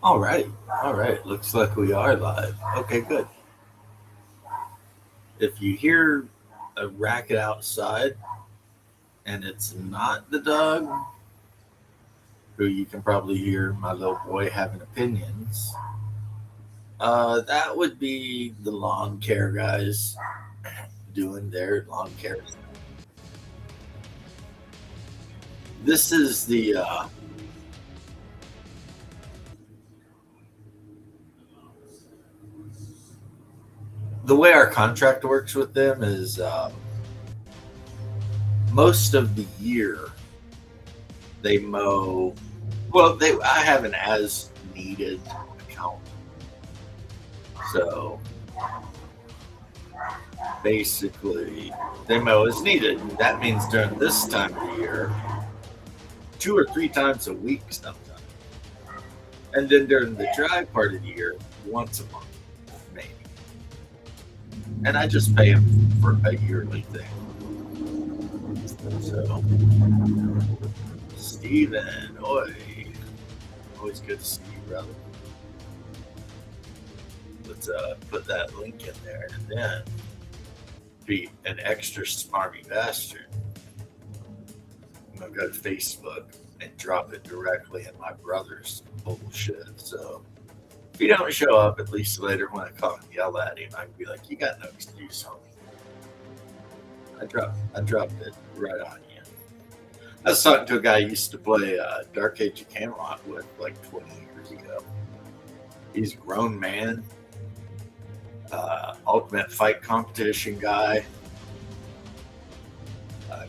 All right. All right. Looks like we are live. Okay, good. If you hear a racket outside and it's not the dog, who you can probably hear my little boy having opinions, that would be the lawn care guys doing their lawn care. This is the way our contract works with them is most of the year they mow. Well, I have an as needed account, so basically they mow as needed. That means during this time of the year, 2 or 3 times a week sometimes, and then during the dry part of the year, once a month maybe. And I just pay them for a yearly thing. So, Steven, oi, always good to see you, brother. Let's put that link in there, and then be an extra smarmy bastard. I'm gonna go to Facebook and drop it directly in my brother's bullshit. So if you don't show up, at least later when I call and yell at him, I can be like, "You got no excuse, homie." I dropped it right on you. I was talking to a guy I used to play Dark Age of Camelot with like 20 years ago. He's a grown man, ultimate fight competition guy.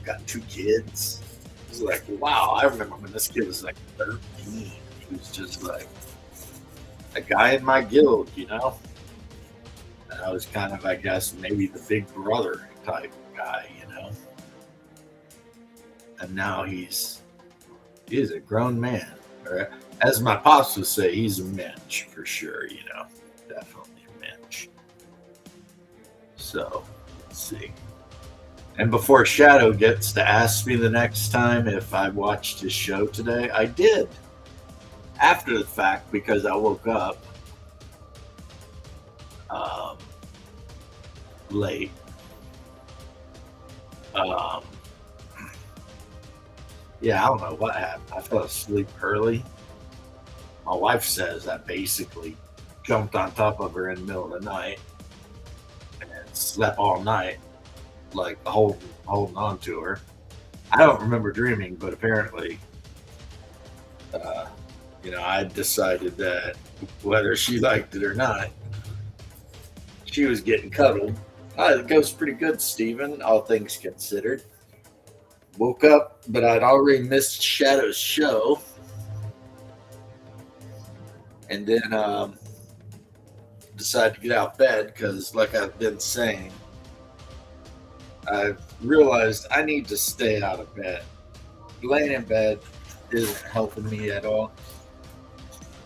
Got 2 kids. He's like, wow, I remember when this kid was like 13. He was just like a guy in my guild, you know? And I was kind of, I guess, maybe the big brother type guy, you know? And now he's a grown man. Or as my pops would say, he's a mensch for sure, you know? Definitely a mensch. So, let's see. And before Shadow gets to ask me the next time if I watched his show today, I did. After the fact, because I woke up late. Yeah, I don't know what happened. I fell asleep early. My wife says I basically jumped on top of her in the middle of the night and slept all night, like holding on to her. I don't remember dreaming, but apparently, I decided that whether she liked it or not, she was getting cuddled. It goes pretty good, Steven, all things considered. Woke up, but I'd already missed Shadow's show. And then decided to get out of bed because, like I've been saying, I realized I need to stay out of bed. Laying in bed isn't helping me at all.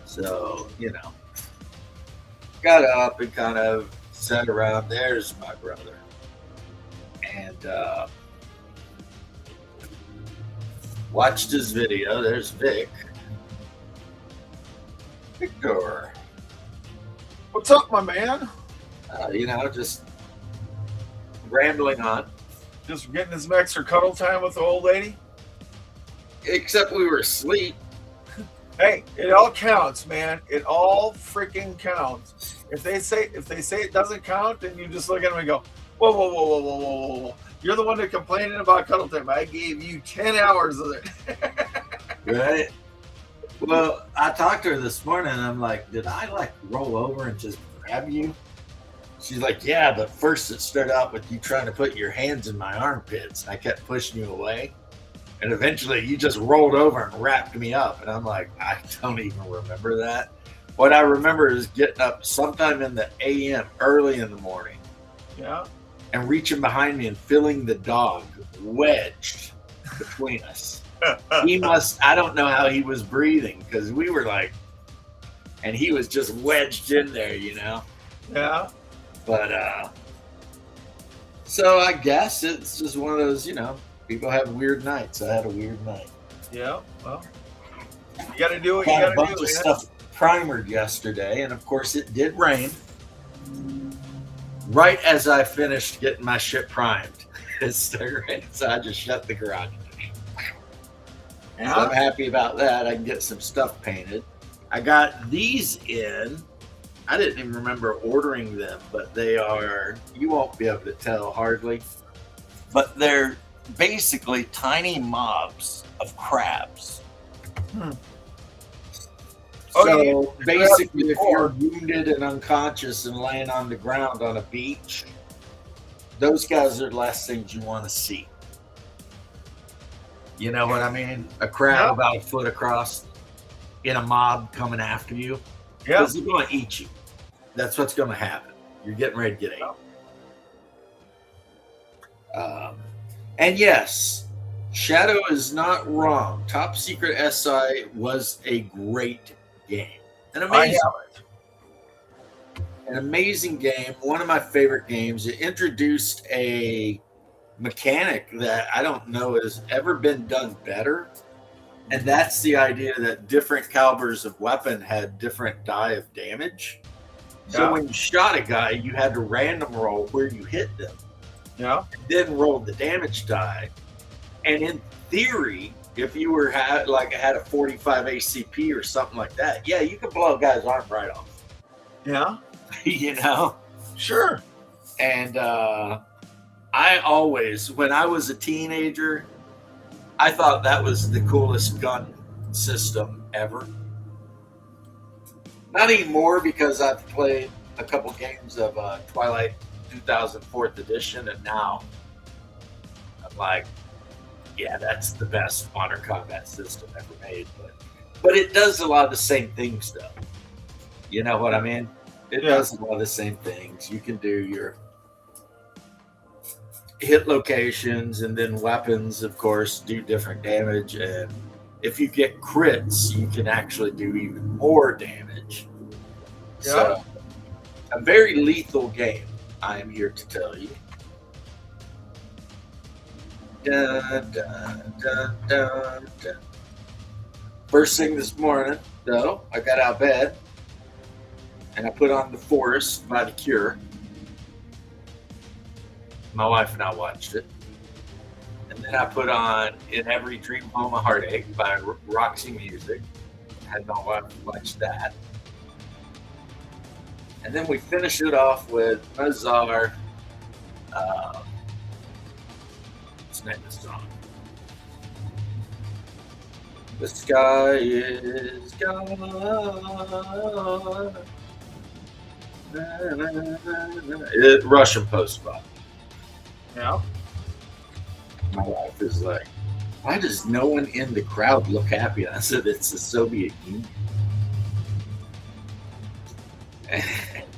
So, got up and kind of sat around. There's my brother. And watched his video. There's Vic. Victor. What's up, my man? Just rambling on. Just getting some extra cuddle time with the old lady? Except we were asleep. Hey, it all counts, man. It all freaking counts. If they say it doesn't count, then you just look at them and go, whoa, whoa, whoa, whoa, whoa, whoa, whoa. You're the one that complaining about cuddle time. I gave you 10 hours of it. Right? Well, I talked to her this morning and I'm like, did I roll over and just grab you? She's like, yeah, but first it started out with you trying to put your hands in my armpits. And I kept pushing you away. And eventually you just rolled over and wrapped me up. And I'm like, I don't even remember that. What I remember is getting up sometime in the AM, early in the morning. Yeah. And reaching behind me and feeling the dog wedged between us. I don't know how he was breathing because we were and he was just wedged in there, Yeah. But, so I guess it's just one of those, people have weird nights. I had a weird night. Yeah. Well, you got to do what you got to do. Stuff primered yesterday, and of course it did rain. Right as I finished getting my shit primed, it started raining, so I just shut the garage. So I'm happy about that. I can get some stuff painted. I got these in. I didn't even remember ordering them, but they are, you won't be able to tell hardly, but they're basically tiny mobs of crabs. So basically, if you're wounded and unconscious and laying on the ground on a beach, those guys are the last things you want to see. You know what I mean? A crab about a foot across in a mob coming after you. Yeah. Because they're going to eat you. That's what's going to happen. You're getting ready to get ate. And yes, Shadow is not wrong. Top Secret SI was a great game. An amazing game. One of my favorite games. It introduced a mechanic that I don't know has ever been done better. And that's the idea that different calibers of weapon had different die of damage. So when you shot a guy, you had to random roll where you hit them. Yeah. Then roll the damage die. And in theory, if you were had a 45 ACP or something like that, yeah, you could blow a guy's arm right off. Yeah. You know? Sure. And I always, when I was a teenager, I thought that was the coolest gun system ever. Not anymore, because I've played a couple games of Twilight 2004th edition, and now I'm like, yeah, that's the best modern combat system ever made. But it does a lot of the same things, though. You know what I mean? It does a lot of the same things. You can do your hit locations, and then weapons, of course, do different damage. And if you get crits, you can actually do even more damage. Yeah. So, a very lethal game, I am here to tell you. Dun, dun, dun, dun, dun. First thing this morning, though, I got out of bed and I put on The Forest by The Cure. My wife and I watched it. And then I put on In Every Dream Home a Heartache by Roxy Music. Had my wife watch that. And then we finished it off with Mazar. What's the name of the song? The sky is gone. Russian post-bop. Yeah. My wife is like, why does no one in the crowd look happy? And I said, it's the Soviet Union.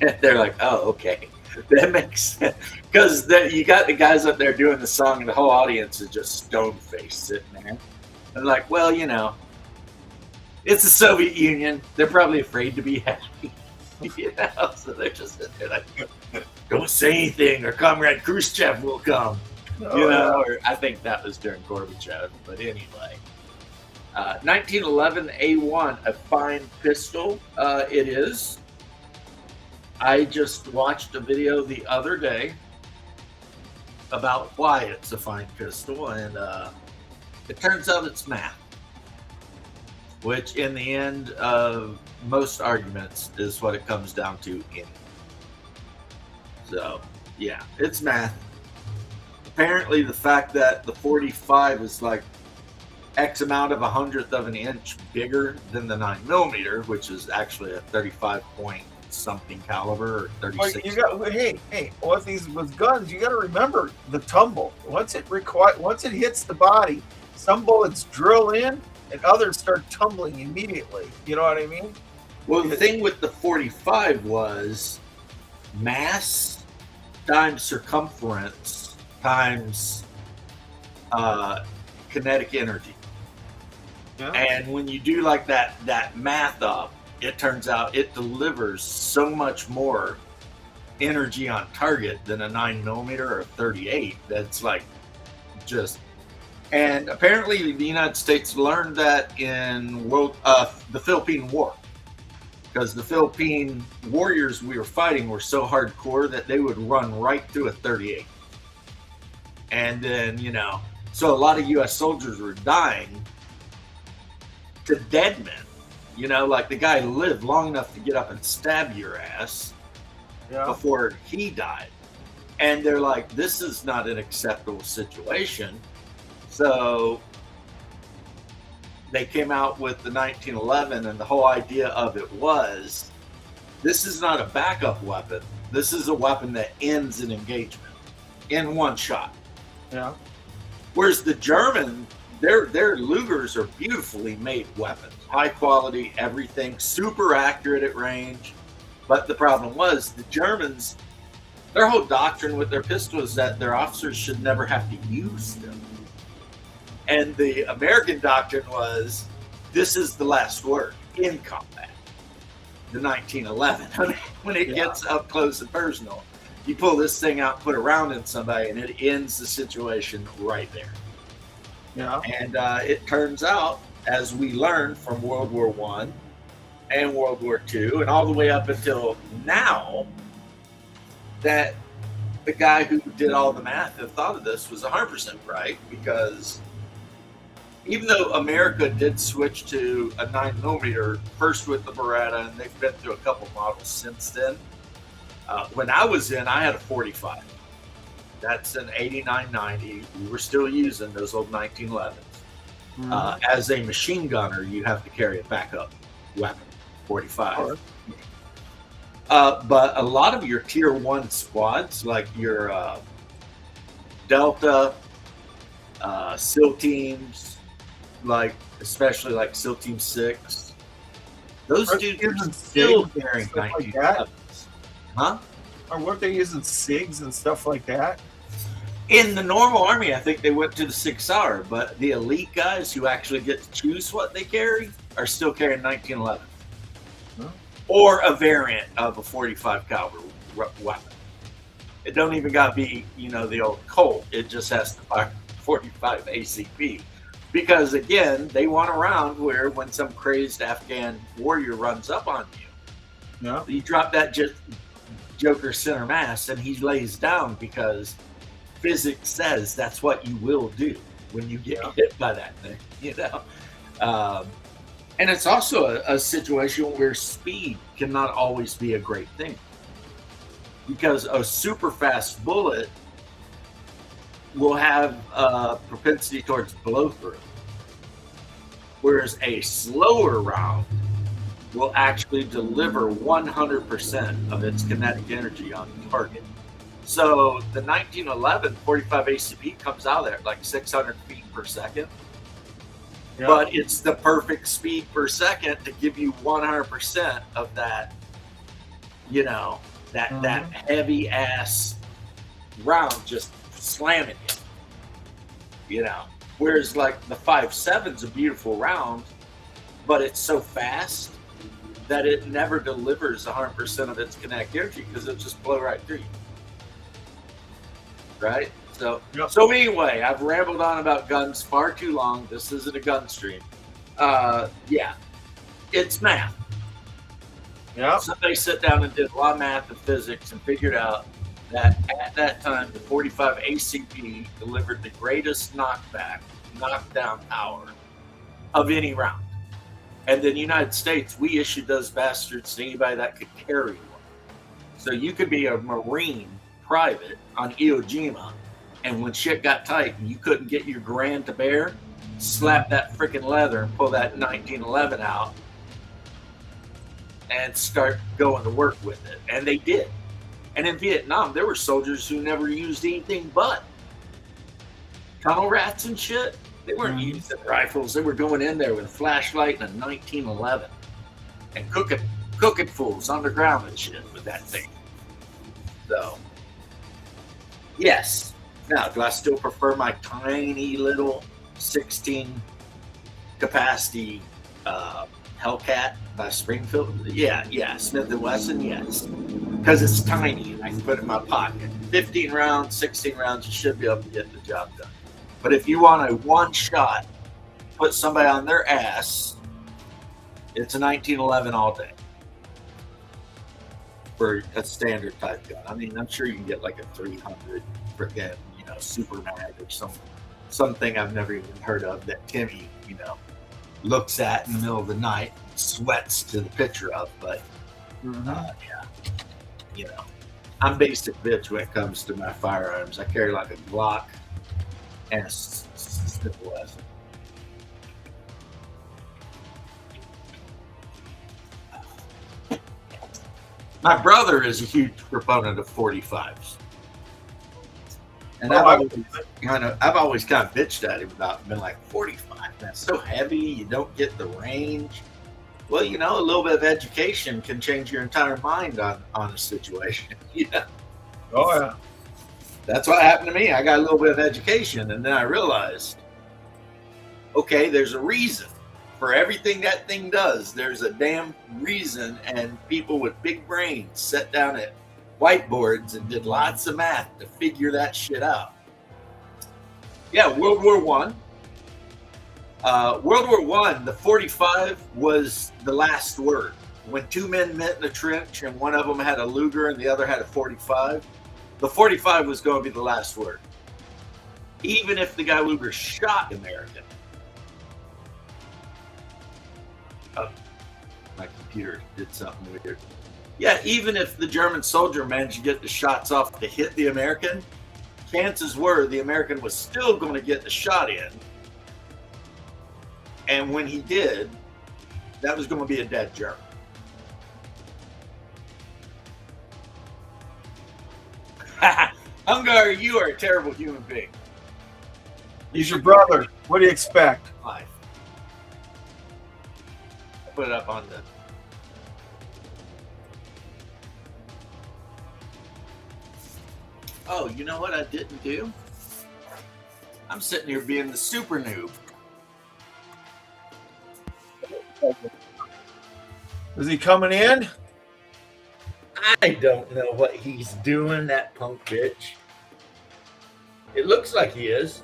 And they're like, oh, okay. That makes sense. Because you got the guys up there doing the song, and the whole audience is just stone-faced sitting there. And like, well, you know, it's the Soviet Union. They're probably afraid to be happy. You know? So they're just sitting there like, don't say anything, or Comrade Khrushchev will come. You know, or I think that was during Gorbachev. But anyway. 1911 A1, a fine pistol. It is. I just watched a video the other day about why it's a fine pistol, and it turns out it's math, which in the end of most arguments is what it comes down to. So, yeah, it's math. Apparently, the fact that the 45 is like X amount of 100th of an inch bigger than the 9mm, which is actually a 35 point something caliber, or 36. You got, hey, with guns, you got to remember the tumble. Once it hits the body, some bullets drill in and others start tumbling immediately. You know what I mean? Well, the thing with the 45 was mass times circumference times kinetic energy. Yeah. And when you do like that math up, it turns out it delivers so much more energy on target than a 9mm or a 38. That's like just. And apparently, the United States learned that in the Philippine War. because the Philippine warriors we were fighting were so hardcore that they would run right through a 38. And then, so a lot of U.S. soldiers were dying to dead men. Like the guy lived long enough to get up and stab your ass before he died. And they're like, this is not an acceptable situation. So they came out with the 1911, and the whole idea of it was, this is not a backup weapon. This is a weapon that ends an engagement in one shot. Yeah. Whereas the German, their Lugers are beautifully made weapons, high quality, everything, super accurate at range. But the problem was the Germans, their whole doctrine with their pistols is that their officers should never have to use them. And the American doctrine was, this is the last word in combat. The 1911, when it gets up close and personal, you pull this thing out, put a round in somebody, and it ends the situation right there. Yeah. And it turns out, as we learned from World War I and World War II, and all the way up until now, that the guy who did all the math and thought of this was 100% right, because even though America did switch to a 9mm first with the Beretta, and they've been through a couple models since then. When I was in, I had a 45. That's an 89-90. We were still using those old 1911s. As a machine gunner, you have to carry a backup weapon, 45. But a lot of your tier 1 squads, like your Delta, SEAL teams, like especially like SEAL Team 6, those dudes are still carrying 1911s. Huh? Or weren't they using SIGs and stuff like that? In the normal army, I think they went to the 6-hour, but the elite guys who actually get to choose what they carry are still carrying 1911. Or a variant of a 45 caliber weapon. It don't even got to be, the old Colt. It just has to fire 45 ACP. Because again, they want a round where when some crazed Afghan warrior runs up on you, you drop that Joker center mass and he lays down, because physics says that's what you will do when you get hit by that thing, and it's also a situation where speed cannot always be a great thing, because a super fast bullet will have a propensity towards blow through, whereas a slower round will actually deliver 100% of its kinetic energy on target. So the 1911 45 ACP comes out there at like 600 feet per second. But it's the perfect speed per second to give you 100% of that, that heavy ass round just slamming you. Whereas like the 5.7's a beautiful round, but it's so fast that it never delivers 100% of its kinetic energy, because it'll just blow right through you. Right? So anyway, I've rambled on about guns far too long. This isn't a gun stream. It's math. Yeah. Somebody sat down and did a lot of math and physics and figured out that at that time, the 45 ACP delivered the greatest knockdown power of any round. And in the United States, we issued those bastards to anybody that could carry one. So you could be a Marine private on Iwo Jima, and when shit got tight and you couldn't get your Garand to bear, slap that freaking leather and pull that 1911 out and start going to work with it. And they did. And in Vietnam, there were soldiers who never used anything but tunnel rats and shit. They weren't using rifles. They were going in there with a flashlight and a 1911 and cooking fools underground and shit with that thing. So, yes. Now, do I still prefer my tiny little 16 capacity Hellcat by Springfield? Yeah. Smith & Wesson, yes. Because it's tiny and I can put it in my pocket. 15 rounds, 16 rounds, you should be able to get the job done. But if you want a one shot, put somebody on their ass, it's a 1911 all day. for a standard type gun. I mean, I'm sure you can get like a 300 freaking, super mag or something I've never even heard of that Timmy, looks at in the middle of the night and sweats to the picture of. But I'm basic bitch when it comes to my firearms. I carry like a Glock and a Smith & Wesson. My brother is a huge proponent of 45s. And I've always kind of bitched at him about being like, 45, that's so heavy, you don't get the range. Well, a little bit of education can change your entire mind on a situation. Oh, yeah. That's what happened to me. I got a little bit of education, and then I realized, okay, there's a reason for everything that thing does. There's a damn reason, and people with big brains sat down at whiteboards and did lots of math to figure that shit out. Yeah, World War One. World War One, the 45 was the last word. When two men met in a trench and one of them had a Luger and the other had a 45, the 45 was going to be the last word. Even if the guy Luger shot American. My computer did something weird. Yeah, even if the German soldier managed to get the shots off to hit the American, chances were the American was still going to get the shot in. And when he did, that was going to be a dead German. Ungar, you are a terrible human being. He's your brother. What do you expect? Life. I put it up on the... Oh, you know what I didn't do? I'm sitting here being the super noob. Is he coming in? I don't know what he's doing, that punk bitch. It looks like he is,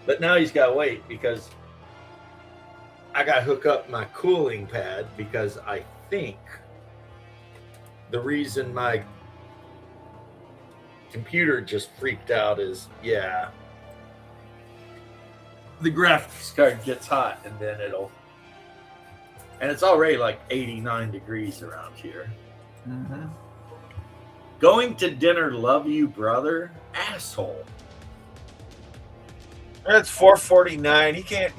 but now he's got to wait because I got to hook up my cooling pad because I think the reason my computer just freaked out is, the graphics card gets hot and then and it's already like 89 degrees around here. Mm-hmm. Going to dinner, love you, brother, asshole. It's 4:49. He can't.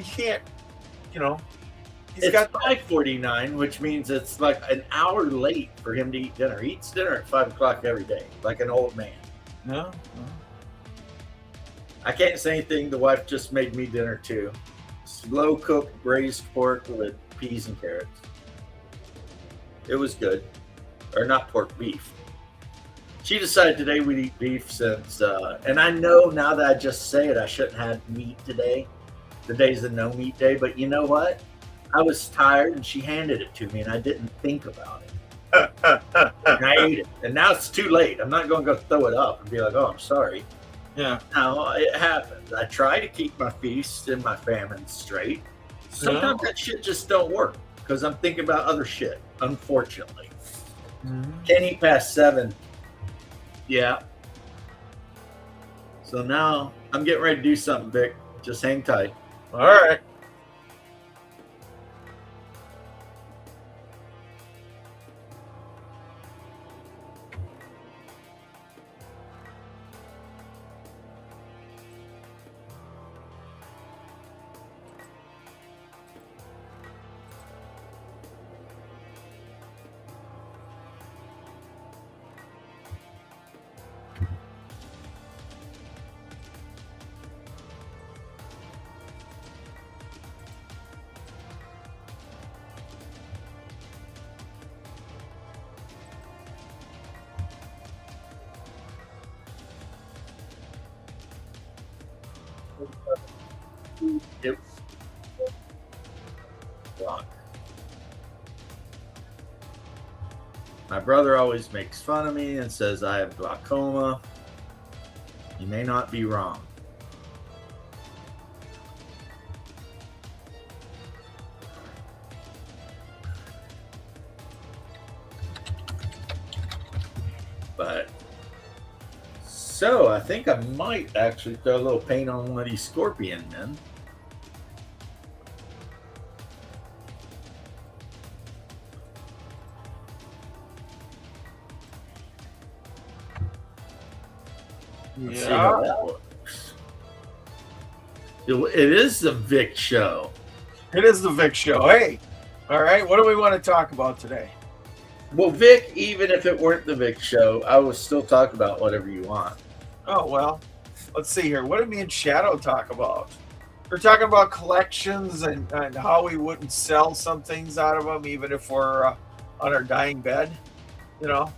It's got 5:49, which means it's like an hour late for him to eat dinner. He eats dinner at 5 o'clock every day, like an old man. No. I can't say anything. The wife just made me dinner too. Slow cooked braised pork with peas and carrots. It was good. Or not pork, beef. She decided today we'd eat beef since, and I know now that I just say it, I shouldn't have meat today. The day's the no meat day, but you know what? I was tired and she handed it to me and I didn't think about it. And I ate it. And now it's too late. I'm not going to go throw it up and be like, oh, I'm sorry. Yeah. No, it happens. I try to keep my feasts and my famines straight. Sometimes that shit just don't work because I'm thinking about other shit, unfortunately. Mm-hmm. Can't eat past 7. Yeah. So now I'm getting ready to do something, Vic. Just hang tight. All right. Yep. Block. My brother always makes fun of me and says I have glaucoma. You may not be wrong. But so I think I might actually throw a little paint on one of these scorpion men. Let's see how that works. It is the Vic show. It is the Vic show. Hey, all right. What do we want to talk about today? Well, Vic, even if it weren't the Vic show, I would still talk about whatever you want. Oh, well, let's see here. What did me and Shadow talk about? We're talking about collections and how we wouldn't sell some things out of them, even if we're on our dying bed, you know?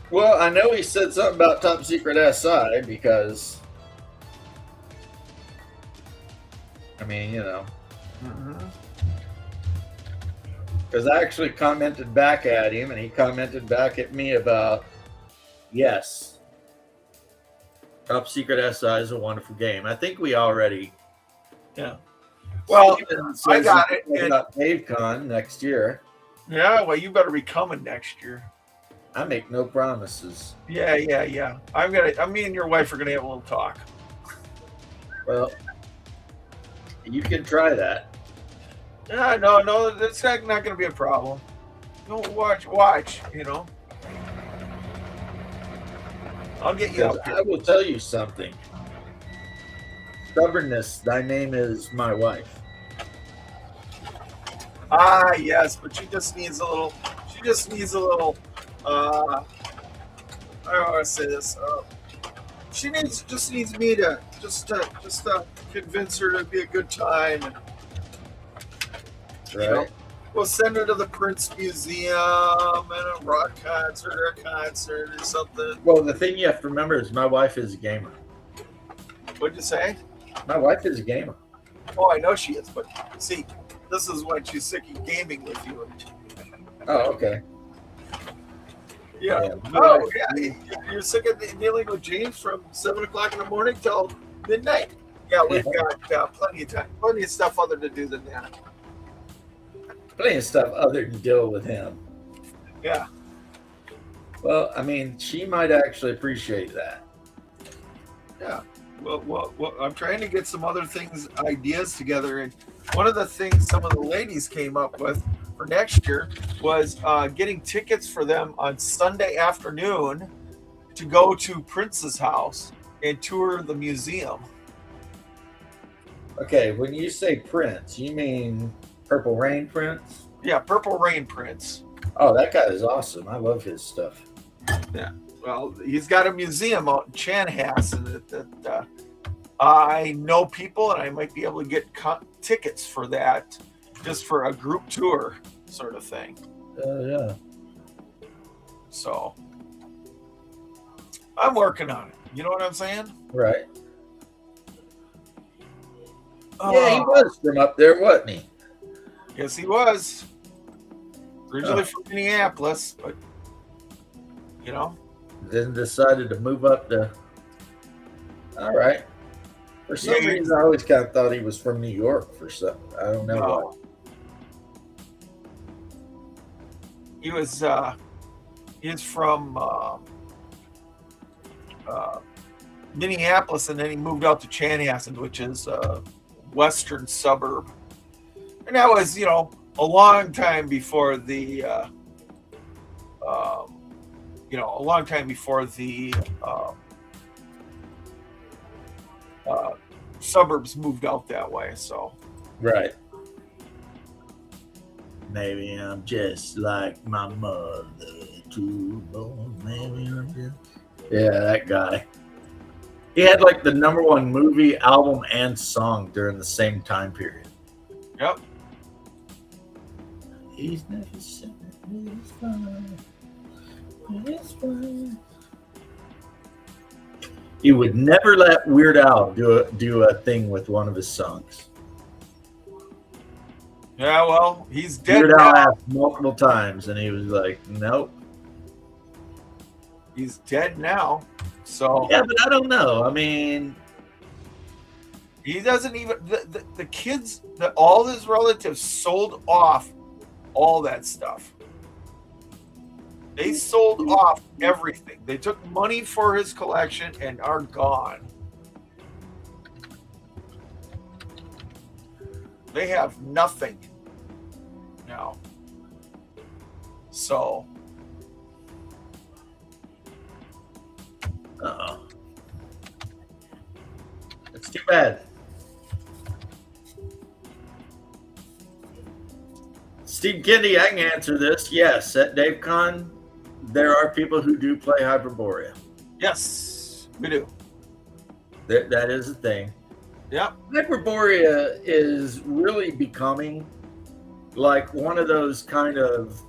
Well, I know he said something about Top Secret SI because, I mean, you know, because I actually commented back at him and he commented back at me about, yes, Top Secret SI is a wonderful game. I think we already, yeah. Well, I got it. About DaveCon next year. Yeah, well, you better be coming next year. I make no promises. Yeah. Me and your wife are gonna have a little talk. Well, you can try that. Yeah, no, that's not gonna be a problem. No, watch. You know, I'll get you up here. I will tell you something. Stubbornness, thy name is my wife. Ah, yes, but she just needs a little. I don't want to say this. She just needs me to just convince her to be a good time. And, Right. you know, we'll send her to the Prince Museum and a rock concert or a concert or something. Well, the thing you have to remember is my wife is a gamer. What'd you say? My wife is a gamer. Oh, I know she is, but see, this is when she's sick of gaming with you. Oh, okay. Yeah. Oh, yeah. You're sick of dealing with James from 7 o'clock in the morning till midnight? Yeah, we've got plenty of time. Plenty of stuff other to do than that. Plenty of stuff other than deal with him. Yeah. Well, I mean, she might actually appreciate that. Yeah. Well, I'm trying to get some other things, ideas together. And one of the things some of the ladies came up with for next year was getting tickets for them on Sunday afternoon to go to Prince's house and tour the museum. Okay, when you say Prince, you mean Purple Rain Prince? Yeah, Purple Rain Prince. Oh, that guy is awesome. I love his stuff. Yeah. Well, he's got a museum out in Chanhassen that I know people, and I might be able to get tickets for that, just for a group tour sort of thing. Yeah. So I'm working on it. You know what I'm saying? Right. Yeah, he was from up there, wasn't he? Yes, he was. Originally from Minneapolis, but you know. Then decided to move up to. All right. For some reason, I always kind of thought he was from New York. For some, I don't know why. He was. He's from Minneapolis, and then he moved out to Chanhassen, which is a western suburb, and that was, you know, a long time before the. A long time before the suburbs moved out that way. So, right. Maybe I'm just like my mother, two boys. Maybe I'm just. Yeah, that guy. He had like the #1 movie, album, and song during the same time period. Yep. He's never said it's fine. It's fine. He would never let Weird Al do a thing with one of his songs. Yeah, well, he's dead Weird Al now. asked multiple times, and he was like, "Nope." He's dead now. So yeah, but I don't know. I mean, he doesn't even the kids. All his relatives sold off all that stuff. They sold off everything. They took money for his collection and are gone. They have nothing now. So, Uh-oh. That's too bad. Steve Kennedy, I can answer this. Yes, at DaveCon, there are people who do play Hyperborea. yes, we do. That is a thing. Yep. Hyperborea is really becoming like one of those kind of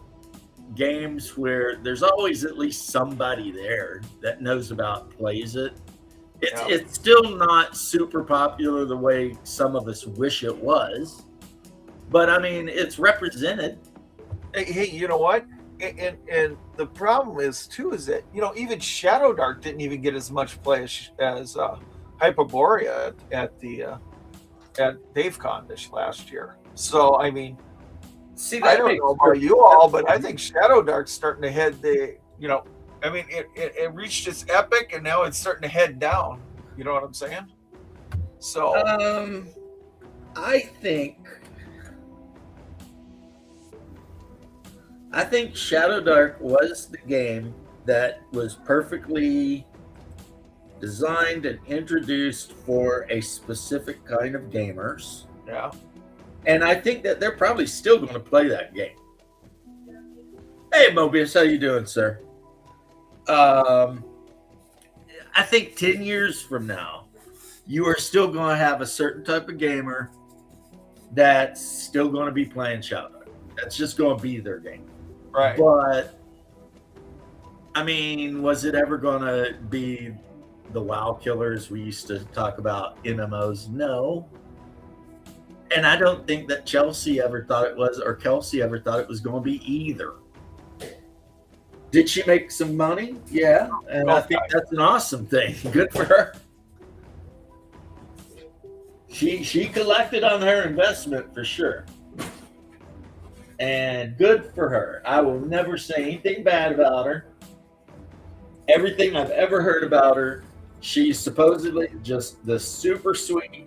games where there's always at least somebody there that knows about, plays it. It's still not super popular the way some of us wish it was, but I mean, it's represented. Hey, you know what? And the problem is too is that even Shadow Dark didn't even get as much play as Hyperborea at DaveCon this last year. So I mean, See, I don't know about you all, but I think Shadow Dark's starting to head I mean, it reached its epic, and now it's starting to head down. You know what I'm saying? So, I think Shadow Dark was the game that was perfectly designed and introduced for a specific kind of gamers. yeah. And I think that they're probably still going to play that game. Hey, Mobius, how you doing, sir? I think 10 years from now, you are still going to have a certain type of gamer that's still going to be playing Shadow Dark. That's just going to be their game. Right. But, I mean, was it ever going to be the WoW killers we used to talk about, MMOs? No. And I don't think that Chelsea ever thought it was, or Kelsey ever thought it was going to be either. Did she make some money? Yeah. And I think that's an awesome thing. Good for her. She collected on her investment for sure. And good for her. I will never say anything bad about her. Everything I've ever heard about her, she's supposedly just the super sweet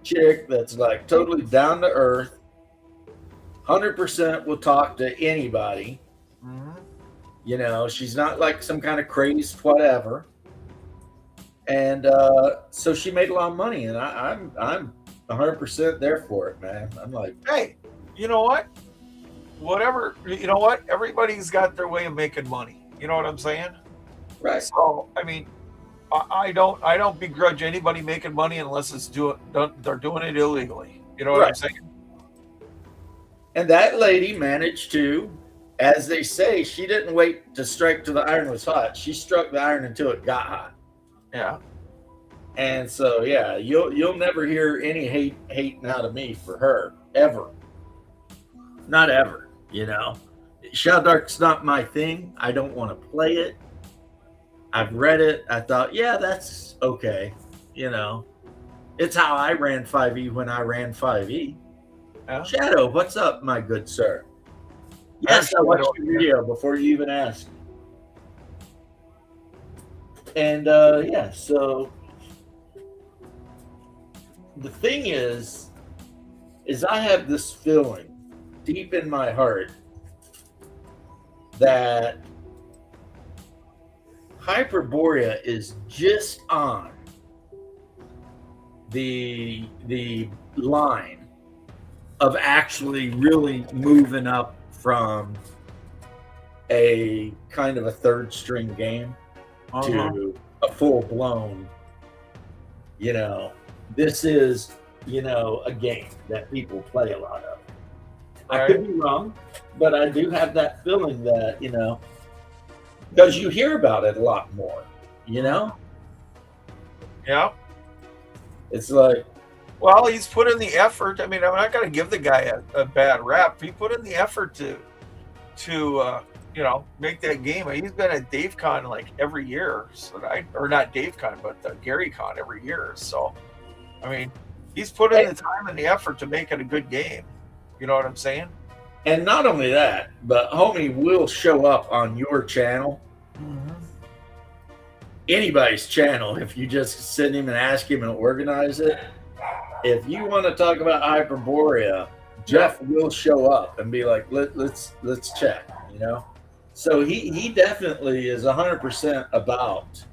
chick that's like totally down to earth, 100% will talk to anybody. Mm-hmm. She's not like some kind of crazed whatever. And so she made a lot of money, and I'm 100% there for it, man. I'm like, hey, you know what? Whatever, you know what? Everybody's got their way of making money. You know what I'm saying? right. So, I mean, I don't begrudge anybody making money unless they're doing it illegally. You know what I'm saying? And that lady managed to, as they say, she didn't wait to strike till the iron was hot. She struck the iron until it got hot. Yeah. And so, yeah, you'll never hear any hating out of me for her ever. Not ever. Shadow Dark's not my thing. I don't want to play it. I've read it. I thought, yeah, that's okay. It's how I ran 5e when I ran 5e. Yeah. Shadow, what's up, my good sir? Yes, I watched your video before you even asked. And yeah, so the thing is I have this feeling deep in my heart that Hyperborea is just on the line of actually really moving up from a kind of a third string game to a full blown, this is, a game that people play a lot of. I could be wrong, but I do have that feeling that, because you hear about it a lot more, Yeah. It's like, well, he's put in the effort. I mean, I'm not going to give the guy a bad rap. He put in the effort to make that game. He's been at DaveCon like every year, or not DaveCon, but GaryCon every year. So, I mean, he's put in the time and the effort to make it a good game. You know what I'm saying? And not only that, but homie will show up on your channel, anybody's channel, if you just send him and ask him and organize it. If you want to talk about Hyperborea, Jeff will show up and be like, let's chat, you know. So he definitely is 100% about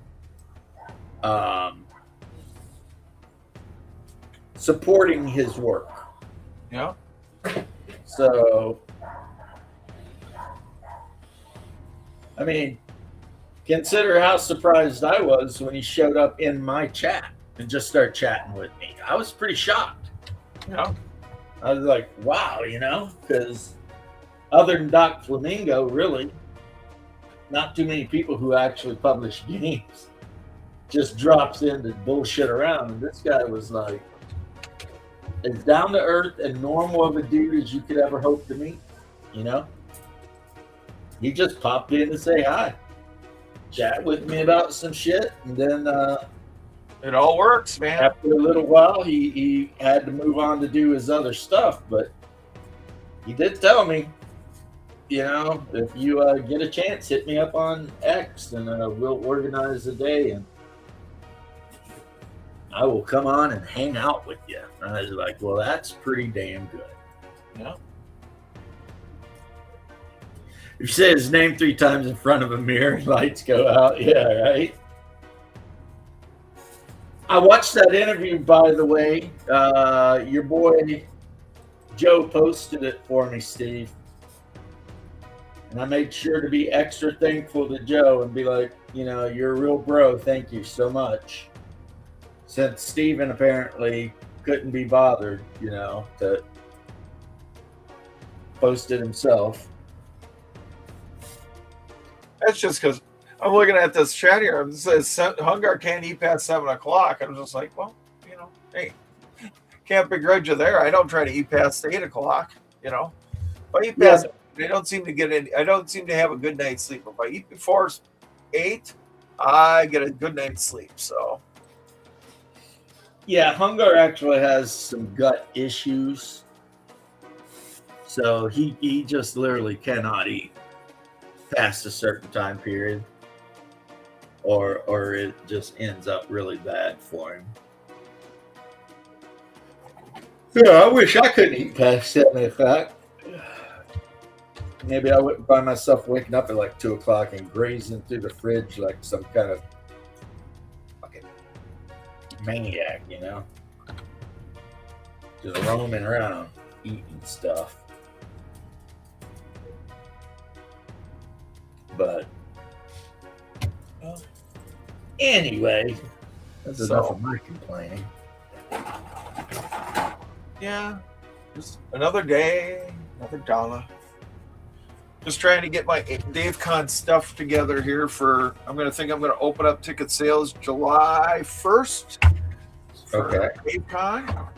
supporting his work. Yeah. So, I mean, consider how surprised I was when he showed up in my chat and just started chatting with me. I was pretty shocked. Yeah. I was like, wow, you know, because other than Doc Flamingo, really, not too many people who actually publish games just drops in to bullshit around. And this guy was like as down to earth and normal of a dude as you could ever hope to meet, you know? He just popped in to say hi, chat with me about some shit, and then it all works, man. After a little while, he had to move on to do his other stuff, but he did tell me, you know, if you get a chance, hit me up on X, and we'll organize a day, and I will come on and hang out with you. And I was like, well, that's pretty damn good. Yeah. If you say his name 3 times in front of a mirror, lights go out. Yeah, right. I watched that interview, by the way. Your boy Joe posted it for me, Steve. And I made sure to be extra thankful to Joe and be like, you know, you're a real bro. Thank you so much. Since Steven apparently couldn't be bothered, you know, to post it himself. That's just because I'm looking at this chat here. It says Hungar can't eat past 7 o'clock. I'm just like, well, you know, hey, can't begrudge you there. I don't try to eat past 8 o'clock, you know. If I eat past, I don't seem to get in. I don't seem to have a good night's sleep. If I eat before 8, I get a good night's sleep. So, yeah, Hungar actually has some gut issues. So he just literally cannot eat past a certain time period, or it just ends up really bad for him. Yeah, I wish I could eat past 7 o'clock. Maybe I wouldn't find myself waking up at like 2 o'clock and grazing through the fridge like some kind of fucking maniac, you know? Just roaming around, eating stuff. But anyway, that's enough of my complaining. Yeah, just another day, another dollar. Just trying to get my DaveCon stuff together here for. I'm going to open up ticket sales July 1st. For DaveCon.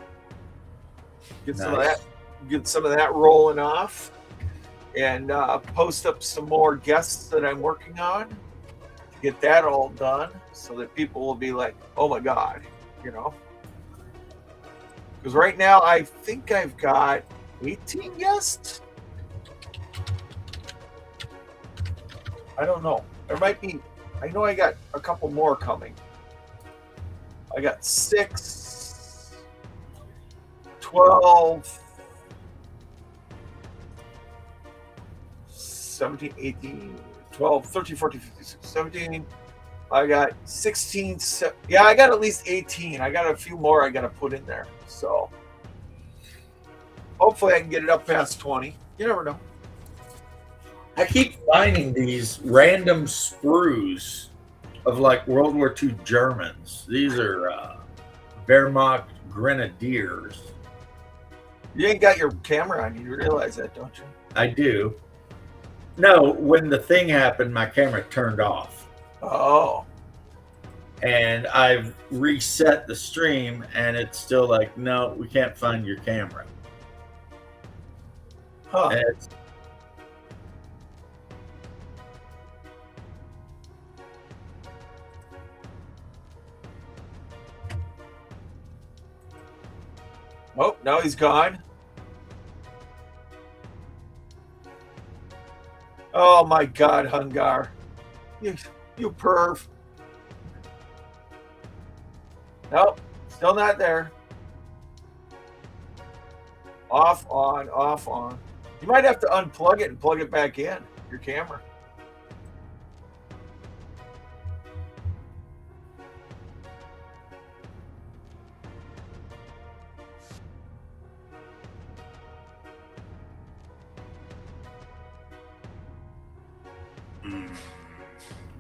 Get some of that rolling off, and post up some more guests that I'm working on. Get that all done so that people will be like, "Oh my god," you know. Because right now I think I've got 18 guests. I don't know. There might be. I know I got a couple more coming. I got 6, 12, 17, 18, 12, 13, 14, 15, 16, 17. I got 16. Yeah, I got at least 18. I got a few more I got to put in there. So hopefully I can get it up past 20. You never know. I keep finding these random sprues of like World War II Germans. These are Wehrmacht Grenadiers. You ain't got your camera on. You realize that, don't you? I do. No, when the thing happened, my camera turned off. Oh. And I've reset the stream, and it's still like, no, we can't find your camera. Huh. And it's, oh, now he's gone. Oh my God, Hungar. You perv. Nope, still not there. Off, on, off, on. You might have to unplug it and plug it back in, your camera.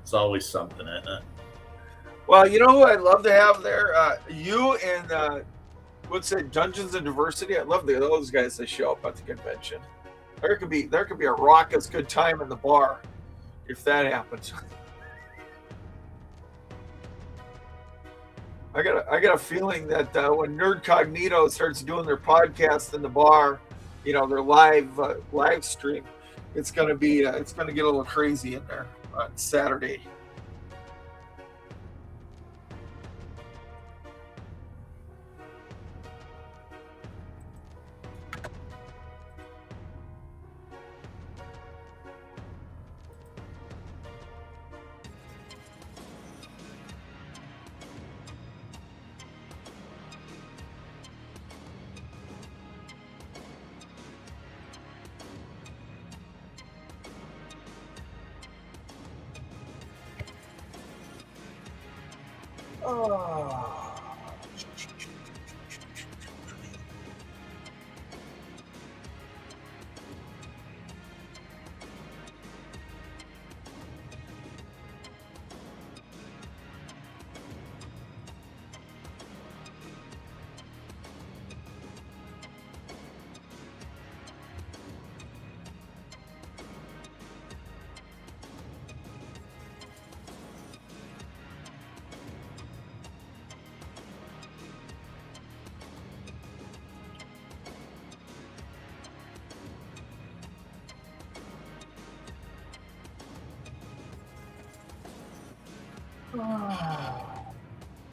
It's always something, isn't it? Well, you know who I'd love to have there? You and what's it, Dungeons and Diversity? I'd love those guys to show up at the convention. There could be a raucous good time in the bar if that happens. I got a feeling that when Nerd Cognito starts doing their podcast in the bar, you know, their live stream, it's gonna get a little crazy in there on Saturday. Oh.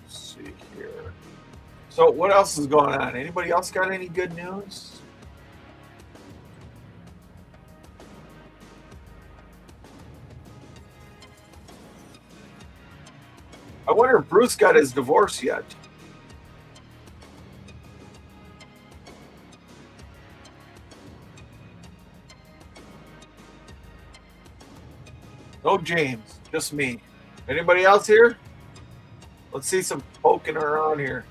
Let's see here. So what else is going on? Anybody else got any good news? I wonder if Bruce got his divorce yet. No James, just me. Anybody else here? Let's see some poking around here.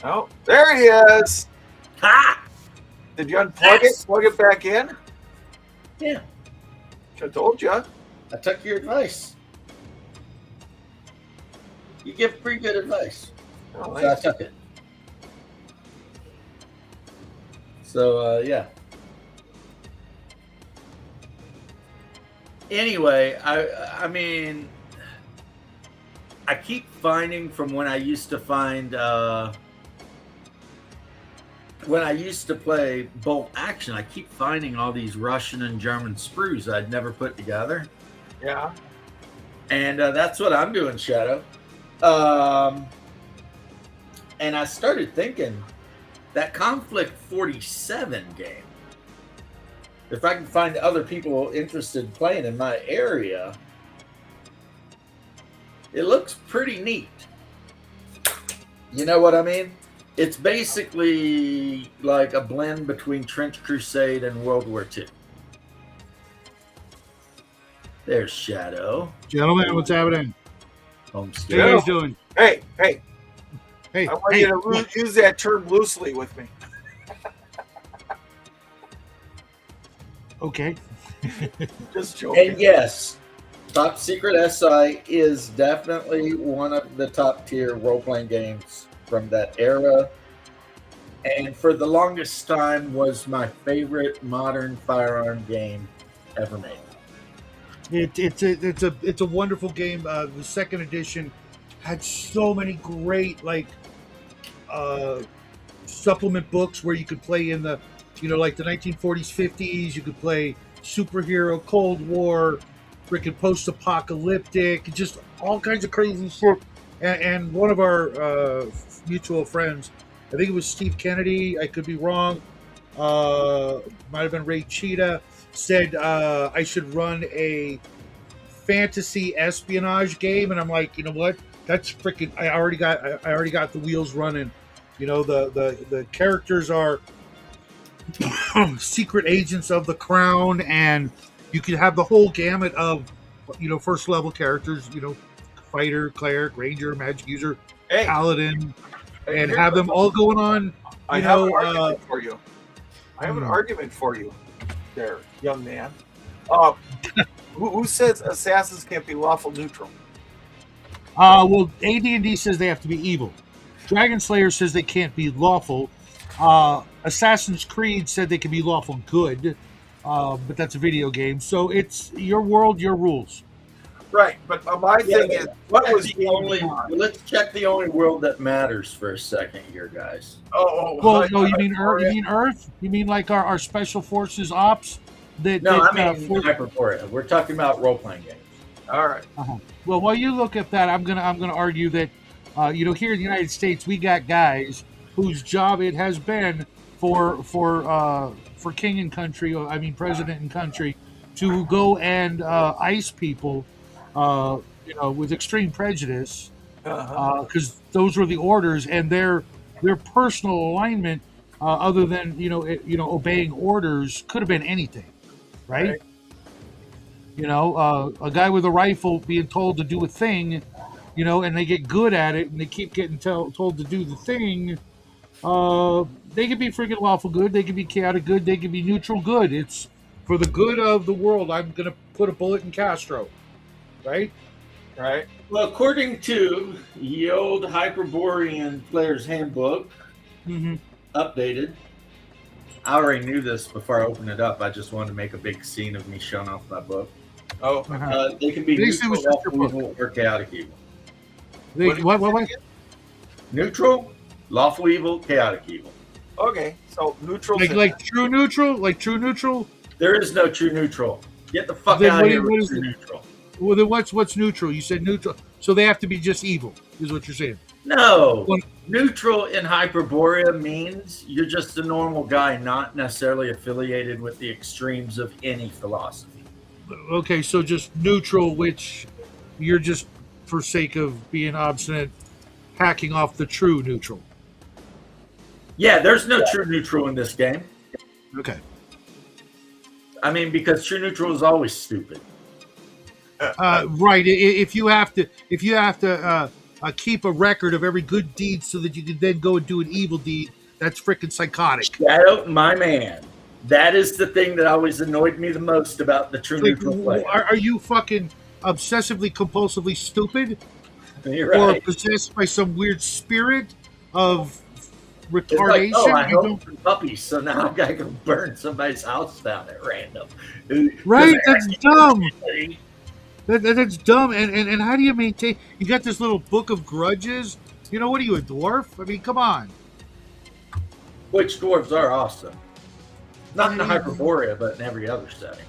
Oh, there he is. Ha! Did you unplug it? Plug it back in? Yeah. I told you. I took your advice. You give pretty good advice. Oh, So I took it. So, yeah. Anyway, I mean, I keep finding from when I used to find, when I used to play Bolt Action, I keep finding all these Russian and German sprues I'd never put together. Yeah. And that's what I'm doing, Shadow. And I started thinking that Conflict 47 game, if I can find other people interested in playing in my area, it looks pretty neat. You know what I mean? It's basically like a blend between Trench Crusade and World War II. There's Shadow. Gentlemen, what's happening? Homestead. How you guys doing? Hey, Hey, I want hey. you to use that term loosely with me. Okay. Just joking. And yes, Top Secret SI is definitely one of the top tier role-playing games from that era. And for the longest time was my favorite modern firearm game ever made. It's a wonderful game. The second edition had so many great supplement books where you could play in the, like the 1940s, 50s. You could play superhero, Cold War, freaking post-apocalyptic, just all kinds of crazy shit. And one of our mutual friends, I think it was Steve Kennedy, I could be wrong, might have been Ray Cheetah. said I should run a fantasy espionage game, and I'm like, you know what? That's freaking. I already got the wheels running. You know, the characters are secret agents of the crown, and you can have the whole gamut of, you know, first level characters. You know, fighter, cleric, ranger, magic user, Hey, paladin, and here's have them what- all going on. I You have know, an argument for you. I have an argument for you, there, young man. Who says assassins can't be lawful neutral? Well, AD&D says they have to be evil. Dragon Slayer says they can't be lawful. Assassin's Creed said they can be lawful good, but that's a video game. So it's your world, your rules. Right, but my thing is, what was the only? Let's check the only world that matters for a second here, guys. Well, no, you mean Earth? You mean Earth? You mean like our special forces ops? No, I mean Hyperborea. We're talking about role playing games. All right. Well, while you look at that, I'm gonna argue that you know, here in the United States, we got guys whose job it has been for king and country, or I mean president and country, to go and ice people, you know, with extreme prejudice, because those were the orders, and their personal alignment, other than you know obeying orders, could have been anything, right? You know, a guy with a rifle being told to do a thing, you know, and they get good at it, and they keep getting told to do the thing. They could be freaking lawful good. They could be chaotic good. They could be neutral good. It's for the good of the world. I'm gonna put a bullet in Castro, right? Right. Well, according to the old Hyperborean Player's Handbook, updated. I already knew this before I opened it up. I just wanted to make a big scene of me showing off my book. They can be Basically, neutral, it was just your lawful evil, or chaotic evil. What? Neutral, lawful evil, chaotic evil. Okay, so neutral. Like true neutral? There is no true neutral. Get the fuck Then out what of here what with is true it? neutral. Well, then what's neutral? You said neutral, so they have to be just evil, is what you're saying. No. Well- Neutral in Hyperborea means you're just a normal guy, not necessarily affiliated with the extremes of any philosophy. Okay, so just neutral, which you're just, for sake of being obstinate, hacking off the true neutral. Yeah, there's no true neutral in this game. Okay. I mean, because true neutral is always stupid. Right. If you have to keep a record of every good deed so that you can then go and do an evil deed, that's freaking psychotic. Shadow, my man. That is the thing that always annoyed me the most about the true Like, neutral player. are you fucking obsessively compulsively stupid, You're or right. possessed by some weird spirit of It's like, retardation? oh, I You hope don't- for puppies, so now I gotta go burn somebody's house down at random. Right? That's dumb. Actually, That's dumb. And how do you maintain? You got this little book of grudges. You know, what are you, a dwarf? I mean, come on. which dwarves are awesome. Not in the Hyperborea, but in every other setting.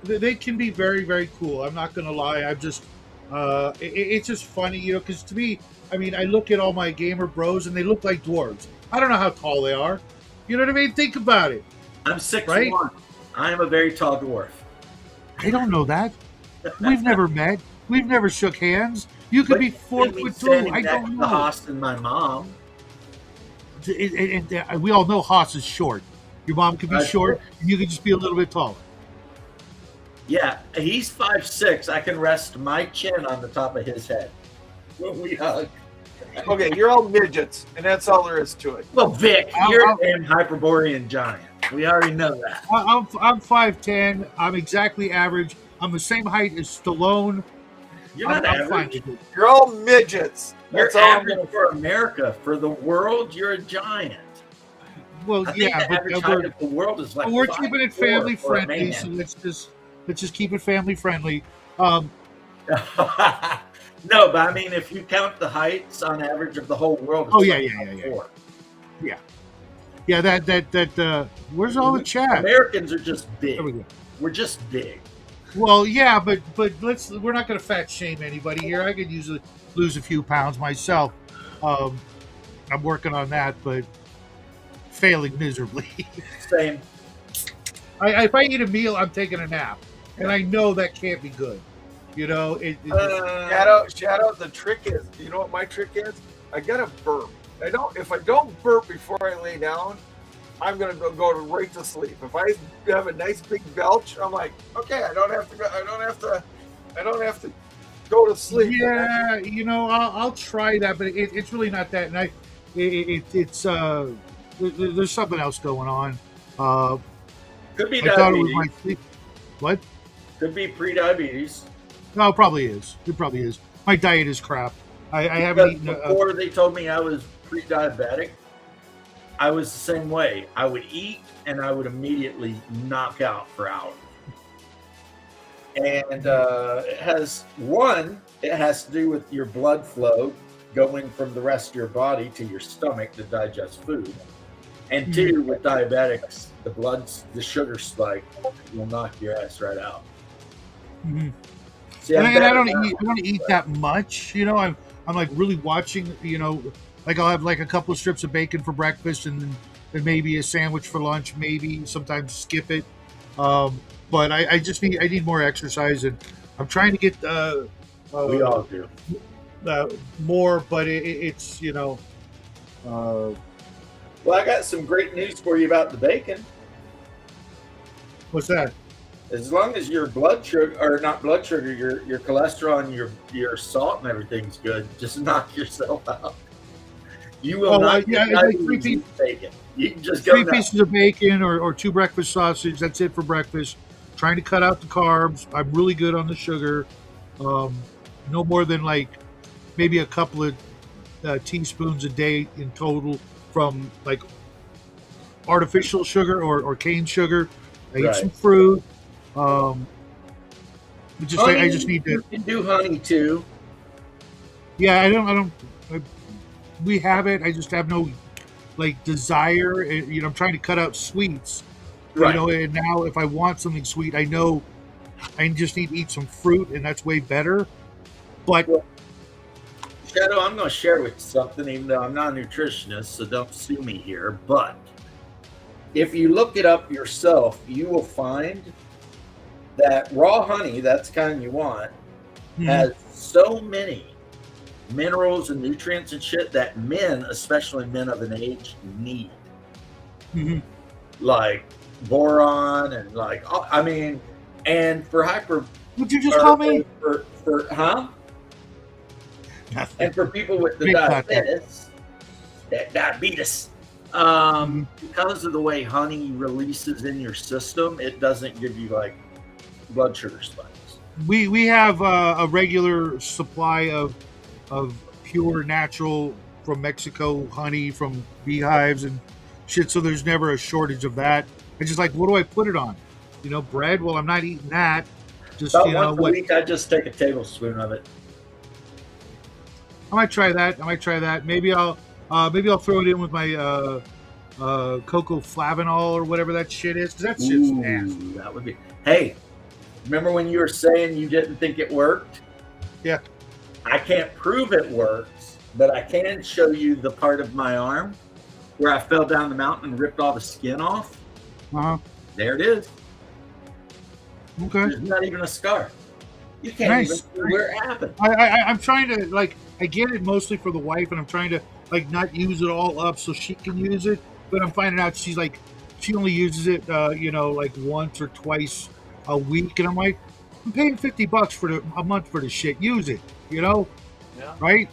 They can be very, very cool. I'm not gonna lie. I'm just, it's just funny, you know, because to me, I mean, I look at all my gamer bros and they look like dwarves. I don't know how tall they are. You know what I mean? Think about it. I'm 6'1". Right? I am a very tall dwarf. I don't know that. We've never met. We've never shook hands. You could But be 4'2". I don't The know. Haas and my mom. And we all know Haas is short. Your mom could be That's short, and you could just be a little bit taller. Yeah, he's 5'6". I can rest my chin on the top of his head when we hug. Okay, you're all midgets, and that's all there is to it. Well, Vic, I'll- you're I'll- a damn Hyperborean giant. We already know that. I'm 5'10". I'm exactly average. I'm the same height as Stallone. You're not I'm fine average. with it. You're all midgets. You're That's all I'm average gonna for America. For the world, you're a giant. Well, I think yeah, the but average height of the world is like we're keeping it 5'4" family for a friendly, man. so let's just keep it family friendly. No, but I mean, if you count the heights on average of the whole world, it's Oh, yeah, like yeah, yeah, 5'4". Yeah, that where's all the chat? Americans are just big. There we go. We're just big. Well, yeah, but we're not going to fat shame anybody here. I could usually lose a few pounds myself. I'm working on that, but failing miserably. Same. if I eat a meal, I'm taking a nap, and I know that can't be good. You know, Shadow. The trick is, you know what my trick is? I gotta burp. If I don't burp before I lay down, I'm gonna go right to sleep. If I have a nice big belch, I'm like, okay, I don't have to go to sleep. yeah, you know, I'll try that, but it's really not that. And there's something else going on. Could be I thought it was diabetes. my sleep. What? Could be pre-diabetes. No, it probably is. It probably is. My diet is crap. I haven't eaten. Before they told me I was pre-diabetic, I was the same way. I would eat and I would immediately knock out for hours. And it has to do with your blood flow going from the rest of your body to your stomach to digest food. And two, with diabetics, the sugar spike will knock your ass right out. Mhm. See, And I'm I don't better eat. I don't eat that much. You know, I'm like really watching. You know, like I'll have like a couple of strips of bacon for breakfast, and maybe a sandwich for lunch. Maybe sometimes skip it. But I just need more exercise, and I'm trying to get we all do. more. But it's you know. Well, I got some great news for you about the bacon. What's that? As long as your blood sugar, or not blood sugar, your cholesterol and your salt and everything's good, just knock yourself out. You will not yeah, get it's like diabetes three with bacon. You can just go three nuts. pieces of bacon or two breakfast sausage. That's it for breakfast. Trying to cut out the carbs. I'm really good on the sugar. No more than like maybe a couple of teaspoons a day in total from like artificial sugar or cane sugar. I eat Right. some fruit. I just need to. You can do honey too. Yeah, we have it. I just have no like desire. You know, I'm trying to cut out sweets. Right. You know, and now if I want something sweet, I know I just need to eat some fruit, and that's way better. But Shadow, I'm going to share with you something, even though I'm not a nutritionist, so don't sue me here. But if you look it up yourself, you will find that raw honey, that's the kind you want, has so many minerals and nutrients and shit that men, especially men of an age, need. Mhm. Like boron and like, I mean, and for What'd you just call me? Huh? Nothing. And for people with the Big contact. diabetes, because of the way honey releases in your system, it doesn't give you like blood sugar spikes. We have a regular supply of pure natural from Mexico honey from beehives and shit, so there's never a shortage of that. It's just like, what do I put it on? You know, bread? Well, I'm not eating that. Just About you know once a what? week, I just take a tablespoon of it. I might try that. Maybe I'll throw it in with my cocoa flavanol or whatever that shit is, because that shit's nasty. That would be. Hey, remember when you were saying you didn't think it worked? Yeah. I can't prove it works, but I can show you the part of my arm where I fell down the mountain and ripped all the skin off. Uh-huh. There it is. Okay. There's not even a scar. You can't Nice. even see where it happened. I'm trying to, like, I get it mostly for the wife, and I'm trying to like not use it all up so she can use it. But I'm finding out she only uses it, you know, like once or twice a week, and I'm like, I'm paying $50 a month for the shit. Use it, you know, Yeah. right?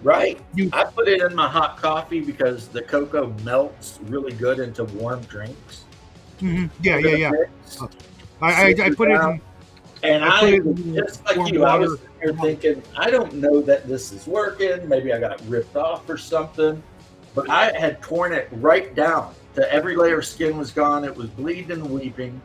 Right. You I put it in my hot coffee because the cocoa melts really good into warm drinks. yeah. I put it in. And I put I it in just like warm you, I was water. here thinking, I don't know that this is working. Maybe I got ripped off or something. But I had torn it right down to every layer of skin was gone. It was bleeding and weeping.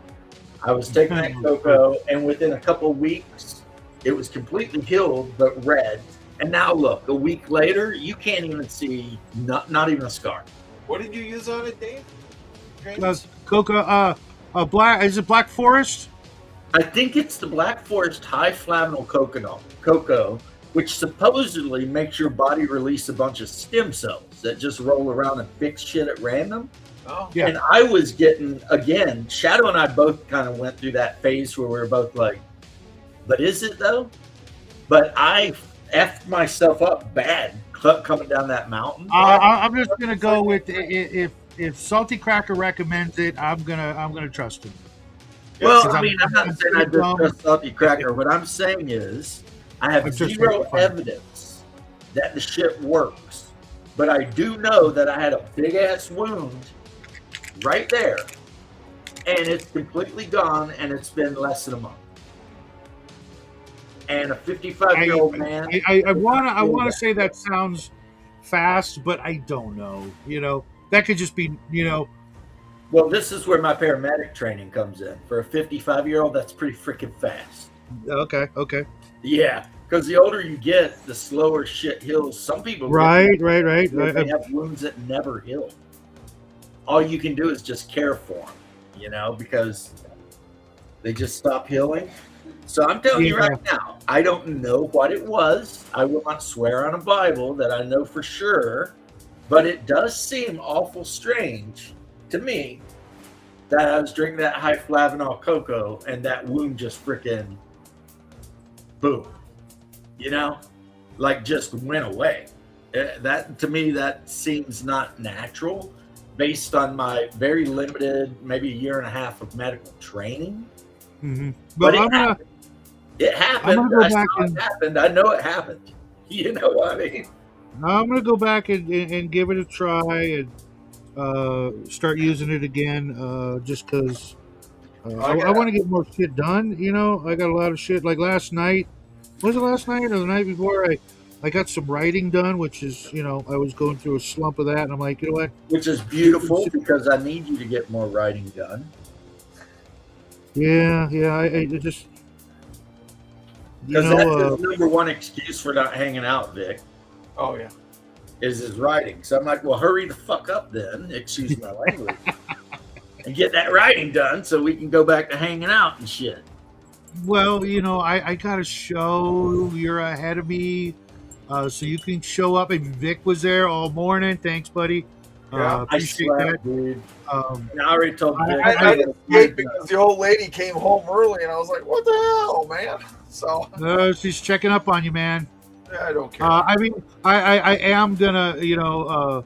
I was taking that cocoa, and within a couple of weeks, it was completely healed but red. And now look, a week later, you can't even see not even a scar. What did you use on it, Dave? Coca, black. Is it Black Forest? I think it's the Black Forest high flavanol cocoa, which supposedly makes your body release a bunch of stem cells. drones that just roll around and fix shit at random. Oh, Yeah. And I was getting, again, Shadow and I both kind of went through that phase where we were both like, but is it though? But I effed myself up bad coming down that mountain. I'm just gonna go with if Salty Cracker recommends it, I'm gonna trust him. Well, Because I mean, I'm not saying I just trust Salty Cracker. What I'm saying is, I have I'm just zero making fun. evidence that the shit works. But I do know that I had a big ass wound right there, and it's completely gone, and it's been less than a month. And a 55-year-old man. I wanna say that sounds fast, but I don't know. You know, that could just be, you know. Well, this is where my paramedic training comes in. For a 55-year-old, that's pretty freaking fast. Okay. Yeah, because the older you get, the slower shit heals. Some people Right. they have wounds that never heal. All you can do is just care for them, you know, because they just stop healing. So I'm telling you right now, I don't know what it was. I will not swear on a Bible that I know for sure, but it does seem awful strange to me that I was drinking that high flavanol cocoa and that wound just freaking boom, you know, like just went away. That to me, that seems not natural based on my very limited, maybe a year and a half of medical training. Mm-hmm. But Well, it happened. I'm gonna go I saw back it and- happened. I know it happened. You know what I mean? I'm gonna go back and give it a try and start using it again, just because I want to get more shit done. You know, I got a lot of shit. Like last night, was it last night or the night before? I got some writing done, which is, you know, I was going through a slump of that, and I'm like, you know what? Which is beautiful because I need you to get more writing done. Yeah, I just. You Because that's know, his number one excuse for not hanging out, Vic, oh yeah. is his writing. So I'm like, well, hurry the fuck up then, excuse my language, and get that writing done so we can go back to hanging out and shit. well, you know, I got a show. You're ahead of me, so you can show up. And Vic was there all morning. Thanks, buddy. Yeah, I Appreciate slept, that. dude. Um, And I already told Vic. I escaped because the old lady came home early, and I was like, "What the hell, man?" So she's checking up on you, man. yeah, I don't care. I mean, I am gonna, you know,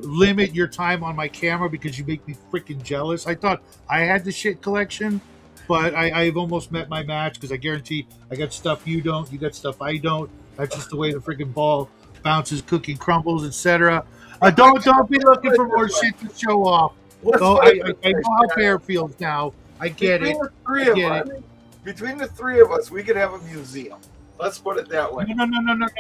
limit your time on my camera because you make me freaking jealous. I thought I had the shit collection, but I've almost met my match because I guarantee I got stuff you don't, you got stuff I don't. That's just the way the freaking ball bounces, cookie crumbles, etc. Don't be looking for more shit to show off. So I know how Bear feels now. I get it. Between the three of us, we could have a museum. Let's put it that way.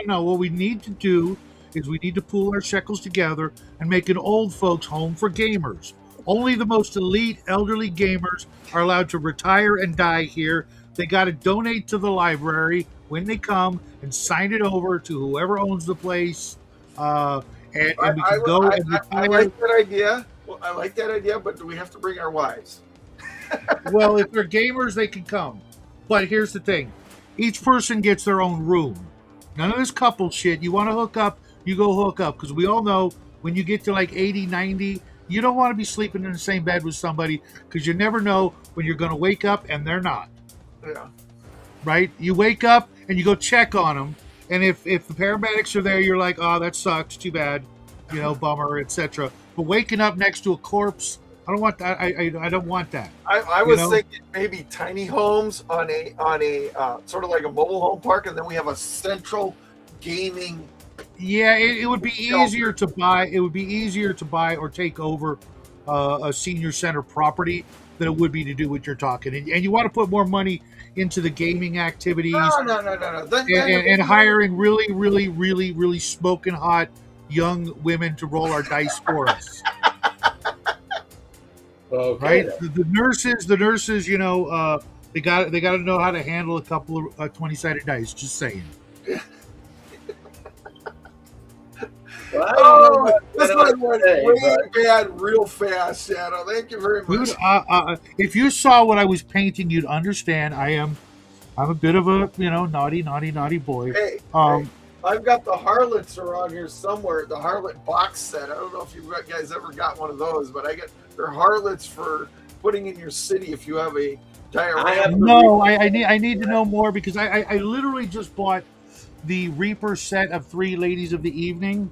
No. What we need to do is we need to pool our shekels together and make an old folks home for gamers. Only the most elite elderly gamers are allowed to retire and die here. They got to donate to the library when they come and sign it over to whoever owns the place. And we can go and retire. I like that idea. Well, I like that idea, but do we have to bring our wives? Well, if they're gamers, they can come. But here's the thing. Each person gets their own room. None of this couple shit. You want to hook up, you go hook up. Because we all know when you get to like 80, 90, you don't want to be sleeping in the same bed with somebody because you never know when you're going to wake up and they're not. Yeah. Right? You wake up and you go check on them. And if the paramedics are there, you're like, oh, that sucks. Too bad. You know, bummer, etc. But waking up next to a corpse, I don't want that. I don't want that. I was thinking maybe tiny homes on a sort of like a mobile home park, and then we have a central gaming. Yeah, it would be easier to buy. It would be easier to buy or take over a senior center property than it would be to do what you're talking. And you want to put more money into the gaming activities. No. And hiring really smoking hot young women to roll our dice for us. Okay. Right? The nurses, you know, they got to know how to handle a couple of 20-sided dice. Just saying. Well, This one went way bad real fast, Shadow. Thank you very much. Dude, if you saw what I was painting, you'd understand. I'm a bit of a, you know, naughty boy. Hey, I've got the Harlots around here somewhere. The Harlot box set. I don't know if you guys ever got one of those, but they're Harlots for putting in your city if you have a diorama. No, I need to know more because I literally just bought the Reaper set of 3 Ladies of the Evening.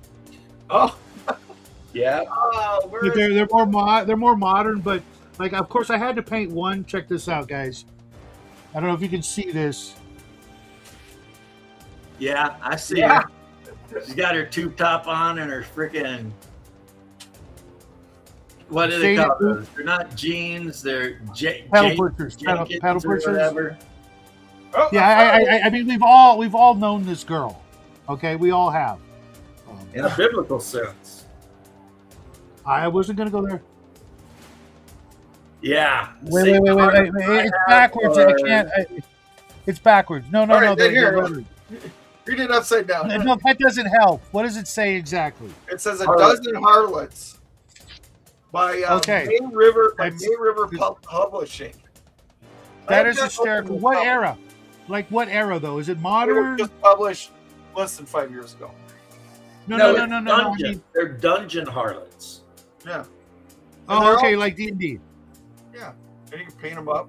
Oh, Yeah. They're more modern, but like of course I had to paint one. Check this out, guys. I don't know if you can see this. Yeah, I see Yeah. her. She's got her tube top on and her freaking. What do Say they call it. those? They're not jeans. They're Paddle pushers. Paddle Jenkins or pushers. whatever. oh, Yeah, I mean we've all known this girl. Okay, we all have. In a biblical sense. I wasn't gonna go there. Yeah. Wait. Same It's I backwards. have, I can't. It's backwards. No. All right, no. then here. they're- Read it upside down. No, that doesn't help. What does it say exactly? It says a Harlot. dozen Harlots by Okay. May River That's- Publishing. That I've is got hysterical. something What to era? Like what era though? Is it They were modern? just published less than 5 years ago. No. it's I Dungeon. mean, They're dungeon harlots. Yeah, oh, they're okay, all- like D&D. yeah. And you can paint them up.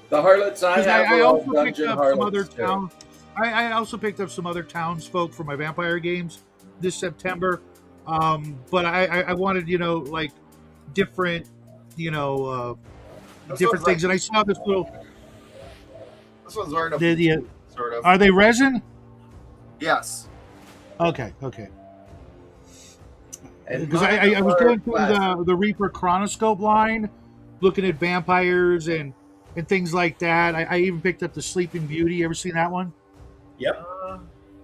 The harlots I Because have I are all also picked dungeon up some other harlots. too. town. I also picked up some other townsfolk for my vampire games this September. But I wanted like different This different one's things, and I saw this little. This one's wearing a The, sort of. are they resin? Yes. Okay. And Because mine I was are going through plastic. the Reaper Chronoscope line, looking at vampires and things like that. I even picked up the Sleeping Beauty. You ever seen that one? Yep.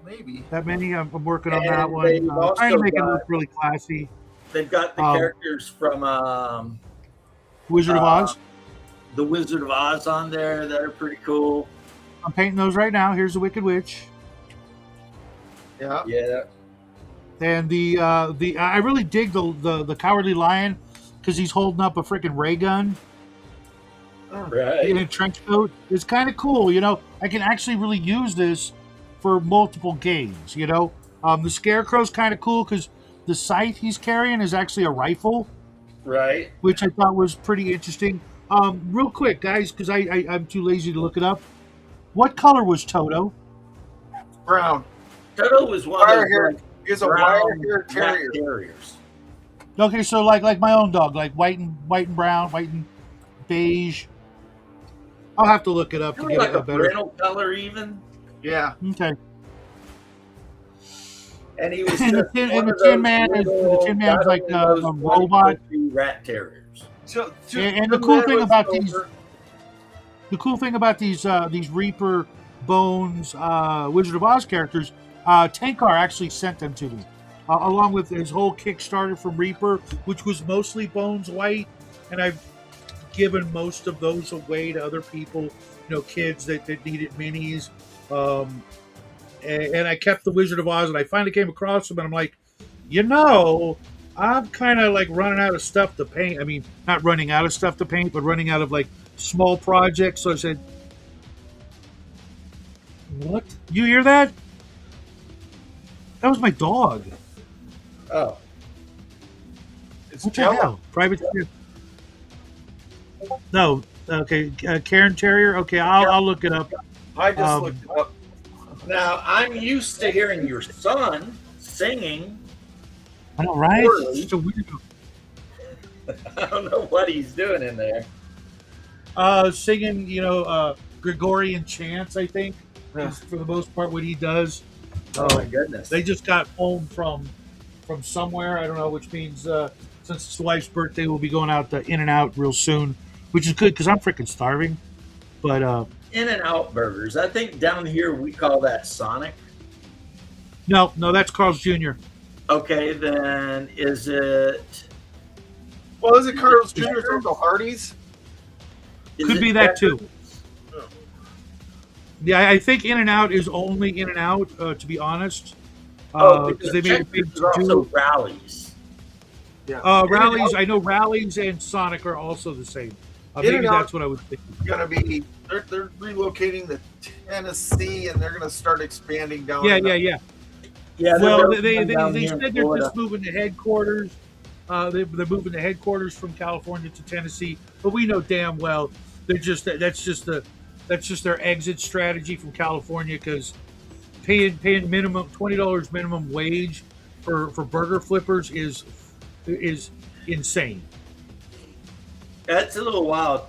Maybe. That many? I'm working on And that one. they've Trying to also make it got- look really classy. They've got the characters from Wizard of Oz. the Wizard of Oz on there that are pretty cool. I'm painting those right now. Here's the Wicked Witch. Yeah. Yeah. And the I really dig the Cowardly Lion because he's holding up a freaking ray gun in Right. a trench coat. It's kind of cool, I can actually really use this for multiple games. The Scarecrow's kind of cool because the scythe he's carrying is actually a rifle, Right. which I thought was pretty interesting. Real quick, guys, because I'm too lazy to look it up. What color was Toto? Brown. Toto was one Wire of hair. those He's a brown wire-haired terrier. terriers. Okay, so like my own dog, like white and brown, white and beige. I'll have to look it up to Kind get of like a a better. rental color even. Yeah. Okay. And he was And the just Tin- one and the of Tin those Man is- the little, Tin Man's not like only a those robot. 20 rat terriers. So, And the cool thing about these Reaper Bones Wizard of Oz characters, Tankar actually sent them to me, along with his whole Kickstarter from Reaper, which was mostly Bones White, and I've given most of those away to other people, kids that needed minis. And I kept the Wizard of Oz, and I finally came across them, and I'm like, I'm kind of like running out of stuff to paint. I mean, not running out of stuff to paint, but running out of like small projects. So I said, "What? You hear that? That was my dog. Oh. it's What the Jello. hell? Private? No. Okay, Cairn Terrier. Okay, I'll look it up. I just Um, looked it up. Now I'm used to hearing your son singing. I know, right? Poorly. It's so weird. I don't know what he's doing in there. Singing, Gregorian chants. I think Yeah. is for the most part what he does. Oh my goodness. They just got home from somewhere. I don't know, which means since his wife's birthday, we'll be going out to In-N-Out real soon, which is good because I'm freaking starving. But In-N-Out burgers. I think down here we call that Sonic. no, that's Carl's Jr. Okay, then is it? Well, is it Carl's Jr. from the Hardys? Is Could it be that too. Pepperidge? Yeah, I think In-N-Out is only In-N-Out, to be honest. Because They made a big Checkers is also do. Rallies. Yeah. Rallies, I know Rallies and Sonic are also the same. Maybe In-N-Out- that's what I was thinking. Going to be they're relocating to Tennessee, and they're going to start expanding down. Yeah, in yeah, yeah. Yeah, Well, they're they down here in said they're Florida. just moving the headquarters. They're moving the headquarters from California to Tennessee, but we know damn well that's just their exit strategy from California, because paying minimum $20 minimum wage for burger flippers is insane. That's a little wild.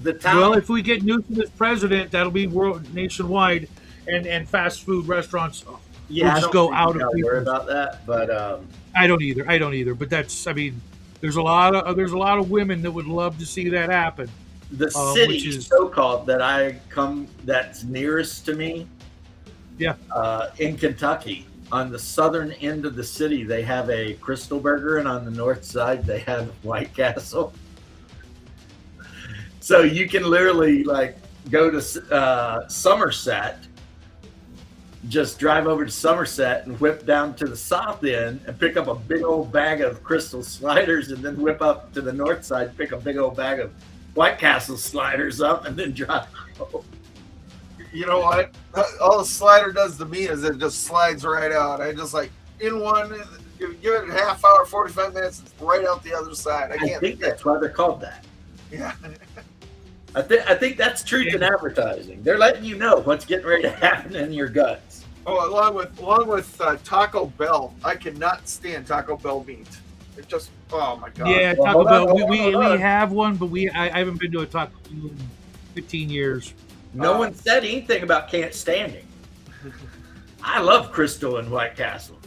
The town. Well, if we get Newsom as president, that'll be world nationwide, and fast food restaurants. yeah, we'll I just don't go think out you of gotta worry business. about that. But I don't either. But there's a lot of women that would love to see that happen. the which city, is- so-called, that's nearest to me, Yeah. in Kentucky, on the southern end of the city, they have a Crystal Burger, and on the north side, they have White Castle. So you can literally like go to Somerset, just drive over to Somerset and whip down to the south end and pick up a big old bag of Crystal sliders, and then whip up to the north side, pick a big old bag of White Castle sliders up, and then drive home. You know what? All the slider does to me is it just slides right out. I just like in one, give it a half hour, 45 minutes, it's right out the other side. I I can't. think that's why they're called that. Yeah. I think that's truth in advertising. They're letting you know what's getting ready to happen in your guts. Oh, along with Taco Bell, I cannot stand Taco Bell meat. It just, oh my god. Yeah, Well, Taco hold on, Bell. hold on, We hold on. have one, but I haven't been to a Taco Bell in 15 years. No one said anything about can't standing. I love Crystal and White Castles.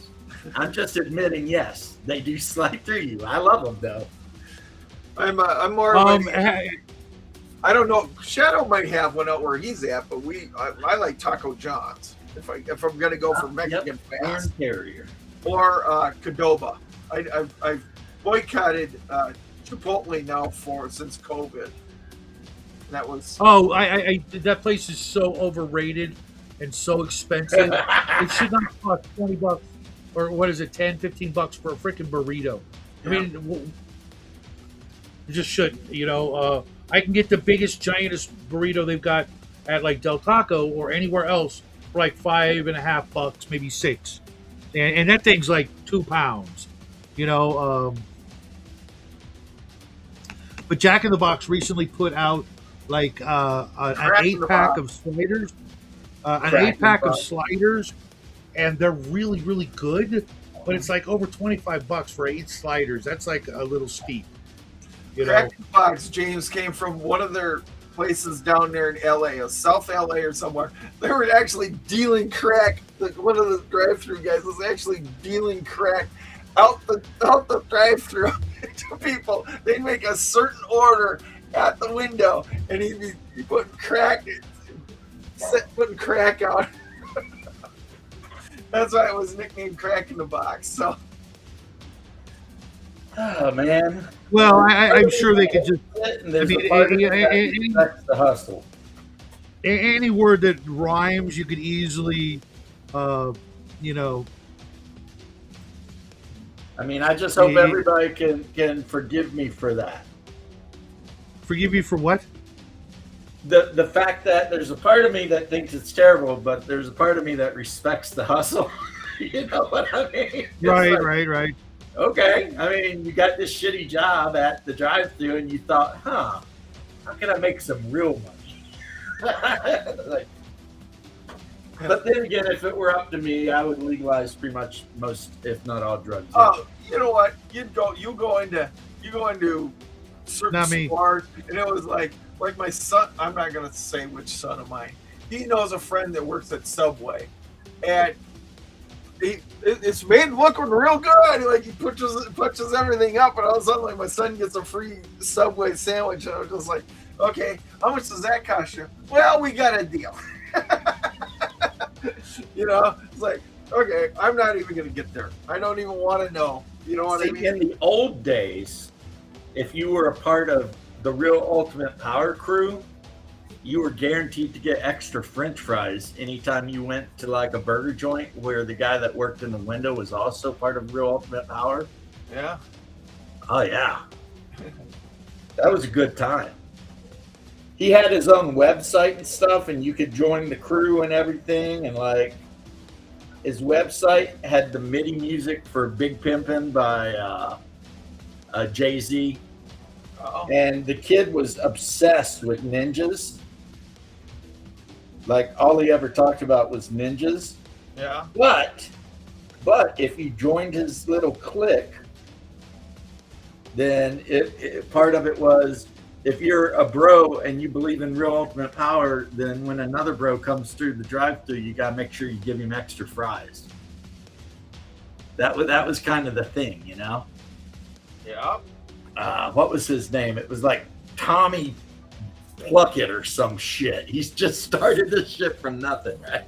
I'm just admitting, yes, they do slide through you. I love them though. I'm more. Of ha- I don't know. Shadow might have one out where he's at, but I like Taco John's if I'm gonna go for Mexican Iron fast Carrier. or Qdoba. I've boycotted Chipotle now since COVID. That was I that place is so overrated and so expensive. It should not cost $20 or what is it, $10-15 for a freaking burrito. I mean, it just shouldn't. I can get the biggest, giantest burrito they've got at like Del Taco or anywhere else for like $5.50, maybe $6, and that thing's like 2 pounds. But Jack in the Box recently put out like an Crack in the 8-pack Box. of sliders, an Crack in the 8-pack of Box. sliders, and they're really, really good. But it's like over $25 for 8 sliders. That's like a little steep. Crack in the Box. James came from one of their places down there in LA, South LA or somewhere. They were actually dealing crack. One of the drive-through guys was actually dealing crack out the drive-through to people. They'd make a certain order at the window, and he'd be putting crack out. That's why it was nicknamed Crack in the Box. So Oh man. Well, I'm sure they could just And there's I mean, a part of yeah, it that yeah, respects the hustle. any word that rhymes, you could easily, you know. I mean, I just hope Yeah. everybody can forgive me for that. Forgive you for what? The fact that there's a part of me that thinks it's terrible, but there's a part of me that respects the hustle. You know what I mean? It's Right, like, right. Okay. I mean, you got this shitty job at the drive-thru, and you thought, how can I make some real money? Like, but then again, if it were up to me, I would legalize pretty much most, if not all, drugs. oh, you know what? You go into certain Not me. stores, and it was like my son. I'm not gonna say which son of mine. He knows a friend that works at Subway, and it's made looking real good. Like he punches everything up, and all of a sudden, like my son gets a free Subway sandwich, and I was just like, okay, how much does that cost you? Well, we got a deal. It's like, okay, I'm not even gonna get there. I don't even want to know. You know what I See, mean? in the old days, if you were a part of the real Ultimate Power crew, you were guaranteed to get extra French fries anytime you went to like a burger joint where the guy that worked in the window was also part of Real Ultimate Power. Yeah. Oh yeah, that was a good time. he had his own website and stuff, and you could join the crew and everything. And like his website had the MIDI music for Big Pimpin' by Jay-Z. Oh. And the kid was obsessed with ninjas. Like all he ever talked about was ninjas. Yeah. But if you joined his little clique, then part of it was, if you're a bro and you believe in real ultimate power, then when another bro comes through the drive-thru, you gotta make sure you give him extra fries. That was kind of the thing, you know. Yeah. What was his name? It was like Tommy Pluckett or some shit. He's just started this shit from nothing, right?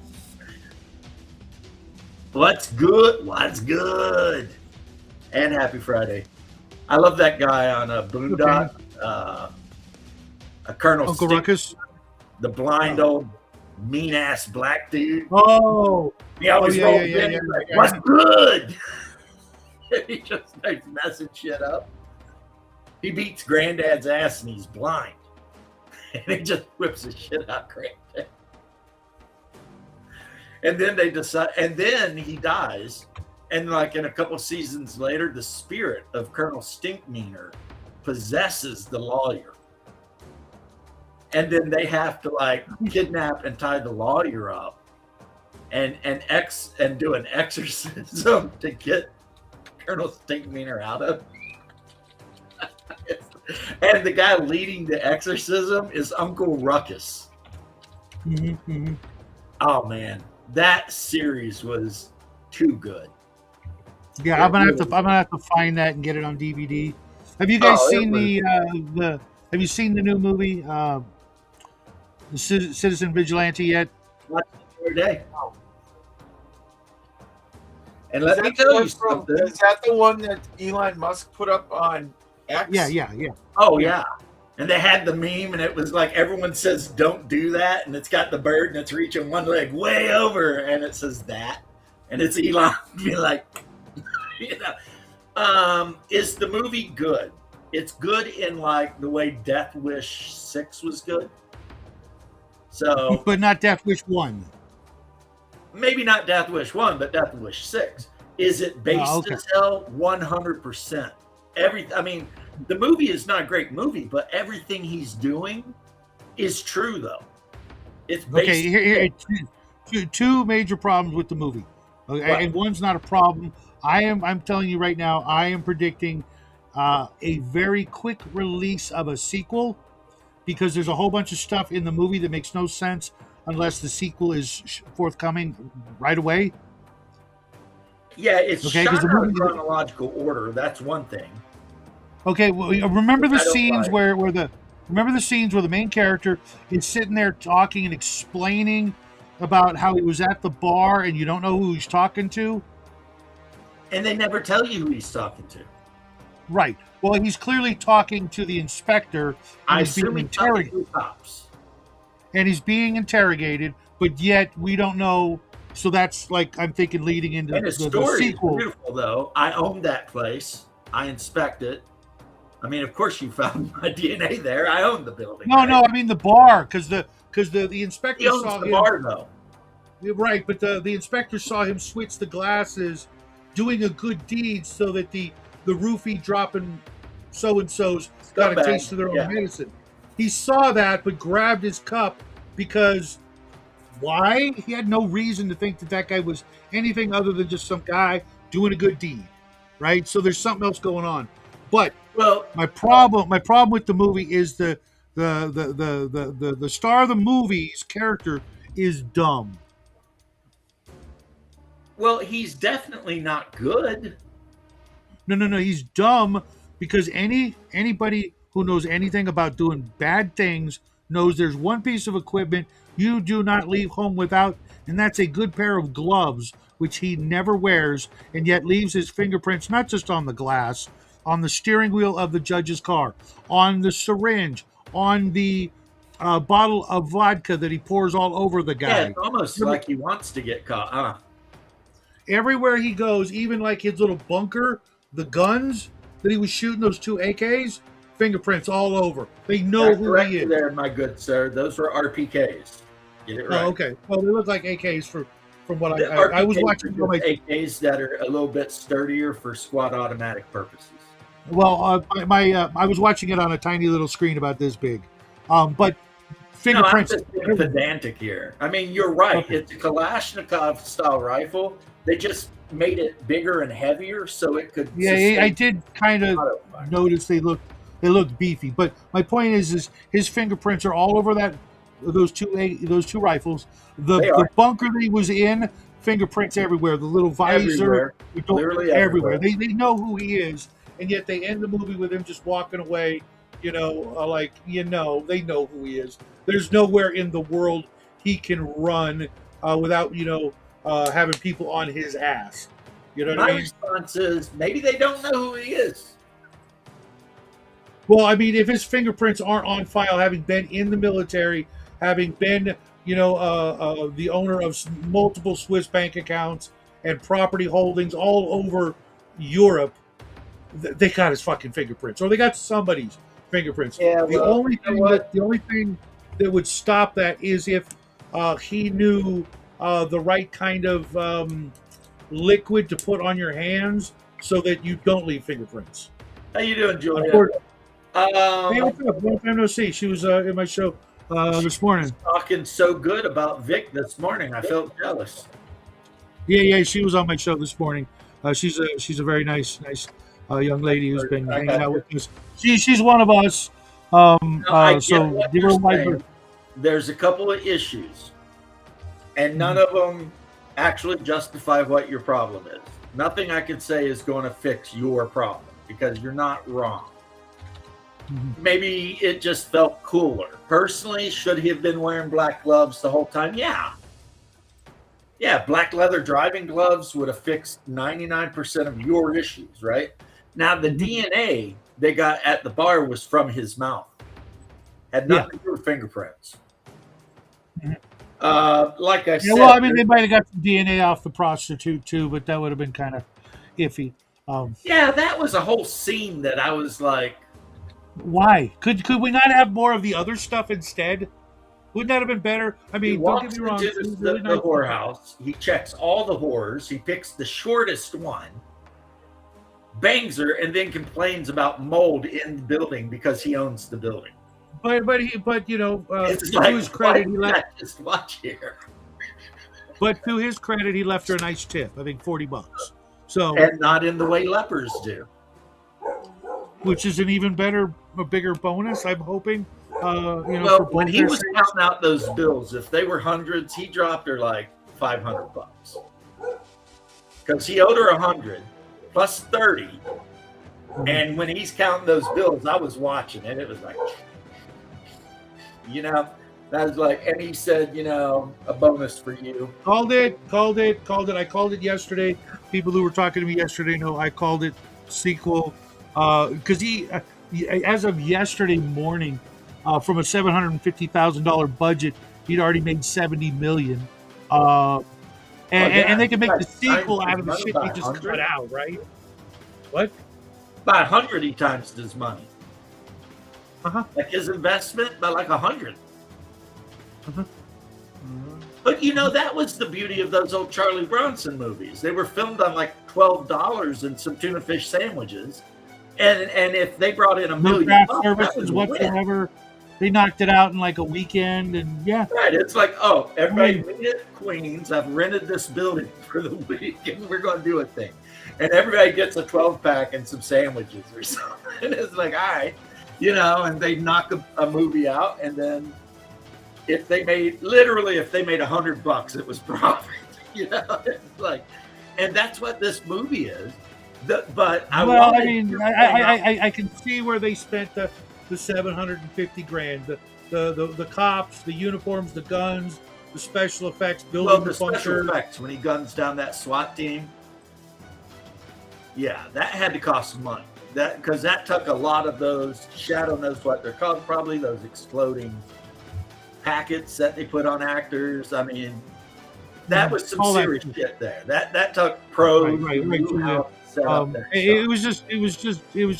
What's good? What's good? And happy Friday. I love that guy on a Boondock. A Colonel Uncle Stick, Ruckus. the blind old mean ass black dude. Oh, He always yeah, rolls yeah, in. yeah, He's like, yeah. what's good? He just starts messing shit up. He beats Granddad's ass and he's blind. And he just whips the shit out Granddad. And then they decide, and then he dies. And like in a couple seasons later, the spirit of Colonel Stinkmeaner possesses the lawyer. And then they have to like kidnap and tie the lawyer up and do an exorcism to get Colonel Stinkmeaner out of. And the guy leading the exorcism is Uncle Ruckus. Oh man, that series was too good. Yeah, I'm gonna have to find that and get it on DVD. Have you guys seen the Have you seen the new movie, the Citizen Vigilante yet? Watch it every day. And let me tell you something. Is that the one that Elon Musk put up on X? Yeah. Oh yeah. And they had the meme, and it was like everyone says, "Don't do that," and it's got the bird, and it's reaching one leg way over, and it says that, and it's Elon being like, you know. Is the movie good? It's good in like the way Death Wish 6 was good. So, But not Death Wish 1. maybe not Death Wish 1, but Death Wish 6. Is it based as hell? 100%. I mean, the movie is not a great movie, but everything he's doing is true, though. It's based. Okay, here two major problems with the movie. Okay, What? and one's not a problem. I'm telling you right now, I am predicting a very quick release of a sequel, because there's a whole bunch of stuff in the movie that makes no sense unless the sequel is forthcoming right away. Yeah, it's Okay, shot 'cause the out of movie- chronological order. That's one thing. Okay, well, remember the I don't scenes like. where the main character is sitting there talking and explaining about how he was at the bar and you don't know who he's talking to? And they never tell you who he's talking to. Right. Well, he's clearly talking to the inspector, and I he's being assume he's talking interrogated. to cops. And he's being interrogated, but yet we don't know. So that's like, I'm thinking leading into And his the story is sequel. beautiful, though. I own that place. I inspect it. I mean, of course, you found my DNA there. I own the building. No, right? no, I mean the bar, because the inspector He owns saw the him. bar, though. Right, but the inspector saw him switch the glasses, doing a good deed, so that the roofie dropping so and so's got a Scumbag, taste of their own yeah. medicine. He saw that, but grabbed his cup because why? He had no reason to think that guy was anything other than just some guy doing a good deed, right? So there's something else going on. But Well, my problem with the movie is the star of the movie's character is dumb. well, he's definitely not good. No. He's dumb because anybody who knows anything about doing bad things knows there's one piece of equipment you do not leave home without, and that's a good pair of gloves, which he never wears, and yet leaves his fingerprints not just on the glass, on the steering wheel of the judge's car, on the syringe, on the bottle of vodka that he pours all over the guy. Yeah, it's almost like he wants to get caught. Everywhere he goes, even like his little bunker, the guns that he was shooting, those two AKs, fingerprints all over. They know I who correct he you is. there, my good sir. Those were RPKs. Get it right. Oh, okay. Well, they look like AKs from what The I was RPKs watching. are just AKs that are a little bit sturdier for squad automatic purposes. Well, I was watching it on a tiny little screen about this big, but fingerprints. No, I'm just being pedantic here. I mean, you're right. Okay. It's a Kalashnikov style rifle. They just made it bigger and heavier so it could. Yeah, I did kind of auto-fire. notice they looked beefy. But my point is his fingerprints are all over those two rifles. They The are. bunker that he was in, fingerprints everywhere. The little visor, Everywhere. Literally everywhere. They know who he is, and yet they end the movie with him just walking away. They know who he is. There's nowhere in the world he can run without having people on his ass. You know what My I mean? response is maybe they don't know who he is. Well, I mean, if his fingerprints aren't on file, having been in the military, having been, the owner of multiple Swiss bank accounts and property holdings all over Europe, they got his fucking fingerprints, or they got somebody's fingerprints. Yeah, the only thing that would stop that is if he knew the right kind of liquid to put on your hands so that you don't leave fingerprints. How you doing, Julia? Hey, what's up? Long time no see. She was in my show this morning. Talking so good about Vic this morning. I felt jealous. Yeah, she was on my show this morning. She's a very nice young lady who's been hanging out with us. She's one of us. So give her my birth. There's a couple of issues, and none of them actually justify what your problem is. Nothing I can say is going to fix your problem because you're not wrong. Maybe it just felt cooler. Personally, should he have been wearing black gloves the whole time? Yeah, black leather driving gloves would have fixed 99% of your issues, right? Now, the DNA they got at the bar was from his mouth. Had nothing to do with fingerprints. Like I said... Well, I mean, they might have got some DNA off the prostitute, too, but that would have been kind of iffy. Yeah, that was a whole scene that I was like... Why? Could we not have more of the other stuff instead? Wouldn't that have been better? I mean, don't get me wrong. He walks into the whorehouse. He checks all the whores. He picks the shortest one, bangs her, and then complains about mold in the building because he owns the building. But It's to his credit, he left. Just watch here. But to his credit, he left her a nice tip. I think $40. So, And not in the way lepers do. which is an even bigger bonus. I'm hoping. Well, when he was counting out those bills, if they were hundreds, he dropped her like $500 because he owed her 100 plus 30. And when he's counting those bills, I was watching it. It was like, that was like, and he said, a bonus for you. Called it. I called it yesterday. People who were talking to me yesterday know I called it sequel because he, as of yesterday morning, from a $750,000 budget, he'd already made $70 million. And they can make the sequel out of the shit he just cut out, right? What? By 100 he times his money. Uh-huh. Like his investment by like 100. But that was the beauty of those old Charlie Bronson movies. They were filmed on like $12 and some tuna fish sandwiches. And if they brought in $1 million, no craft services whatsoever. They knocked it out in like a weekend, and yeah. Right. It's like, everybody meet at Queens. I've rented this building for the week, and we're going to do a thing. And everybody gets a 12-pack and some sandwiches or something. And it's like, all right, and they knock a movie out, and then if they made $100, it was profit. It's like, and that's what this movie is. I can see where they spent the $750,000. The cops, the uniforms, the guns, the special effects, building the bunker. Special effects when he guns down that SWAT team. Yeah, that had to cost some money. Because that took a lot of those, Shadow knows what they're called, probably those exploding packets that they put on actors. I mean, that was some serious shit there. That took pros. Right. It was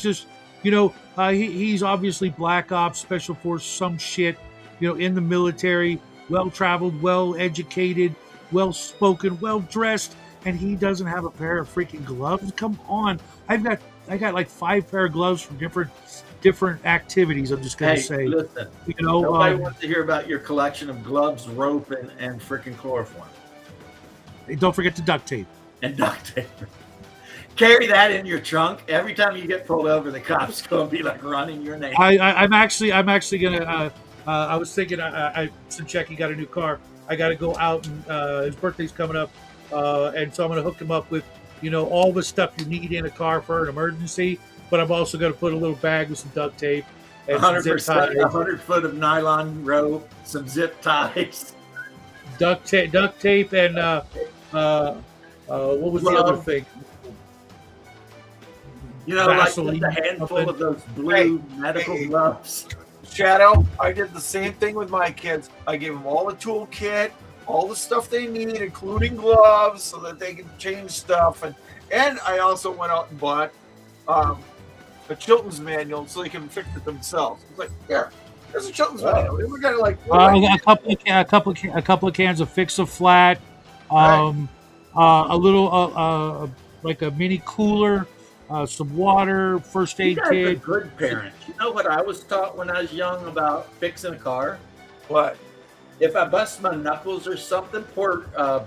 just He's obviously Black Ops, Special Force, some shit, in the military, well traveled, well educated, well spoken, well dressed, and he doesn't have a pair of freaking gloves. Come on, I got like 5 pair of gloves from different activities. I'm just gonna Hey, say, listen, nobody wants to hear about your collection of gloves, rope, and freaking chloroform. Don't forget the duct tape. And duct tape. Carry that in your trunk. Every time you get pulled over, the cops gonna be like running your name. I'm actually gonna. I was thinking, since Jackie got a new car, I got to go out and his birthday's coming up, and so I'm gonna hook him up with, all the stuff you need in a car for an emergency. But I'm also gonna put a little bag with some duct tape and 100%, 100 foot of nylon rope, some zip ties, duct tape, and what was the other thing? Vaseline, like a handful of those blue medical gloves. Shadow, I did the same thing with my kids. I gave them all the toolkit, all the stuff they need, including gloves, so that they can change stuff. And I also went out and bought a Chilton's manual so they can fix it themselves. It's like, there's a Chilton's manual. We got like a couple of cans of Fix-A-Flat, a little like a mini cooler. Some water, first aid kit. A good parent. You know what I was taught when I was young about fixing a car? What? If I bust my knuckles or something, pour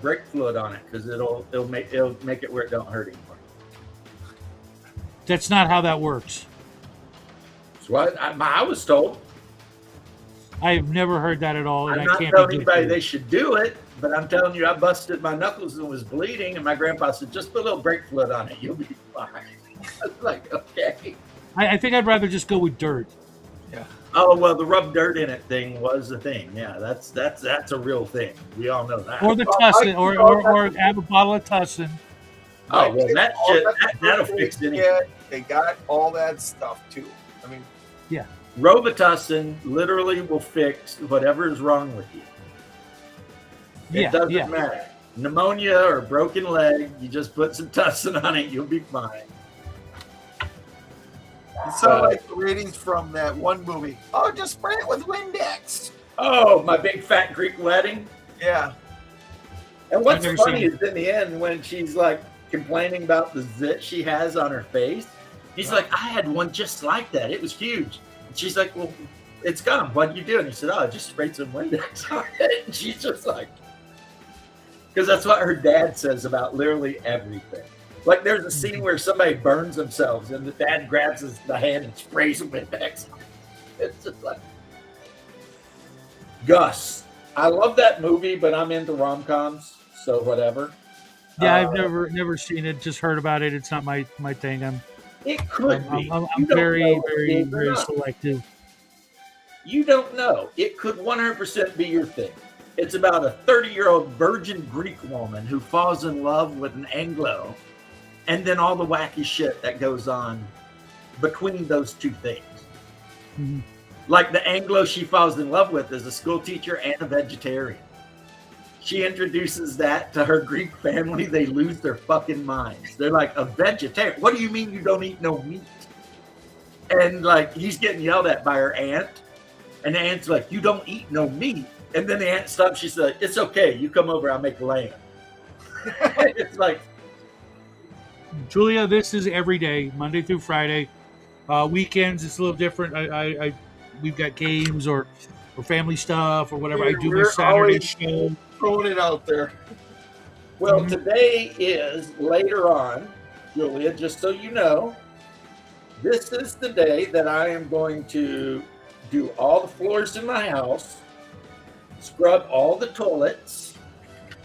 brake fluid on it because it'll make it where it don't hurt anymore. That's not how that works. That's what I was told. I have never heard that at all. I'm not telling anybody they should do it, but I'm telling you, I busted my knuckles and was bleeding, and my grandpa said, "Just put a little brake fluid on it, you'll be fine." I was like, okay. I think I'd rather just go with dirt. Yeah. Oh well, the rub dirt in it thing was the thing. Yeah, that's a real thing. We all know that. Or the Tussin, or have a bottle of Tussin. Oh well, that shit that'll fix anything. They got all that stuff too. I mean, yeah. Robitussin literally will fix whatever is wrong with you. It doesn't matter. Pneumonia or broken leg, you just put some Tussin on it, you'll be fine. It sounded like the ratings from that one movie. Oh, just spray it with Windex. Oh, My Big Fat Greek Wedding? Yeah. And what's funny is in the end when she's like complaining about the zit she has on her face, he's like, I had one just like that. It was huge. And she's like, well, it's gone. What'd you do? And he said, I just sprayed some Windex on it. And she's just like, because that's what her dad says about literally everything. Like there's a scene where somebody burns themselves and the dad grabs the hand and sprays them with Windex. It's just like, Gus. I love that movie, but I'm into rom-coms, so whatever. Yeah, I've never seen it, just heard about it. It's not my thing. It could be. I'm very selective. You don't know. It could 100% be your thing. It's about a 30-year-old virgin Greek woman who falls in love with an Anglo, and then all the wacky shit that goes on between those two things. Mm-hmm. Like the Anglo she falls in love with is a school teacher and a vegetarian. She introduces that to her Greek family. They lose their fucking minds. They're like, a vegetarian? What do you mean you don't eat no meat? And like, he's getting yelled at by her aunt. And the aunt's like, you don't eat no meat. And then the aunt stops. She's like, it's okay. You come over. I'll make lamb. It's like, Julia, this is every day, Monday through Friday. Weekends, it's a little different. We've got games or family stuff or whatever. I do my Saturday show. Throwing it out there. Well, today is later on, Julia, just so you know, this is the day that I am going to do all the floors in my house, scrub all the toilets,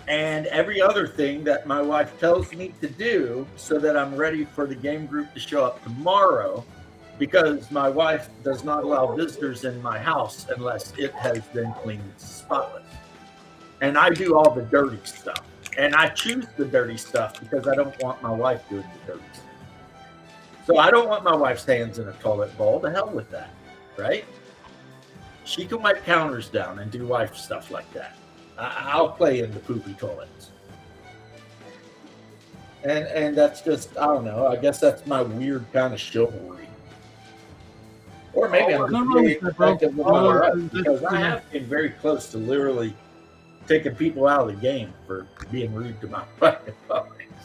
and every other thing that my wife tells me to do so that I'm ready for the game group to show up tomorrow, because my wife does not allow visitors in my house unless it has been cleaned spotless. And I do all the dirty stuff. And I choose the dirty stuff because I don't want my wife doing the dirty stuff. So I don't want my wife's hands in a toilet bowl. The hell with that, right? She can wipe counters down and do wife stuff like that. I'll play in the poopy toilets. And that's just, I don't know, I guess that's my weird kind of chivalry. Or maybe I'm No, just no, really it's not, bro. effective with No, my wife, that's- because I you know. have been very close to literally taking people out of the game for being rude to my wife.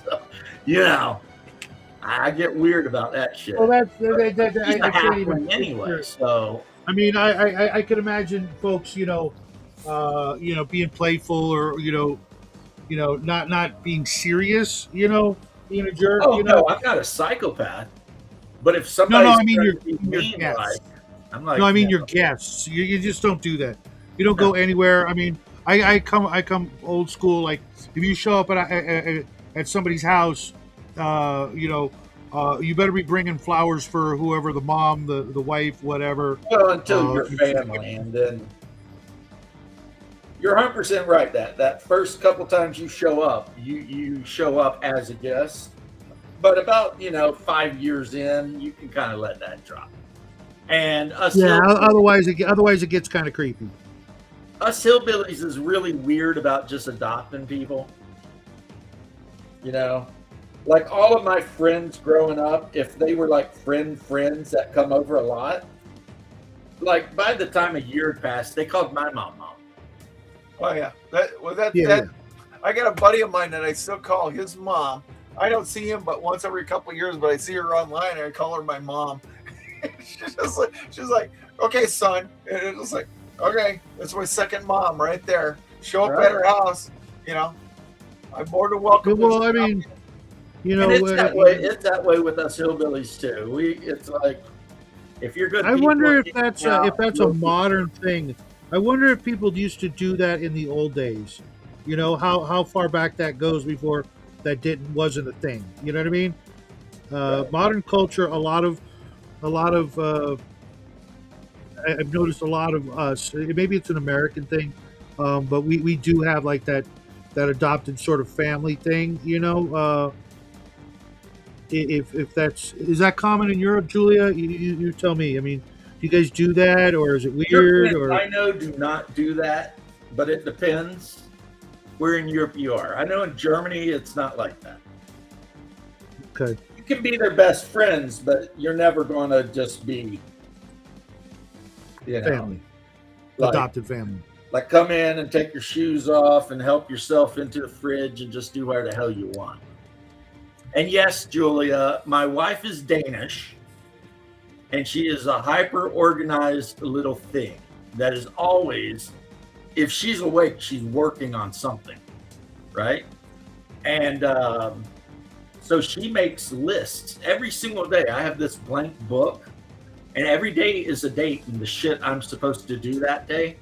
So, you know, I get weird about that shit. Well, that's She's a I can't even. halfling anyway, so I mean, I can imagine folks, being playful or not being serious, being a jerk, oh no, I'm not a psychopath. But if No, somebody's I mean trying your to be your mean, guests. like, I'm like, No, I mean no. your guests. You just don't do that. You don't go anywhere. I mean, I come old school. Like if you show up at somebody's house, you better be bringing flowers for whoever, the mom, the wife, whatever. Well, until your it's- family, and then you're 100% right. That first couple times you show up, you show up as a guest. But about 5 years in, you can kind of let that drop. And us Yeah. hillbillies, Otherwise, it gets kind of creepy. us hillbillies is really weird about just adopting people. Like all of my friends growing up, if they were like friends that come over a lot, like by the time a year had passed, they called my mom. Oh yeah, Yeah. I got a buddy of mine that I still call his mom. I don't see him but once every couple of years, but I see her online and I call her my mom. she's like, okay, son, and it's just like, okay, that's my second mom right there. Show up at her house, I'm more than welcome. Well, I mean, And it's that way. It's that way with us hillbillies too. It's like if you're good. I people, wonder if you that's know, a modern thing. I wonder if people used to do that in the old days. How far back that goes before that wasn't a thing. You know what I mean? Right. Modern culture, a lot of I've noticed a lot of us. Maybe it's an American thing, but we do have like that adopted sort of family thing. If is that common in Europe, Julia? You tell me. I mean, do you guys do that, or is it weird? Europeans, Or I know do not do that, but it depends where in Europe you are. I know in Germany it's not like that. okay, You can be their best friends, but you're never going to just be, family, like, adopted family. like come in and take your shoes off and help yourself into the fridge and just do whatever the hell you want. And yes, Julia, my wife is Danish, and she is a hyper organized little thing that is always, if she's awake, she's working on something, right? And so she makes lists every single day. I have this blank book, and every day is a date and the shit I'm supposed to do that day.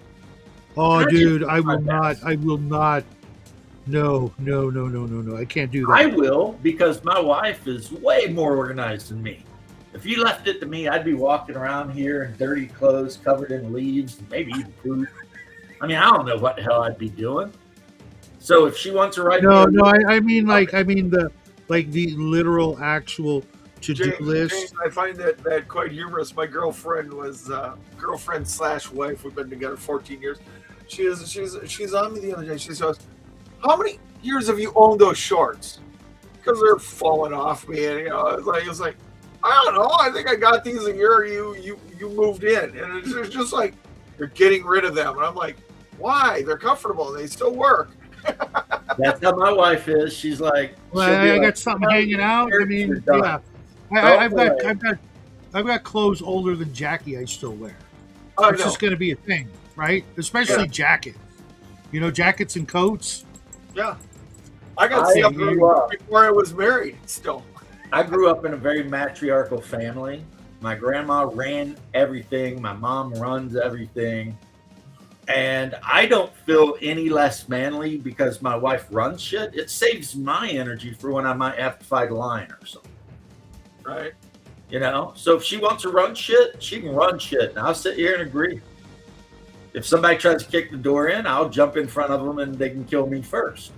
Oh, I dude, just I do my will not. best. I will not. No. I can't do that. I will, because my wife is way more organized than me. If you left it to me, I'd be walking around here in dirty clothes, covered in leaves, maybe even poop. I mean, I don't know what the hell I'd be doing. So if she wants to write, No. I mean the literal actual to-do James, list. I find that quite humorous. My girlfriend was girlfriend / wife. We've been together 14 years. She's on me the other day. She says, "How many years have you owned those shorts? Because they're falling off me." And it's like I don't know. I think I got these a year you moved in, and it's just like you're getting rid of them. And I'm like, why? They're comfortable. They still work. that's how my wife is. She's like, Well, she'll be I like, got something hanging out. I mean, You're done. yeah. Don't I've got clothes older than Jackie I still wear. I It's know. just going to be a thing, right? Especially jackets. Jackets and coats. Yeah. I got I stuff grew up. before I was married. Still. I grew up in a very matriarchal family. My grandma ran everything. My mom runs everything. And I don't feel any less manly because my wife runs shit. It saves my energy for when I might have to fight a lion or something. Right. So if she wants to run shit, she can run shit. And I'll sit here and agree. If somebody tries to kick the door in, I'll jump in front of them and they can kill me first.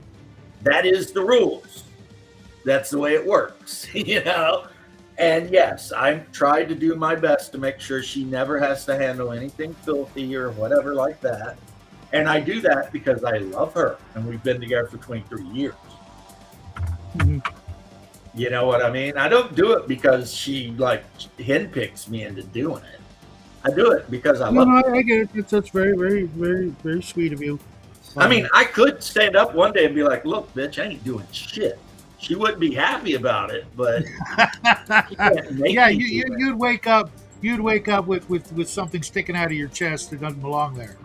That is the rules. That's the way it works, And yes, I've tried to do my best to make sure she never has to handle anything filthy or whatever like that. And I do that because I love her and we've been together for 23 years. Mhm. You know what I mean? I don't do it because she henpicks me into doing it. I do it because I No, love no, it. I get it. That's very, very, very, very sweet of you. I mean, I could stand up one day and be like, "Look, bitch, I ain't doing shit." She wouldn't be happy about it, but she can't make yeah, me do it. you'd wake up. You'd wake up with something sticking out of your chest that doesn't belong there.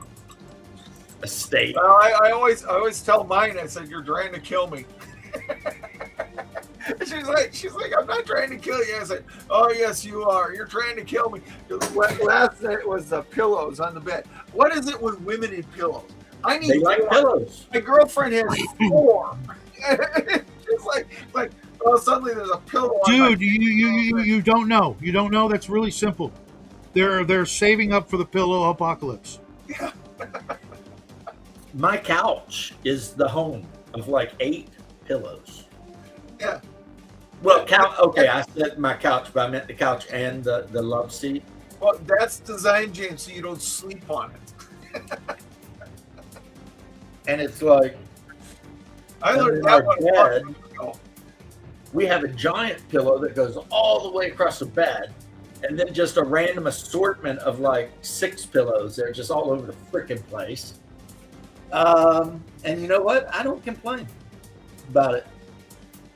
A state. Well, I always tell mine. I said, "You're trying to kill me." she's like, "I'm not trying to kill you." I said, "Oh yes, you are. You're trying to kill me." Last night was the pillows on the bed. What is it with women and pillows? I need They like four. pillows. My girlfriend has 4. She's like, oh, suddenly there's a pillow. On my Dude, you don't know. You don't know. That's really simple. They're saving up for the pillow apocalypse. My couch is the home of like 8 pillows. Yeah. Well, okay, I said my couch, but I meant the couch and the love seat. Well, that's designed, James, so you don't sleep on it. And it's like, I learned in that our one. bed, Oh, we have a giant pillow that goes all the way across the bed, and then just a random assortment of like 6 pillows. They're just all over the freaking place. And you know what? I don't complain about it.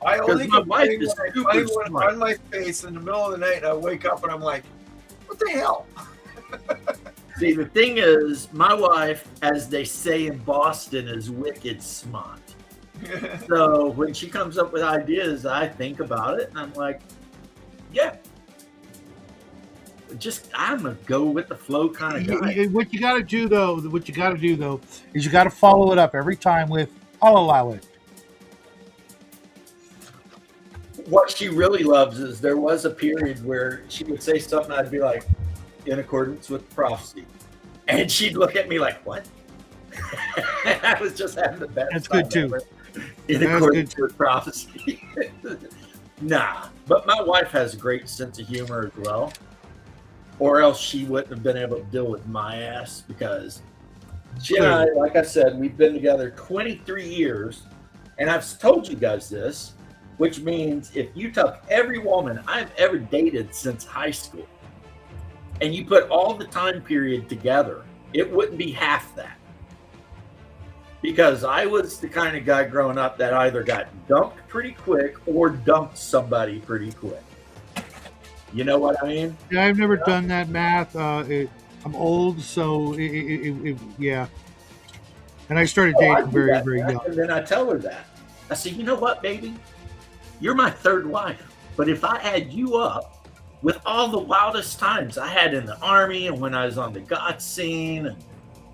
I only my wife complain is when I super find one smart. on my face in the middle of the night. I wake up and I'm like, what the hell? See, the thing is, my wife, as they say in Boston, is wicked smart. So when she comes up with ideas, I think about it, and I'm like, yeah. I'm a go with the flow kind of guy. What you got to do though, is you got to follow it up every time with "I'll allow it." What she really loves is there was a period where she would say something, I'd be like, in accordance with prophecy. And she'd look at me like, what? I was just having the best That's time good, too. ever. In That's accordance good, with prophecy. Nah, but my wife has a great sense of humor as well. Or else she wouldn't have been able to deal with my ass, because she and I, like I said, we've been together 23 years. And I've told you guys this, which means if you took every woman I've ever dated since high school and you put all the time period together, it wouldn't be half that. Because I was the kind of guy growing up that either got dumped pretty quick or dumped somebody pretty quick. You know what I mean? Yeah, I've never done that math. I'm old, so yeah. And I started Oh, I dating do very, that, very man. young. And then I tell her that. I say, you know what, baby? You're my 3rd wife. But if I add you up with all the wildest times I had in the Army and when I was on the God scene and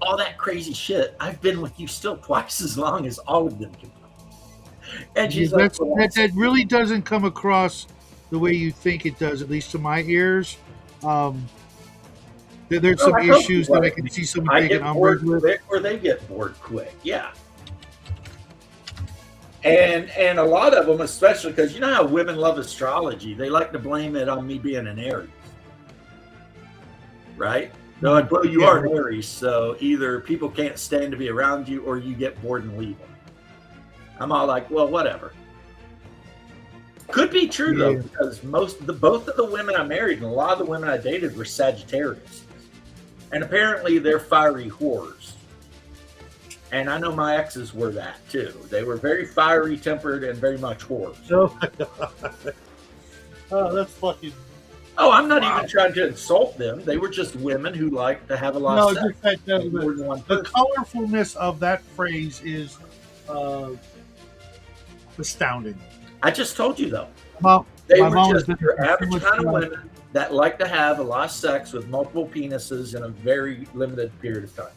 all that crazy shit, I've been with you still twice as long as all of them combined. And she's like, well, That really doesn't come across the way you think it does, at least to my ears. There's some I hope issues you that I like can me. see someone I taking get umbrage bored with. quick, or they get bored quick. Yeah. And a lot of them, especially because you know how women love astrology, they like to blame it on me being an Aries. Right? They're like, well, you are an Aries, so either people can't stand to be around you or you get bored and leave them. I'm all like, well, whatever. Could be true though, because both of the women I married and a lot of the women I dated were Sagittarius. And apparently they're fiery whores. And I know my exes were that too. They were very fiery tempered and very much whores. Oh, that's fucking. Oh, I'm not even trying to insult them. They were just women who like to have a lot of sex. Just that, with more than one the person. colorfulness of that phrase is astounding. I just told you though. Well, They my were mom just has been your through average so much kind of life. women that like to have a lot of sex with multiple penises in a very limited period of time.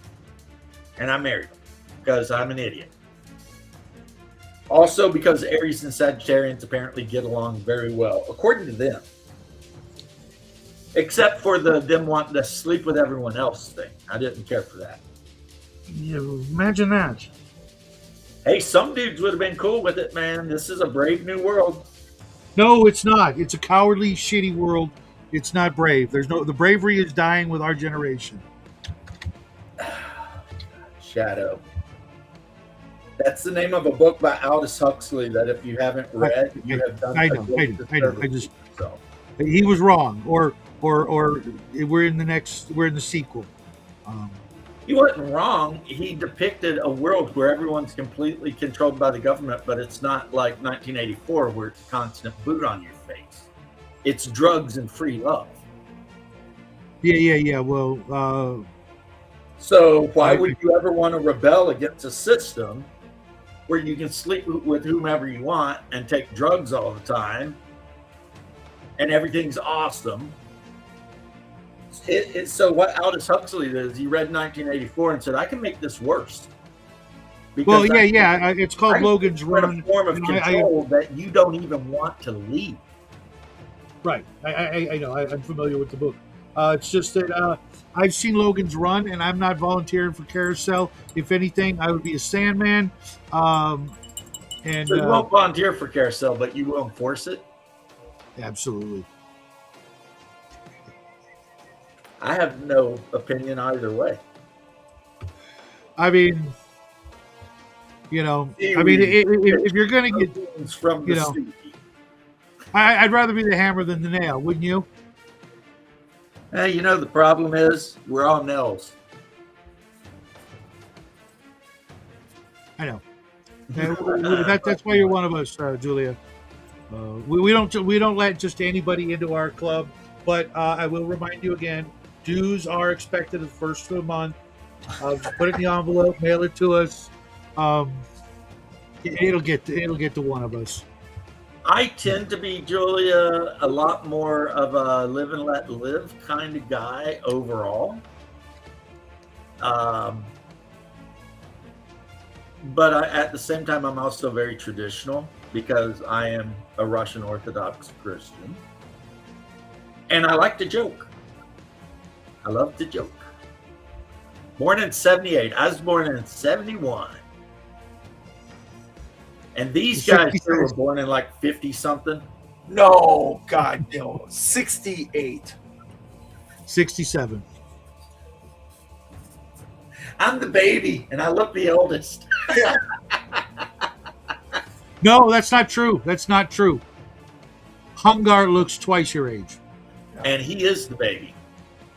And I married them because I'm an idiot. Also because Aries and Sagittarians apparently get along very well, according to them. Except for them wanting to sleep with everyone else thing. I didn't care for that. Yeah, imagine that. Hey, some dudes would have been cool with it, man. This is a brave new world. No, it's not. It's a cowardly, shitty world. It's not brave. The bravery is dying with our generation. Shadow. That's the name of a book by Aldous Huxley that if you haven't read, you have done I a know. great disservice to yourself. He was wrong, or we're in the sequel. He wasn't wrong. He depicted a world where everyone's completely controlled by the government, but it's not like 1984 where it's a constant boot on your face. It's drugs and free love. Yeah. Well, so why would you ever want to rebel against a system where you can sleep with whomever you want and take drugs all the time and everything's awesome? So what Aldous Huxley did is he read 1984 and said, I can make this worse. well, yeah. It's called Logan's A Run. form of control that you don't even want to leave. Right. I know. I'm familiar with the book. It's just that I've seen Logan's Run, and I'm not volunteering for Carousel. If anything, I would be a Sandman. And So you won't volunteer for Carousel, but you will enforce it? Absolutely. I have no opinion either way. I mean, if you're going to get, Opinions from the sea. I'd rather be the hammer than the nail, wouldn't you? Hey, the problem is we're all nails. I know. That's why you're one of us, Julia. We don't let just anybody into our club. But I will remind you again, dues are expected the first of the month. Put it in the envelope, mail it to us. It'll get to one of us. I tend to be, Julia, a lot more of a live and let live kind of guy overall. But at the same time, I'm also very traditional because I am a Russian Orthodox Christian. And I like to joke. I love to joke. Born in 78. I was born in 71. And these guys were born in like 50 something. No, God, no. 68. 67. I'm the baby, and I look the oldest. No, that's not true. That's not true. Hungar looks twice your age. And he is the baby.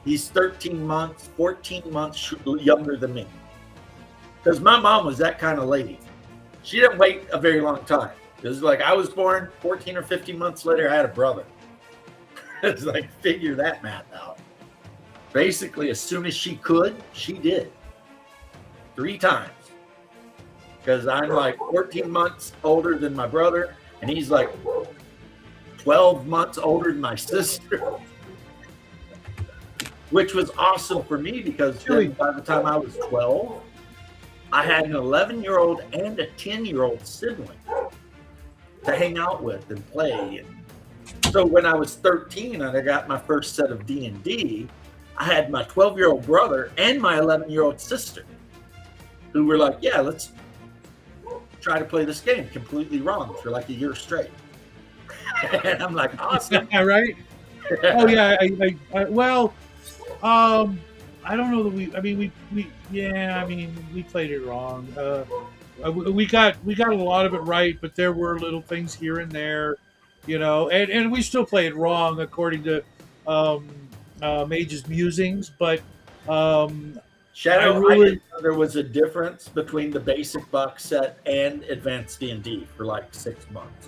He's 13 months, 14 months younger than me. Because my mom was that kind of lady. She didn't wait a very long time. It was like I was born 14 or 15 months later, I had a brother. It's like, figure that math out. Basically, as soon as she could, she did. 3 times. Because I'm like 14 months older than my brother, and he's like 12 months older than my sister. Which was awesome for me because then by the time I was 12, I had an 11-year-old and a 10-year-old sibling to hang out with and play. And so when I was 13 and I got my first set of D&D, I had my 12-year-old brother and my 11-year-old sister who were like, yeah, let's try to play this game completely wrong for like a year straight. And I'm like, awesome. Right? Oh, yeah. I don't know that we played it wrong. We got a lot of it right, but there were little things here and there, and we still play it wrong according to Mage's musings. But Shadow, I didn't know there was a difference between the basic box set and Advanced D&D for like 6 months.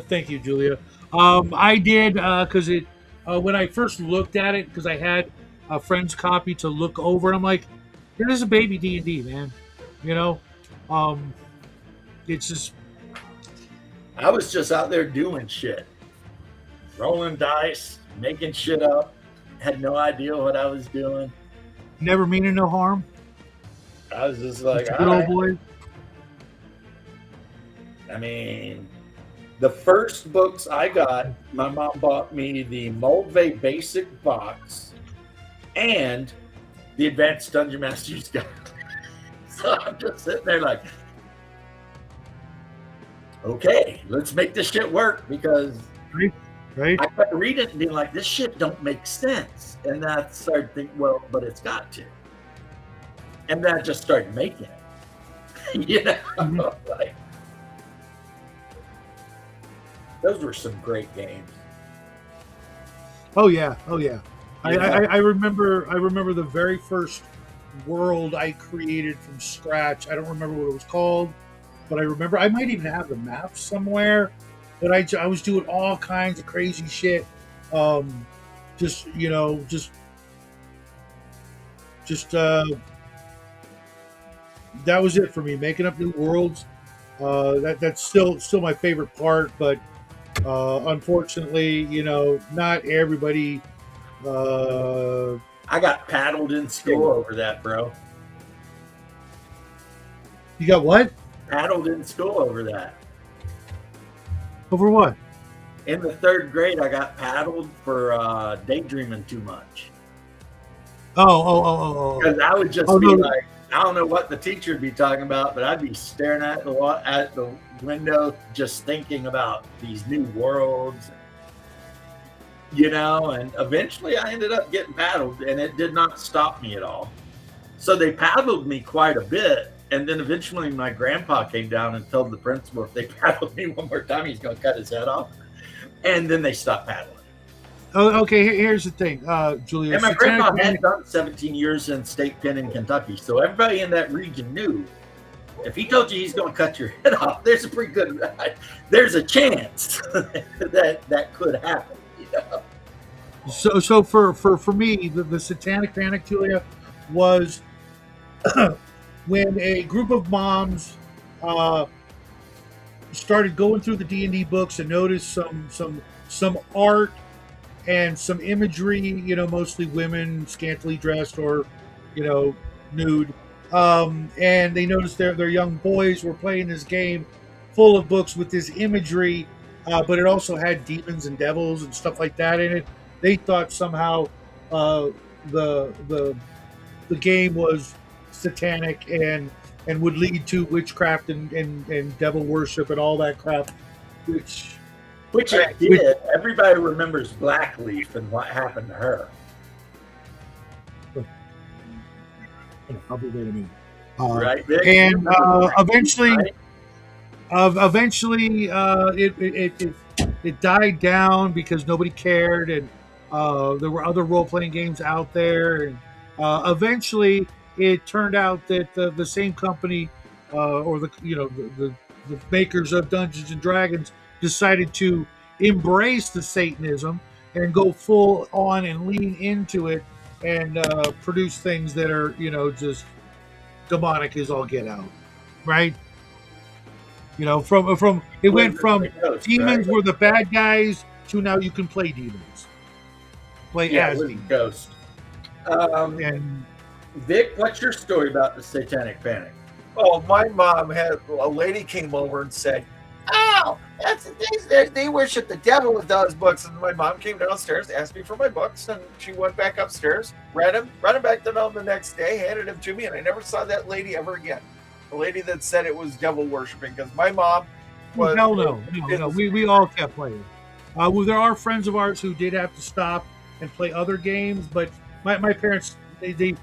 Thank you, Julia. I did because it when I first looked at it, because I had a friend's copy to look over, and I'm like, "Here is a baby D&D, man." It's just. I was just out there doing shit, rolling dice, making shit up. Had no idea what I was doing. Never meaning no harm. I was just like, good old boy. I mean, the first books I got, my mom bought me the Moldvay Basic box and the Advanced Dungeon Master's Guide. So I'm just sitting there like, okay, let's make this shit work, because right. I kept reading it and being like, this shit don't make sense. And then I started thinking, well, but it's got to. And then I just started making it. Like, Those were some great games. Oh yeah. I Yeah. remember the very first world I created from scratch. I don't remember what it was called, but I remember I might even have the map somewhere. But I was doing all kinds of crazy shit. Just that was it for me. Making up new worlds. That's still my favorite part, but unfortunately, not everybody. I got paddled in school over that, bro. You got what? Paddled in school over that. Over what? In the 3rd grade, I got paddled for daydreaming too much. Oh. Because I would just Oh, be no. like, I don't know what the teacher would be talking about, but I'd be staring at the window, just thinking about these new worlds, and eventually I ended up getting paddled, and it did not stop me at all. So they paddled me quite a bit, and then eventually my grandpa came down and told the principal if they paddled me one more time, he's going to cut his head off. And then they stopped paddling. Oh, okay. Here's the thing, Julia. And my Satanic grandpa Panic- had done 17 years in state pen in Kentucky, so everybody in that region knew if he told you he's going to cut your head off, there's a pretty good, there's a chance that could happen. So for me, the Satanic Panic, Julia, was when a group of moms started going through the D&D books and noticed some art and some imagery, mostly women scantily dressed or, nude. And they noticed their young boys were playing this game full of books with this imagery, but it also had demons and devils and stuff like that in it. They thought somehow the game was satanic and would lead to witchcraft and devil worship and all that crap, which it did. Everybody remembers Blackleaf and what happened to her. I'll be there in a minute. Right, Vic? And eventually, Right? it died down because nobody cared, and there were other role playing games out there. And eventually, it turned out that the same company or the makers of Dungeons and Dragons decided to embrace the Satanism and go full on and lean into it and produce things that are just demonic as all get out, right? From it went from Ghost, demons right? were the bad guys to now you can play demons, play Yeah, as with demons. Ghost. And Vic, what's your story about the Satanic Panic? Oh, my mom had a lady came over and said, "Oh, that's the things they worship the devil with those books." And my mom came downstairs, asked me for my books, and she went back upstairs, read them back to them the next day, handed them to me, and I never saw that lady ever again. The lady that said it was devil worshiping, because my mom was hell no. We all kept playing. Well, there are friends of ours who did have to stop and play other games, but my parents they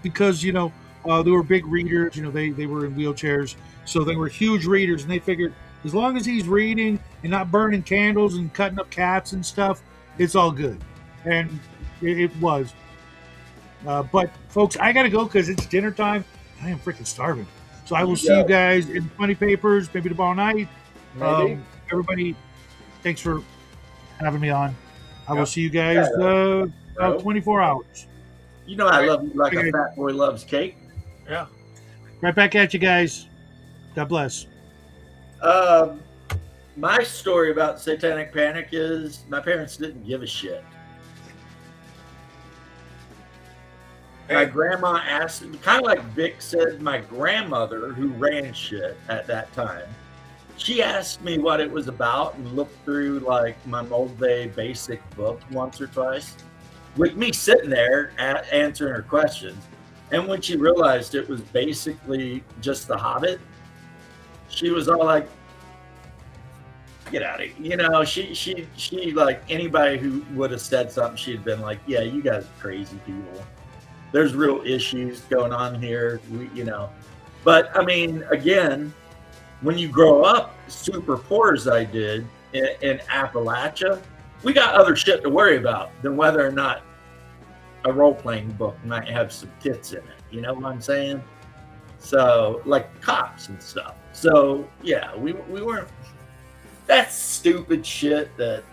because they were big readers. They were in wheelchairs, so they were huge readers, and they figured as long as he's reading and not burning candles and cutting up cats and stuff, it's all good. And it was. But folks, I gotta go because it's dinner time. I am freaking starving. So I will see you guys in Funny Papers, maybe tomorrow night. Maybe. Everybody, thanks for having me on. I will Yeah. see you guys about 24 hours. You know I love you like a fat boy loves cake. yeah. Right back at you guys. God bless. My story about Satanic Panic is my parents didn't give a shit. My grandma asked, kind of like Vic said, my grandmother, who ran shit at that time, she asked me what it was about and looked through like my Moldvay basic book once or twice with me sitting there answering her questions. And when she realized it was basically just The Hobbit, she was all like, get out of here. She like anybody who would have said something, she'd been like, yeah, you guys are crazy people. There's real issues going on here, But I mean, again, when you grow up super poor as I did in Appalachia, we got other shit to worry about than whether or not a role-playing book might have some tits in it. You know what I'm saying? So, like cops and stuff. So, yeah, we weren't... That's stupid shit that...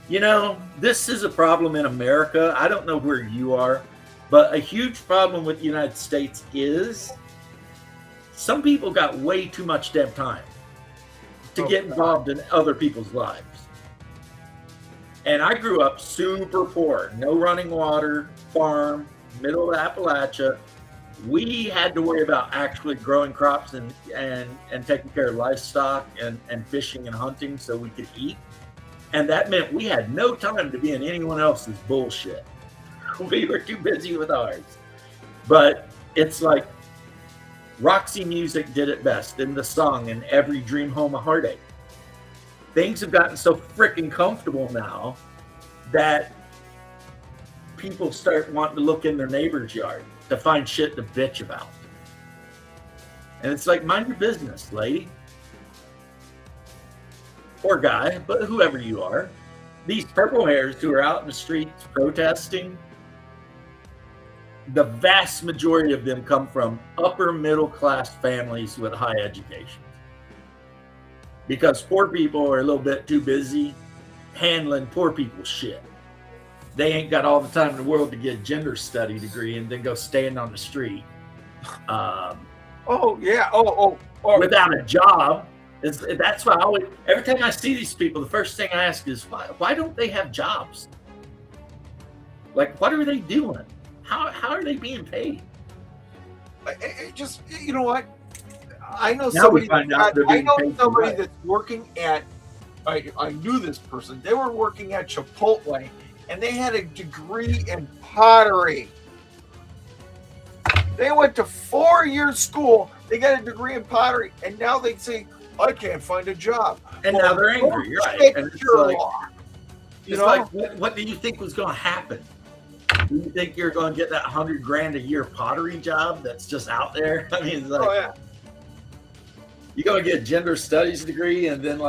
You know, this is a problem in America. I don't know where you are, but a huge problem with the United States is some people got way too much damn time to get involved in other people's lives. And I grew up super poor, no running water, farm, middle of Appalachia. We had to worry about actually growing crops and taking care of livestock and fishing and hunting so we could eat. And that meant we had no time to be in anyone else's bullshit. We were too busy with ours. But it's like Roxy Music did it best in the song "In Every Dream Home a Heartache." Things have gotten so freaking comfortable now that people start wanting to look in their neighbor's yard to find shit to bitch about. And it's like, mind your business, lady. Or guy, but whoever you are. These purple hairs who are out in the streets protesting, the vast majority of them come from upper middle class families with high education. Because poor people are a little bit too busy handling poor people's shit. They ain't got all the time in the world to get a gender study degree and then go stand on the street. Without a job. That's why I always, every time I see these people, the first thing I ask is, why don't they have jobs? Like, what are they doing? How are they being paid? It just, you know what? I know Now we somebody. find out they're being paid for what? That's working at. I knew this person. They were working at Chipotle, and they had a degree in pottery. They went to 4-year school. They got a degree in pottery, and now they say, "I can't find a job." And now they're angry. You're right. And it's like, what do you think was going to happen? Do you think you're going to get that $100,000 a year pottery job that's just out there? I mean, it's like, you're going to get a gender studies degree and then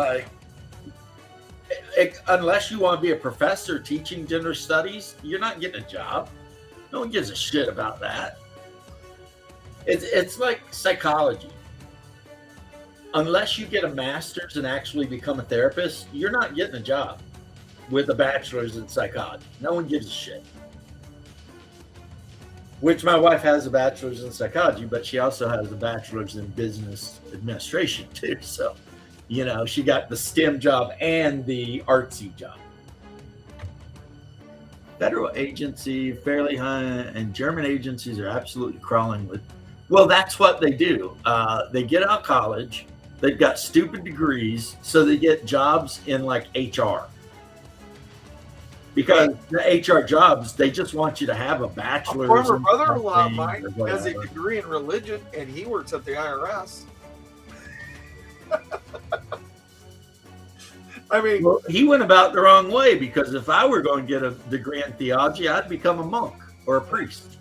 unless you want to be a professor teaching gender studies, you're not getting a job. No one gives a shit about that. It's like psychology. Unless you get a master's and actually become a therapist, you're not getting a job with a bachelor's in psychology. No one gives a shit. Which my wife has a bachelor's in psychology, but she also has a bachelor's in business administration too. So, you know, she got the STEM job and the artsy job. Federal agency, fairly high, and German agencies are absolutely crawling with. Well, that's what they do. They get out of college, they've got stupid degrees, so they get jobs in like HR. Because the HR jobs, they just want you to have a bachelor's. A former brother-in-law of mine has a degree in religion, and he works at the IRS. I mean, well, he went about the wrong way, because if I were going to get a degree in theology, I'd become a monk or a priest.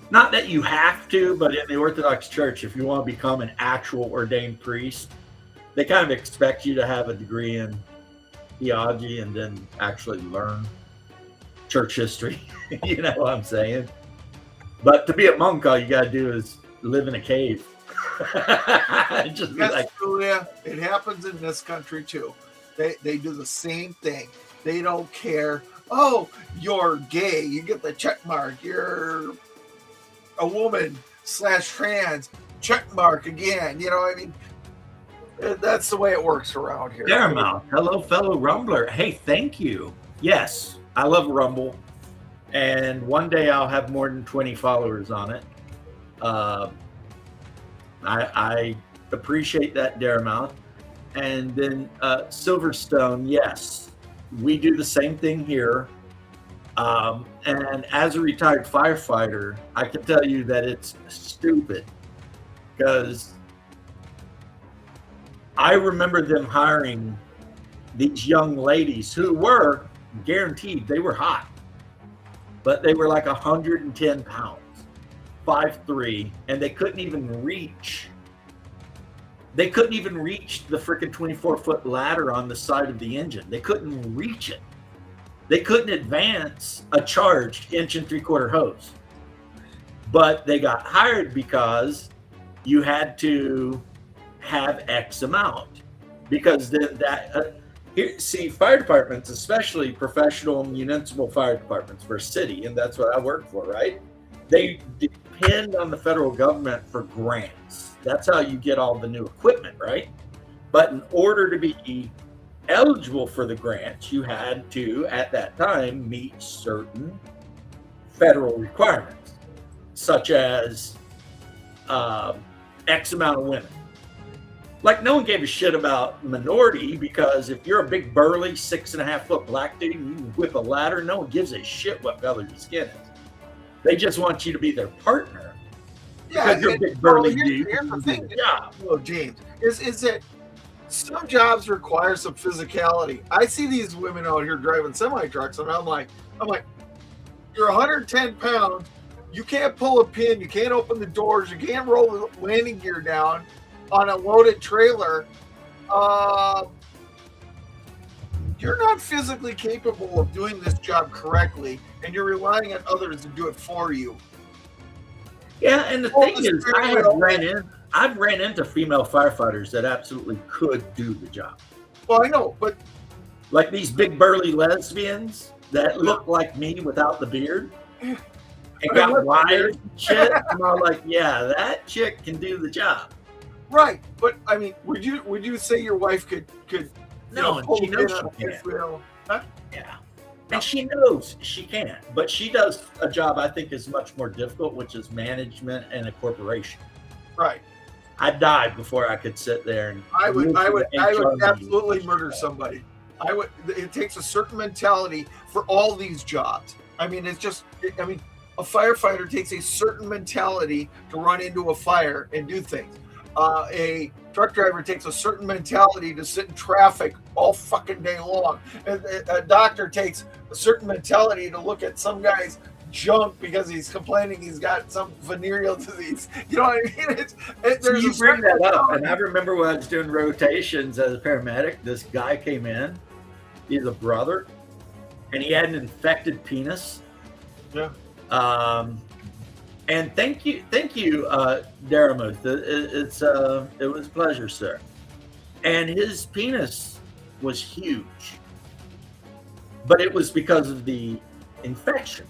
Not that you have to, but in the Orthodox Church, if you want to become an actual ordained priest, they kind of expect you to have a degree in theology and then actually learn church history. You know what I'm saying? But to be a monk, all you got to do is live in a cave. Just yes, Julia, it happens in this country too. They do the same thing. They don't care. Oh, you're gay. You get the check mark. You're a woman / trans. Check mark again. You know what I mean? That's the way it works around here. Paramount. Hello, fellow Rumbler. Hey, thank you. Yes, I love Rumble. And one day I'll have more than 20 followers on it. I appreciate that, Daramount. And then Silverstone, yes, we do the same thing here. And as a retired firefighter, I can tell you that it's stupid, because I remember them hiring these young ladies who were guaranteed they were hot, but they were like 110 pounds. 5'3", and they couldn't even reach. They couldn't even reach the freaking 24-foot ladder on the side of the engine. They couldn't reach it. They couldn't advance a charged 1 3/4 hose. But they got hired because you had to have X amount. Because see, fire departments, especially professional municipal fire departments for a city, and that's what I work for, right? They depend on the federal government for grants. That's how you get all the new equipment, right? But in order to be eligible for the grants, you had to, at that time, meet certain federal requirements, such as X amount of women. Like, no one gave a shit about minority, because if you're a big burly 6.5-foot black dude and you whip a ladder, no one gives a shit what color your skin is. They just want you to be their partner. Yeah, Because you're a big burly dude. Here's the thing, Yeah. James, is that some jobs require some physicality. I see these women out here driving semi trucks, and I'm like, you're 110 pounds. You can't pull a pin. You can't open the doors. You can't roll the landing gear down on a loaded trailer. You're not physically capable of doing this job correctly, and you're relying on others to do it for you. Yeah, and the thing is, I've ran into female firefighters that absolutely could do the job. Well, I know, but like these big burly lesbians that look like me without the beard and got wires and shit. And I'm like, yeah, that chick can do the job. right. But I mean, would you say your wife could No, and she knows she can. Yeah. And she knows she can, but she does a job I think is much more difficult, which is management and a corporation. Right. I died before I could sit there and I would HR absolutely meeting. murder somebody. It takes a certain mentality for all these jobs. I mean, a firefighter takes a certain mentality to run into a fire and do things. A truck driver takes a certain mentality to sit in traffic all fucking day long. A doctor takes a certain mentality to look at some guy's junk because he's complaining he's got some venereal disease. You know what I mean? There's You bring that up, and I remember when I was doing rotations as a paramedic, this guy came in. He's a brother, and he had an infected penis. Yeah. And thank you, Daramuth. It was a pleasure, sir. And his penis was huge, but it was because of the infection.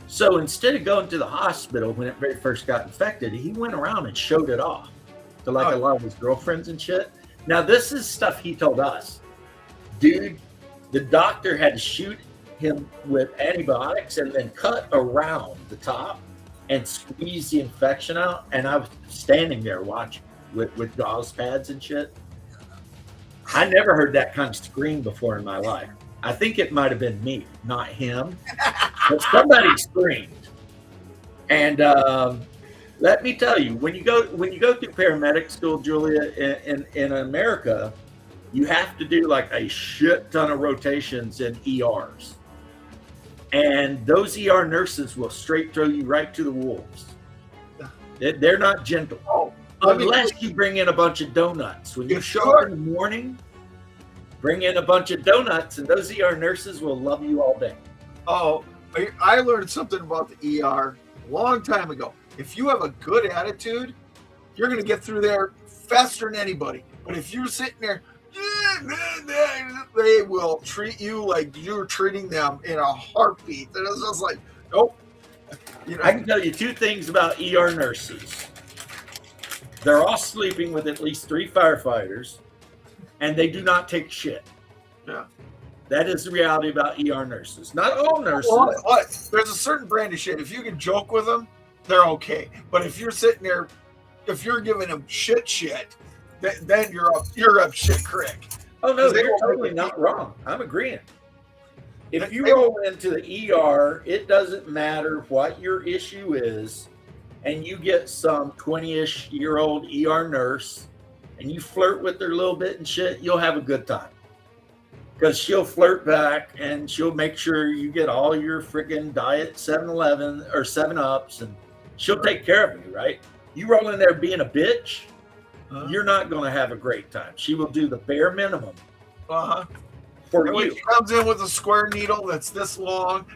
So instead of going to the hospital when it very first got infected, he went around and showed it off to a lot of his girlfriends and shit. Now, this is stuff he told us. Dude, the doctor had to shoot him with antibiotics and then cut around the top and squeeze the infection out. And I was standing there watching with gauze pads and shit. I never heard that kind of scream before in my life. I think it might have been me, not him, but somebody screamed. And let me tell you, when you go through paramedic school, Julia, in America, you have to do like a shit ton of rotations in ERs. And those ER nurses will straight throw you right to the wolves. They're not gentle. Unless you bring in a bunch of donuts. When you show up in the morning, bring in a bunch of donuts, and those ER nurses will love you all day. Oh, I learned something about the ER a long time ago. If you have a good attitude, you're going to get through there faster than anybody. But if you're sitting there, they will treat you like you're treating them in a heartbeat. And it's just like, nope. You know, I can tell you two things about ER nurses. They're all sleeping with at least 3 firefighters, and they do not take shit. Yeah. That is the reality about ER nurses. Not all nurses. What? There's a certain brand of shit. If you can joke with them, they're okay. But if you're sitting there, if you're giving them shit, then you're up shit creek. Oh no, you're totally not wrong. I'm agreeing. If you roll into the ER, it doesn't matter what your issue is, and you get some 20-ish-year-old ER nurse, and you flirt with her a little bit and shit, you'll have a good time. Because she'll flirt back, and she'll make sure you get all your freaking diet 7-Eleven or 7-Ups, and She'll take care of you, right? You roll in there being a bitch, Uh-huh. you're not going to have a great time. She will do the bare minimum Uh-huh. for And when you. she comes in with a square needle that's this long,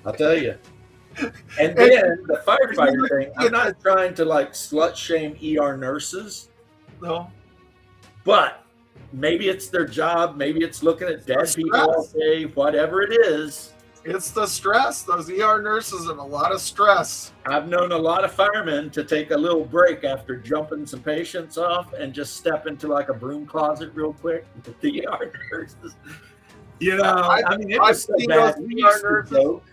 I'll tell you. And then the firefighter thing, I'm not trying to like slut shame ER nurses, no, but maybe it's their job. Maybe it's looking at dead It's people all stress. day, whatever it is. it's the stress. Those ER nurses have a lot of stress. I've known a lot of firemen to take a little break after jumping some patients off and just step into like a broom closet real quick with the ER nurses. You know, I mean, it I've was so seen bad. those We ER used to nurses. joke.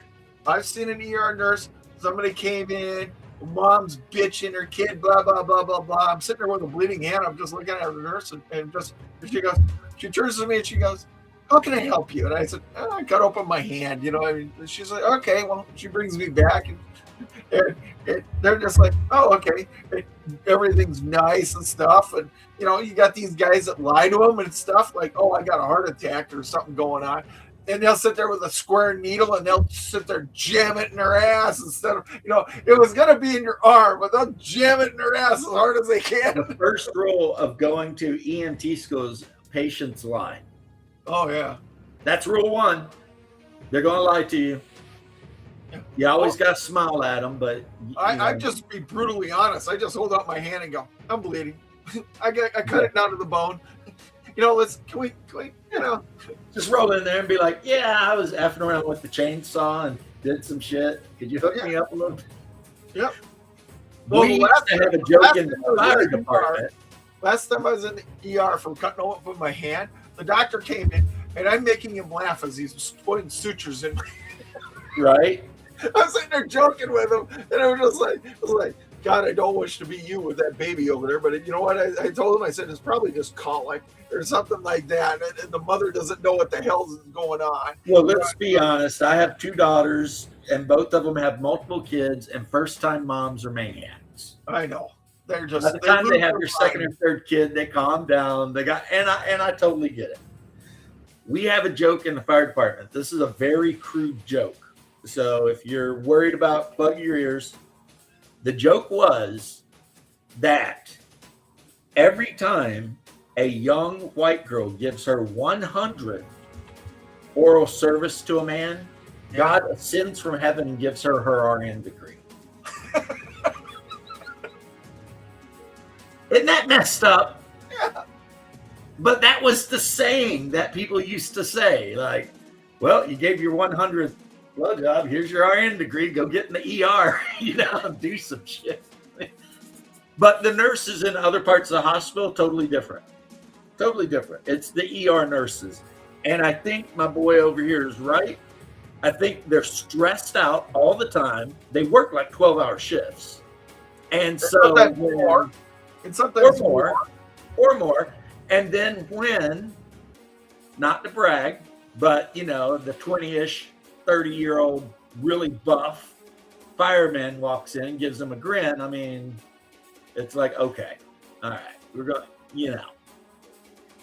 I've seen an ER nurse. Somebody came in, mom's bitching her kid, blah, blah, blah, blah, blah. I'm sitting there with a bleeding hand. I'm just looking at the nurse and she turns to me and she goes, how can I help you? And I said, I cut open my hand. You know, I mean, she's like, okay, well, she brings me back and they're just like, oh, okay. Everything's nice and stuff. And, you know, you got these guys that lie to them and stuff like, oh, I got a heart attack or something going on. And they'll sit there with a square needle and they'll sit there jam it in their ass instead of, you know, it was going to be in your arm, but they'll jam it in their ass as hard as they can. The first rule of going to EMT school is patients lie. Oh, yeah. That's rule one. They're going to lie to you. You always got to smile at them, but I just be brutally honest. I just hold out my hand and go, I'm bleeding. I cut it down to the bone. You know, can we, you know. just roll in there and be like, yeah, I was effing around with the chainsaw and did some shit. Could you hook me up a little bit? Yep. Well, we used to have a joke in the fire department. Last time I was in the ER from cutting open my hand, the doctor came in and I'm making him laugh as he's putting sutures in. Right? I was sitting there joking with him, and I was like, God, I don't wish to be you with that baby over there. But you know what? I told him, I said, it's probably just colic or something like that. And the mother doesn't know what the hell is going on. Well, let's be honest. I have 2 daughters, and both of them have multiple kids, and first-time moms are maniacs. I know. They're just By the time they have lose their their second or mind. third kid, they calm down. They got, and I totally get it. We have a joke in the fire department. This is a very crude joke. So if you're worried about, plug your ears. The joke was that every time a young white girl gives her 100 oral service to a man, God ascends from heaven and gives her her RN degree. Isn't that messed up? Yeah. But that was the saying that people used to say, like, well, you gave your 100th blowjob, here's your RN degree, go get in the ER, you know, do some shit. But the nurses in other parts of the hospital, totally different. Totally different. It's the ER nurses. And I think my boy over here is right. I think they're stressed out all the time. They work like 12-hour shifts. And so, Sometimes more. And sometimes or more. And then when, not to brag, but, you know, the 20-ish, 30-year-old, really buff fireman walks in and gives them a grin, I mean, it's like, okay, all right, we're going, you know,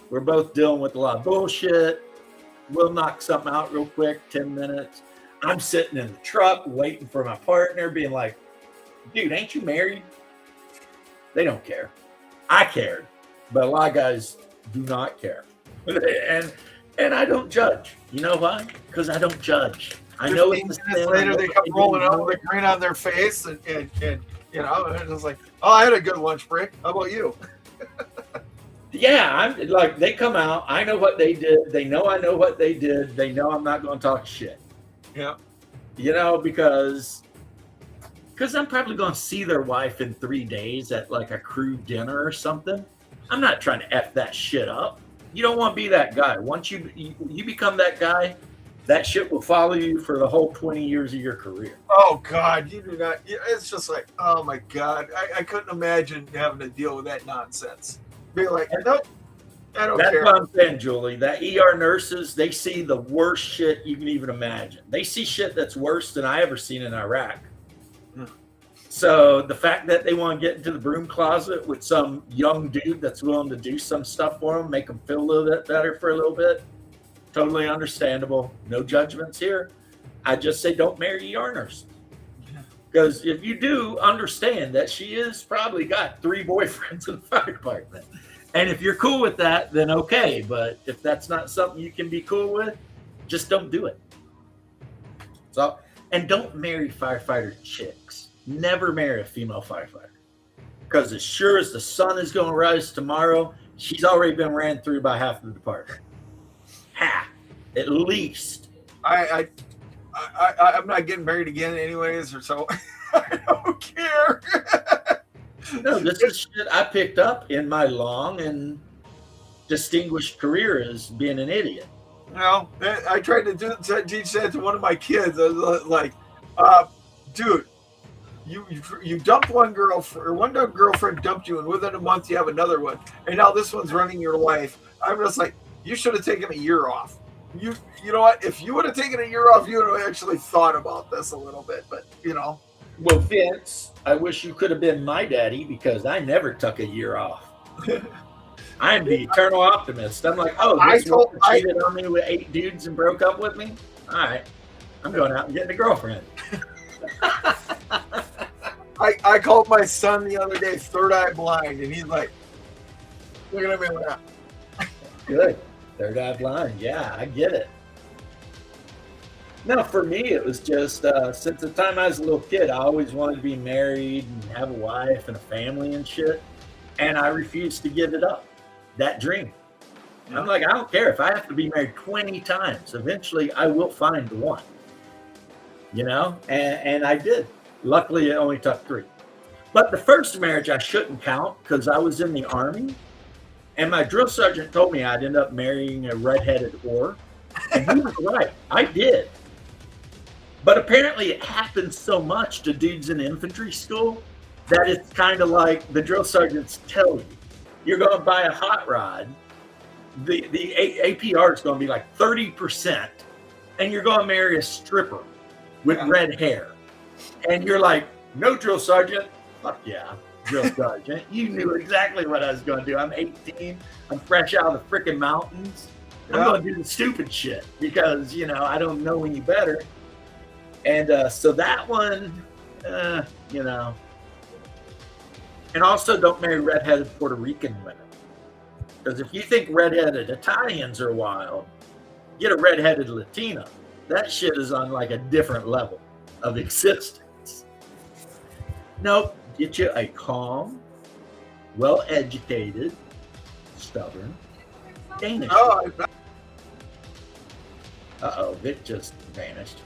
we're both dealing with a lot of bullshit. We'll knock something out real quick, 10 minutes. I'm sitting in the truck waiting for my partner, being like, dude, ain't you married? They don't care. I cared, but a lot of guys do not care. And I don't judge. You know why? Because I don't judge. I know 15 it's the minutes sin. later, they come rolling out with a grin on their face, and you know, and it's like, oh, I had a good lunch break. How about you? Yeah, I'm like, they come out. I know what they did. They know I know what they did. They know I'm not going to talk shit. Yeah. You know, because I'm probably going to see their wife in 3 days at like a crew dinner or something. I'm not trying to F that shit up. You don't want to be that guy. Once you become that guy, that shit will follow you for the whole 20 years of your career. Oh God, you do not. It's just like, oh my God, I couldn't imagine having to deal with that nonsense. Be like, nope, I don't That's care. what I'm saying, Julie. That ER nurses, they see the worst shit you can even imagine. They see shit that's worse than I ever seen in Iraq. So the fact that they want to get into the broom closet with some young dude that's willing to do some stuff for them, make them feel a little bit better for a little bit, totally understandable. No judgments here. I just say don't marry ER nurses. Because if you do understand that she has probably got 3 boyfriends in the fire department. And if you're cool with that, then okay. But if that's not something you can be cool with, just don't do it. So, and don't marry firefighter chicks. Never marry a female firefighter. Because as sure as the sun is going to rise tomorrow, she's already been ran through by half of the department. Half, at least. I'm not getting married again, anyways, or so. I don't care. No, this is shit I picked up in my long and distinguished career as being an idiot. No, I tried to teach that to one of my kids. I was like, dude, you dumped one girlfriend dumped you, and within a month you have another one, and now this one's running your life. I'm just like, you should have taken a year off. You know what? If you would have taken a year off, you would have actually thought about this a little bit. But you know, well, Vince, I wish you could have been my daddy because I never took a year off. I'm the eternal optimist. I'm like, oh, this woman cheated on me with 8 dudes and broke up with me. All right, I'm going out and getting a girlfriend. I called my son the other day, third eye blind, and he's like, look at me like that. Good. Third eye blind. Yeah, I get it. No, for me, it was just since the time I was a little kid, I always wanted to be married and have a wife and a family and shit. And I refused to give it up, that dream. I'm like, I don't care if I have to be married 20 times. Eventually, I will find the one. You know? And I did. Luckily, it only took 3. But the first marriage I shouldn't count because I was in the Army. And my drill sergeant told me I'd end up marrying a redheaded whore. And he was right. I did. But apparently it happens so much to dudes in infantry school that it's kind of like the drill sergeants tell you. You're going to buy a hot rod. The APR is going to be like 30%. And you're going to marry a stripper with red hair. And you're like, no, drill sergeant. Fuck yeah. Drill sergeant, you knew exactly what I was going to do. I'm 18. I'm fresh out of the freaking mountains. I'm going to do the stupid shit because, you know, I don't know any better. And so that one, you know. And also don't marry redheaded Puerto Rican women. Because if you think redheaded Italians are wild, get a redheaded Latina. That shit is on like a different level of existence. Nope. Get you a calm, well-educated, stubborn Danish. Uh-oh, Vic just vanished.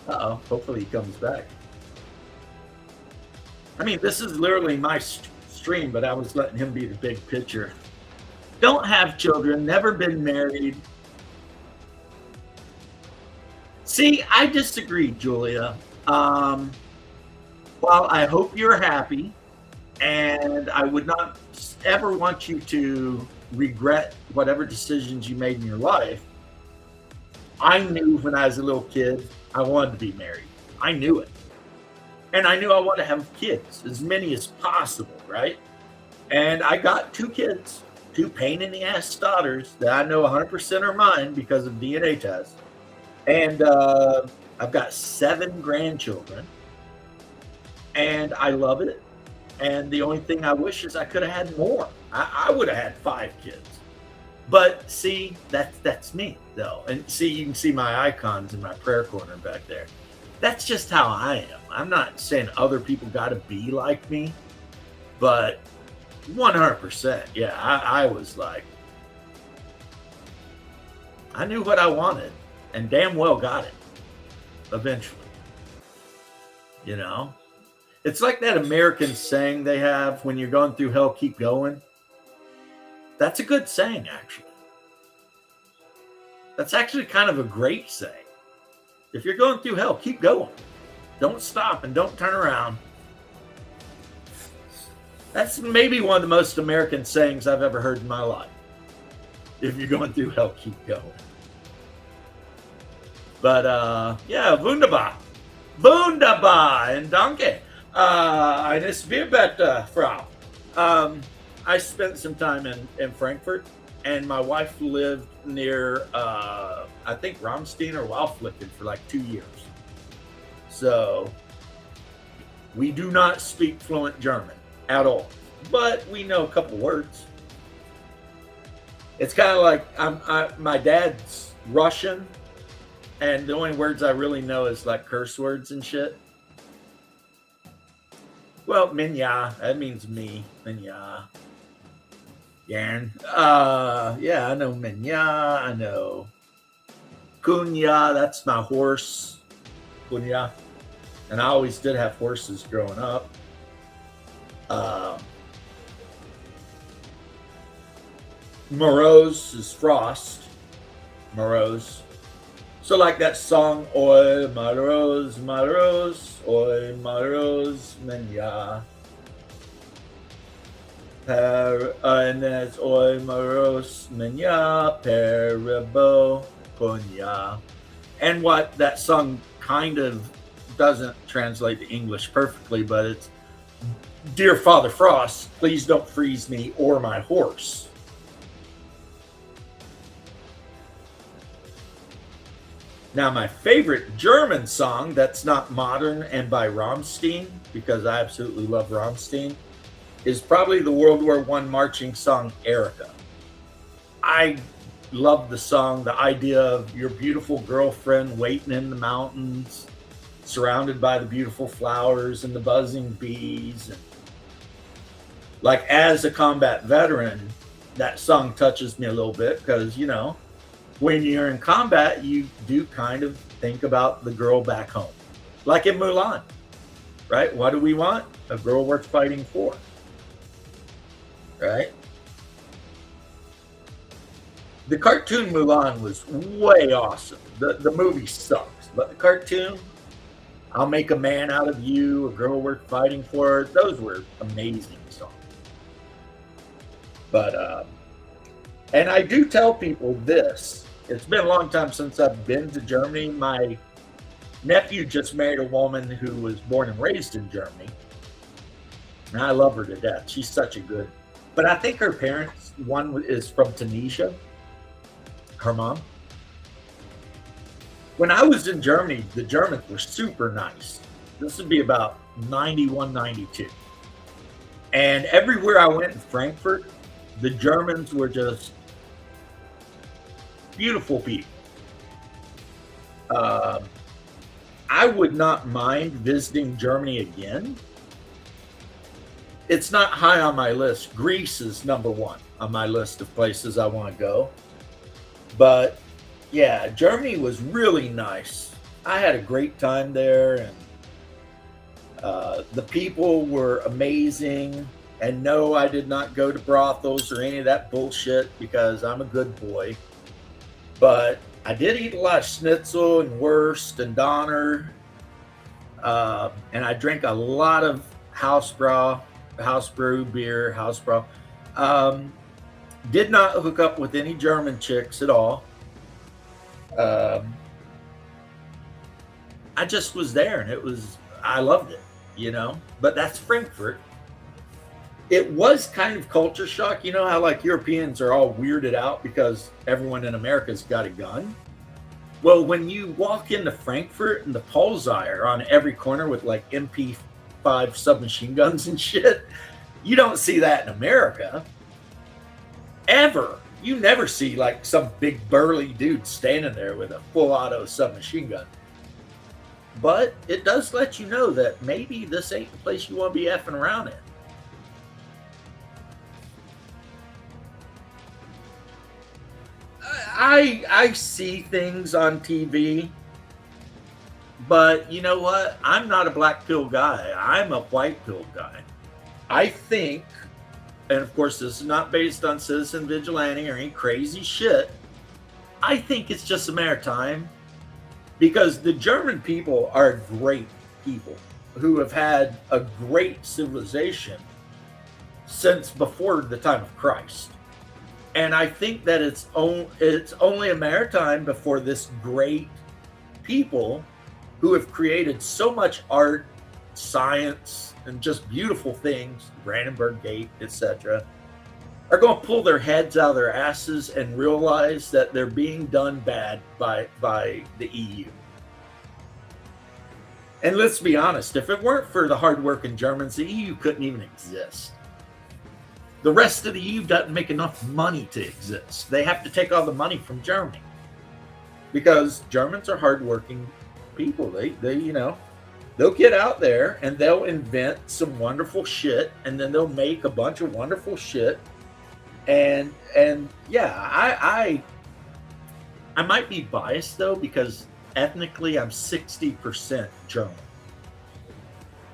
Uh-oh, hopefully he comes back. I mean, this is literally my stream, but I was letting him be the big picture. Don't have children, never been married. See, I disagree, Julia. While I hope you're happy, and I would not ever want you to regret whatever decisions you made in your life, I knew when I was a little kid, I wanted to be married. I knew it. And I knew I wanted to have kids, as many as possible, right? And I got 2 kids, 2 pain-in-the-ass daughters that I know 100% are mine because of DNA tests. And I've got 7 grandchildren, and I love it. And the only thing I wish is I could have had more. I would have had 5 kids. But see, that's me, though. And see, you can see my icons in my prayer corner back there. That's just how I am. I'm not saying other people got to be like me, but 100%, yeah, I was like, I knew what I wanted. And damn well got it eventually. You know, it's like that American saying they have, when you're going through hell, keep going. That's a good saying, actually. That's actually kind of a great saying. If you're going through hell, keep going. Don't stop and don't turn around. That's maybe one of the most American sayings I've ever heard in my life. If you're going through hell, keep going. But, yeah, wunderbar. Wunderbar and danke. Eines Bierbett, Frau. I spent some time in Frankfurt, and my wife lived near, I think, Ramstein or Walflicken for like 2 years. So we do not speak fluent German at all, but we know a couple words. It's kind of like my dad's Russian, and the only words I really know is like curse words and shit. Well, minya, that means me. Minya. Yarn. Yeah, I know minya. I know kunya. That's my horse. Kunya. And I always did have horses growing up. Morose is frost. Morose. So like that song, Oi, my rose, oi, my rose, menya. And then it's Oi, my rose, menya, perebo, konya. And what that song kind of doesn't translate to English perfectly, but it's, Dear Father Frost, please don't freeze me or my horse. Now, my favorite German song that's not modern and by Rammstein, because I absolutely love Rammstein, is probably the World War I marching song, Erica. I love the song, the idea of your beautiful girlfriend waiting in the mountains, surrounded by the beautiful flowers and the buzzing bees. And like, as a combat veteran, that song touches me a little bit because, you know, when you're in combat, you do kind of think about the girl back home. Like in Mulan, right? What do we want? A girl worth fighting for, right? The cartoon Mulan was way awesome. The movie sucks, but the cartoon, I'll make a man out of you, a girl worth fighting for, those were amazing songs. But, and I do tell people this, it's been a long time since I've been to Germany. My nephew just married a woman who was born and raised in Germany. And I love her to death. She's such a good, but I think her parents, one is from Tunisia, her mom. When I was in Germany, the Germans were super nice. This would be about 91, 92. And everywhere I went in Frankfurt, the Germans were just beautiful people. I would not mind visiting Germany again. It's not high on my list. Greece is number one on my list of places I want to go. But yeah, Germany was really nice. I had a great time there, and the people were amazing. And no, I did not go to brothels or any of that bullshit because I'm a good boy. But I did eat a lot of schnitzel and wurst and Donner. And I drank a lot of house brew beer, did not hook up with any German chicks at all. I just was there, and I loved it, you know. But that's Frankfurt. It was kind of culture shock. You know how like Europeans are all weirded out because everyone in America's got a gun? Well, when you walk into Frankfurt and the Polizei are on every corner with like MP5 submachine guns and shit, you don't see that in America. Ever. You never see like some big burly dude standing there with a full auto submachine gun. But it does let you know that maybe this ain't the place you want to be effing around in. I see things on TV, but you know what? I'm not a black pill guy. I'm a white pill guy. I think, and of course this is not based on Citizen Vigilante or any crazy shit, I think it's just a matter of time, because the German people are great people who have had a great civilization since before the time of Christ. And I think that it's only a matter of time before this great people who have created so much art, science, and just beautiful things, Brandenburg Gate, etc., are going to pull their heads out of their asses and realize that they're being done bad by the EU. And let's be honest, if it weren't for the hardworking Germans, the EU couldn't even exist. The rest of the EU doesn't make enough money to exist. They have to take all the money from Germany because Germans are hardworking people. They they'll get out there and they'll invent some wonderful shit, and then they'll make a bunch of wonderful shit. And yeah, I might be biased though, because ethnically I'm 60% German,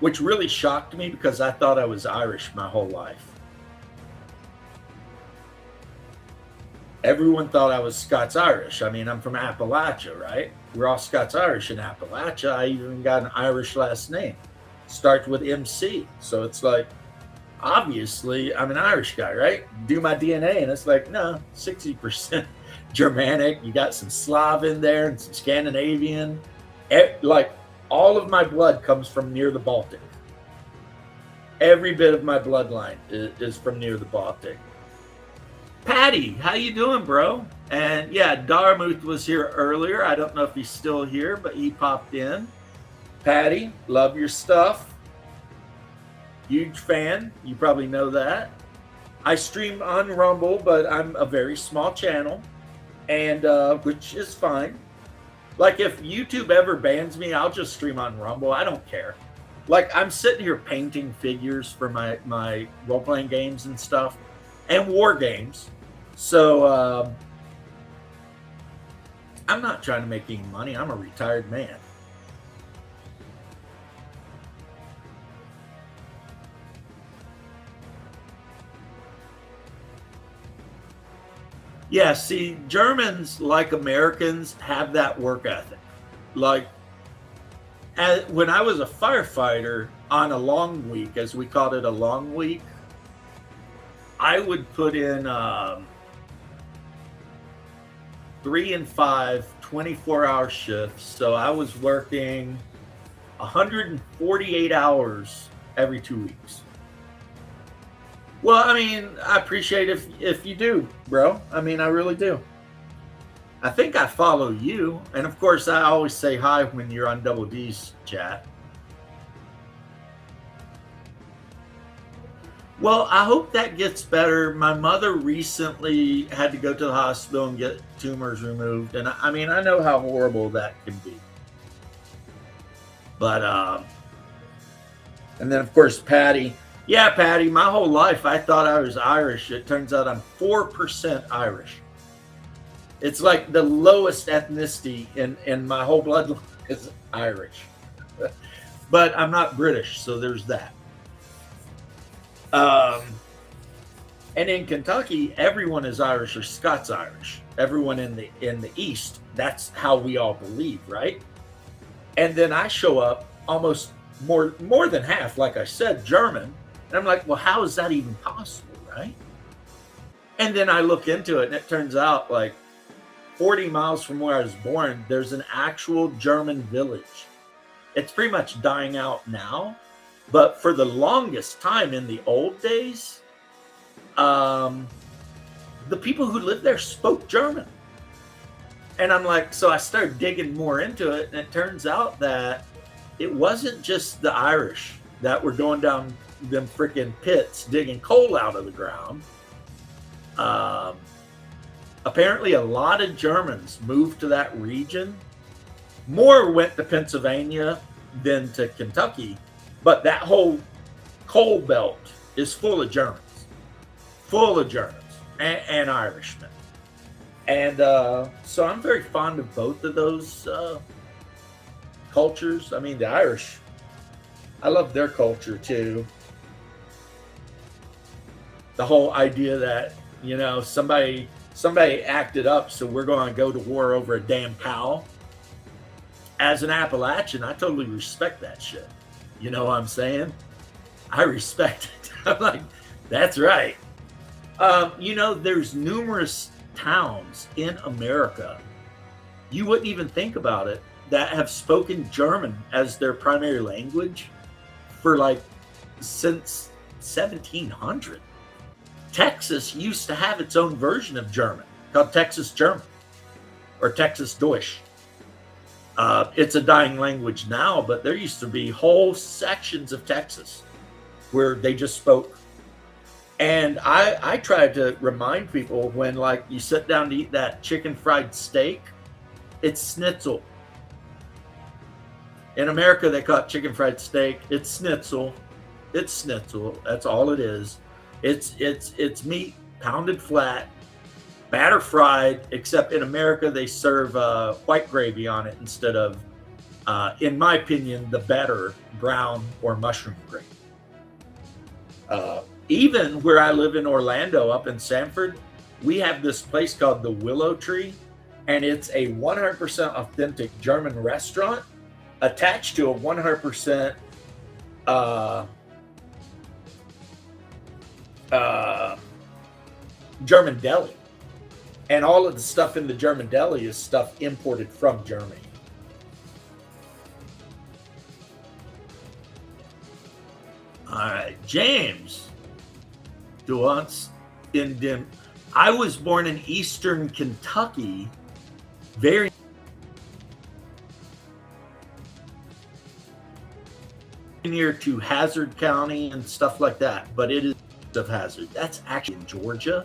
which really shocked me because I thought I was Irish my whole life. Everyone thought I was Scots-Irish. I mean, I'm from Appalachia, right? We're all Scots-Irish in Appalachia. I even got an Irish last name. Starts with MC. So it's like, obviously, I'm an Irish guy, right? Do my DNA, and it's like, no, 60% Germanic. You got some Slav in there and some Scandinavian. Like, all of my blood comes from near the Baltic. Every bit of my bloodline is from near the Baltic. Patty, how you doing, bro? And yeah, Darmuth was here earlier. I don't know if he's still here, but he popped in. Patty, love your stuff. Huge fan. You probably know that. I stream on Rumble, but I'm a very small channel, and which is fine. Like, if YouTube ever bans me, I'll just stream on Rumble. I don't care. Like, I'm sitting here painting figures for my role-playing games and stuff, and war games. So I'm not trying to make any money. I'm a retired man. Yeah, see, Germans, like Americans, have that work ethic. Like, when I was a firefighter on a long week, as we called it, a long week, I would put in 3 and 5 24-hour shifts. So I was working 148 hours every 2 weeks. Well, I mean, I appreciate if you do, bro. I mean, I really do. I think I follow you. And of course, I always say hi when you're on Double D's chat. Well, I hope that gets better. My mother recently had to go to the hospital and get tumors removed. And I mean, I know how horrible that can be. But, and then of course, Patty. Yeah, Patty, my whole life I thought I was Irish. It turns out I'm 4% Irish. It's like the lowest ethnicity in my whole bloodline is Irish. But I'm not British, so there's that. And in Kentucky, everyone is Irish or Scots-Irish. Everyone in the East, that's how we all believe, right? And then I show up almost more than half, like I said, German. And I'm like, well, how is that even possible, right? And then I look into it, and it turns out, like, 40 miles from where I was born, there's an actual German village. It's pretty much dying out now. But for the longest time in the old days, the people who lived there spoke German. And I'm like, so I started digging more into it, and it turns out that it wasn't just the Irish that were going down them freaking pits digging coal out of the ground. Apparently a lot of Germans moved to that region. More went to Pennsylvania than to Kentucky, but that whole coal belt is full of Germans and Irishmen. And so I'm very fond of both of those cultures. I mean, the Irish, I love their culture too. The whole idea that, you know, somebody acted up, so we're going to go to war over a damn cow. As an Appalachian, I totally respect that shit. You know what I'm saying? I respect it. I'm like, that's right. You know, there's numerous towns in America, you wouldn't even think about it, that have spoken German as their primary language for like since 1700. Texas used to have its own version of German called Texas German or Texas Deutsch. It's a dying language now, but there used to be whole sections of Texas where they just spoke. And I try to remind people when, like, you sit down to eat that chicken fried steak, it's schnitzel. In America, they call it chicken fried steak. It's schnitzel. It's schnitzel. That's all it is. It's meat pounded flat, batter fried, except in America they serve white gravy on it instead of, in my opinion, the better brown or mushroom gravy. Even where I live in Orlando, up in Sanford, we have this place called the Willow Tree, and it's a 100% authentic German restaurant attached to a 100% German deli. And all of the stuff in the German deli is stuff imported from Germany. All right, James Duance in Dim. I was born in Eastern Kentucky, very near to Hazard County and stuff like that, but it is of Hazard. That's actually in Georgia.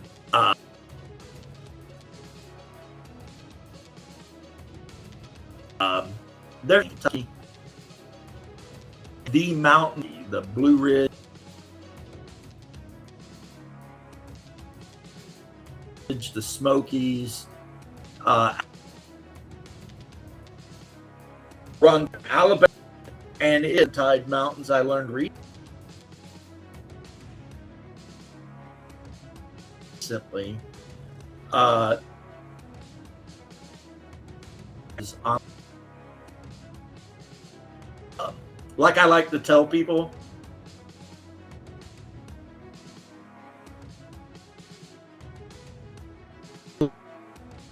There's Kentucky, the mountain, the Blue Ridge, the Smokies, run Alabama, and it Tide Mountains. I learned recently. Is on. Like I like to tell people,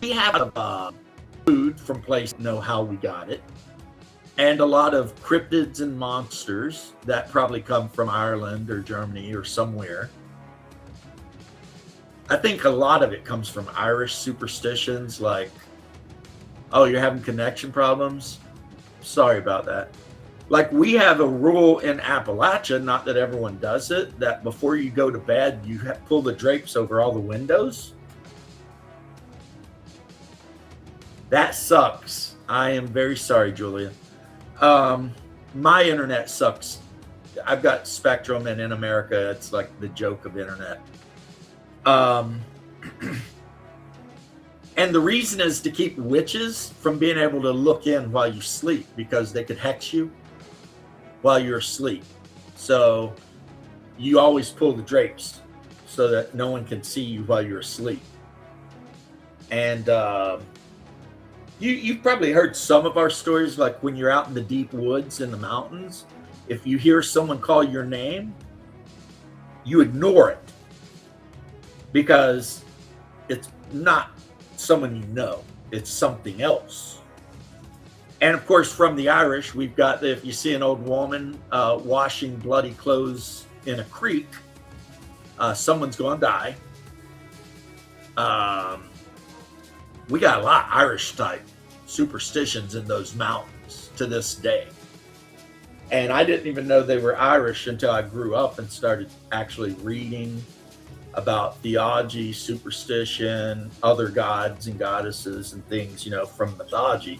we have food from places know how we got it, and a lot of cryptids and monsters that probably come from Ireland or Germany or somewhere. I think a lot of it comes from Irish superstitions, like, oh, you're having connection problems? Sorry about that. Like, we have a rule in Appalachia, not that everyone does it, that before you go to bed, you pull the drapes over all the windows. That sucks. I am very sorry, Julia. My internet sucks. I've got Spectrum, and in America, it's like the joke of internet. And the reason is to keep witches from being able to look in while you sleep, because they could hex you while you're asleep. So you always pull the drapes so that no one can see you while you're asleep. And you've probably heard some of our stories, like when you're out in the deep woods in the mountains, if you hear someone call your name, you ignore it because it's not someone you know, it's something else. And of course, from the Irish, we've got if you see an old woman washing bloody clothes in a creek, someone's going to die. We got a lot of Irish type superstitions in those mountains to this day. And I didn't even know they were Irish until I grew up and started actually reading about theology, superstition, other gods and goddesses and things, from mythology.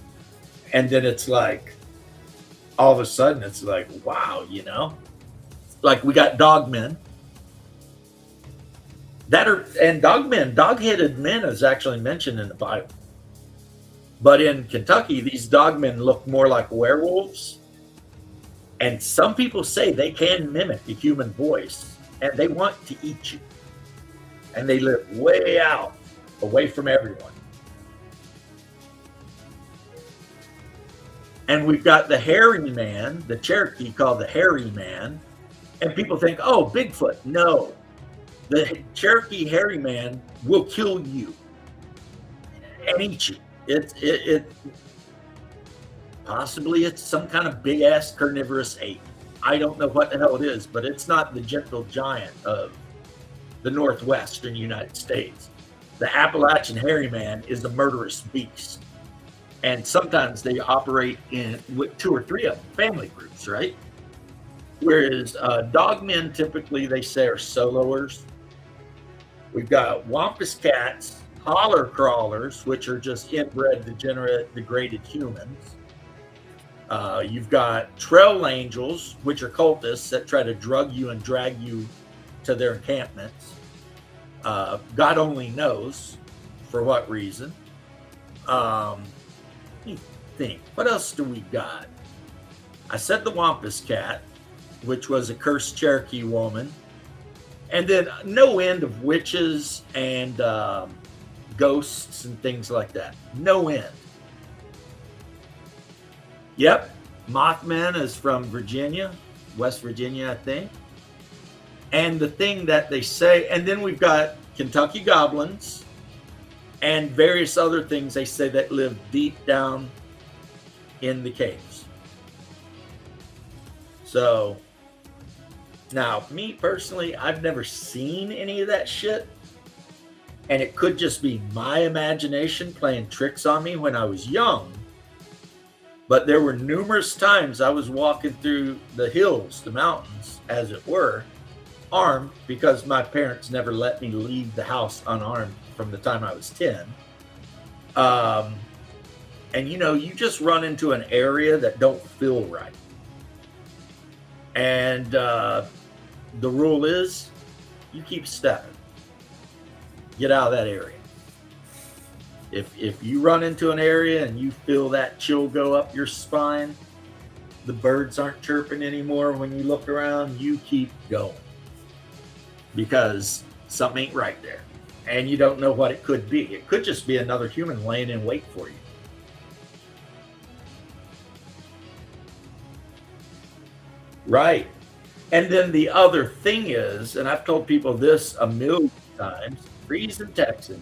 And then it's like, all of a sudden, it's like, wow, like we got dogmen. Dog-headed men is actually mentioned in the Bible. But in Kentucky, these dogmen look more like werewolves. And some people say they can mimic the human voice, and they want to eat you. And they live way out, away from everyone. And we've got the hairy man, the Cherokee called the hairy man. And people think, oh, Bigfoot. No. The Cherokee hairy man will kill you and eat you. Possibly it's some kind of big ass carnivorous ape. I don't know what the hell it is, but it's not the gentle giant of the northwestern United States. The Appalachian hairy man is a murderous beast. And sometimes they operate in with 2 or 3 of them, family groups, right? Whereas dogmen typically, they say, are soloers. We've got Wampus cats, holler crawlers, which are just inbred, degenerate, degraded humans. You've got trail angels, which are cultists that try to drug you and drag you to their encampments. God only knows for what reason. Let me think. What else do we got? I said the Wampus cat, which was a cursed Cherokee woman. And then no end of witches and ghosts and things like that. No end. Yep. Mothman is from Virginia, West Virginia, I think. And the thing that they say, and then we've got Kentucky goblins and various other things they say that live deep down in the caves. So now, me personally, I've never seen any of that shit. And it could just be my imagination playing tricks on me when I was young. But there were numerous times I was walking through the hills, the mountains, as it were, armed, because my parents never let me leave the house unarmed from the time I was 10. And you know, you just run into an area that don't feel right. And the rule is, you keep stepping. Get out of that area. If you run into an area and you feel that chill go up your spine, the birds aren't chirping anymore when you look around, you keep going. Because something ain't right there. And you don't know what it could be. It could just be another human laying in wait for you. Right. And then the other thing is, and I've told people this a million times, freezing Texan.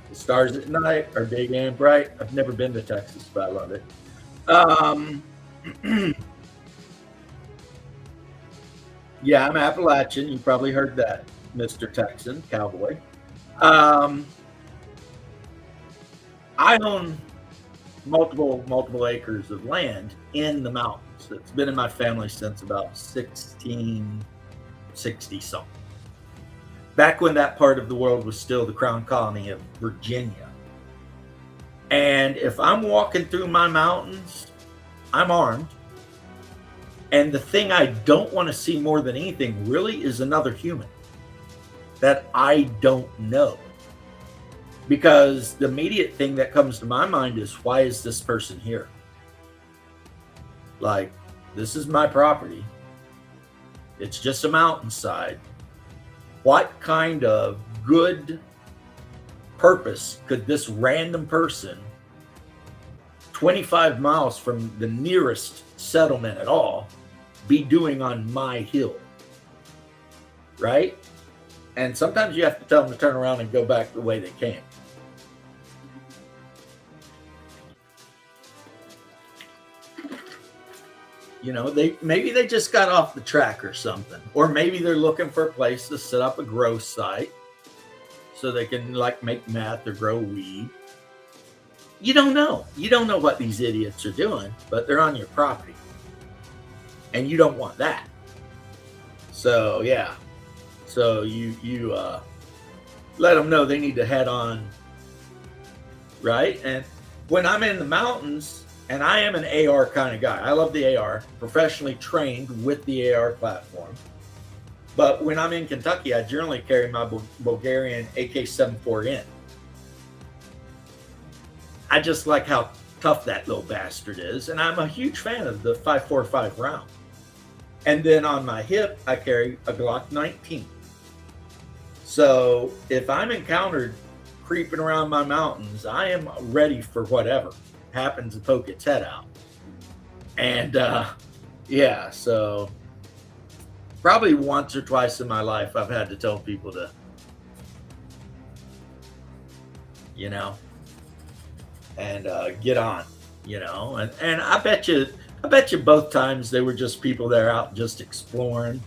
The stars at night are big and bright. I've never been to Texas, but I love it. Yeah, I'm Appalachian. You probably heard that, Mr. Texan, cowboy. I own multiple acres of land in the mountains. It's been in my family since about 1660 something. Back when that part of the world was still the crown colony of Virginia. And if I'm walking through my mountains, I'm armed. And the thing I don't want to see more than anything really is another human that I don't know. Because the immediate thing that comes to my mind is, why is this person here? Like, this is my property. It's just a mountainside. What kind of good purpose could this random person 25 miles from the nearest settlement at all be doing on my hill? Right? And sometimes you have to tell them to turn around and go back the way they came. You know, maybe they just got off the track or something. Or maybe they're looking for a place to set up a grow site so they can, like, make meth or grow weed. You don't know. You don't know what these idiots are doing, but they're on your property. And you don't want that. So, yeah. So you let them know they need to head on, right? And when I'm in the mountains, and I am an AR kind of guy. I love the AR, professionally trained with the AR platform. But when I'm in Kentucky, I generally carry my Bulgarian AK-74N. I just like how tough that little bastard is. And I'm a huge fan of the 5.45 round. And then on my hip, I carry a Glock 19. So if I'm encountered creeping around my mountains, I am ready for whatever happens to poke its head out. And yeah, so probably once or twice in my life I've had to tell people to, you know, and get on, you know, and I bet you both times they were just people there out just exploring,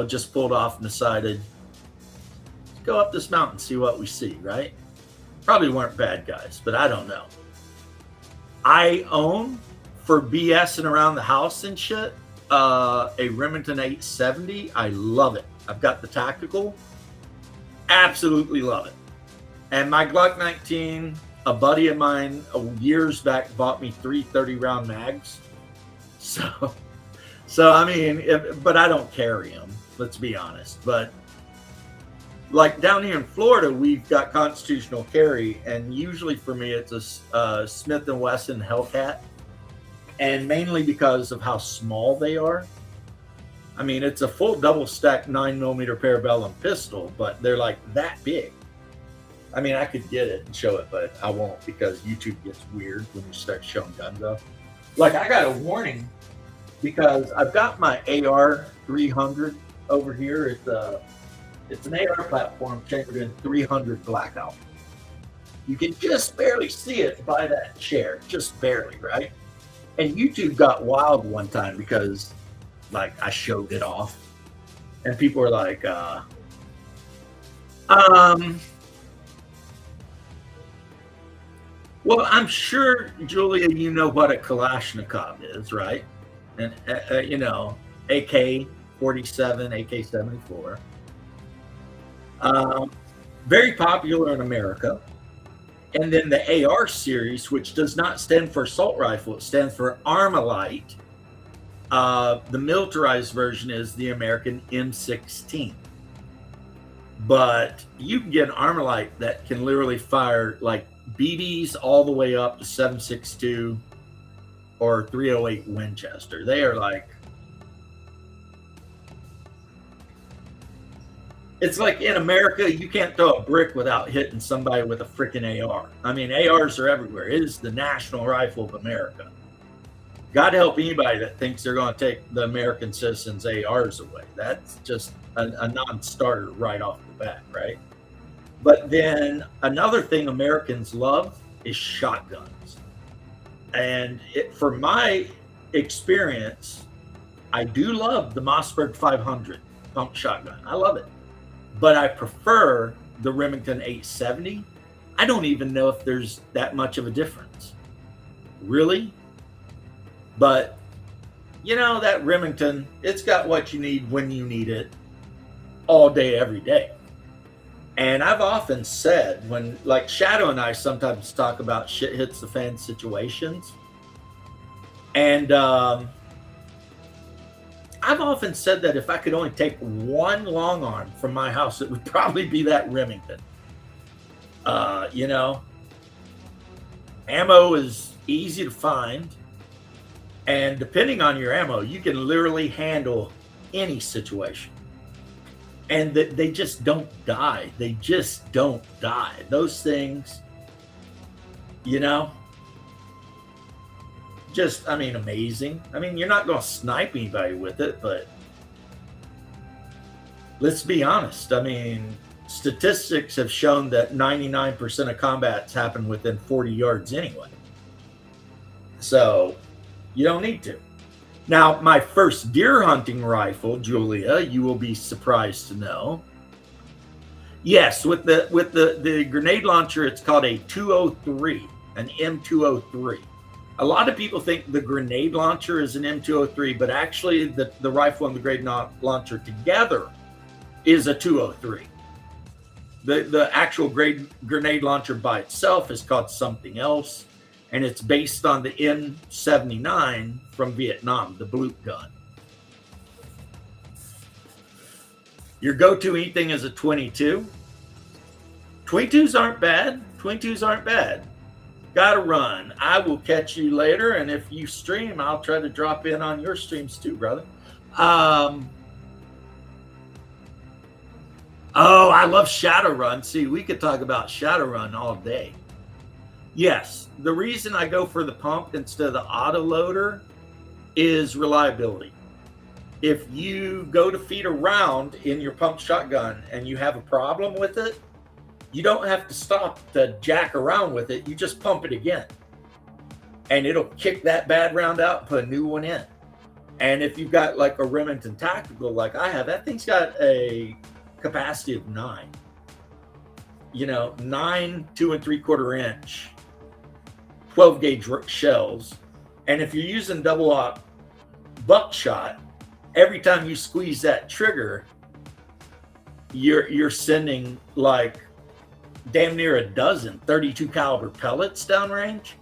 just pulled off and decided, let's go up this mountain, see what we see, right? Probably weren't bad guys, but I don't know. I own, for BSing around the house and shit, a Remington 870. I love it. I've got the tactical. Absolutely love it. And my Glock 19, a buddy of mine years back bought me 330 round mags. So I mean, but I don't carry them, let's be honest. But like down here in Florida, we've got constitutional carry, and usually for me, it's a Smith & Wesson Hellcat, and mainly because of how small they are. I mean, it's a full double stack 9mm Parabellum pistol, but they're like that big. I mean, I could get it and show it, but I won't because YouTube gets weird when you start showing guns up. Like, I got a warning because I've got my AR 300 over here. It's an AR platform chambered in 300 blackout. You can just barely see it by that chair, just barely, right? And YouTube got wild one time because, like, I showed it off, and people were like, well, I'm sure, Julia, you know what a Kalashnikov is, right? And, AK-47, AK-74. Very popular in America. And then the AR series, which does not stand for assault rifle, it stands for Armalite. The militarized version is the American M16. But you can get an Armalite that can literally fire like BBs all the way up to 7.62 or 308 Winchester. They are like, it's like in America, you can't throw a brick without hitting somebody with a freaking AR. I mean, ARs are everywhere. It is the national rifle of America. God help anybody that thinks they're going to take the American citizens' ARs away. That's just a non-starter right off the bat, right? But then another thing Americans love is shotguns. And for my experience, I do love the Mossberg 500 pump shotgun. I love it. But I prefer the Remington 870. I don't even know if there's that much of a difference. Really? But, that Remington, it's got what you need when you need it all day, every day. And I've often said when, like Shadow and I sometimes talk about shit hits the fan situations. And I've often said that if I could only take one long arm from my house, it would probably be that Remington. Ammo is easy to find. And depending on your ammo, you can literally handle any situation. And they just don't die. They just don't die. Those things, amazing. I mean, you're not going to snipe anybody with it, but let's be honest. I mean, statistics have shown that 99% of combats happen within 40 yards anyway. So you don't need to. Now, my first deer hunting rifle, Julia, you will be surprised to know. Yes, with the grenade launcher, it's called a 203, an M203. A lot of people think the grenade launcher is an M203, but actually the rifle and the grenade launcher together is a 203. The actual grenade launcher by itself is called something else. And it's based on the M79 from Vietnam, the Bloop gun. Your go-to anything is a 22. 22s aren't bad. 22s aren't bad. Gotta run. I will catch you later, and if you stream, I'll try to drop in on your streams too, brother. Oh, I love Shadowrun. See, we could talk about Shadowrun all day. Yes, the reason I go for the pump instead of the autoloader is reliability. If you go to feed a round in your pump shotgun and you have a problem with it, you don't have to stop to jack around with it. You just pump it again. And it'll kick that bad round out and put a new one in. And if you've got like a Remington Tactical like I have, that thing's got a capacity of 9. 9 2 3/4 inch 12 gauge shells. And if you're using double aught buckshot, every time you squeeze that trigger, you're sending like damn near a dozen 32 caliber pellets downrange.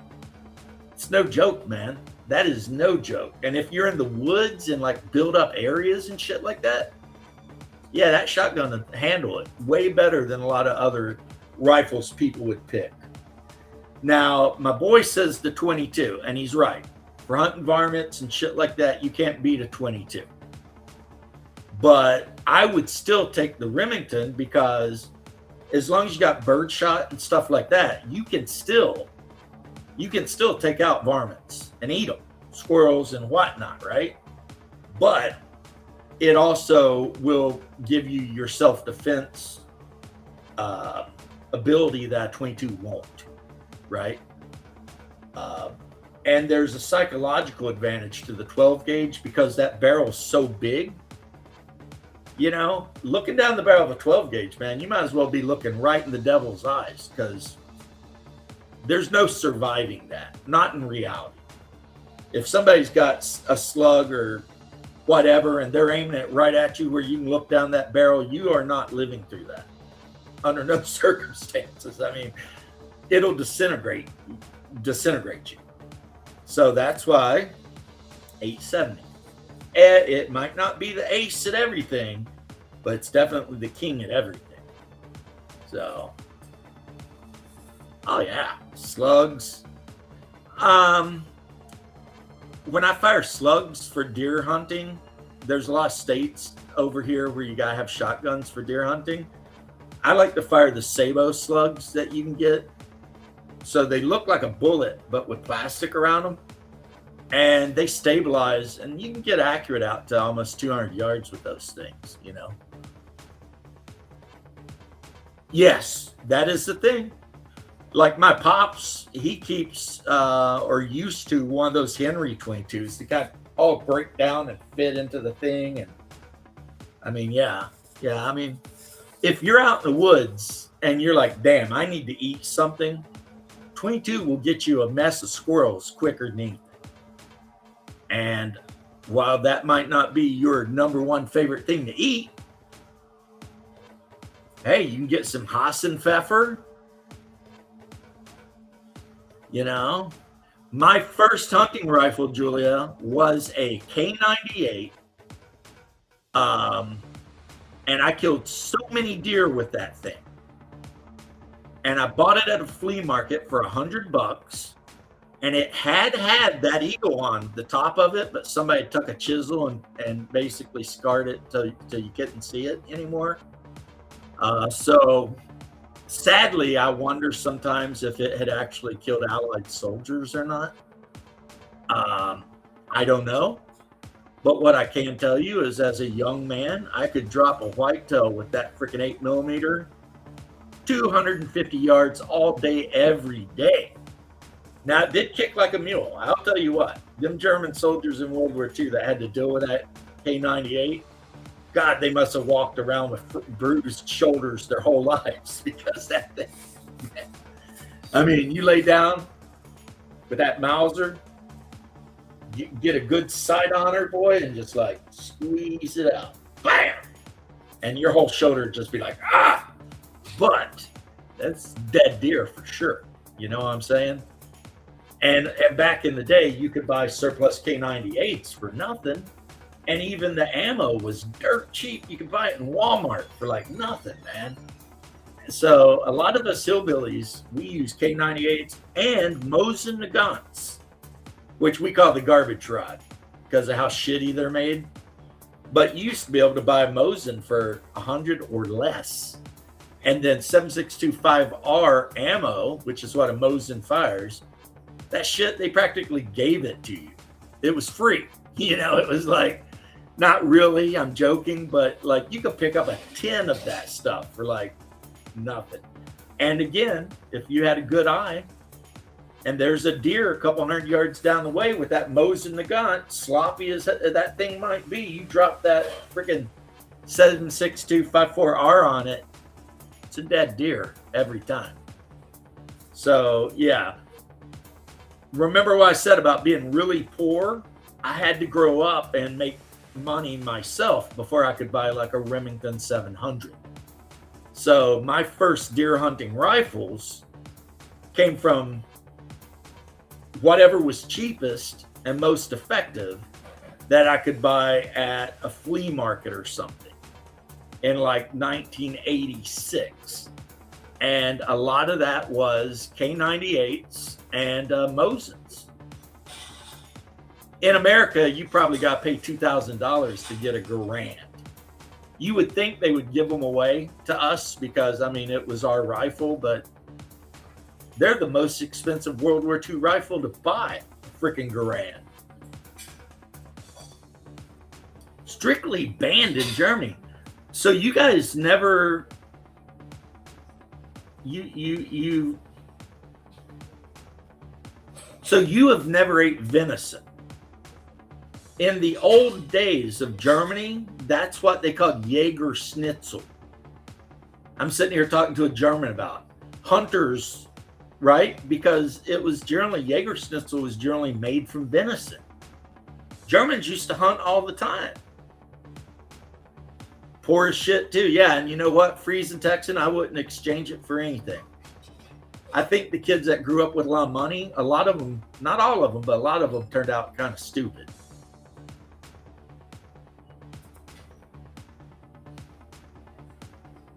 It's no joke, man. That is no joke. And if you're in the woods and like build up areas and shit like that, yeah, that shotgun will handle it way better than a lot of other rifles people would pick. Now, my boy says the 22, and he's right. For hunting varmints and shit like that, you can't beat a 22. But I would still take the Remington, because as long as you got birdshot and stuff like that, you can still take out varmints and eat them, squirrels and whatnot, right? But it also will give you your self-defense ability that 22 won't, right? And there's a psychological advantage to the 12 gauge because that barrel is so big. Looking down the barrel of a 12 gauge, man, you might as well be looking right in the devil's eyes, because there's no surviving that, not in reality. If somebody's got a slug or whatever and they're aiming it right at you where you can look down that barrel, you are not living through that under no circumstances. I mean, it'll disintegrate you. So that's why 870. It might not be the ace at everything, but it's definitely the king at everything. So, oh yeah, slugs. When I fire slugs for deer hunting, there's a lot of states over here where you gotta have shotguns for deer hunting. I like to fire the Sabo slugs that you can get. So they look like a bullet, but with plastic around them. And they stabilize, and you can get accurate out to almost 200 yards with those things, Yes, that is the thing. Like my pops, he keeps, or used to, one of those Henry 22s that got all break down and fit into the thing. And I mean, yeah. I mean, if you're out in the woods and you're like, damn, I need to eat something, 22 will get you a mess of squirrels quicker than anything. And while that might not be your number one favorite thing to eat, hey, you can get some Hassenpfeffer. My first hunting rifle, Julia, was a K98. And I killed so many deer with that thing. And I bought it at a flea market for $100. And it had that eagle on the top of it, but somebody took a chisel and basically scarred it till you couldn't see it anymore. So sadly, I wonder sometimes if it had actually killed Allied soldiers or not. I don't know. But what I can tell you is, as a young man, I could drop a whitetail with that freaking 8mm, 250 yards all day, every day. Now, it did kick like a mule. I'll tell you what, them German soldiers in World War II that had to deal with that K98, God, they must have walked around with bruised shoulders their whole lives, because that thing, I mean, you lay down with that Mauser, you get a good sight on her, boy, and just like squeeze it out. Bam! And your whole shoulder would just be like, ah! But that's dead deer for sure. You know what I'm saying? And back in the day, you could buy surplus K98s for nothing. And even the ammo was dirt cheap. You could buy it in Walmart for like nothing, man. So a lot of us hillbillies, we use K98s and Mosin Nagants, which we call the garbage rod because of how shitty they're made. But you used to be able to buy Mosin for $100 or less. And then 7.62 ammo, which is what a Mosin fires, that shit, they practically gave it to you. It was free. It was like, not really, I'm joking, but like you could pick up a 10 of that stuff for like nothing. And again, if you had a good eye and there's a deer a couple hundred yards down the way with that Mosin Nagant, sloppy as that thing might be, you drop that freaking 7.6254R on it, it's a dead deer every time. So yeah, remember what I said about being really poor? I had to grow up and make money myself before I could buy like a Remington 700. So my first deer hunting rifles came from whatever was cheapest and most effective that I could buy at a flea market or something in like 1986. And a lot of that was K98s and Mosins. In America, you probably got to pay $2,000 to get a Garand. You would think they would give them away to us because, I mean, it was our rifle, but they're the most expensive World War II rifle to buy, a freaking Garand. Strictly banned in Germany. So you guys never, so you have never ate venison. In the old days of Germany, that's what they called Jäger Schnitzel. I'm sitting here talking to a German about hunters, right? Because it was generally, Jäger Schnitzel was generally made from venison. Germans used to hunt all the time. Poor as shit too. Yeah, and you know what? Friesen Texan, I wouldn't exchange it for anything. I think the kids that grew up with a lot of money, a lot of them, not all of them, but a lot of them turned out kind of stupid.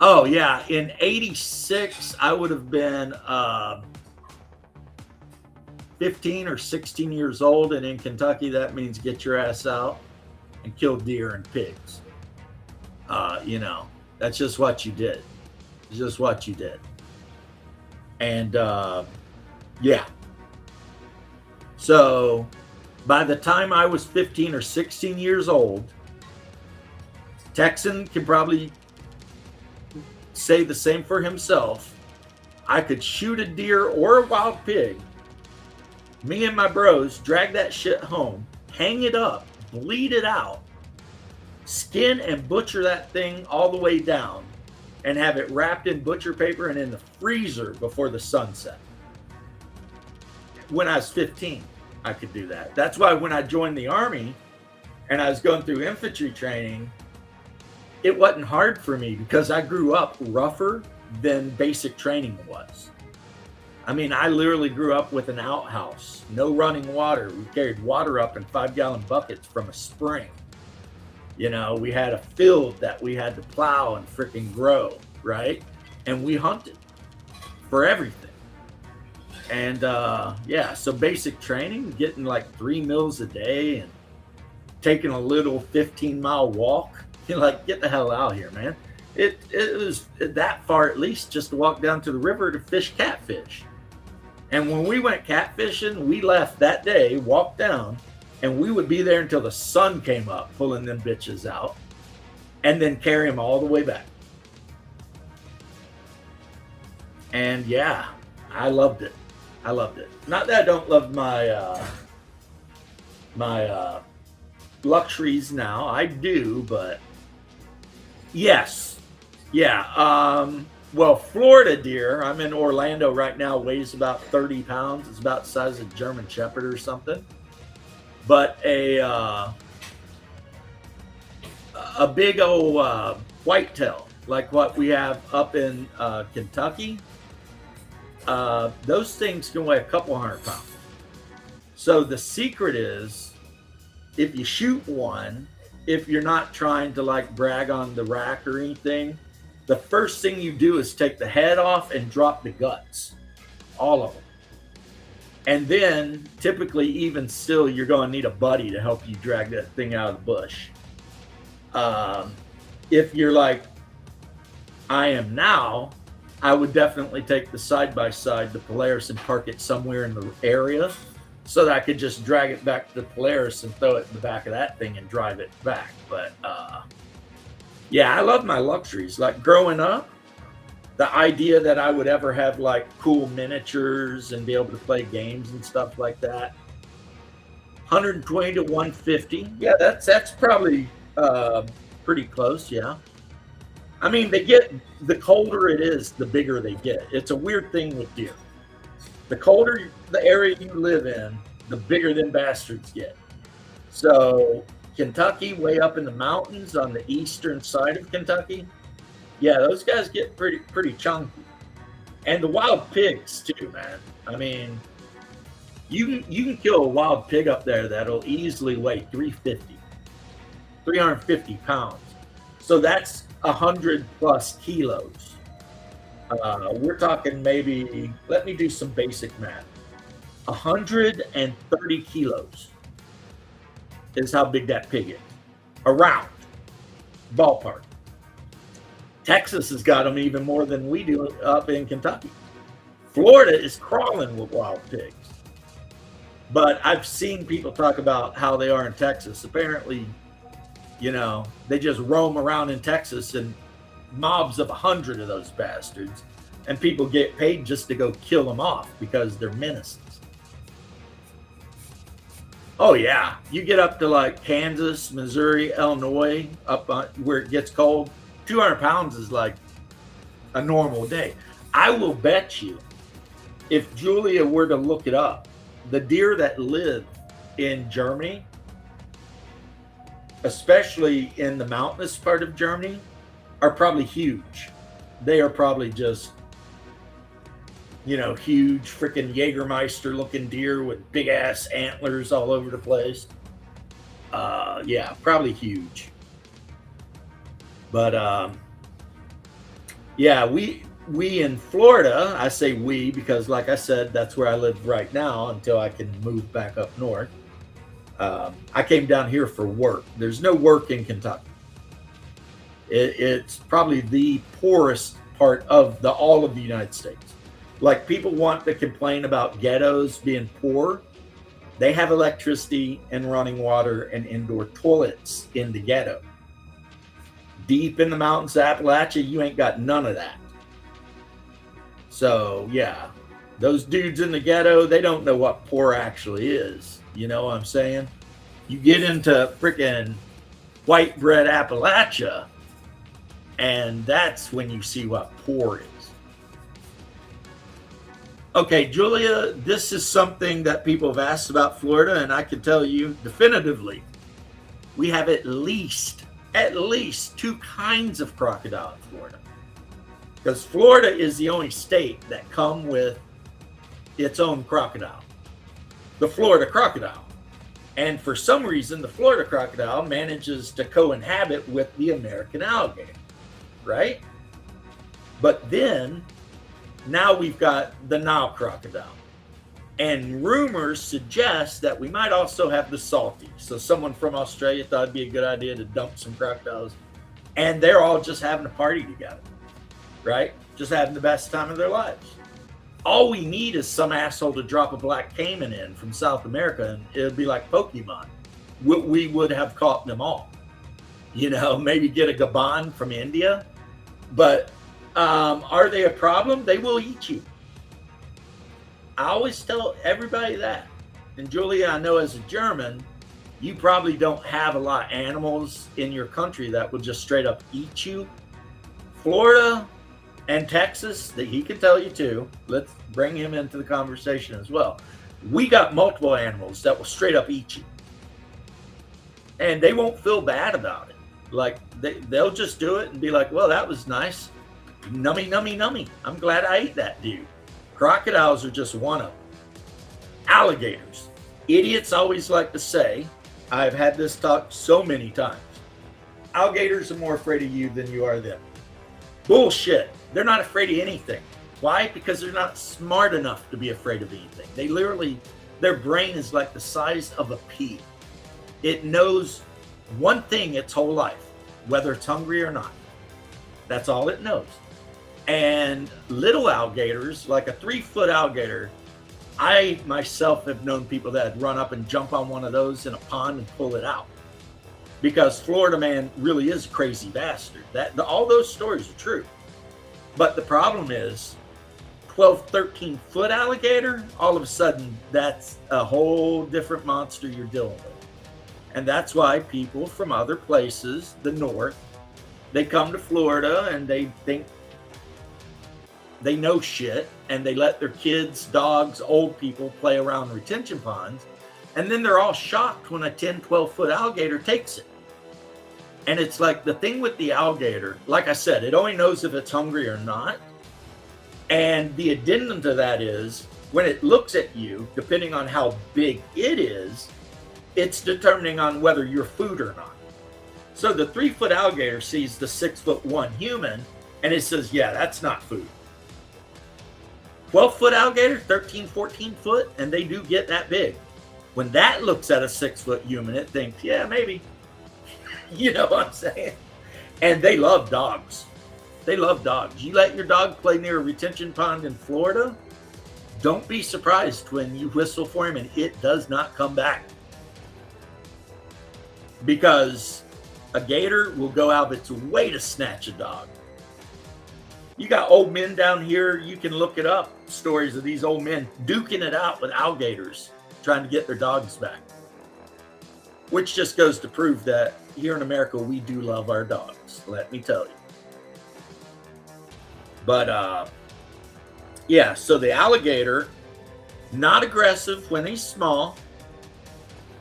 Oh yeah, in 86, I would have been 15 or 16 years old, and in Kentucky, that means get your ass out and kill deer and pigs. You know, that's just what you did. It's just what you did. And yeah. So by the time I was 15 or 16 years old, Texan can probably say the same for himself. I could shoot a deer or a wild pig. Me and my bros drag that shit home, hang it up, bleed it out, skin and butcher that thing all the way down, and have it wrapped in butcher paper and in the freezer before the sun set. When I was 15, I could do that. That's why when I joined the Army and I was going through infantry training, it wasn't hard for me because I grew up rougher than basic training was. I mean, I literally grew up with an outhouse, no running water. We carried water up in 5-gallon buckets from a spring. You know, we had a field that we had to plow and freaking grow, right? And we hunted for everything. And yeah, so basic training, getting like 3 meals a day and taking a little 15-mile walk. You're like, get the hell out of here, man. It was that far, at least, just to walk down to the river to fish catfish. And when we went catfishing, we left that day, walked down, and we would be there until the sun came up, pulling them bitches out, and then carry them all the way back. And yeah, I loved it. I loved it. Not that I don't love my my luxuries now. I do, but yes. Yeah. Well, Florida deer, I'm in Orlando right now, weighs about 30 pounds. It's about the size of a German Shepherd or something. But a big old whitetail, like what we have up in Kentucky, those things can weigh a couple 100 pounds. So the secret is, if you shoot one, if you're not trying to like brag on the rack or anything, the first thing you do is take the head off and drop the guts, all of them. And then typically, even still, you're going to need a buddy to help you drag that thing out of the bush. If you're like I am now, I would definitely take the side-by-side, the Polaris, and park it somewhere in the area so that I could just drag it back to the Polaris and throw it in the back of that thing and drive it back. But yeah, I love my luxuries. Like growing up, the idea that I would ever have like cool miniatures and be able to play games and stuff like that. 120 to 150. Yeah, that's probably pretty close. Yeah. I mean, the colder it is, the bigger they get. It's a weird thing with deer. The colder the area you live in, the bigger them bastards get. So Kentucky, way up in the mountains on the eastern side of Kentucky, yeah, those guys get pretty chunky. And the wild pigs too, man. I mean, you can kill a wild pig up there that'll easily weigh 350 pounds. So that's 100 plus kilos. We're talking maybe, let me do some basic math. 130 kilos is how big that pig is. Around, ballpark. Texas has got them even more than we do up in Kentucky. Florida is crawling with wild pigs. But I've seen people talk about how they are in Texas. Apparently, you know, they just roam around in Texas and mobs of 100 of those bastards, and people get paid just to go kill them off because they're menaces. Oh yeah, you get up to like Kansas, Missouri, Illinois, up on, where it gets cold, 200 pounds is like a normal day. I will bet you, if Julia were to look it up, the deer that live in Germany, especially in the mountainous part of Germany, are probably huge. They are probably just, you know, huge freaking Jägermeister looking deer with big ass antlers all over the place. Yeah, probably huge. But yeah, we in Florida, I say we because like I said, that's where I live right now until I can move back up north. I came down here for work. There's no work in Kentucky. It's probably the poorest part of all of the United States. Like people want to complain about ghettos being poor. They have electricity and running water and indoor toilets in the ghetto. Deep in the mountains of Appalachia, you ain't got none of that. So yeah, those dudes in the ghetto, they don't know what poor actually is. You know what I'm saying? You get into freaking white bread Appalachia, and that's when you see what poor is. Okay, Julia, this is something that people have asked about Florida, and I can tell you definitively, we have at least two kinds of crocodile in Florida. Because Florida is the only state that come with its own crocodile, the Florida crocodile. And for some reason, the Florida crocodile manages to co-inhabit with the American alligator, right? But then, now we've got the Nile crocodile. And rumors suggest that we might also have the salty. So someone from Australia thought it'd be a good idea to dump some crocodiles. And they're all just having a party together, right? Just having the best time of their lives. All we need is some asshole to drop a black caiman in from South America, and it'd be like Pokemon. We would have caught them all. You know, maybe get a Gabon from India. But are they a problem? They will eat you. I always tell everybody that. And Julia, I know as a German, you probably don't have a lot of animals in your country that will just straight up eat you. Florida and Texas, that he can tell you too. Let's bring him into the conversation as well. We got multiple animals that will straight up eat you. And they won't feel bad about it. Like they'll just do it and be like, well, that was nice. Nummy, nummy, nummy. I'm glad I ate that dude. Crocodiles are just one of them. Alligators. Idiots always like to say, I've had this talk so many times, alligators are more afraid of you than you are them. Bullshit. They're not afraid of anything. Why? Because they're not smart enough to be afraid of anything. They literally, their brain is like the size of a pea. It knows one thing its whole life, whether it's hungry or not. That's all it knows. And little alligators, like a 3-foot alligator, I myself have known people that run up and jump on one of those in a pond and pull it out. Because Florida man really is a crazy bastard. All those stories are true. But the problem is 12, 13-foot alligator, all of a sudden, that's a whole different monster you're dealing with. And that's why people from other places, the north, they come to Florida and they think they know shit, and they let their kids, dogs, old people play around retention ponds. And then they're all shocked when a 10, 12-foot alligator takes it. And it's like the thing with the alligator, like I said, it only knows if it's hungry or not. And the addendum to that is when it looks at you, depending on how big it is, it's determining on whether you're food or not. So the 3-foot alligator sees the 6'1" human and it says, yeah, that's not food. 12-foot alligator, 13, 14 foot, and they do get that big. When that looks at a 6-foot human, it thinks, yeah, maybe. You know what I'm saying? And they love dogs. They love dogs. You let your dog play near a retention pond in Florida, don't be surprised when you whistle for him and it does not come back. Because a gator will go out of its way to snatch a dog. You got old men down here, you can look it up, stories of these old men duking it out with alligators, trying to get their dogs back. Which just goes to prove that here in America, we do love our dogs, let me tell you. But, yeah, so the alligator, not aggressive when he's small,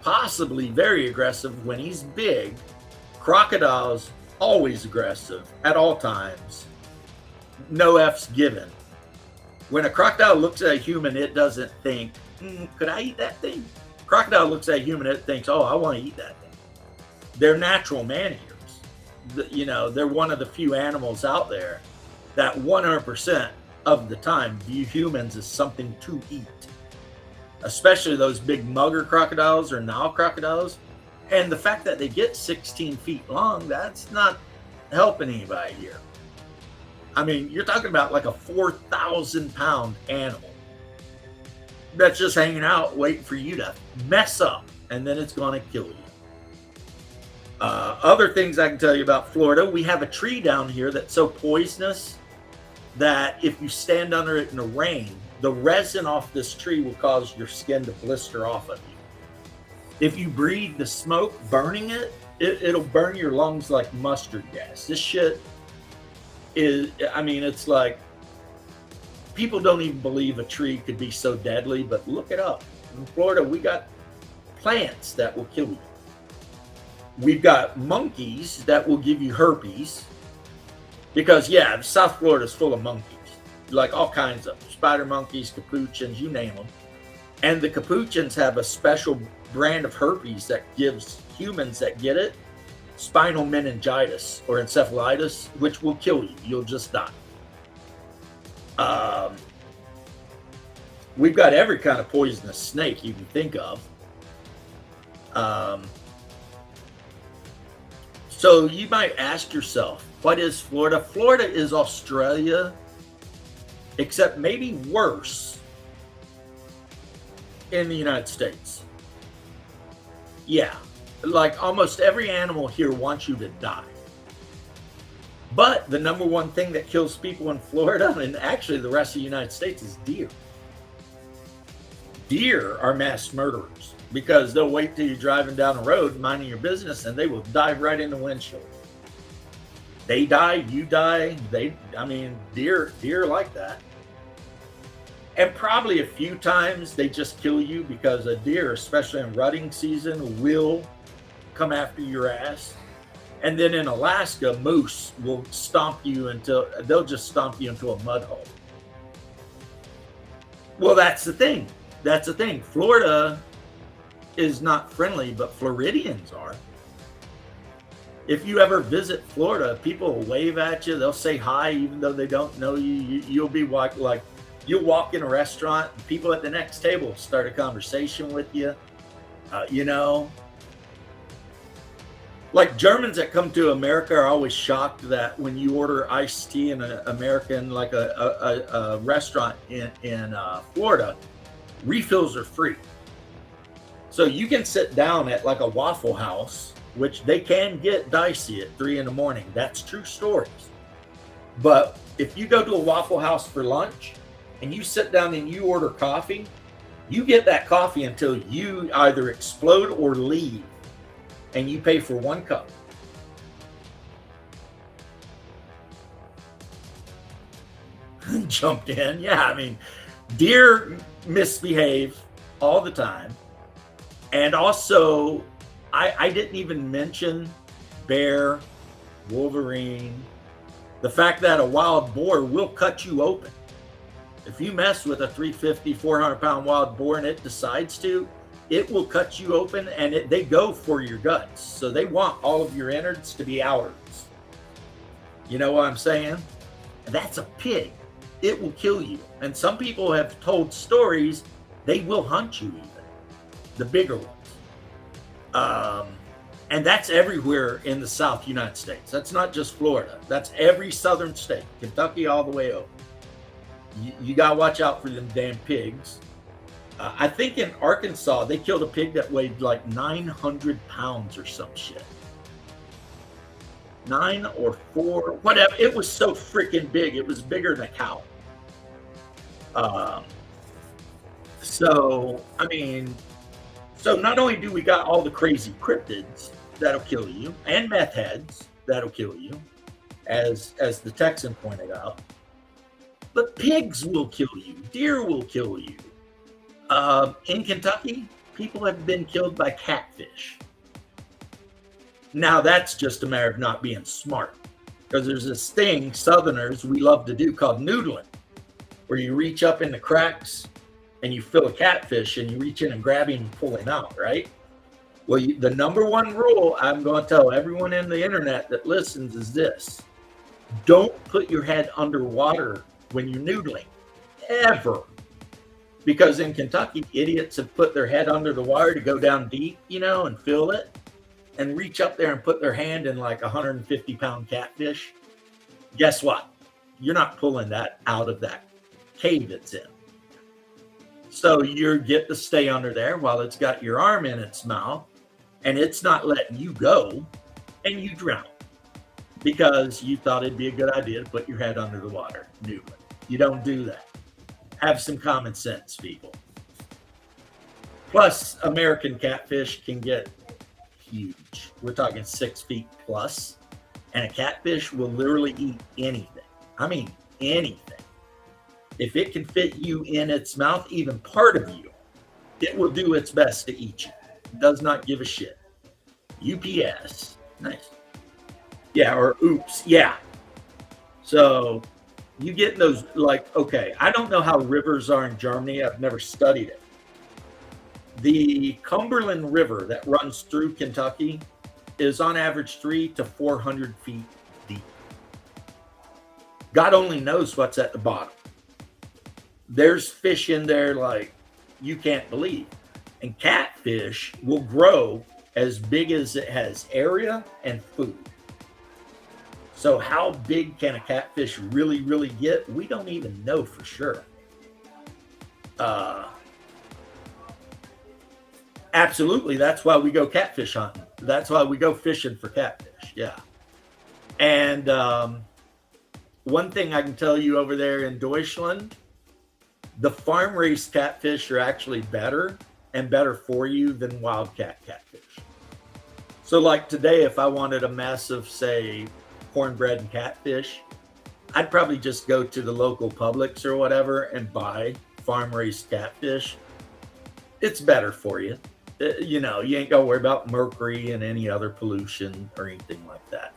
possibly very aggressive when he's big. Crocodiles, always aggressive at all times. No F's given. When a crocodile looks at a human, it doesn't think, could I eat that thing? Crocodile looks at a human, it thinks, oh, I want to eat that thing. They're natural man-eaters. You know, they're one of the few animals out there that 100% of the time view humans as something to eat. Especially those big mugger crocodiles or Nile crocodiles. And the fact that they get 16 feet long, that's not helping anybody here. I mean, you're talking about like a 4,000-pound animal that's just hanging out waiting for you to mess up, and then it's going to kill you. Other things I can tell you about Florida, we have a tree down here that's so poisonous that if you stand under it in the rain, the resin off this tree will cause your skin to blister off of you. If you breathe the smoke burning it, it'll burn your lungs like mustard gas. This shit is, I mean, it's like, people don't even believe a tree could be so deadly, but look it up. In Florida, we got plants that will kill you. We've got monkeys that will give you herpes. Because, yeah, South Florida is full of monkeys. Like all kinds of spider monkeys, capuchins, you name them. And the capuchins have a special brand of herpes that gives humans that get it spinal meningitis or encephalitis, which will kill you. You'll just die. We've got every kind of poisonous snake you can think of. So you might ask yourself, what is Florida? Florida is Australia, except maybe worse in the United States. Yeah, like almost every animal here wants you to die. But the number one thing that kills people in Florida, and actually the rest of the United States, is deer. Deer are mass murderers because they'll wait till you're driving down the road, minding your business, and they will dive right in the windshield. They die, you die. Deer like that. And probably a few times they just kill you because a deer, especially in rutting season, will come after your ass. And then in Alaska, moose will they'll just stomp you into a mud hole. Well, that's the thing. Florida is not friendly, but Floridians are. If you ever visit Florida, people will wave at you. They'll say hi, even though they don't know you. You'll be like you'll walk in a restaurant, and people at the next table start a conversation with you. Like Germans that come to America are always shocked that when you order iced tea in an American, like a restaurant in Florida, refills are free. So you can sit down at like a Waffle House, which they can get dicey at 3 a.m. That's true stories. But if you go to a Waffle House for lunch and you sit down and you order coffee, you get that coffee until you either explode or leave, and you pay for 1 cup. Jumped in. Yeah, I mean, deer misbehave all the time. And also, I didn't even mention bear, wolverine, the fact that a wild boar will cut you open. If you mess with a 350, 400-pound wild boar and it decides to, it will cut you open, and they go for your guts. So they want all of your innards to be ours. You know what I'm saying? And that's a pig. It will kill you. And some people have told stories, they will hunt you even, the bigger ones. And that's everywhere in the South United States. That's not just Florida. That's every southern state, Kentucky all the way over. You got to watch out for them damn pigs. I think in Arkansas, they killed a pig that weighed like 900 pounds or some shit. 9 or 4, whatever. It was so freaking big. It was bigger than a cow. So not only do we got all the crazy cryptids that'll kill you, and meth heads that'll kill you, as the Texan pointed out, but pigs will kill you, deer will kill you. In Kentucky, people have been killed by catfish. Now that's just a matter of not being smart, because there's this thing Southerners we love to do called noodling, where you reach up in the cracks and you fill a catfish and you reach in and grab him and pull him out, right? Well, the number one rule I'm going to tell everyone in the internet that listens is this: don't put your head underwater when you're noodling, ever. Because in Kentucky, idiots have put their head under the water to go down deep, and fill it, and reach up there and put their hand in like 150-pound catfish. Guess what? You're not pulling that out of that cave it's in. So you get to stay under there while it's got your arm in its mouth, and it's not letting you go, and you drown because you thought it'd be a good idea to put your head under the water noodling. You don't do that. Have some common sense, people. Plus, American catfish can get huge. We're talking 6 feet plus, and a catfish will literally eat anything. I mean, anything. If it can fit you in its mouth, even part of you, it will do its best to eat you. It does not give a shit. UPS. Nice. Yeah, or oops. Yeah. So you get those, like, okay, I don't know how rivers are in Germany. I've never studied it. The Cumberland River that runs through Kentucky is on average 300 to 400 feet deep. God only knows what's at the bottom. There's fish in there like you can't believe. And catfish will grow as big as it has area and food. So how big can a catfish really, really get? We don't even know for sure. Absolutely. That's why we go catfish hunting. That's why we go fishing for catfish. Yeah. And one thing I can tell you over there in Deutschland, the farm-raised catfish are actually better and better for you than wildcat catfish. So like today, if I wanted a mess of, say, cornbread and catfish, I'd probably just go to the local Publix or whatever and buy farm-raised catfish. It's better for you. You ain't got to worry about mercury and any other pollution or anything like that.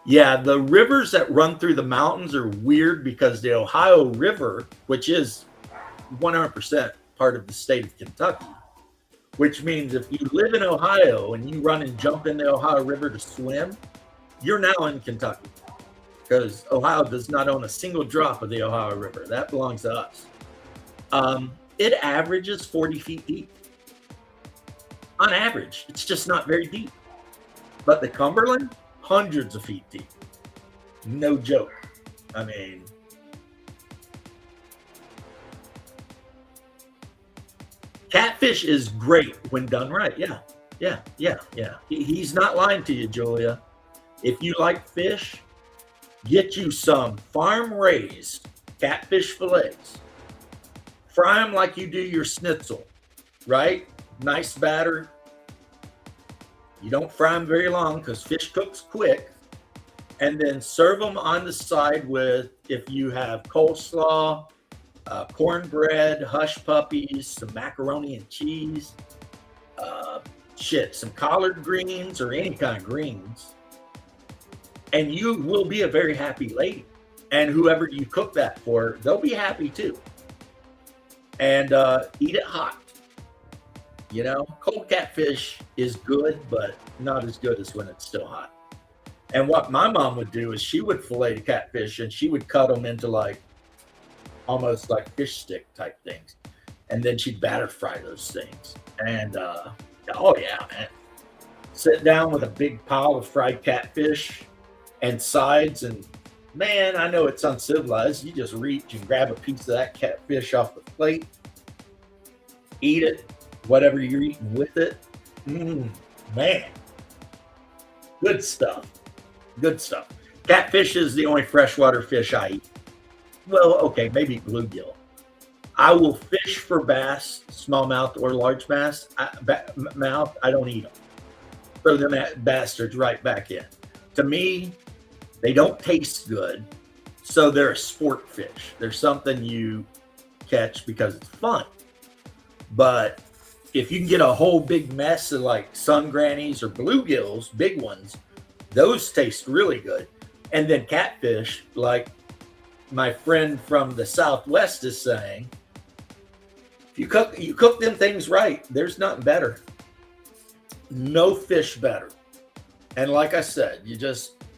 Yeah, the rivers that run through the mountains are weird because the Ohio River, which is 100% part of the state of Kentucky, which means if you live in Ohio and you run and jump in the Ohio River to swim, you're now in Kentucky, because Ohio does not own a single drop of the Ohio River. That belongs to us. It averages 40 feet deep. On average, it's just not very deep. But the Cumberland, hundreds of feet deep. No joke. I mean, catfish is great when done right. Yeah. He's not lying to you, Julia. If you like fish, Get you some farm raised catfish fillets. Fry them like you do your schnitzel, right? Nice batter. You don't fry them very long because fish cooks quick. And then serve them on the side with, if you have coleslaw, cornbread, hush puppies, some macaroni and cheese, some collard greens or any kind of greens. And you will be a very happy lady. And whoever you cook that for, they'll be happy too. And eat it hot. You know, cold catfish is good, but not as good as when it's still hot. And what my mom would do is she would fillet the catfish and she would cut them into like almost like fish stick type things. And then she'd batter fry those things. And oh yeah, man. Sit down with a big pile of fried catfish and sides, and man, I know it's uncivilized. You just reach and grab a piece of that catfish off the plate, eat it, whatever you're eating with it. Man, good stuff. Good stuff. Catfish is the only freshwater fish I eat. Well, okay, maybe bluegill. I will fish for bass, smallmouth or largemouth. Mouth, I don't eat them. Throw them bastards right back in. To me, they don't taste good, so they're a sport fish. They're something you catch because it's fun. But if you can get a whole big mess of like sun grannies or bluegills, big ones, those taste really good. And then catfish, like my friend from the Southwest is saying, if you cook them things right, there's nothing better. No fish better. And like I said,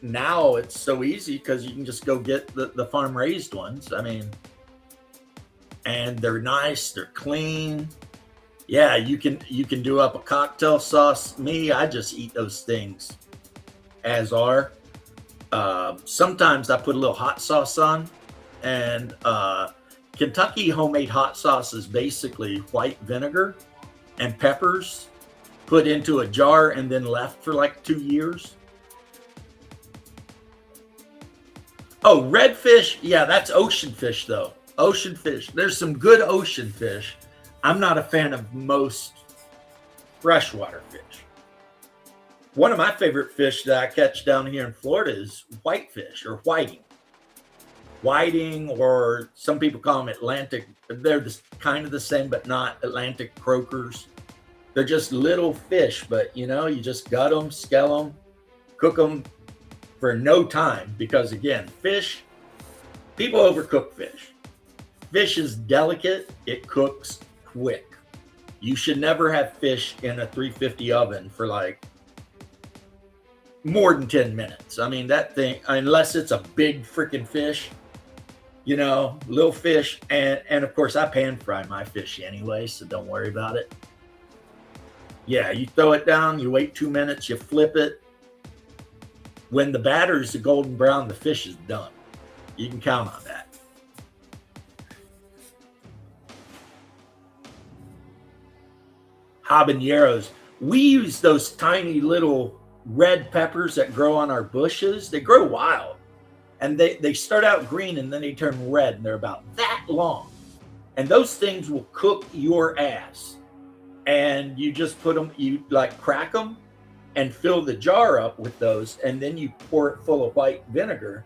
now it's so easy because you can just go get the farm raised ones. I mean, and they're nice, they're clean. Yeah, you can do up a cocktail sauce. Me, I just eat those things as are. Sometimes I put a little hot sauce on, and Kentucky homemade hot sauce is basically white vinegar and peppers put into a jar and then left for like 2 years. Oh, redfish. Yeah, that's ocean fish though. Ocean fish. There's some good ocean fish. I'm not a fan of most freshwater fish. One of my favorite fish that I catch down here in Florida is whitefish or whiting. Whiting, or some people call them Atlantic. They're kind of the same, but not Atlantic croakers. They're just little fish, but you just gut them, scale them, cook them for no time. Because again, fish, people overcook fish. Fish is delicate. It cooks quick. You should never have fish in a 350 oven for like more than 10 minutes. I mean, that thing, unless it's a big freaking fish, little fish. And of course I pan fry my fish anyway, so don't worry about it. Yeah, you throw it down, you wait 2 minutes, you flip it. When the batter is golden brown, the fish is done. You can count on that. Habaneros. We use those tiny little red peppers that grow on our bushes. They grow wild. And they start out green and then they turn red, and they're about that long. And those things will cook your ass. And you just put them, you like crack them and fill the jar up with those. And then you pour it full of white vinegar,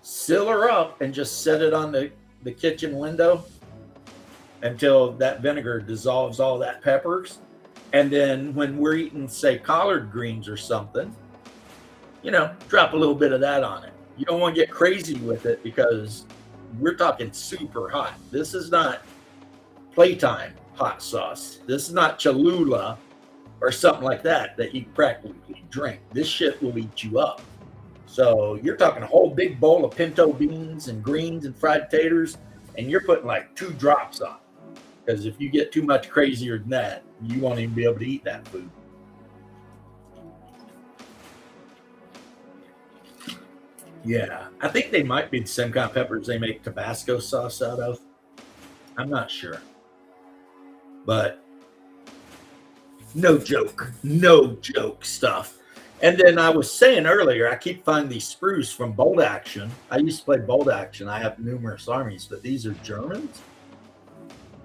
seal her up, and just set it on the kitchen window until that vinegar dissolves all that peppers. And then when we're eating, say, collard greens or something, drop a little bit of that on it. You don't want to get crazy with it because we're talking super hot. This is not playtime hot sauce. This is not Cholula or something like that you can practically drink. This shit will eat you up. So you're talking a whole big bowl of pinto beans and greens and fried taters, and you're putting like 2 drops on. Because if you get too much crazier than that, you won't even be able to eat that food. Yeah, I think they might be the same kind of peppers they make Tabasco sauce out of. I'm not sure. But no joke stuff. And then I was saying earlier, I keep finding these sprues from Bolt Action. I used to play Bolt Action. I have numerous armies, but these are Germans.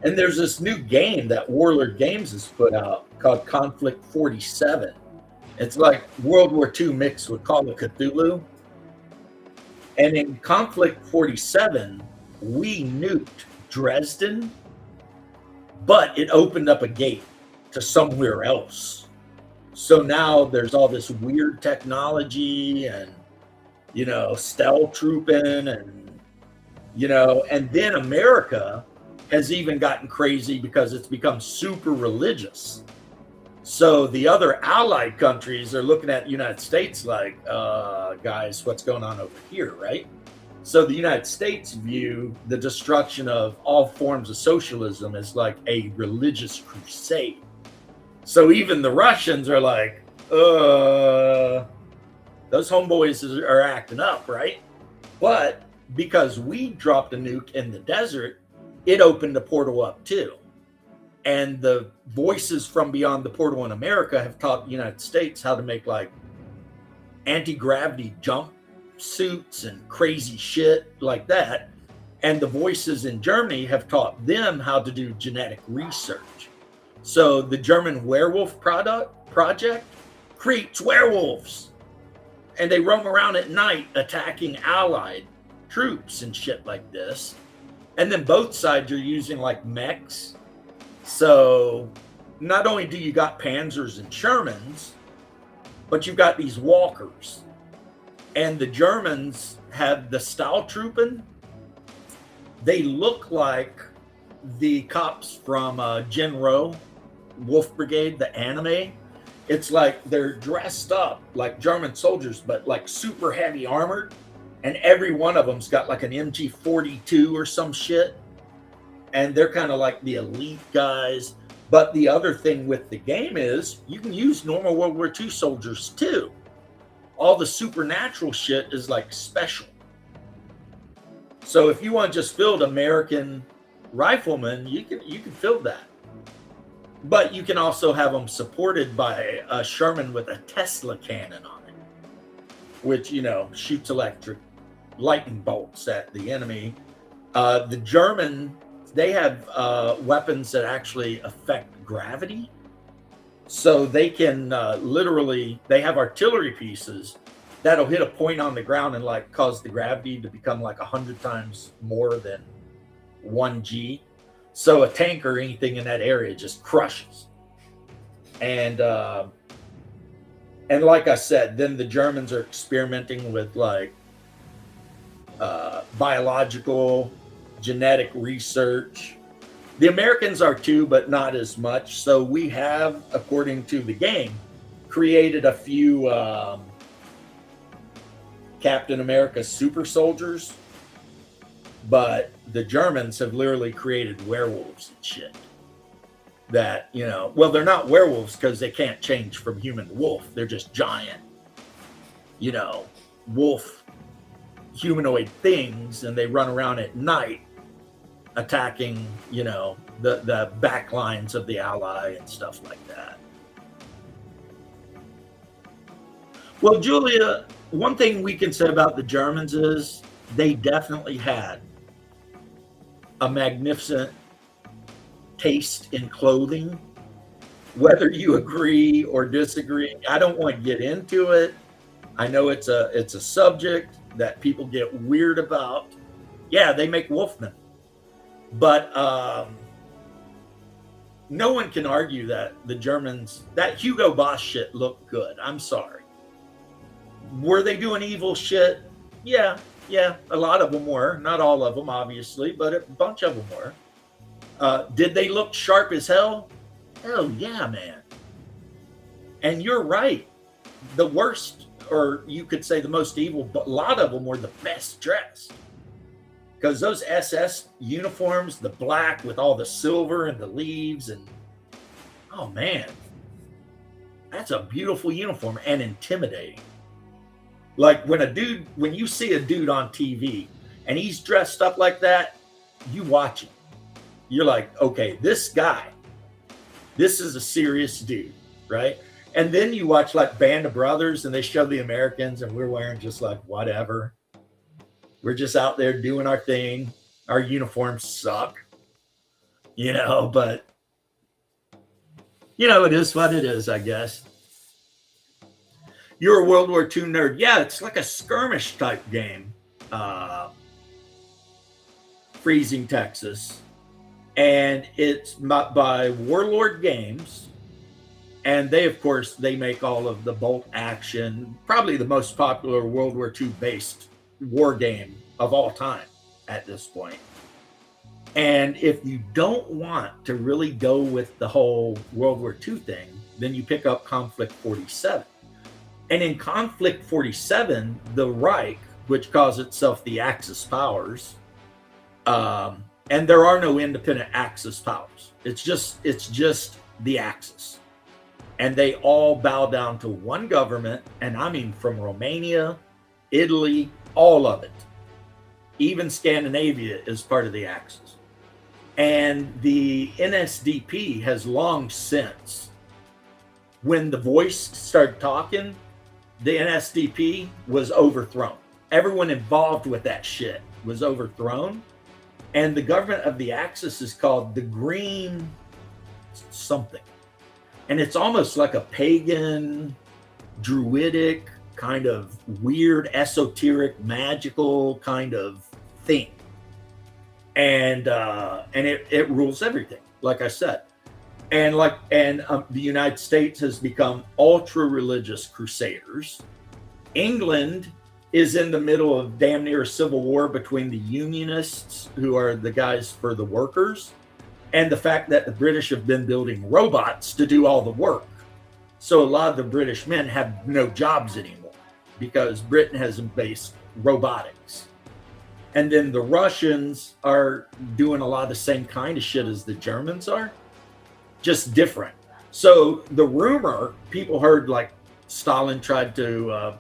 And there's this new game that Warlord Games has put out called Conflict 47. It's like World War II mixed with Call of Cthulhu. And in Conflict 47, we nuked Dresden, but it opened up a gate to somewhere else. So now there's all this weird technology and, you know, stealth trooping and, you know, and then America has even gotten crazy because it's become super religious. So the other allied countries are looking at the United States like, guys, what's going on over here, right? So the United States view the destruction of all forms of socialism as like a religious crusade. So even the Russians are like, those homeboys are acting up, right? But because we dropped a nuke in the desert, it opened the portal up too. And the voices from beyond the portal in America have taught the United States how to make like anti-gravity jump suits and crazy shit like that. And the voices in Germany have taught them how to do genetic research. So the German werewolf project creates werewolves. And they roam around at night attacking allied troops and shit like this. And then both sides are using like mechs. So not only do you got Panzers and Shermans, but you've got these walkers. And the Germans have the style trooping. They look like the cops from Jinro, Wolf Brigade, the anime. It's like they're dressed up like German soldiers, but like super heavy armored. And every one of them's got like an MG42 or some shit. And they're kind of like the elite guys. But the other thing with the game is you can use normal World War II soldiers too. All the supernatural shit is like special. So if you want to just field American riflemen, you can field that. But you can also have them supported by a Sherman with a Tesla cannon on it, which, you know, shoots electric lightning bolts at the enemy. The German, they have weapons that actually affect gravity. So they can literally, they have artillery pieces that'll hit a point on the ground and like cause the gravity to become like 100 times more than 1G. So a tank or anything in that area just crushes. And like I said, then the Germans are experimenting with like biological, genetic research. The Americans are too, but not as much. So we have, according to the game, created a few Captain America super soldiers. But the Germans have literally created werewolves and shit. That, you know, well, they're not werewolves because they can't change from human to wolf. They're just giant, you know, wolf humanoid things. And they run around at night attacking, you know, the back lines of the ally and stuff like that. Well, Julia, one thing we can say about the Germans is they definitely had a magnificent taste in clothing. Whether you agree or disagree, I don't want to get into it. I know it's a subject that people get weird about. Yeah, they make wolfmen. But no one can argue that the Germans, that Hugo Boss shit looked good. I'm sorry. Were they doing evil shit? Yeah, a lot of them were. Not all of them, obviously, but a bunch of them were. Did they look sharp as hell? Hell yeah, man. And you're right. The worst, or you could say the most evil, but a lot of them were the best dressed. Because those SS uniforms, the black with all the silver and the leaves, and oh man, that's a beautiful uniform and intimidating. Like when you see a dude on TV and he's dressed up like that, you watch him. You're like, okay, this guy, this is a serious dude, right? And then you watch like Band of Brothers and they show the Americans and we're wearing just like whatever. We're just out there doing our thing. Our uniforms suck, but it is what it is, I guess. You're a World War II nerd. Yeah, it's like a skirmish type game. Freezing, Texas. And it's by Warlord Games. And they, of course, they make all of the bolt action, probably the most popular World War II based war game of all time at this point. And if you don't want to really go with the whole World War II thing, then you pick up Conflict 47. And in Conflict 47, the Reich, which calls itself the Axis powers, and there are no independent Axis powers. It's just the Axis. And they all bow down to one government, and I mean from Romania, Italy, all of it. Even Scandinavia is part of the Axis. And the NSDP has long since, when the voice started talking, the NSDP was overthrown. Everyone involved with that shit was overthrown. And the government of the Axis is called the Green something. And it's almost like a pagan, druidic, kind of weird, esoteric, magical kind of thing. And it rules everything, like I said. And the United States has become ultra religious crusaders. England is in the middle of damn near a civil war between the Unionists, who are the guys for the workers, and the fact that the British have been building robots to do all the work. So a lot of the British men have no jobs anymore because Britain has embraced robotics. And then the Russians are doing a lot of the same kind of shit as the Germans are, just different. So the rumor, people heard like Stalin tried to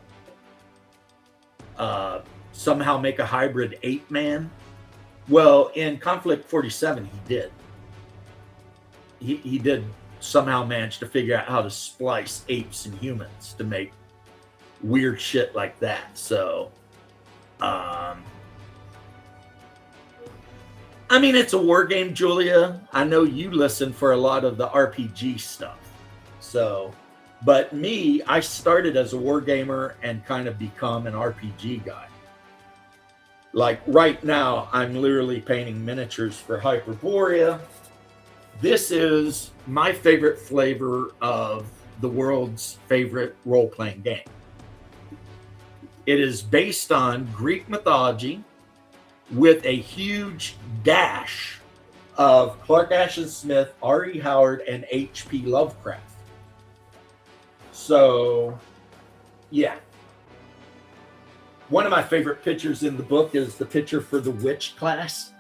somehow make a hybrid ape man. Well, in Conflict 47, he did. He did somehow manage to figure out how to splice apes and humans to make weird shit like that. So, I mean, it's a war game, Julia. I know you listen for a lot of the RPG stuff. So, but me, I started as a war gamer and kind of become an RPG guy. Like right now, I'm literally painting miniatures for Hyperborea. This is my favorite flavor of the world's favorite role-playing game. It is based on Greek mythology with a huge dash of Clark Ashton Smith, R.E. Howard, and H.P. Lovecraft. So, yeah. One of my favorite pictures in the book is the picture for the witch class.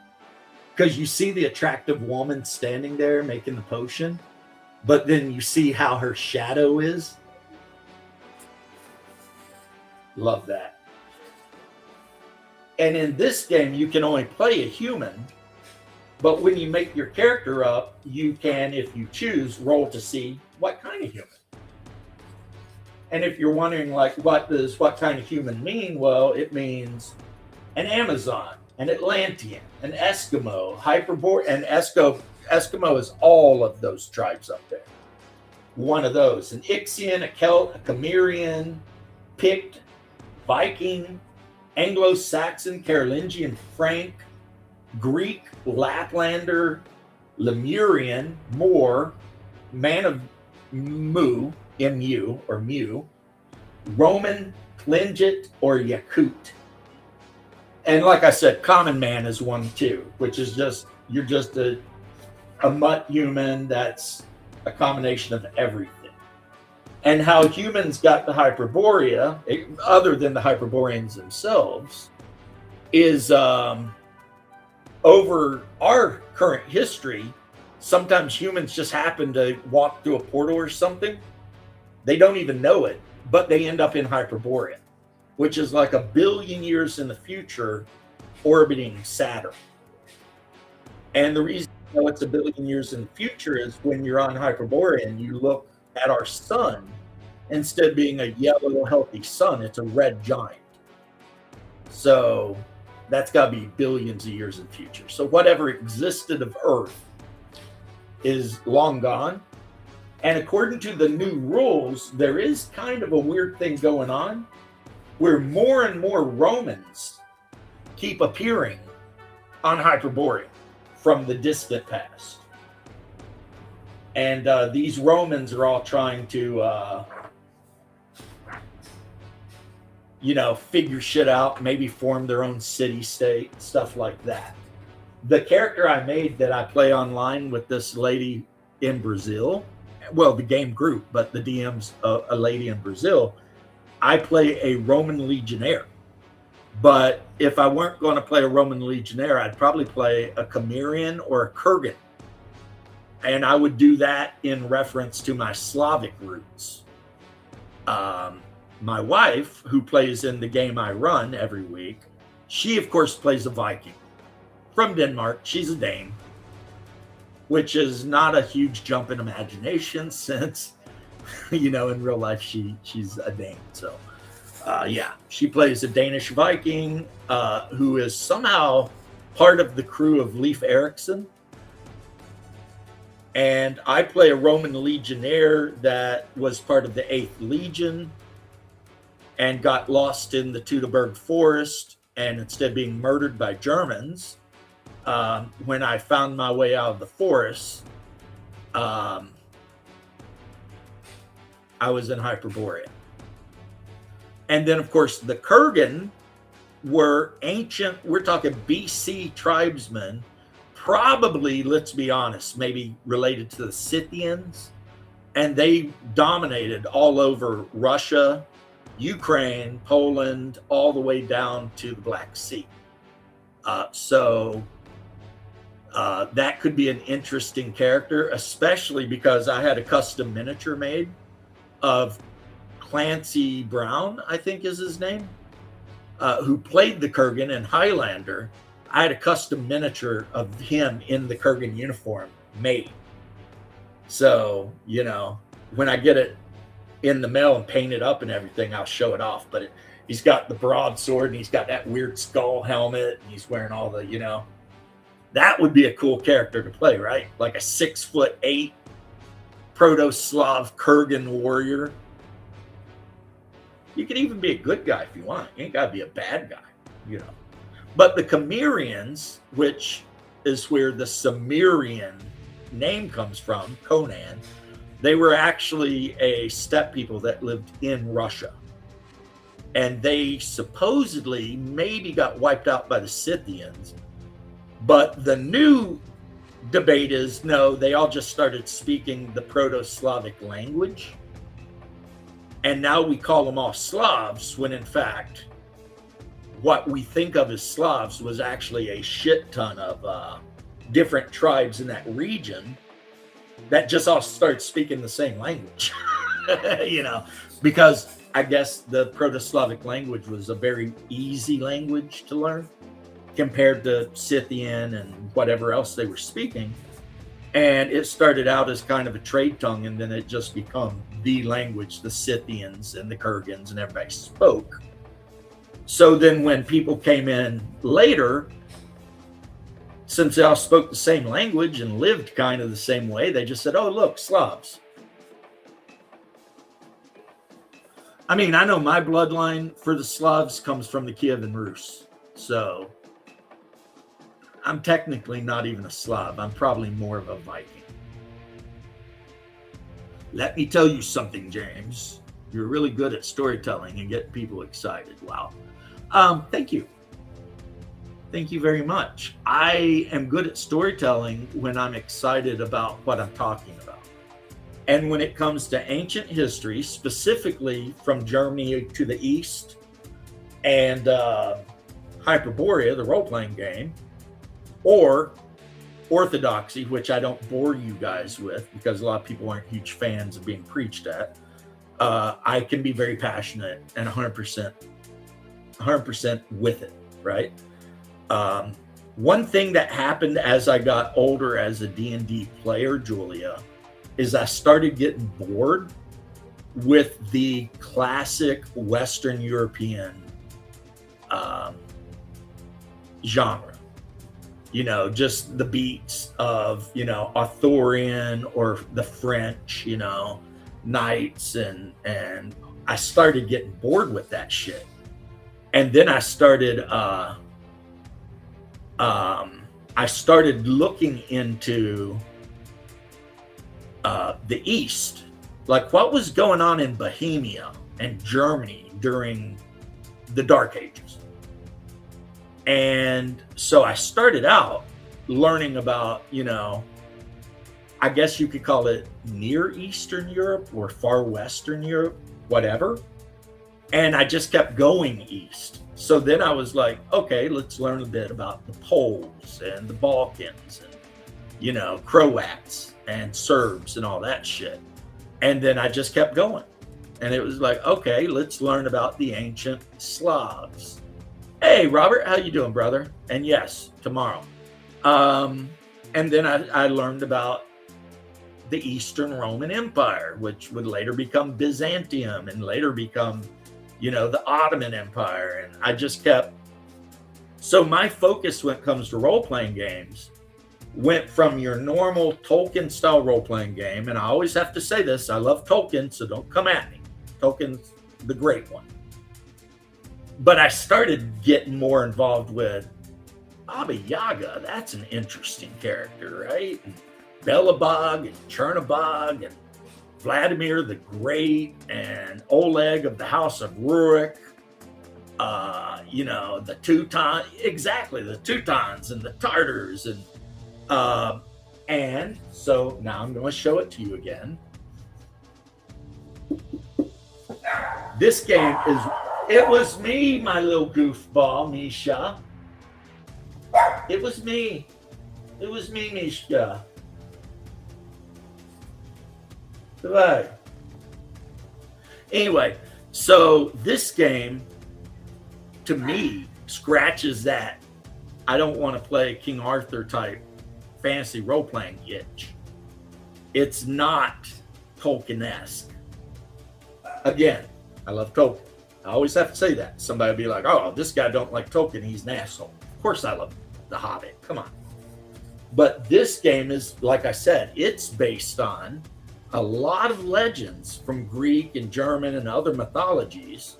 Because you see the attractive woman standing there making the potion, but then you see how her shadow is. Love that. And in this game, you can only play a human, but when you make your character up, you can, if you choose, roll to see what kind of human. And if you're wondering, like, what does what kind of human mean? Well, it means an Amazon, an Atlantean, an Eskimo, Hyperborean, and Eskimo is all of those tribes up there. One of those. An Ixian, a Celt, a Cimmerian, Pict, Viking, Anglo-Saxon, Carolingian, Frank, Greek, Laplander, Lemurian, Moor, Man of Mu, M-U, or Mu, Roman, Tlingit, or Yakut. And like I said, Common Man is one too, which is just, you're just a mutt human that's a combination of everything. And how humans got to Hyperborea, other than the Hyperboreans themselves, is over our current history, sometimes humans just happen to walk through a portal or something. They don't even know it, but they end up in Hyperborea, which is like 1 billion years in the future, orbiting Saturn. And the reason it's 1 billion years in the future is when you're on Hyperborea and you look at our sun, Instead of being a yellow, healthy sun, it's a red giant. So that's got to be billions of years in the future. So whatever existed of Earth is long gone. And according to the new rules, there is kind of a weird thing going on where more and more Romans keep appearing on Hyperborea from the distant past. And these Romans are all trying to, figure shit out, maybe form their own city-state, stuff like that. The character I made that I play online with this lady in Brazil, well, the game group, but the DM's a lady in Brazil, I play a Roman Legionnaire. But if I weren't going to play a Roman Legionnaire, I'd probably play a Cimmerian or a Kurgan. And I would do that in reference to my Slavic roots. My wife, who plays in the game I run every week, she, of course, plays a Viking from Denmark. She's a Dane, which is not a huge jump in imagination since, in real life, she's a Dane. So, she plays a Danish Viking who is somehow part of the crew of Leif Erikson. And I play a Roman Legionnaire that was part of the 8th Legion and got lost in the Teutoburg Forest. And instead of being murdered by Germans, when I found my way out of the forest, I was in Hyperborea. And then, of course, the Kurgan were ancient, we're talking BC tribesmen, probably, let's be honest, maybe related to the Scythians. And they dominated all over Russia, Ukraine, Poland, all the way down to the Black Sea. So that could be an interesting character, especially because I had a custom miniature made of Clancy Brown, I think is his name, who played the Kurgan in Highlander. I had a custom miniature of him in the Kurgan uniform made. So, when I get it in the mail and paint it up and everything, I'll show it off. But he's got the broadsword and he's got that weird skull helmet and he's wearing all the, that would be a cool character to play, right? Like a 6'8" Proto-Slav Kurgan warrior. You could even be a good guy if you want. You ain't got to be a bad guy, But the Cimmerians, which is where the Cimmerian name comes from, Conan, they were actually a steppe people that lived in Russia. And they supposedly maybe got wiped out by the Scythians. But the new debate is, no, they all just started speaking the Proto-Slavic language. And now we call them all Slavs, when in fact, what we think of as Slavs was actually a shit ton of different tribes in that region that just all started speaking the same language, because I guess the Proto-Slavic language was a very easy language to learn compared to Scythian and whatever else they were speaking. And it started out as kind of a trade tongue, and then it just become the language the Scythians and the Kurgans and everybody spoke. So then when people came in later, since they all spoke the same language and lived kind of the same way, they just said, oh, look, Slavs. I mean, I know my bloodline for the Slavs comes from the Kievan Rus. So I'm technically not even a Slav. I'm probably more of a Viking. Let me tell you something, James. You're really good at storytelling and getting people excited. Wow. Thank you. Thank you very much. I am good at storytelling when I'm excited about what I'm talking about. And when it comes to ancient history, specifically from Germany to the east and Hyperborea, the role-playing game, or Orthodoxy, which I don't bore you guys with because a lot of people aren't huge fans of being preached at, I can be very passionate and 100% with it, right? One thing that happened as I got older as a D&D player, Julia, is I started getting bored with the classic Western European genre. You know, just the beats of, you know, Arthurian or the French, you know, knights, and I started getting bored with that shit. And then I started looking into the East, like what was going on in Bohemia and Germany during the Dark Ages. And so I started out learning about, you know, I guess you could call it Near Eastern Europe or Far Western Europe, whatever. And I just kept going east. So then I was like, okay, let's learn a bit about the Poles and the Balkans and, you know, Croats and Serbs and all that shit. And then I just kept going. And it was like, okay, let's learn about the ancient Slavs. Hey, Robert, how you doing, brother? And yes, tomorrow. And then I learned about the Eastern Roman Empire, which would later become Byzantium and later become, you know, the Ottoman Empire. And I just kept, so my focus when it comes to role-playing games went from your normal Tolkien style role-playing game. And I always have to say this, I love Tolkien, so don't come at me. Tolkien's the great one. But I started getting more involved with Baba Yaga. That's an interesting character, right? And Belobog and Chernobog and Vladimir the Great and Oleg of the House of Rurik. You know, the Teutons, exactly, the Teutons and the Tartars. And so now I'm going to show it to you again. This game is, it was me, my little goofball, Misha. It was me. It was me, Mishka. Goodbye. Anyway, so this game, to me, scratches that I don't want to play King Arthur type fantasy role-playing itch. It's not Tolkien-esque. Again, I love Tolkien. I always have to say that. Somebody will be like, oh, this guy don't like Tolkien, he's an asshole. Of course I love The Hobbit, come on. But this game is, like I said, it's based on a lot of legends from Greek and German and other mythologies,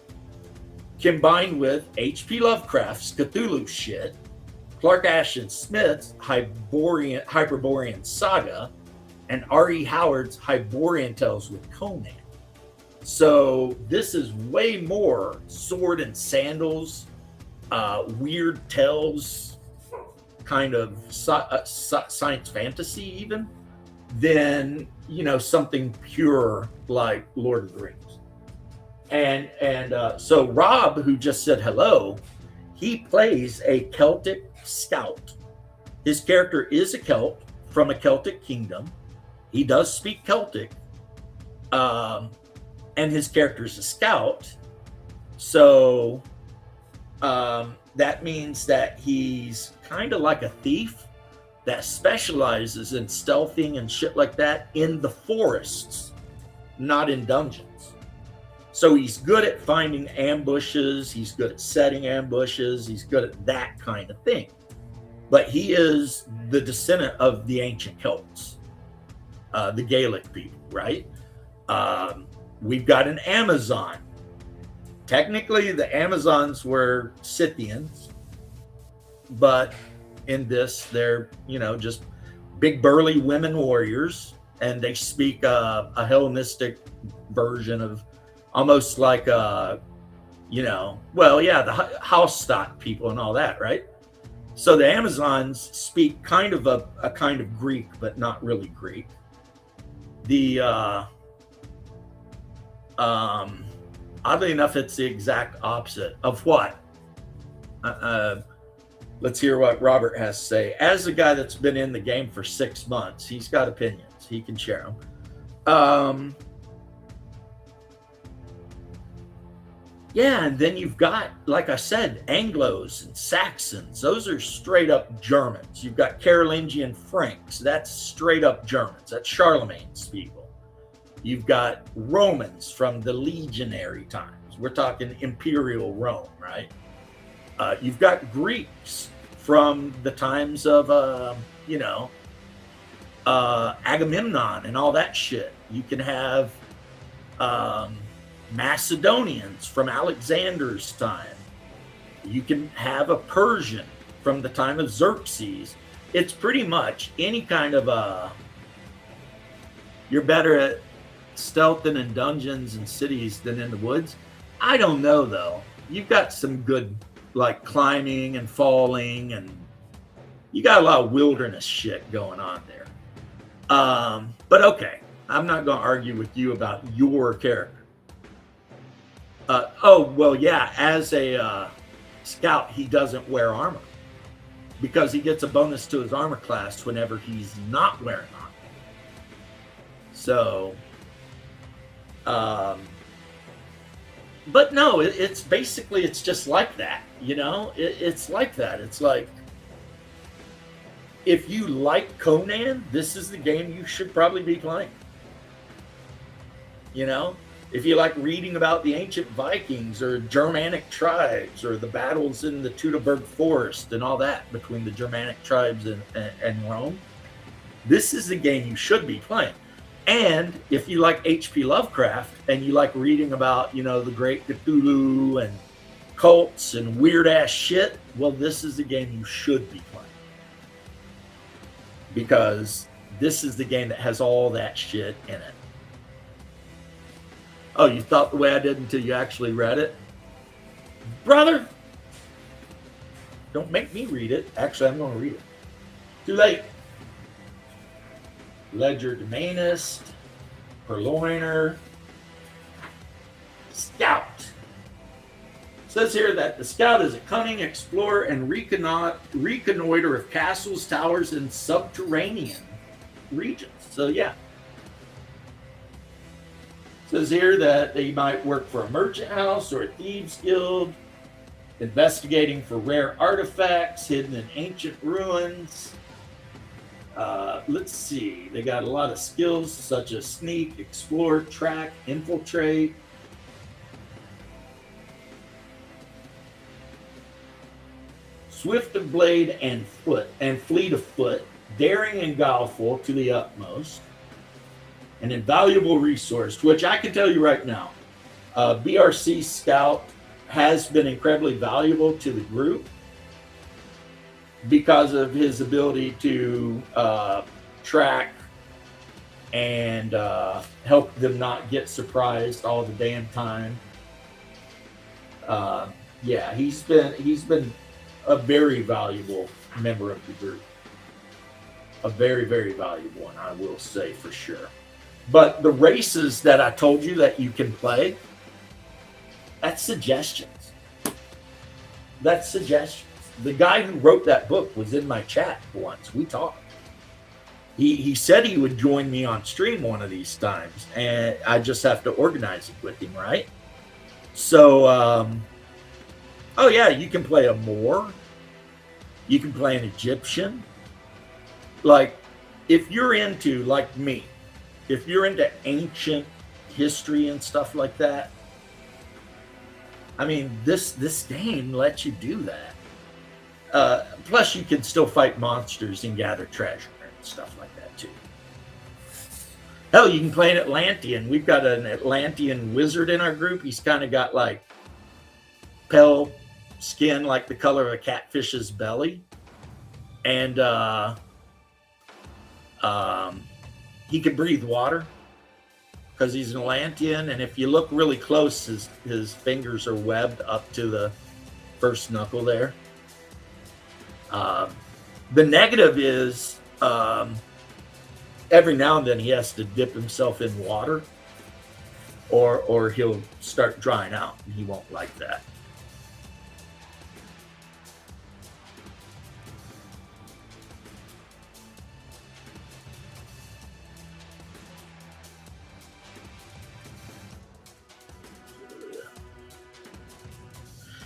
combined with H.P. Lovecraft's Cthulhu shit, Clark Ashton Smith's Hyperborean Saga, and R.E. Howard's Hyborian Tales with Conan. So this is way more sword and sandals, weird tales, kind of science fantasy even, than, you know, something pure like Lord of the Rings. And so Rob, who just said hello, he plays a Celtic scout. His character is a Celt from a Celtic kingdom. He does speak Celtic. And his character is a scout. So that means that he's kind of like a thief that specializes in stealthing and shit like that in the forests, not in dungeons. So he's good at finding ambushes. He's good at setting ambushes. He's good at that kind of thing. But he is the descendant of the ancient Celts, the Gaelic people, right? We've got an Amazon. Technically, the Amazons were Scythians, but in this, they're, you know, just big burly women warriors, and they speak a Hellenistic version of almost like you know, well, yeah, the Hallstatt people and all that, right? So the Amazons speak kind of a kind of Greek, but not really Greek. The oddly enough, it's the exact opposite of what? Let's hear what Robert has to say. As a guy that's been in the game for 6 months, he's got opinions. He can share them. Yeah, and then you've got, like I said, Anglos and Saxons. Those are straight up Germans. You've got Carolingian Franks. That's straight up Germans. That's Charlemagne's people. You've got Romans from the legionary times. We're talking imperial Rome, right? You've got Greeks from the times of, Agamemnon and all that shit. You can have Macedonians from Alexander's time. You can have a Persian from the time of Xerxes. It's pretty much any kind of you're better at stealthing in dungeons and cities than in the woods. I don't know though. You've got some good like climbing and falling, and you got a lot of wilderness shit going on there. But okay, I'm not going to argue with you about your character. As a scout, he doesn't wear armor because he gets a bonus to his armor class whenever he's not wearing armor. So, but no, it's basically, it's just like that, you know? It's like that. It's like, if you like Conan, this is the game you should probably be playing. You know? If you like reading about the ancient Vikings or Germanic tribes or the battles in the Teutoburg Forest and all that between the Germanic tribes and Rome, this is the game you should be playing. And if you like H.P. Lovecraft and you like reading about, you know, the Great Cthulhu and cults and weird ass shit, well, this is the game you should be playing. Because this is the game that has all that shit in it. Oh, you thought the way I did until you actually read it? Brother, don't make me read it. Actually, I'm going to read it. Too late. Legerdemainist, Purloiner, Scout. It says here that the Scout is a cunning explorer and reconnoiter of castles, towers, and subterranean regions. So yeah. It says here that they might work for a merchant house or a thieves guild, investigating for rare artifacts hidden in ancient ruins. Let's see. They got a lot of skills such as sneak, explore, track, infiltrate. Swift of blade and foot, and fleet of foot, daring and guileful to the utmost. An invaluable resource, which I can tell you right now, BRC Scout has been incredibly valuable to the group because of his ability to track and help them not get surprised all the damn time. He's been a very valuable member of the group. A very, very valuable one, I will say for sure. But the races that I told you that you can play, that's suggestions. That's suggestions. The guy who wrote that book was in my chat once. We talked. He said he would join me on stream one of these times, and I just have to organize it with him, right? So, you can play a Moor. You can play an Egyptian. Like, if you're into, like me, if you're into ancient history and stuff like that, I mean, this game lets you do that. Plus, you can still fight monsters and gather treasure and stuff like that, too. Hell, you can play an Atlantean. We've got an Atlantean wizard in our group. He's kind of got, like, pale skin like the color of a catfish's belly. And he can breathe water because he's an Atlantean. And if you look really close, his fingers are webbed up to the first knuckle there. The negative is every now and then he has to dip himself in water or he'll start drying out, and he won't like that.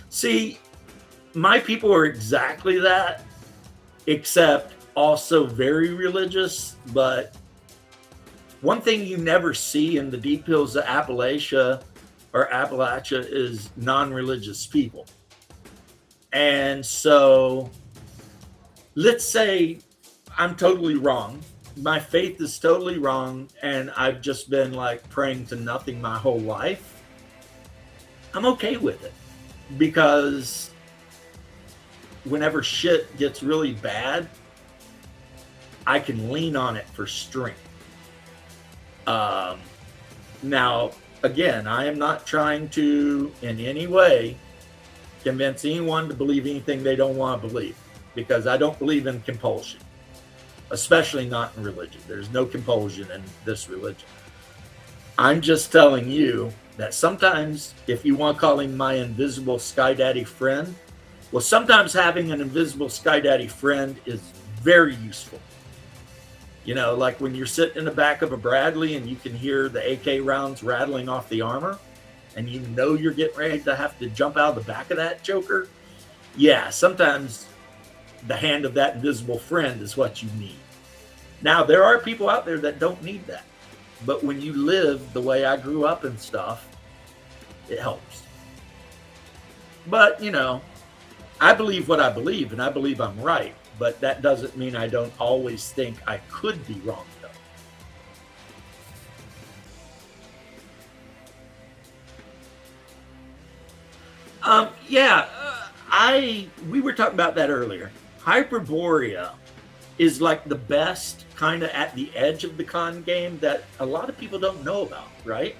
See, my people are exactly that, except also very religious, but one thing you never see in the deep hills of Appalachia is non-religious people. And so let's say I'm totally wrong. My faith is totally wrong, and I've just been like praying to nothing my whole life. I'm okay with it, because whenever shit gets really bad, I can lean on it for strength. Now, again, I am not trying to in any way convince anyone to believe anything they don't want to believe, because I don't believe in compulsion, especially not in religion. There's no compulsion in this religion. I'm just telling you that sometimes, if you want to call him my invisible Sky Daddy friend, well, sometimes having an invisible Sky Daddy friend is very useful. You know, like when you're sitting in the back of a Bradley and you can hear the AK rounds rattling off the armor, and you know you're getting ready to have to jump out of the back of that joker. Yeah, sometimes the hand of that invisible friend is what you need. Now, there are people out there that don't need that. But when you live the way I grew up and stuff, it helps. But, you know, I believe what I believe, and I believe I'm right. But that doesn't mean I don't always think I could be wrong, though. We were talking about that earlier. Hyperborea is like the best kind of at the edge of the con game that a lot of people don't know about, right?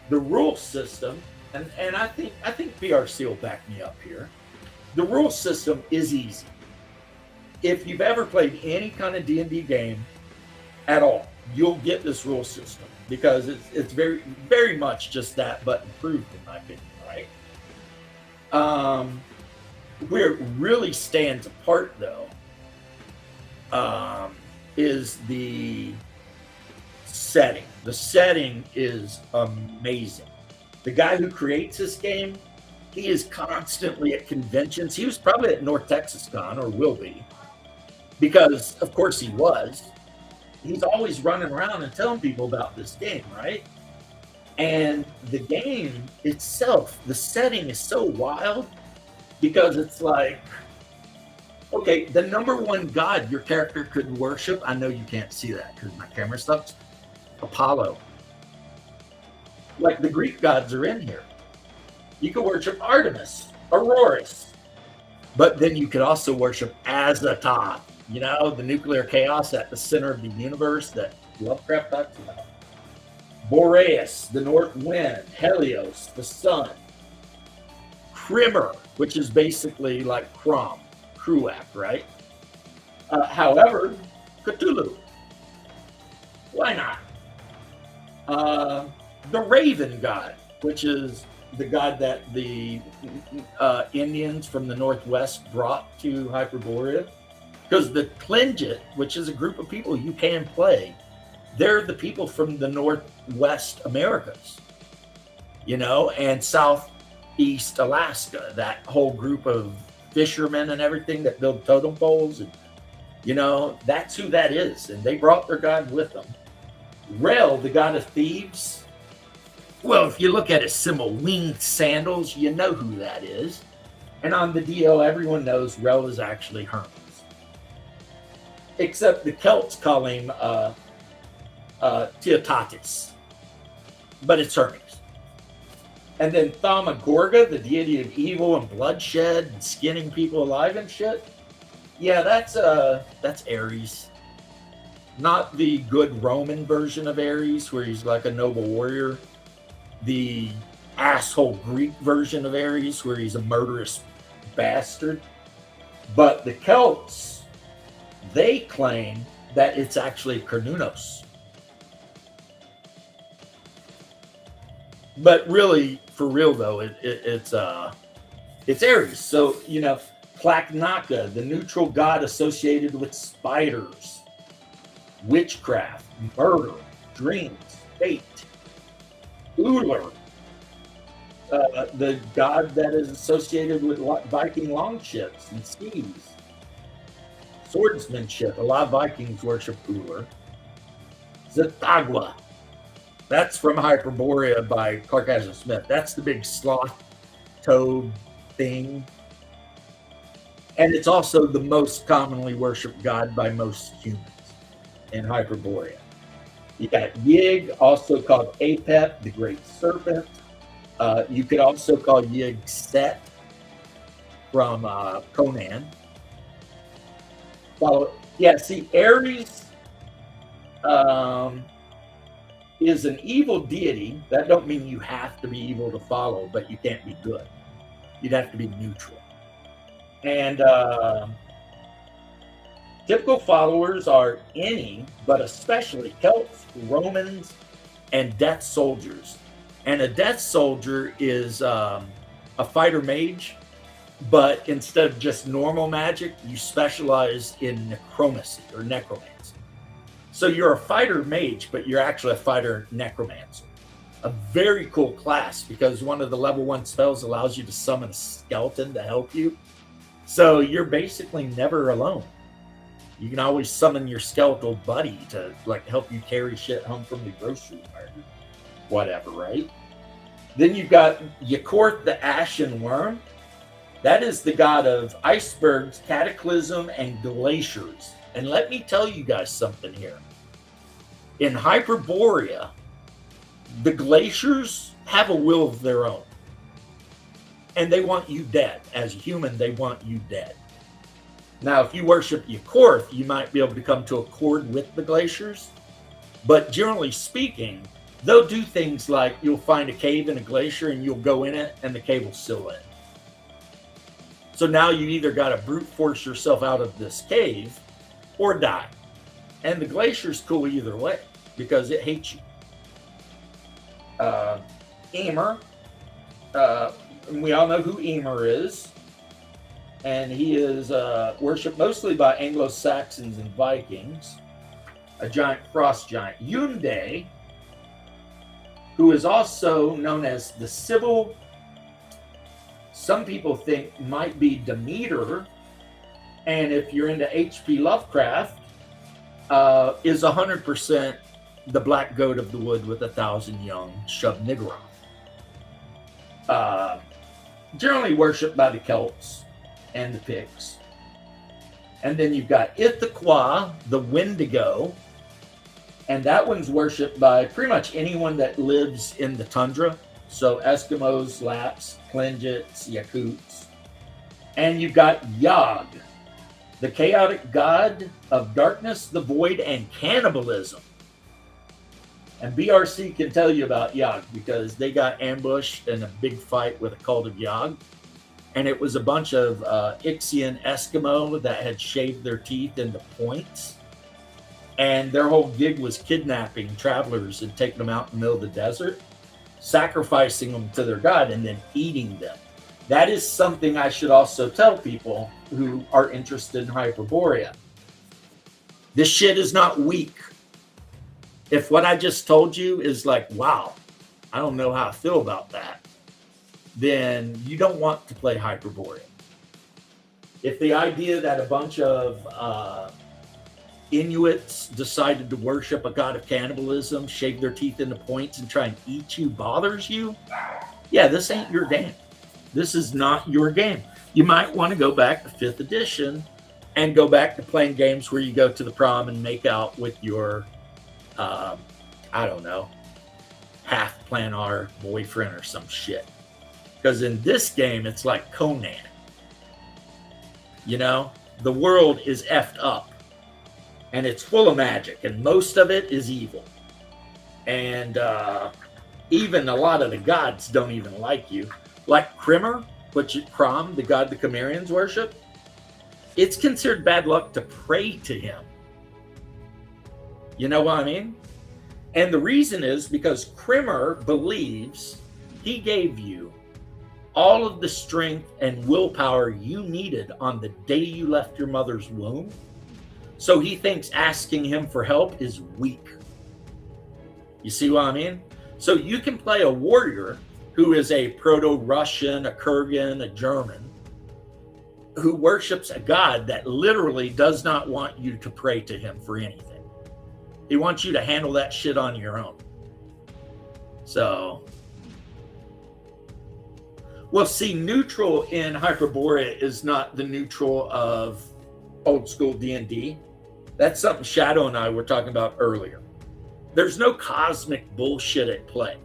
The rule system, and I think PRC will back me up here. The rule system is easy. If you've ever played any kind of D&D game at all, you'll get this rule system, because it's very, very much just that, but improved in my opinion, right? Where it really stands apart, though, is the setting. The setting is amazing. The guy who creates this game, he is constantly at conventions. He was probably at North Texas Con, or will be, because of course he was. He's always running around and telling people about this game, right? And the game itself, the setting is so wild, because it's like, okay, the number one god your character could worship, I know you can't see that because my camera sucks, Apollo. Like, the Greek gods are in here. You could worship Artemis, Auroras, but then you could also worship Azathoth, you know, the nuclear chaos at the center of the universe that Lovecraft talks about. Boreas, the north wind. Helios, the sun. Krimmer, which is basically like Kruak, right? However, Cthulhu. Why not? The Raven God, which is the god that the Indians from the Northwest brought to Hyperborea. Because the Tlingit, which is a group of people you can play, they're the people from the Northwest Americas, you know, and Southeast Alaska, that whole group of fishermen and everything that build totem poles. And, you know, that's who that is. And they brought their god with them. Rel, the god of thieves. Well, if you look at his symbol, winged sandals, you know who that is. And on the DL, everyone knows Rel is actually Hermes. Except the Celts call him Teotatis, but it's Hermes. And then Thaumagoraga, the deity of evil and bloodshed and skinning people alive and shit. Yeah, that's Ares. Not the good Roman version of Ares, where he's like a noble warrior. The asshole Greek version of Ares, where he's a murderous bastard. But the Celts, they claim that it's actually Cernunnos. But really, for real though, it's Ares. So, you know, Plaknaka, the neutral god associated with spiders, witchcraft, murder, dreams, fate. Uller, the god that is associated with Viking longships and skis. Swordsmanship. A lot of Vikings worship Uller. Zetagua. That's from Hyperborea by Clark Ashton Smith. That's the big sloth toad thing. And it's also the most commonly worshipped god by most humans in Hyperborea. You got Yig, also called Apep, the great serpent. You could also call Yig Set from Conan. See, Ares is an evil deity. That don't mean you have to be evil to follow, but you can't be good. You'd have to be neutral. And typical followers are any, but especially Celts, Romans, and Death Soldiers. And a Death Soldier is a fighter mage, but instead of just normal magic, you specialize in necromancy or necromancy. So you're a fighter mage, but you're actually a fighter necromancer. A very cool class, because one of the level 1 spells allows you to summon a skeleton to help you. So you're basically never alone. You can always summon your skeletal buddy to like help you carry shit home from the grocery store. Whatever, right? Then you've got Yakorth the Ashen Worm. That is the god of icebergs, cataclysm, and glaciers. And let me tell you guys something here. In Hyperborea, the glaciers have a will of their own. And they want you dead. As a human, they want you dead. Now, if you worship Yakorth, you might be able to come to accord with the glaciers. But generally speaking, they'll do things like you'll find a cave in a glacier and you'll go in it and the cave will seal in. So now you either got to brute force yourself out of this cave or die. And the glacier's cool either way because it hates you. Emer. We all know who Emer is. And he is worshipped mostly by Anglo-Saxons and Vikings. A giant frost giant. Yunde, who is also known as the Sibyl, some people think might be Demeter. And if you're into H.P. Lovecraft, is 100% the black goat of the wood with 1,000 young, Shub-Niggurath. Generally worshipped by the Celts and the Picts. And then you've got Ithaquah, the Wendigo, and that one's worshipped by pretty much anyone that lives in the tundra. So Eskimos, Lapps, Tlingits, Yakuts. And you've got Yog, the chaotic god of darkness, the void, and cannibalism. And BRC can tell you about Yog because they got ambushed in a big fight with a cult of Yog. And it was a bunch of Ixian Eskimo that had shaved their teeth into points. And their whole gig was kidnapping travelers and taking them out in the middle of the desert, sacrificing them to their god, and then eating them. That is something I should also tell people who are interested in Hyperborea. This shit is not weak. If what I just told you is like, wow, I don't know how I feel about that, then you don't want to play Hyperborea. If the idea that a bunch of Inuits decided to worship a god of cannibalism, shave their teeth into points, and try and eat you bothers you, yeah, this ain't your game. This is not your game. You might want to go back to 5th edition and go back to playing games where you go to the prom and make out with your, I don't know, half-planar boyfriend or some shit. Because in this game, it's like Conan. You know, the world is effed up. And it's full of magic. And most of it is evil. And even a lot of the gods don't even like you. Like Krimmer, Crom, the god the Cimmerians worship, it's considered bad luck to pray to him. You know what I mean? And the reason is because Krimmer believes he gave you all of the strength and willpower you needed on the day you left your mother's womb. So he thinks asking him for help is weak. You see what I mean? So you can play a warrior who is a Proto-Russian, a Kurgan, a German, who worships a god that literally does not want you to pray to him for anything. He wants you to handle that shit on your own. So, well, see, neutral in Hyperborea is not the neutral of old school D&D. That's something Shadow and I were talking about earlier. There's no cosmic bullshit at play.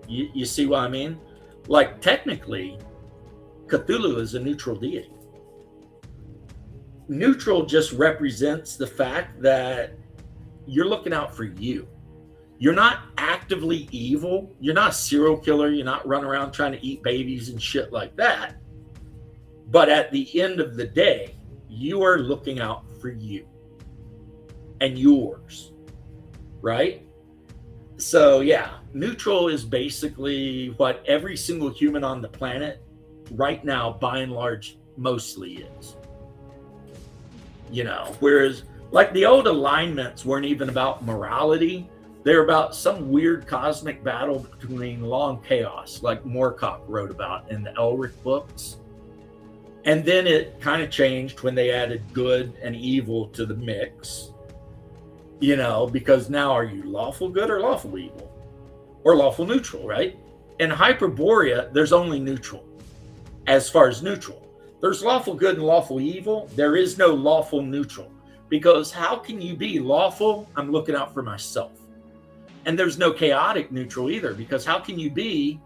You see what I mean? Like, technically, Cthulhu is a neutral deity. Neutral just represents the fact that you're looking out for you. You're not actively evil. You're not a serial killer. You're not running around trying to eat babies and shit like that. But at the end of the day, you are looking out for you and yours, right? So yeah, neutral is basically what every single human on the planet right now, by and large, mostly is. You know, whereas like the old alignments weren't even about morality. They're about some weird cosmic battle between law and chaos, like Moorcock wrote about in the Elric books. And then it kind of changed when they added good and evil to the mix. You know, because now are you lawful good or lawful evil? Or lawful neutral, right? In Hyperborea, there's only neutral. As far as neutral. There's lawful good and lawful evil. There is no lawful neutral. Because how can you be lawful? I'm looking out for myself. And there's no chaotic neutral either. Because how can you be,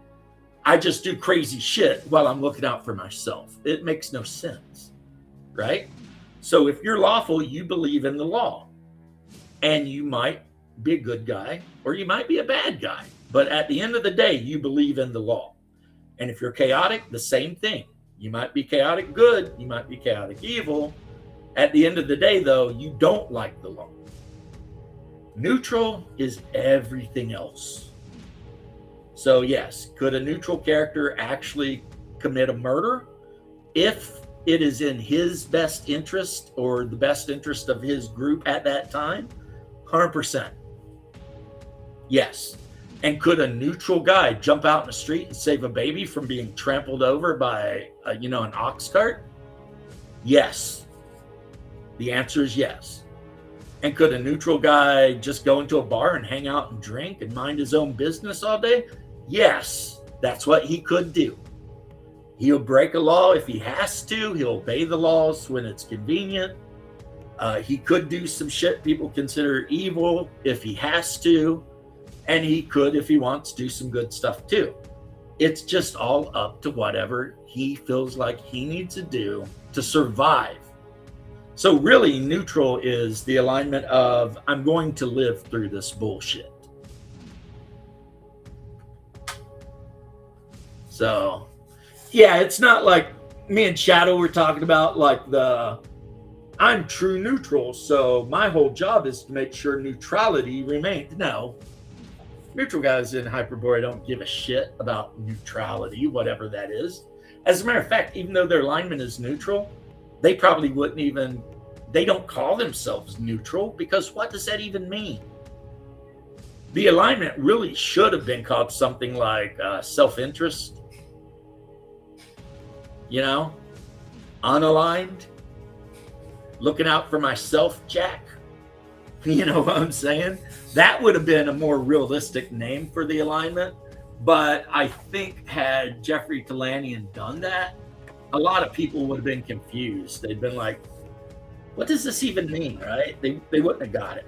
I just do crazy shit while I'm looking out for myself? It makes no sense. Right? So if you're lawful, you believe in the law. And you might be a good guy or you might be a bad guy. But at the end of the day, you believe in the law. And if you're chaotic, the same thing. You might be chaotic good. You might be chaotic evil. At the end of the day, though, you don't like the law. Neutral is everything else. So yes, could a neutral character actually commit a murder if it is in his best interest or the best interest of his group at that time? 100%. Yes. And could a neutral guy jump out in the street and save a baby from being trampled over by, an ox cart? Yes. The answer is yes. And could a neutral guy just go into a bar and hang out and drink and mind his own business all day? Yes. That's what he could do. He'll break a law if he has to. He'll obey the laws when it's convenient. He could do some shit people consider evil if he has to. And he could, if he wants, do some good stuff too. It's just all up to whatever he feels like he needs to do to survive. So really, neutral is the alignment of, I'm going to live through this bullshit. So, yeah, it's not like me and Shadow were talking about like I'm true neutral, so my whole job is to make sure neutrality remains. No. Neutral guys in Hyperborea don't give a shit about neutrality, whatever that is. As a matter of fact, even though their alignment is neutral, they probably wouldn't even, they don't call themselves neutral because what does that even mean? The alignment really should have been called something like self-interest, unaligned, looking out for myself, Jack. You know what I'm saying? That would have been a more realistic name for the alignment. But I think had Jeffrey Talanian done that, a lot of people would have been confused. They'd been like, what does this even mean, right? They wouldn't have got it.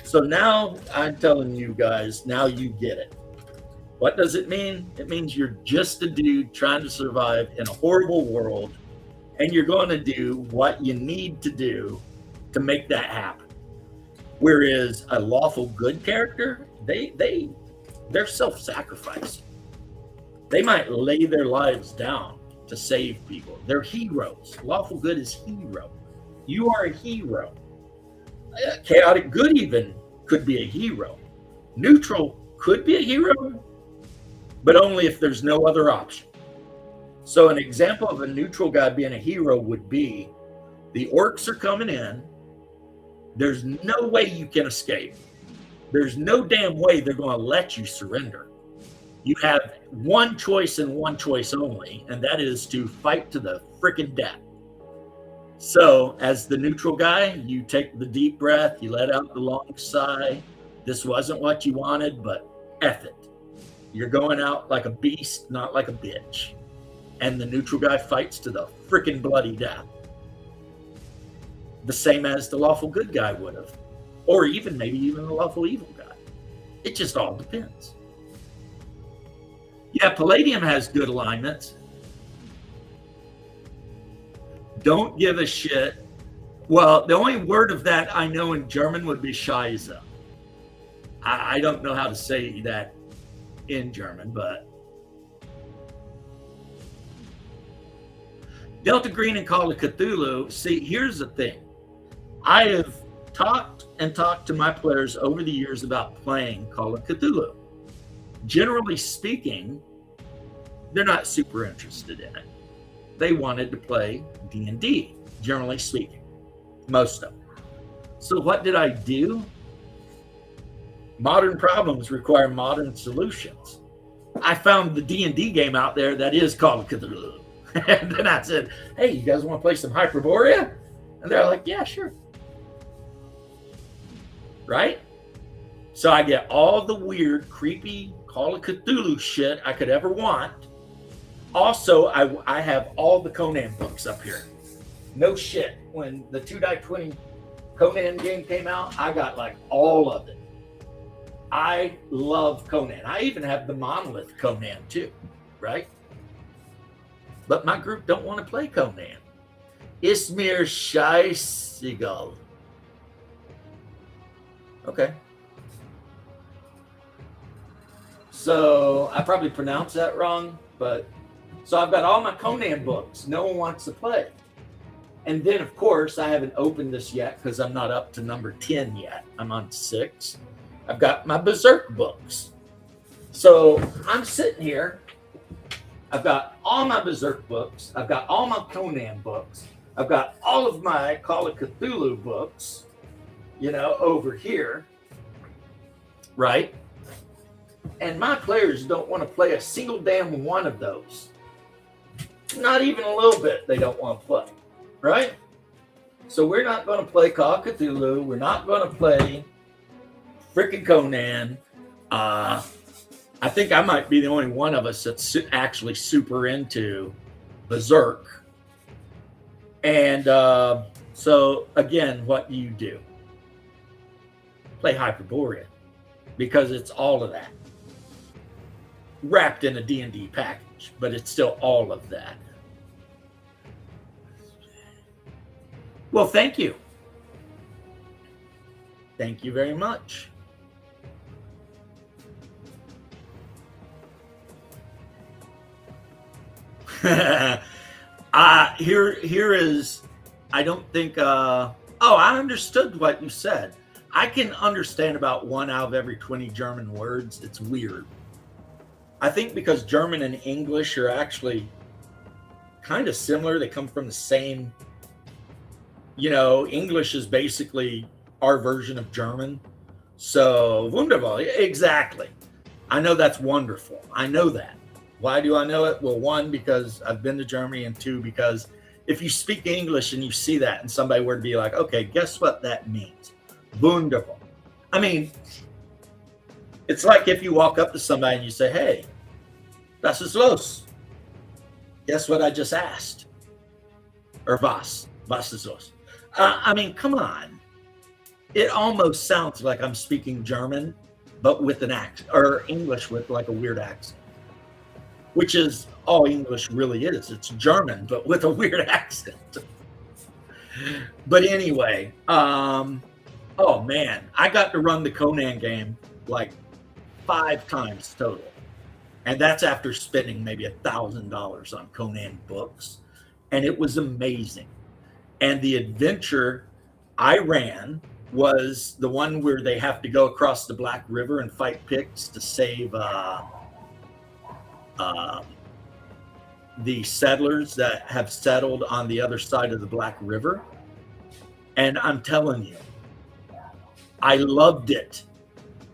So now I'm telling you guys, now you get it. What does it mean? It means you're just a dude trying to survive in a horrible world, and you're going to do what you need to do to make that happen. Whereas a lawful good character, they're self-sacrificing. They might lay their lives down to save people. They're heroes. Lawful good is hero. You are a hero. Chaotic good even could be a hero. Neutral could be a hero, but only if there's no other option. So an example of a neutral guy being a hero would be the orcs are coming in. There's no way you can escape. There's no damn way they're going to let you surrender. You have one choice and one choice only, and that is to fight to the freaking death. So, as the neutral guy, you take the deep breath, you let out the long sigh. This wasn't what you wanted, but F it. You're going out like a beast, not like a bitch. And the neutral guy fights to the freaking bloody death. The same as the lawful good guy would have. Or maybe even the lawful evil guy. It just all depends. Yeah, Palladium has good alignments. Don't give a shit. Well, the only word of that I know in German would be Scheiße. I don't know how to say that in German, but Delta Green and Call of Cthulhu. See, here's the thing. I have talked to my players over the years about playing Call of Cthulhu. Generally speaking, they're not super interested in it. They wanted to play D&D, generally speaking, most of them. So what did I do? Modern problems require modern solutions. I found the D&D game out there that is Call of Cthulhu. And then I said, hey, you guys want to play some Hyperborea? And they're like, yeah, sure. Right? So I get all the weird, creepy Call of Cthulhu shit I could ever want. Also, I have all the Conan books up here. No shit. When the 2-Die-20 Conan game came out, I got like all of it. I love Conan. I even have the Monolith Conan too, right? But my group don't want to play Conan. Ist mir scheißegal. Okay. So I probably pronounced that wrong, but so I've got all my Conan books. No one wants to play. And then, of course, I haven't opened this yet because I'm not up to number 10 yet. I'm on 6. I've got my Berserk books. So I'm sitting here. I've got all my Berserk books. I've got all my Conan books. I've got all of my Call of Cthulhu books, over here. Right? And my players don't want to play a single damn one of those. Not even a little bit they don't want to play. Right? So we're not going to play Call of Cthulhu. We're not going to play freaking Conan. I think I might be the only one of us that's actually super into Berserk. And so, again, what do you do? Play Hyperborea. Because it's all of that. Wrapped in a D&D package. But it's still all of that. Well, thank you. Thank you very much. Here is, I don't think, I understood what you said. I can understand about 1 out of every 20 German words. It's weird. I think because German and English are actually kind of similar. They come from the same, English is basically our version of German. So, wunderbar, exactly. I know that's wonderful. I know that. Why do I know it? Well, 1, because I've been to Germany, and 2, because if you speak English and you see that and somebody were to be like, okay, guess what that means? Wunderbar. I mean, it's like if you walk up to somebody and you say, hey, was ist los? Guess what I just asked? Or was ist los? I mean, come on. It almost sounds like I'm speaking German, but with an accent, or English with like a weird accent. Which is all English really is. It's German, but with a weird accent. But anyway, oh man, I got to run the Conan game like 5 times total. And that's after spending maybe $1,000 on Conan books. And it was amazing. And the adventure I ran was the one where they have to go across the Black River and fight Picts to save the settlers that have settled on the other side of the Black River. And I'm telling you, I loved it.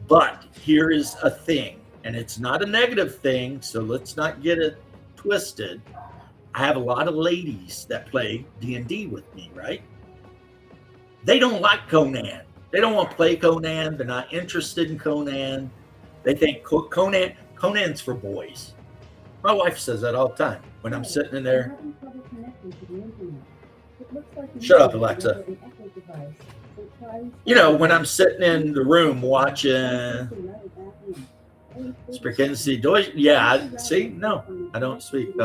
But here is a thing, and it's not a negative thing, so let's not get it twisted. I have a lot of ladies that play D&D with me, right? They don't like Conan. They don't want to play Conan. They're not interested in Conan. They think Conan's for boys. My wife says that all the time when I'm sitting in there. Shut up, Alexa. You know, when I'm sitting in the room watching Sprechen Sie Deutsch? Yeah, see? No, I don't speak.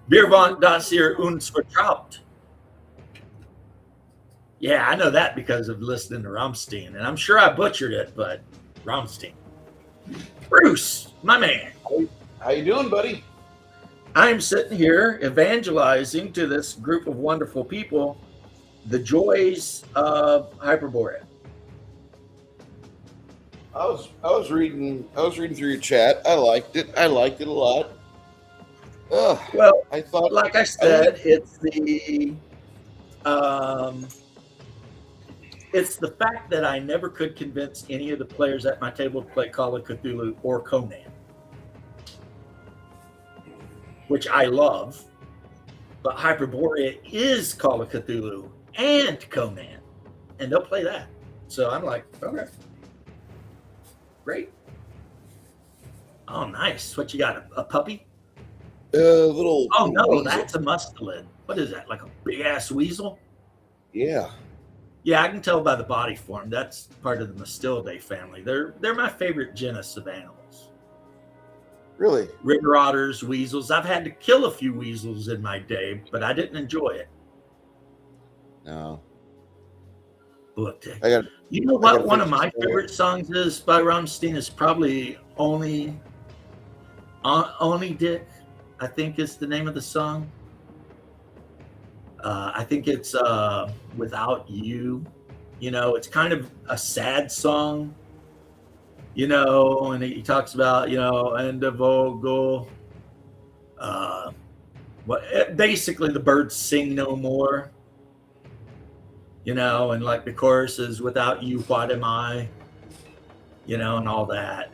Wir waren das hier uns vertraut. Yeah, I know that because of listening to Rammstein. And I'm sure I butchered it, but Rammstein. Bruce, my man. How you doing, buddy? I'm sitting here evangelizing to this group of wonderful people the joys of Hyperborea. I was reading through your chat. I liked it a lot. Well, I thought, like I said, it's the fact that I never could convince any of the players at my table to play Call of Cthulhu or Conan, which I love. But Hyperborea is Call of Cthulhu and Conan, and they'll play that. So I'm like, okay, great. Oh, nice. What you got? A puppy? little. Oh no, weasel. that's a mustelid. What is that? Like a big ass weasel? Yeah. Yeah, I can tell by the body form. That's part of the Mustelidae family. They're my favorite genus of animals. Really? River otters, weasels. I've had to kill a few weasels in my day, but I didn't enjoy it. No. But I got. you know I gotta what? One of fix my this favorite songs is by Rammstein is probably Only Dick, I think is the name of the song. I think it's Without You. You know, it's kind of a sad song, you know, and he talks about, you know, and the Vogel. Basically the birds sing no more. You know, and like the chorus is without you, what am I? You know, and all that.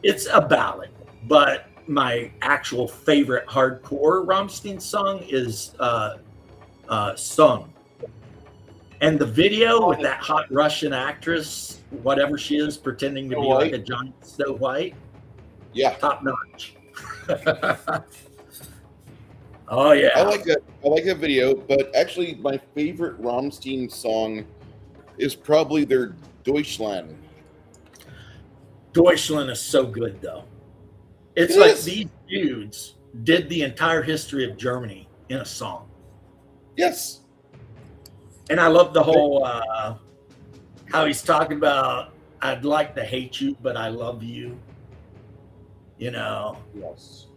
It's a ballad, but my actual favorite hardcore Rammstein song is Sung. And the video with that hot Russian actress, whatever she is, pretending to be like a giant Snow White, Yeah. top notch. Oh yeah, I like that. I like that video, but actually, my favorite Rammstein song is probably their Deutschland. Deutschland is so good though. It's It like is. these dudes did the entire history of Germany in a song. Yes. And I love the whole how he's talking about I'd like to hate you, but I love you. You know, Yes.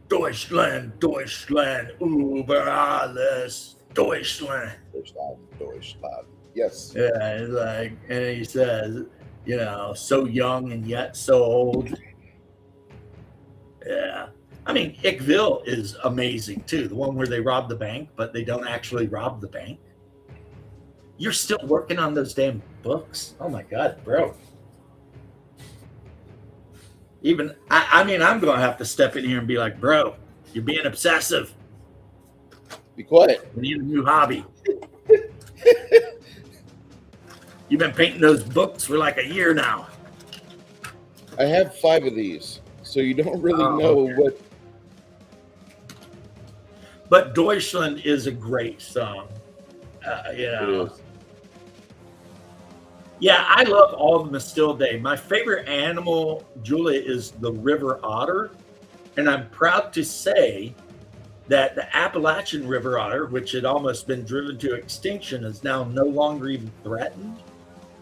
Deutschland, Deutschland, über alles, Deutschland. Deutschland. Yes. Yeah, it's like, and he says, you know, so young and yet so old. Yeah. I mean, Ickville is amazing too. The one where they rob the bank, but they don't actually rob the bank. You're still working on those damn books. Oh my God, bro. Even, I mean, I'm going to have to step in here and be like, bro, you're being obsessive. Be quiet. We need a new hobby. You've been painting those books for like a year now. I have 5 of these, so you don't really know okay. what. But Deutschland is a great song. You It know. is. Yeah, I love all the Mustelidae. My favorite animal, Julia, is the river otter. And I'm proud to say that the Appalachian river otter, which had almost been driven to extinction, is now no longer even threatened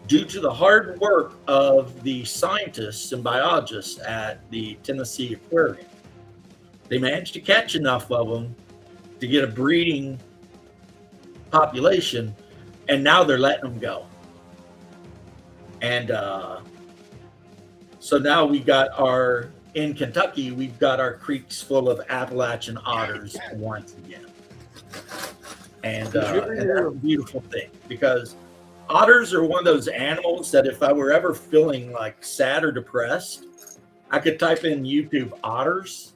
due to the hard work of the scientists and biologists at the Tennessee Aquarium. They managed to catch enough of them to get a breeding population, and now they're letting them go. And so now we got in Kentucky, we've got our creeks full of Appalachian otters once again. And that's a beautiful thing, because otters are one of those animals that if I were ever feeling like sad or depressed, I could type in YouTube otters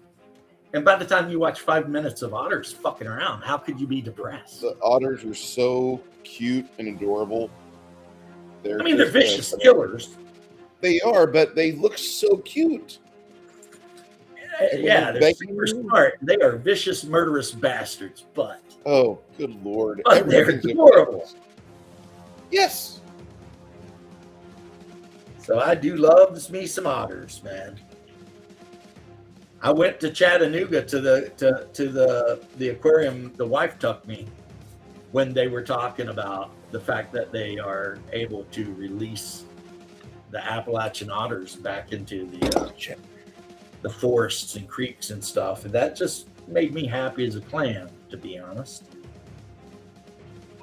And by the time you watch 5 minutes of otters fucking around, how could you be depressed? The otters are so cute and adorable. I mean, they're just, vicious killers. They are, but they look so cute. Yeah, they're super smart. They are vicious, murderous bastards, but Oh, good lord. But they're Everything's adorable. Yes. so I do love me some otters, man. I went to Chattanooga to the aquarium. The wife took me when they were talking about the fact that they are able to release the Appalachian otters back into the forests and creeks and stuff. And that just made me happy as a clam, to be honest.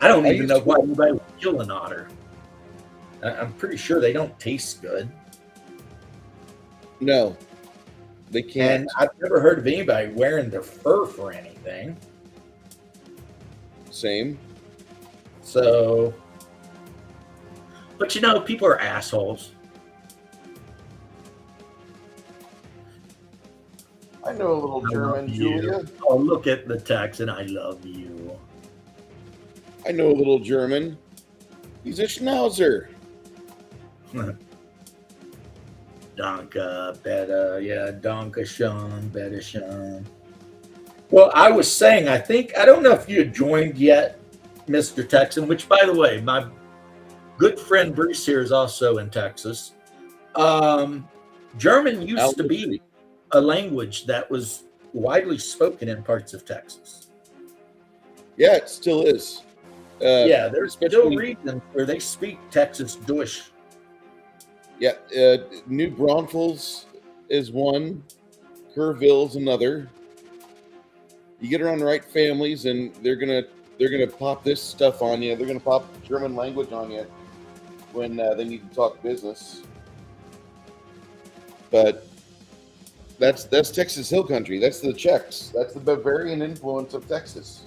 I don't even know why anybody would kill an otter. I'm pretty sure they don't taste good. No, they can't. And I've never heard of anybody wearing their fur for anything. Same. So, but you know, people are assholes. I know a little I German, love you. Julia. Oh, look at the text, and I love you. I know a little German. He's a Schnauzer. Danke, Beta, yeah, Danke, Sean, Beta, Sean. Well, I was saying, I don't know if you had joined yet, Mr. Texan, which, by the way, my good friend Bruce here is also in Texas. German used to be a language that was widely spoken in parts of Texas. Yeah, it still is. Yeah, there's still especially- regions where they speak Texas Deutsch. Yeah, New Braunfels is one. Kerrville's another. You get around the right families, and they're gonna pop this stuff on you. They're gonna pop German language on you when they need to talk business. But that's Texas Hill Country. That's the Czechs. That's the Bavarian influence of Texas.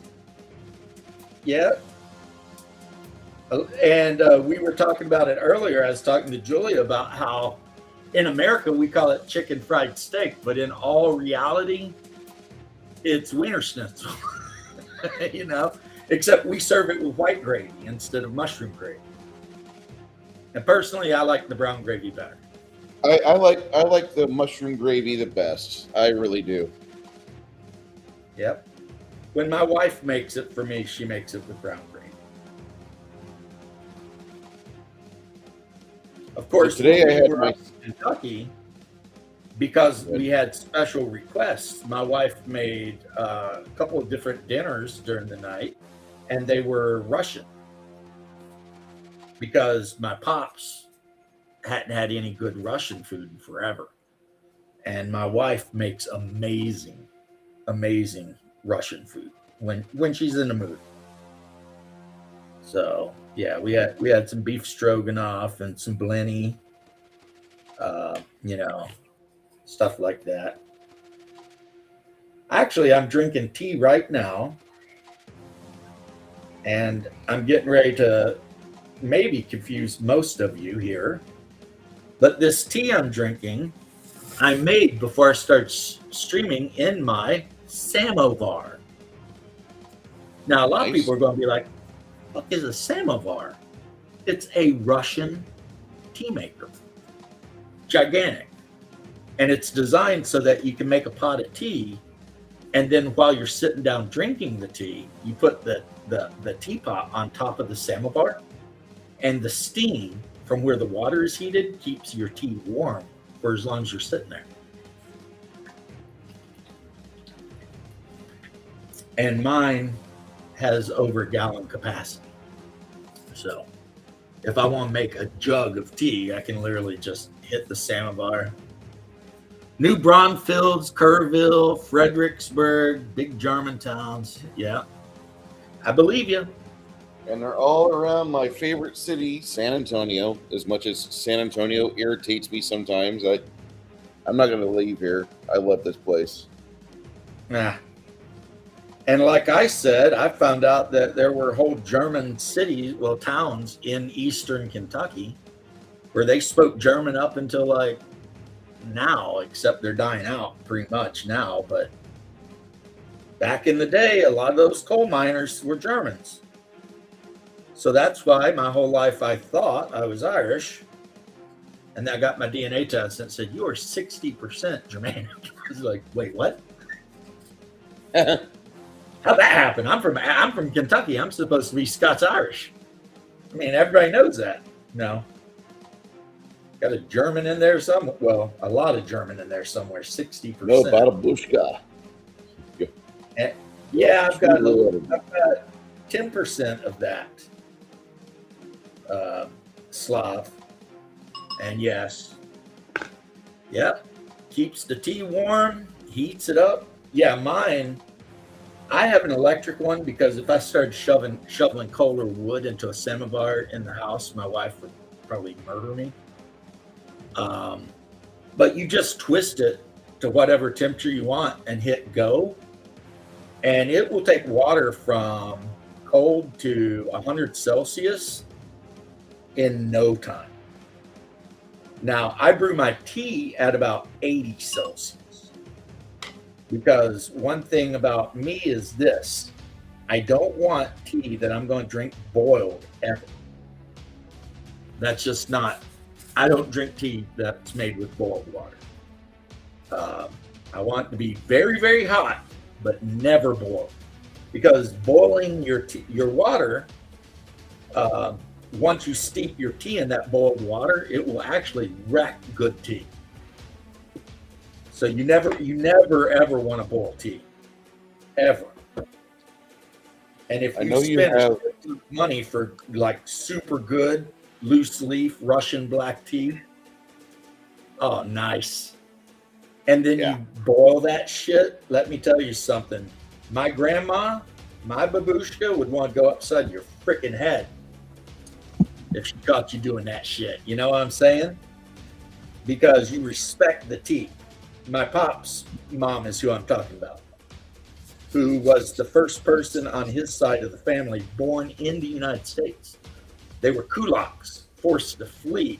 Yeah. And we were talking about it earlier. I was talking to Julia about how in America we call it chicken fried steak, but in all reality, it's Wiener Schnitzel. You know, except we serve it with white gravy instead of mushroom gravy. And personally, I like the brown gravy better. I like the mushroom gravy the best. I really do. Yep. When my wife makes it for me, she makes it with brown gravy. Of course, today when I we had were my- up in Kentucky, because we had special requests, my wife made a couple of different dinners during the night, and they were Russian because my pops hadn't had any good Russian food in forever. And my wife makes amazing, amazing Russian food when she's in the mood. So yeah, we had some beef stroganoff and some blini, you know, stuff like that. Actually, I'm drinking tea right now, and I'm getting ready to maybe confuse most of you here, but this tea I'm drinking, I made before I start streaming in my samovar. Now, a lot of Nice. people are going to be like, what is a samovar? It's a Russian tea maker. Gigantic. And it's designed so that you can make a pot of tea, and then while you're sitting down drinking the tea, you put the teapot on top of the samovar, and the steam from where the water is heated keeps your tea warm for as long as you're sitting there. And mine has over a gallon capacity. So if I want to make a jug of tea, I can literally just hit the samovar. New Braunfels, Kerrville, Fredericksburg, big German towns. Yeah, I believe you. And they're all around my favorite city, San Antonio. As much as San Antonio irritates me sometimes, I'm not going to leave here. I love this place. Nah. And like I said, I found out that there were whole German cities, well, towns in eastern Kentucky where they spoke German up until like now, except they're dying out pretty much now. But back in the day, a lot of those coal miners were Germans. So that's why my whole life I thought I was Irish. And I got my DNA test and it said, you are 60% Germanic. I was like, wait, what? How'd that happen? I'm from Kentucky. I'm supposed to be Scots-Irish. I mean, everybody knows that. No. Got a German in there somewhere. Well, a lot of German in there somewhere. 60%. No, Batabushka. Yeah, I've got 10% of that Slav. And yes, yep, keeps the tea warm, heats it up. Yeah, mine, I have an electric one because if I started shoveling coal or wood into a samovar in the house, my wife would probably murder me. But you just twist it to whatever temperature you want and hit go. And it will take water from cold to 100 Celsius in no time. Now, I brew my tea at about 80 Celsius because one thing about me is this. I don't want tea that I'm going to drink boiled ever. That's just not, I don't drink tea that's made with boiled water. I want it to be very, very hot, but never boiled, because boiling your water, once you steep your tea in that boiled water, it will actually wreck good tea. So you never ever want to boil tea, ever. And if you spend money for like super good loose leaf Russian black tea, oh nice. And then you boil that shit. Let me tell you something. My grandma, my babushka would want to go upside your freaking head if she caught you doing that shit. You know what I'm saying? Because you respect the tea. My pop's mom is who I'm talking about, who was the first person on his side of the family born in the United States. They were kulaks, forced to flee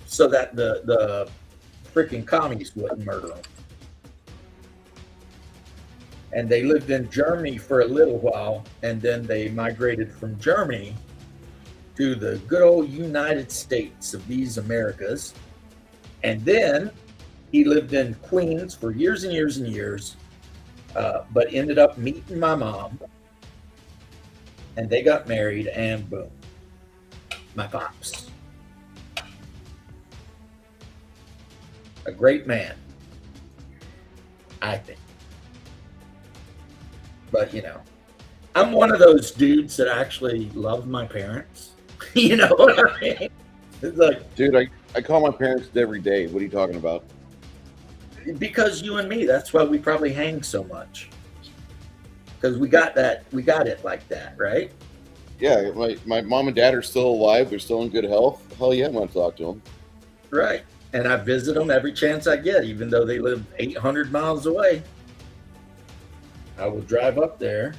so that the freaking commies wouldn't murder them. And they lived in Germany for a little while, and then they migrated from Germany to the good old United States of these Americas. And then he lived in Queens for years and years and years, but ended up meeting my mom, and they got married, and boom, my pops. A great man, I think. But, you know, I'm one of those dudes that actually love my parents. You know what I mean? It's like, dude, I call my parents every day. What are you talking about? Because you and me, that's why we probably hang so much. Because we got it like that, right? Yeah, my mom and dad are still alive. They're still in good health. Hell yeah, I'm going to talk to them. Right. And I visit them every chance I get, even though they live 800 miles away. I will drive up there,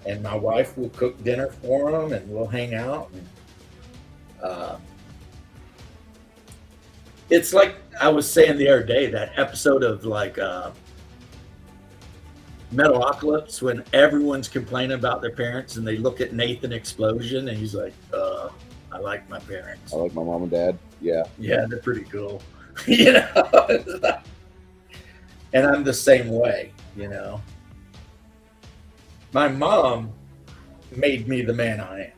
and my wife will cook dinner for them, and we'll hang out. And, it's like I was saying the other day, that episode of like Metalocalypse, when everyone's complaining about their parents, and they look at Nathan Explosion, and he's like, I like my parents. I like my mom and dad. Yeah. Yeah, they're pretty cool. You know? And I'm the same way, you know. My mom made me the man I am.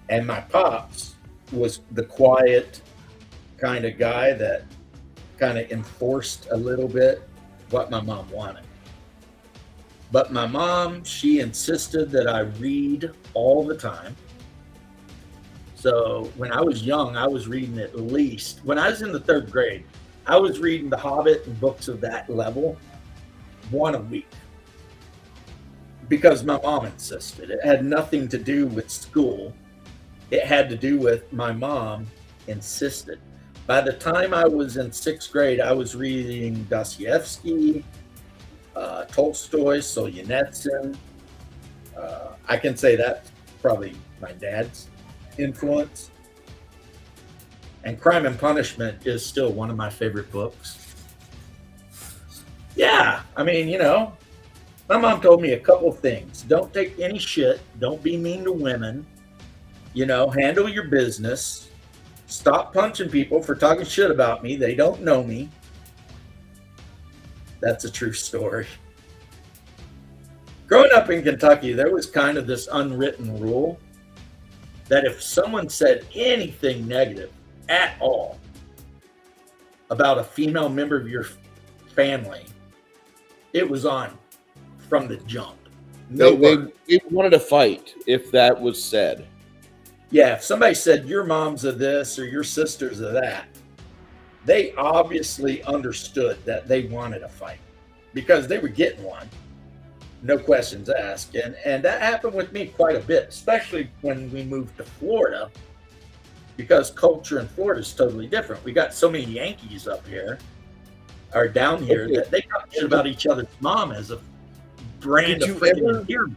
And my pops was the quiet kind of guy that kind of enforced a little bit what my mom wanted. But my mom, she insisted that I read all the time. So when I was young, I was reading at least, when I was in the 3rd grade, I was reading The Hobbit and books of that level, one a week. Because my mom insisted. It had nothing to do with school. It had to do with my mom insisted. By the time I was in 6th grade, I was reading Dostoevsky, Tolstoy, Solzhenitsyn. I can say that's probably my dad's influence. And Crime and Punishment is still one of my favorite books. Yeah, I mean, my mom told me a couple things. Don't take any shit. Don't be mean to women. Handle your business. Stop punching people for talking shit about me. They don't know me. That's a true story. Growing up in Kentucky, there was kind of this unwritten rule that if someone said anything negative at all about a female member of your family, it was on from the jump. They wanted to fight if that was said. Yeah, if somebody said your mom's of this or your sister's of that, they obviously understood that they wanted a fight because they were getting one. No questions asked. And that happened with me quite a bit, especially when we moved to Florida, because culture in Florida is totally different. We got so many Yankees up here or down here that they talk shit about each other's mom as a brand of freaking hero.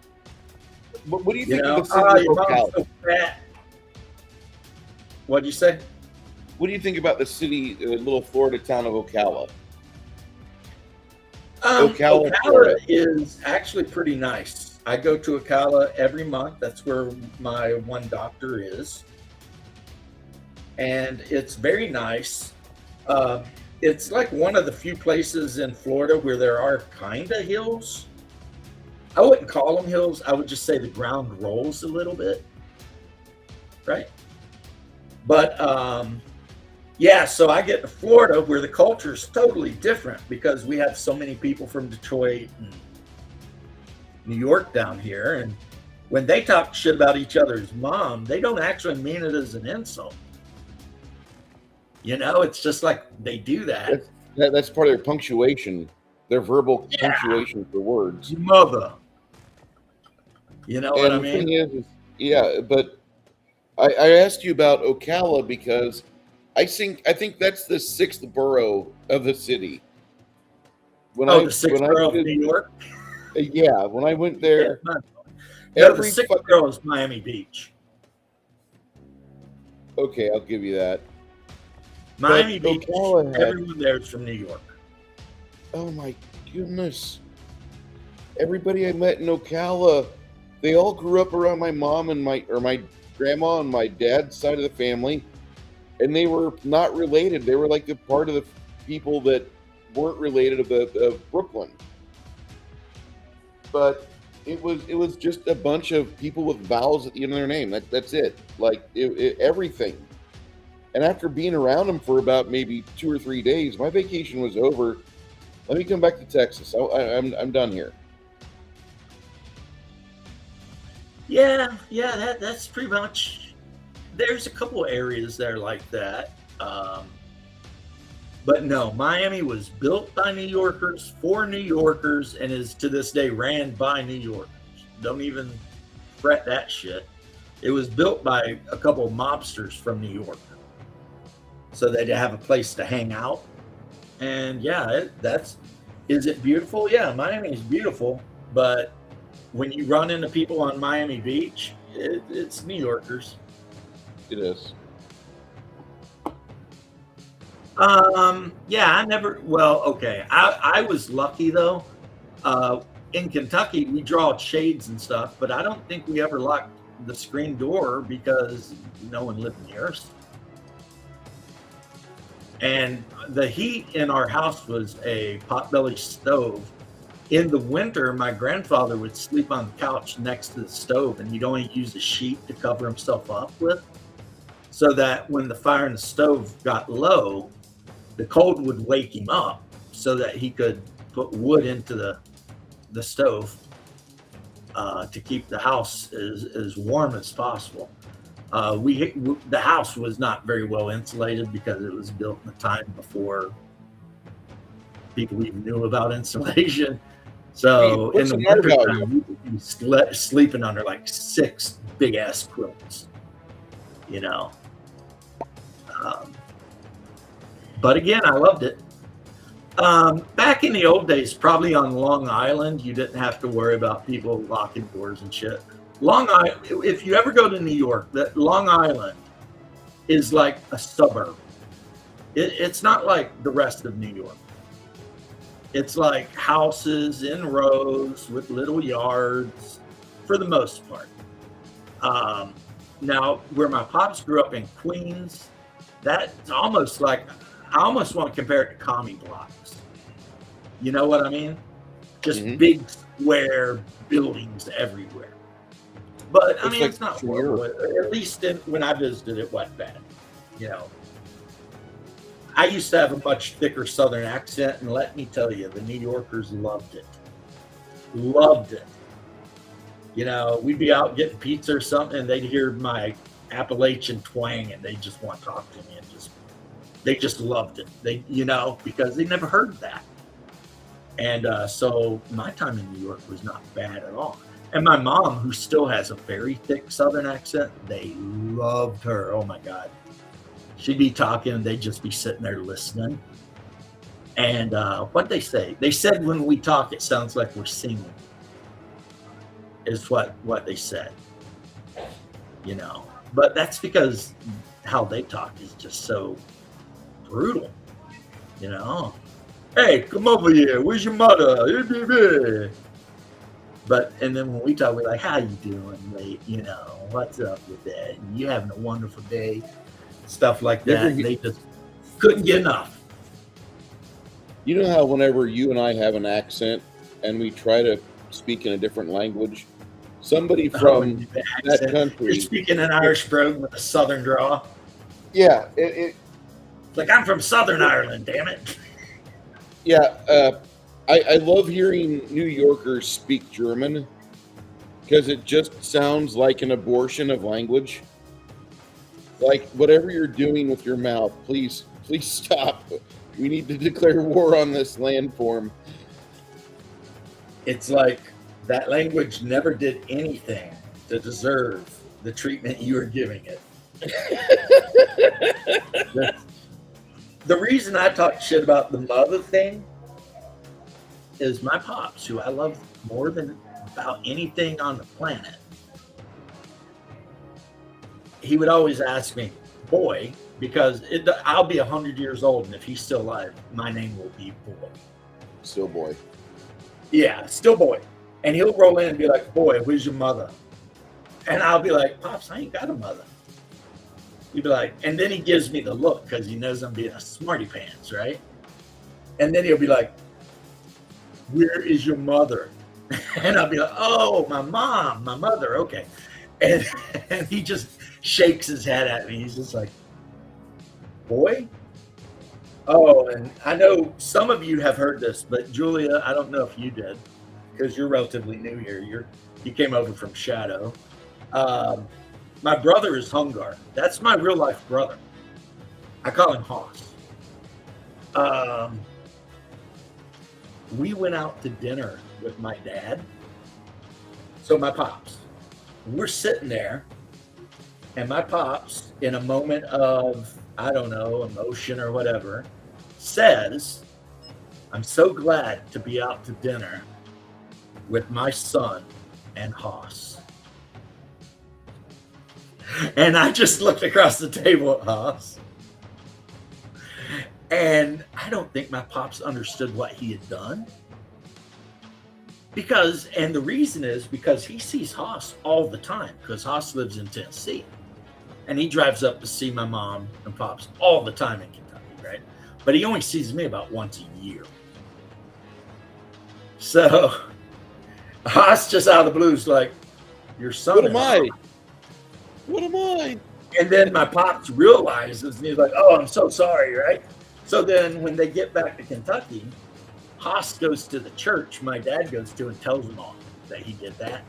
What do you think Your of the city of mom's Ocala? so fat. What'd you say? What do you think about the city, little Florida town of Ocala? Ocala, Ocala Florida. is actually pretty nice. I go to Ocala every month. That's where my one doctor is. And it's very nice. It's like one of the few places in Florida where there are kind of hills. I wouldn't call them hills. I would just say the ground rolls a little bit. Right? But yeah, so I get to Florida where the culture is totally different because we have so many people from Detroit and New York down here. And when they talk shit about each other's mom, they don't actually mean it as an insult. It's just like they do that. That's part of their punctuation, their verbal punctuation for words. Mother. You know what I And the mean? thing is, yeah, but I asked you about Ocala because I think that's the 6th borough of the city. The 6th borough of New York? Yeah, when I went there, No, the every 6th fuck- borough is Miami Beach. okay, I'll give you that. Miami But Beach, Ocala had- everyone there is from New York. Oh my goodness! Everybody I met in Ocala, they all grew up around my mom and my grandma on my dad's side of the family, and they were not related. They were like the part of the people that weren't related of Brooklyn. But it was just a bunch of people with vowels at the end of their name. That's it. Like everything. And after being around them for about maybe 2 or 3 days, my vacation was over. Let me come back to Texas. I'm done here. Yeah, that's pretty much. There's a couple areas there like that, but no, Miami was built by New Yorkers for New Yorkers, and is to this day ran by New Yorkers. Don't even fret that shit. It was built by a couple of mobsters from New York, so they'd have a place to hang out. And yeah, is it beautiful? Yeah, Miami is beautiful, but when you run into people on Miami Beach, it's New Yorkers. It is. Yeah, I was lucky though. In Kentucky, we draw shades and stuff, but I don't think we ever locked the screen door because no one lived near us. And the heat in our house was a potbelly stove. In the winter, my grandfather would sleep on the couch next to the stove, and he'd only use a sheet to cover himself up with, so that when the fire in the stove got low, the cold would wake him up so that he could put wood into the stove to keep the house as warm as possible. The house was not very well insulated because it was built in the time before people even knew about insulation. So Hey, in the what's the matter about wintertime, we would be sleeping under like 6 big ass quilts, But again, I loved it. Back in the old days, probably on Long Island, you didn't have to worry about people locking doors and shit. Long Island, if you ever go to New York, that Long Island is like a suburb. It's not like the rest of New York. It's like houses in rows with little yards for the most part. Now, where my pops grew up in Queens, that's almost like, I almost want to compare it to commie blocks. You know what I mean? Just big square buildings everywhere. But I mean, like it's not New York. horrible. At least when I visited, it wasn't bad. You know, I used to have a much thicker Southern accent, and let me tell you, the New Yorkers loved it. Loved it. You know, we'd be out getting pizza or something, and they'd hear my Appalachian twang, and they just want to talk to me, and they just loved it. They, you know, because they never heard that. And so my time in New York was not bad at all. And my mom, who still has a very thick Southern accent, they loved her. Oh my God. She'd be talking and they'd just be sitting there listening. And what'd they say? They said when we talk, it sounds like we're singing, is what they said. You know, but that's because how they talk is just so brutal, you know. Hey, come over here. Where's your mother? But, and then when we talk, we're like, how you doing, mate? You know, what's up with that? And you having a wonderful day? Stuff like that. They just couldn't get enough. You know how whenever you and I have an accent and we try to speak in a different language, somebody from that country... You're speaking an Irish brogue with a Southern drawl. Yeah. Like, I'm from Southern Ireland, damn it. Yeah, I love hearing New Yorkers speak German because it just sounds like an abortion of language. Like, whatever you're doing with your mouth, please stop. We need to declare war on this landform. It's like that language never did anything to deserve the treatment you are giving it. The reason I talk shit about the mother thing is my pops, who I love more than about anything on the planet. He would always ask me, boy, because I'll be 100 years old, and if he's still alive, my name will be Boy. Still boy. Yeah, still Boy. And he'll roll in and be like, boy, where's your mother? And I'll be like, Pops, I ain't got a mother. He'd be like, and then he gives me the look because he knows I'm being a smarty pants, right? And then he'll be like, where is your mother? And I'll be like, oh, my mother, okay. And he just shakes his head at me. He's just like, Boy? Oh, and I know some of you have heard this, but Julia, I don't know if you did because you're relatively new here. You came over from Shadow. My brother is Hungar. That's my real life brother. I call him Hoss. We went out to dinner with my dad. So my pops. We're sitting there, and my pops, in a moment of, I don't know, emotion or whatever, says, I'm so glad to be out to dinner with my son and Hoss. And I just looked across the table at Hoss. And I don't think my pops understood what he had done. And the reason is because he sees Hoss all the time, because Hoss lives in Tennessee. And he drives up to see my mom and pops all the time in Kentucky, right? But he only sees me about once a year. So Hoss just out of the blue is like, your son. What am I? What am I? And then my pops realizes, and he's like, oh, I'm so sorry, right? So then when they get back to Kentucky, Hoss goes to the church my dad goes to and tells them all that he did that.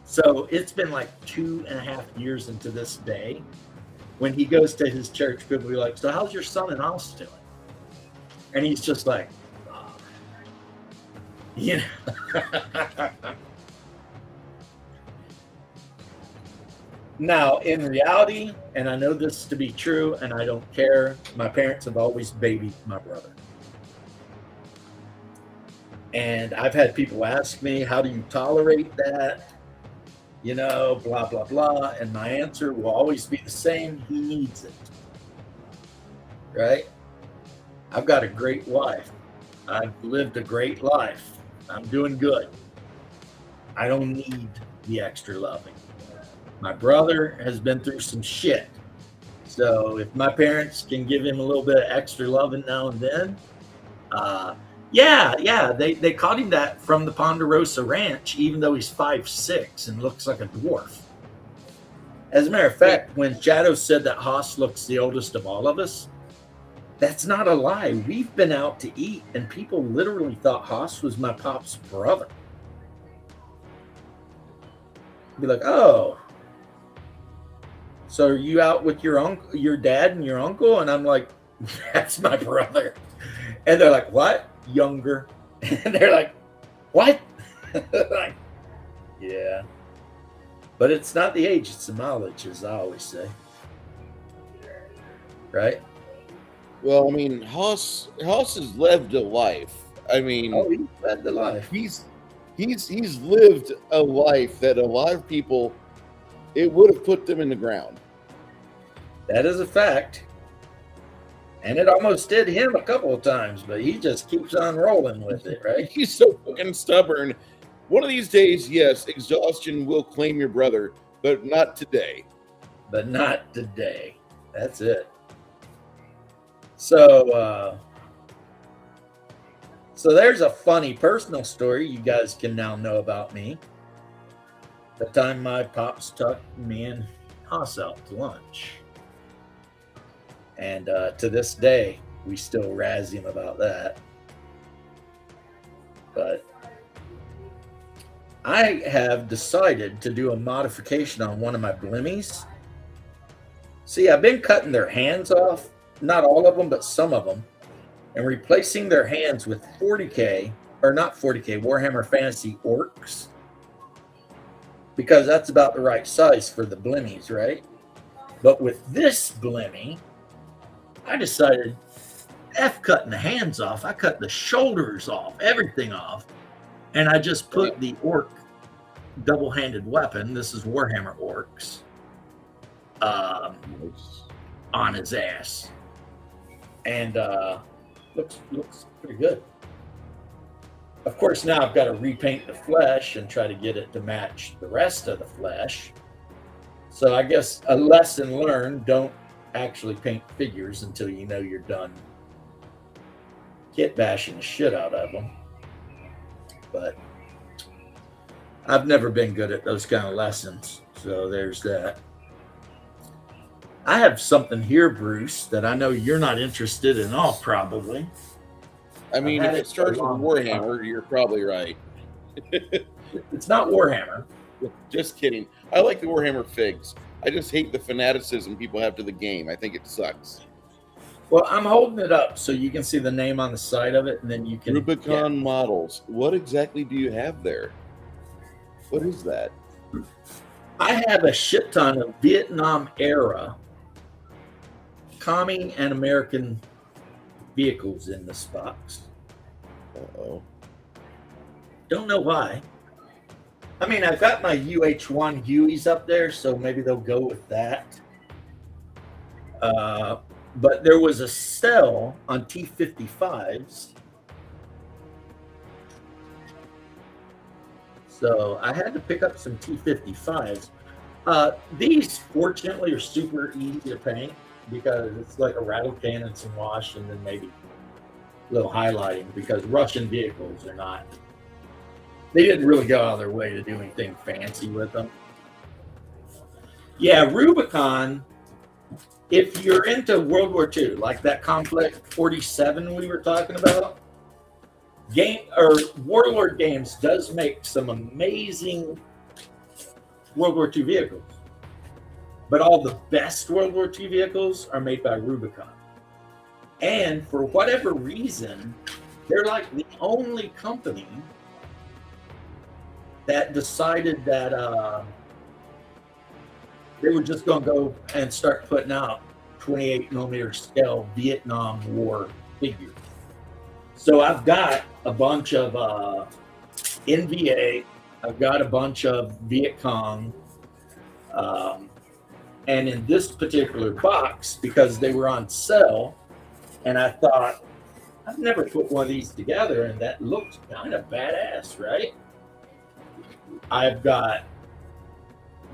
So it's been like 2.5 years into this day. When he goes to his church, people will be like, so how's your son and Hoss doing? And he's just like, oh. You know. Now, in reality, and I know this to be true, and I don't care, my parents have always babied my brother. And I've had people ask me, how do you tolerate that? You know, blah, blah, blah. And my answer will always be the same. He needs it. Right? I've got a great wife. I've lived a great life. I'm doing good. I don't need the extra loving. My brother has been through some shit. So if my parents can give him a little bit of extra loving now and then, they caught him that from the Ponderosa Ranch, even though he's 5'6" and looks like a dwarf. As a matter of fact, when Shadow said that Haas looks the oldest of all of us, that's not a lie. We've been out to eat, and people literally thought Haas was my pop's brother. Be like, oh, so are you out with your dad and your uncle? And I'm like, that's my brother. And they're like, what? Younger. And they're like, what? Like, yeah. But it's not the age, it's the mileage, as I always say. Right? Well, I mean, Haas has lived a life. I mean, He led the life. he's lived a life that a lot of people, it would have put them in the ground. That is a fact. And it almost did him a couple of times, but he just keeps on rolling with it, right? He's so fucking stubborn. One of these days, yes, exhaustion will claim your brother, but not today. But not today. That's it. So there's a funny personal story you guys can now know about me. The time my pops took me and Haas out to lunch. And to this day, we still razz him about that. But I have decided to do a modification on one of my blimmies. See, I've been cutting their hands off. Not all of them, but some of them, and replacing their hands with 40K, or not 40K, Warhammer Fantasy Orcs, because that's about the right size for the blimmies, right? But with this blimmy, I decided, F cutting the hands off, I cut the shoulders off, everything off, and I just put the orc double-handed weapon, this is Warhammer Orcs, on his ass. And looks pretty good. Of course, now I've got to repaint the flesh and try to get it to match the rest of the flesh. So I guess a lesson learned, don't actually paint figures until you know you're done kit bashing the shit out of them. But I've never been good at those kind of lessons. So there's that. I have something here, Bruce, that I know you're not interested in all, probably. I mean, if it starts with Warhammer, you're probably right. It's not Warhammer. Just kidding. I like the Warhammer figs. I just hate the fanaticism people have to the game. I think it sucks. Well, I'm holding it up so you can see the name on the side of it, and then you can... Rubicon models. What exactly do you have there? What is that? I have a shit ton of Vietnam-era Commie and American vehicles in this box. Uh-oh. Don't know why. I mean, I've got my UH-1 Hueys up there, so maybe they'll go with that. But there was a sale on T-55s. So I had to pick up some T-55s. These, fortunately, are super easy to paint because it's like a rattle can and some wash and then maybe a little highlighting, because Russian vehicles are not... They didn't really go out of their way to do anything fancy with them. Yeah, Rubicon, if you're into World War II, like that Conflict 47 we were talking about, Warlord Games does make some amazing World War II vehicles. But all the best World War II vehicles are made by Rubicon. And for whatever reason, they're like the only company that decided that they were just going to go and start putting out 28 millimeter scale Vietnam War figures. So I've got a bunch of NVA, I've got a bunch of Viet Cong, and in this particular box, because they were on sale, and I thought, I've never put one of these together, and that looks kind of badass, right? I've got.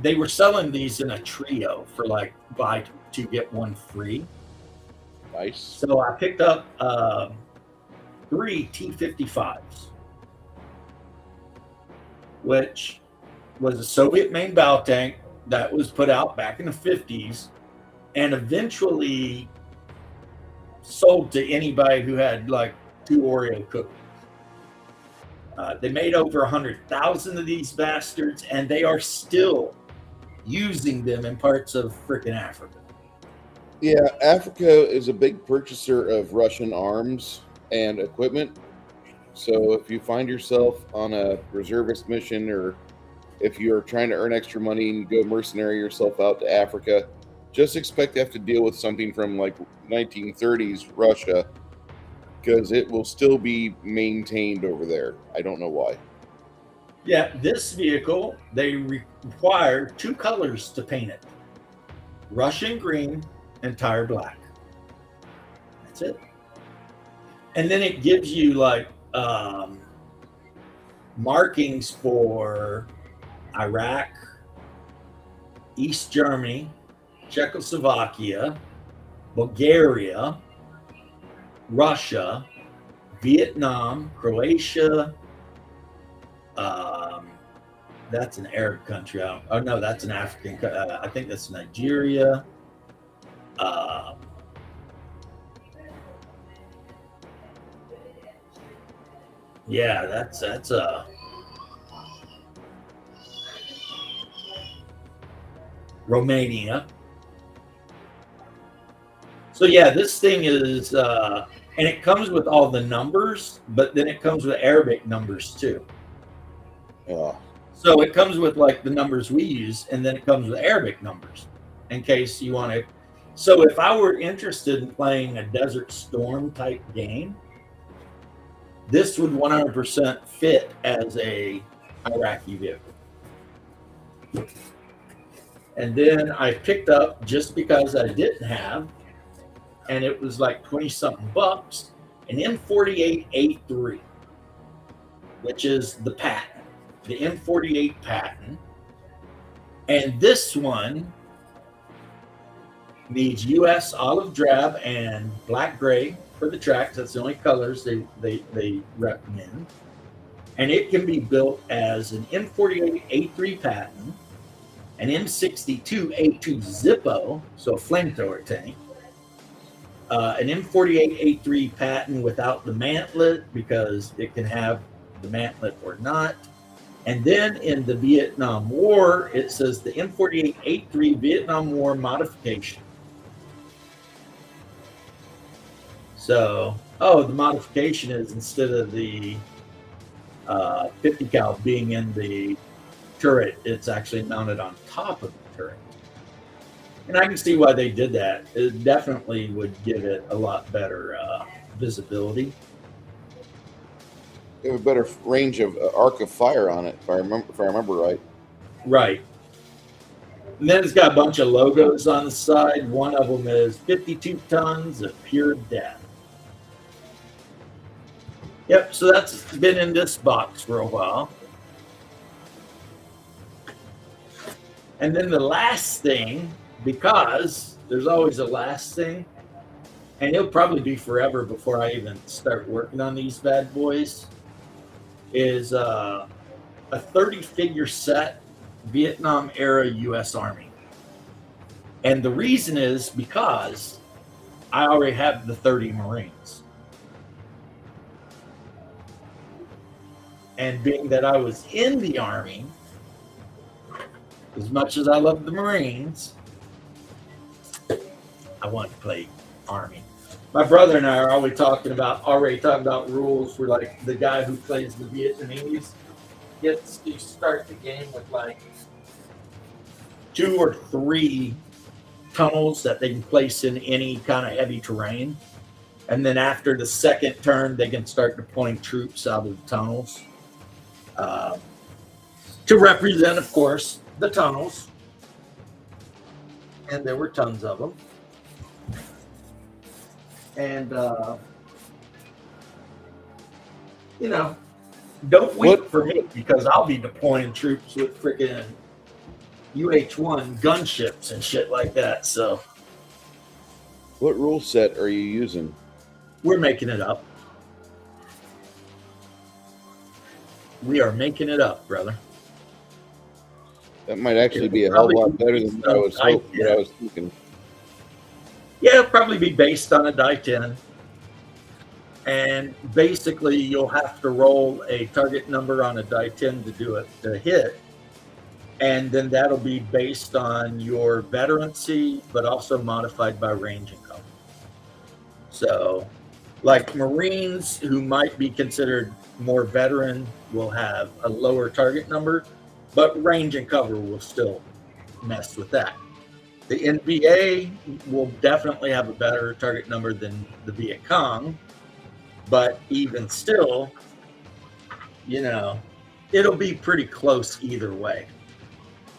They were selling these in a trio for like buy two get one free. Nice. So I picked up 3 T-55s, which was a Soviet-made battle tank that was put out back in the 50s and eventually sold to anybody who had like 2 Oreo cookies. They made over 100,000 of these bastards, and they are still using them in parts of frickin' Africa. Yeah, Africa is a big purchaser of Russian arms and equipment. So if you find yourself on a reservist mission, or if you're trying to earn extra money and go mercenary yourself out to Africa, just expect to have to deal with something from like 1930s Russia, because it will still be maintained over there. I don't know why. Yeah, this vehicle, they require 2 colors to paint it. Russian green and tire black. That's it. And then it gives you like markings for Iraq, East Germany, Czechoslovakia, Bulgaria, Russia, Vietnam, Croatia. That's an Arab country. Oh no, that's an African. I think that's Nigeria. Yeah, that's Romania. So yeah, this thing is, and it comes with all the numbers, but then it comes with Arabic numbers too. Yeah. So it comes with like the numbers we use, and then it comes with Arabic numbers in case you want to. So if I were interested in playing a Desert Storm type game, this would 100% fit as a Iraqi vehicle. And then I picked up, just because I didn't have, and it was like 20 something bucks, an M48A3, which is the patent. The M48 patent, and this one needs US olive drab and black gray for the tracks. That's the only colors they recommend, and it can be built as an M48A3 patent, an M62A2 Zippo, so a flamethrower tank, an M48A3 patent without the mantlet, because it can have the mantlet or not. And then in the Vietnam War, it says the M48A3 Vietnam War modification. So, the modification is, instead of the 50 cal being in the turret, it's actually mounted on top of the turret. And I can see why they did that. It definitely would give it a lot better visibility. They have a better range of arc of fire on it, if I remember right. Right. And then it's got a bunch of logos on the side. One of them is 52 tons of pure death. Yep, so that's been in this box for a while. And then the last thing, because there's always a last thing, and it'll probably be forever before I even start working on these bad boys, is a 30-figure set Vietnam era U.S. Army. And the reason is because I already have the 30 Marines. And being that I was in the Army, as much as I love the Marines, I want to play Army. My brother and I are already talking about rules where, like, the guy who plays the Vietnamese gets to start the game with like 2 or 3 tunnels that they can place in any kind of heavy terrain. And then after the second turn, they can start deploying troops out of the tunnels to represent, of course, the tunnels. And there were tons of them. And you know, don't wait What- for me because I'll be deploying troops with freaking UH-1 gunships and shit like that. So What rule set are you using? we're making it up. We are making it up, brother. That might actually be a hell of a lot better than what I was hoping. What I was thinking. Yeah, it'll probably be based on a die 10. And basically, you'll have to roll a target number on a die 10 to do it to hit. And then that'll be based on your veterancy, but also modified by range and cover. So, like Marines who might be considered more veteran will have a lower target number, but range and cover will still mess with that. The NBA will definitely have a better target number than the Viet Cong, but even still, you know, it'll be pretty close either way.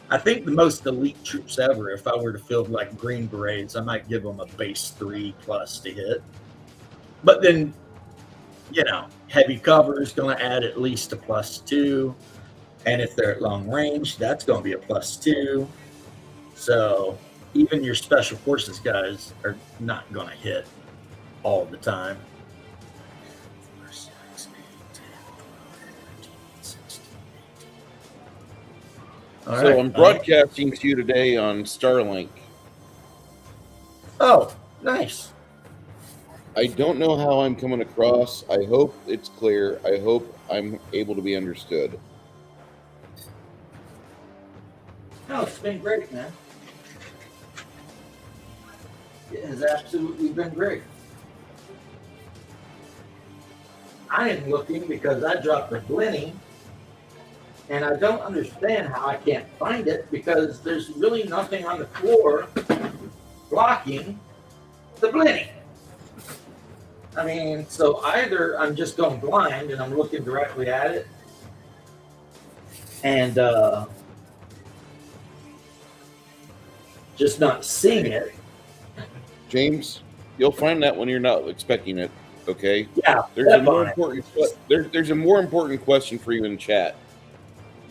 I think the most elite troops ever, if I were to field like Green Berets, I might give them a base 3+ to hit. But then, you know, heavy cover is going to add at least a +2. And if they're at long range, that's going to be a +2. So even your special forces guys are not going to hit all the time. All So right. I'm broadcasting to you today on Starlink. Oh, nice. I don't know how I'm coming across. I hope it's clear. I hope I'm able to be understood. No, it's been great, man. It has absolutely been great. I am looking because I dropped a Blenny, and I don't understand how I can't find it because there's really nothing on the floor blocking the Blenny. I mean, so either I'm just going blind and I'm looking directly at it, and just not seeing it. James, you'll find that when you're not expecting it. Okay. Yeah, There's a step more on it. important. There's a more important question for you in chat.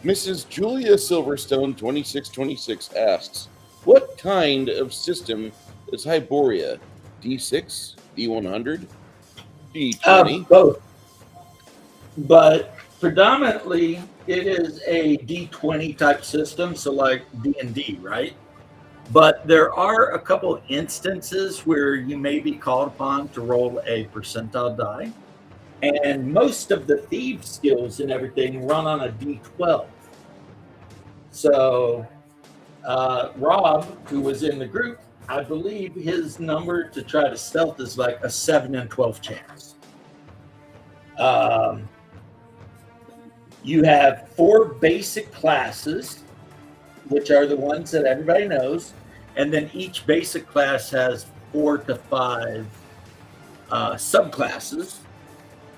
Mrs. Julia Silverstone 2626 asks, "What kind of system is Hyboria? D6, D100, D20?" Both, but predominantly it is a D20 type system, so like D&D, right? But there are a couple instances where you may be called upon to roll a percentile die, and most of the thief skills and everything run on a D12. So Rob, who was in the group, I believe his number to try to stealth is like a 7 in 12 chance. You have 4 basic classes, which are the ones that everybody knows, and then each basic class has 4 to 5 subclasses.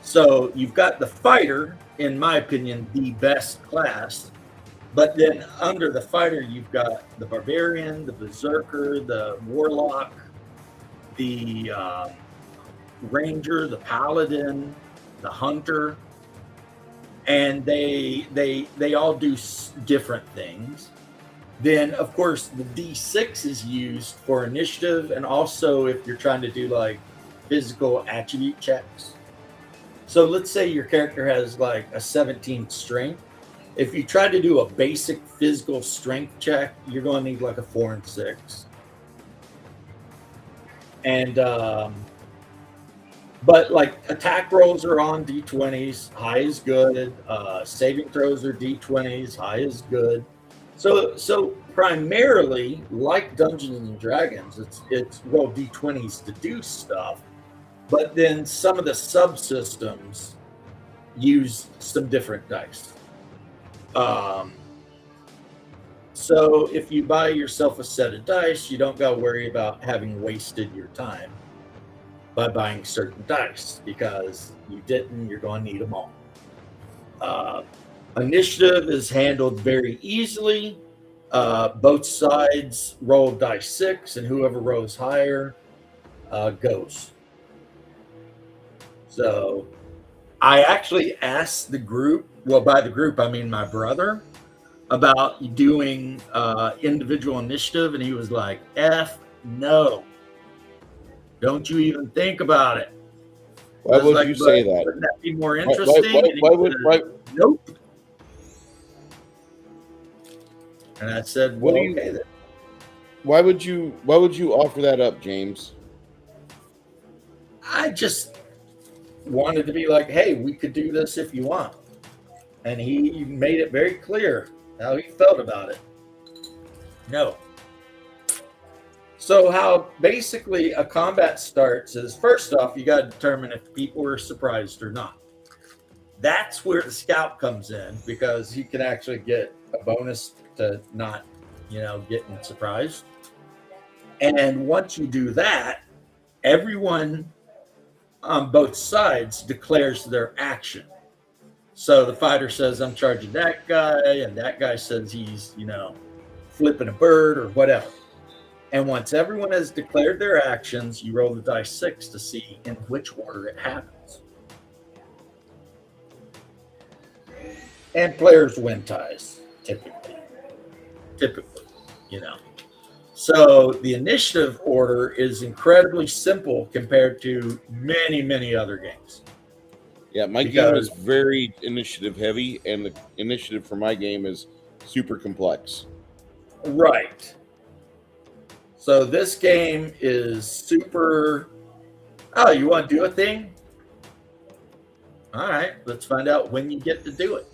So you've got the fighter, in my opinion, the best class, but then under the fighter you've got the barbarian, the berserker, the warlock, the ranger, the paladin, the hunter, and they all do different things. Then, of course, the D6 is used for initiative, and also if you're trying to do like physical attribute checks. So let's say your character has like a 17 strength. If you try to do a basic physical strength check, you're going to need like a 4 and 6. And but like attack rolls are on D20s, high is good. Saving throws are D20s, high is good. So primarily, like Dungeons and Dragons, it's roll D20s to do stuff, but then some of the subsystems use some different dice. So if you buy yourself a set of dice, you don't got to worry about having wasted your time by buying certain dice, because you didn't, you're going to need them all. Initiative is handled very easily. Both sides roll dice 6, and whoever rolls higher goes. So I actually asked the group, well, by the group, I mean my brother, about doing individual initiative, and he was like, F no. Don't you even think about it. Why I was would like, you "But say that? wouldn't that be more Why, interesting?" And he said, nope. And I said, well, okay then. why would you offer that up, James? I just wanted to be like, hey, we could do this if you want. And he made it very clear how he felt about it. No. So how basically a combat starts is, first off, you got to determine if people are surprised or not. That's where the scout comes in, because he can actually get a bonus to not, getting surprised. And once you do that, everyone on both sides declares their action. So the fighter says, I'm charging that guy, and that guy says he's, flipping a bird or whatever. And once everyone has declared their actions, you roll the dice 6 to see in which order it happens. And players win ties, typically. So the initiative order is incredibly simple compared to many, many other games. Yeah, my game is very initiative heavy, and the initiative for my game is super complex. Right. So this game is super. Oh, you want to do a thing? All right, let's find out when you get to do it.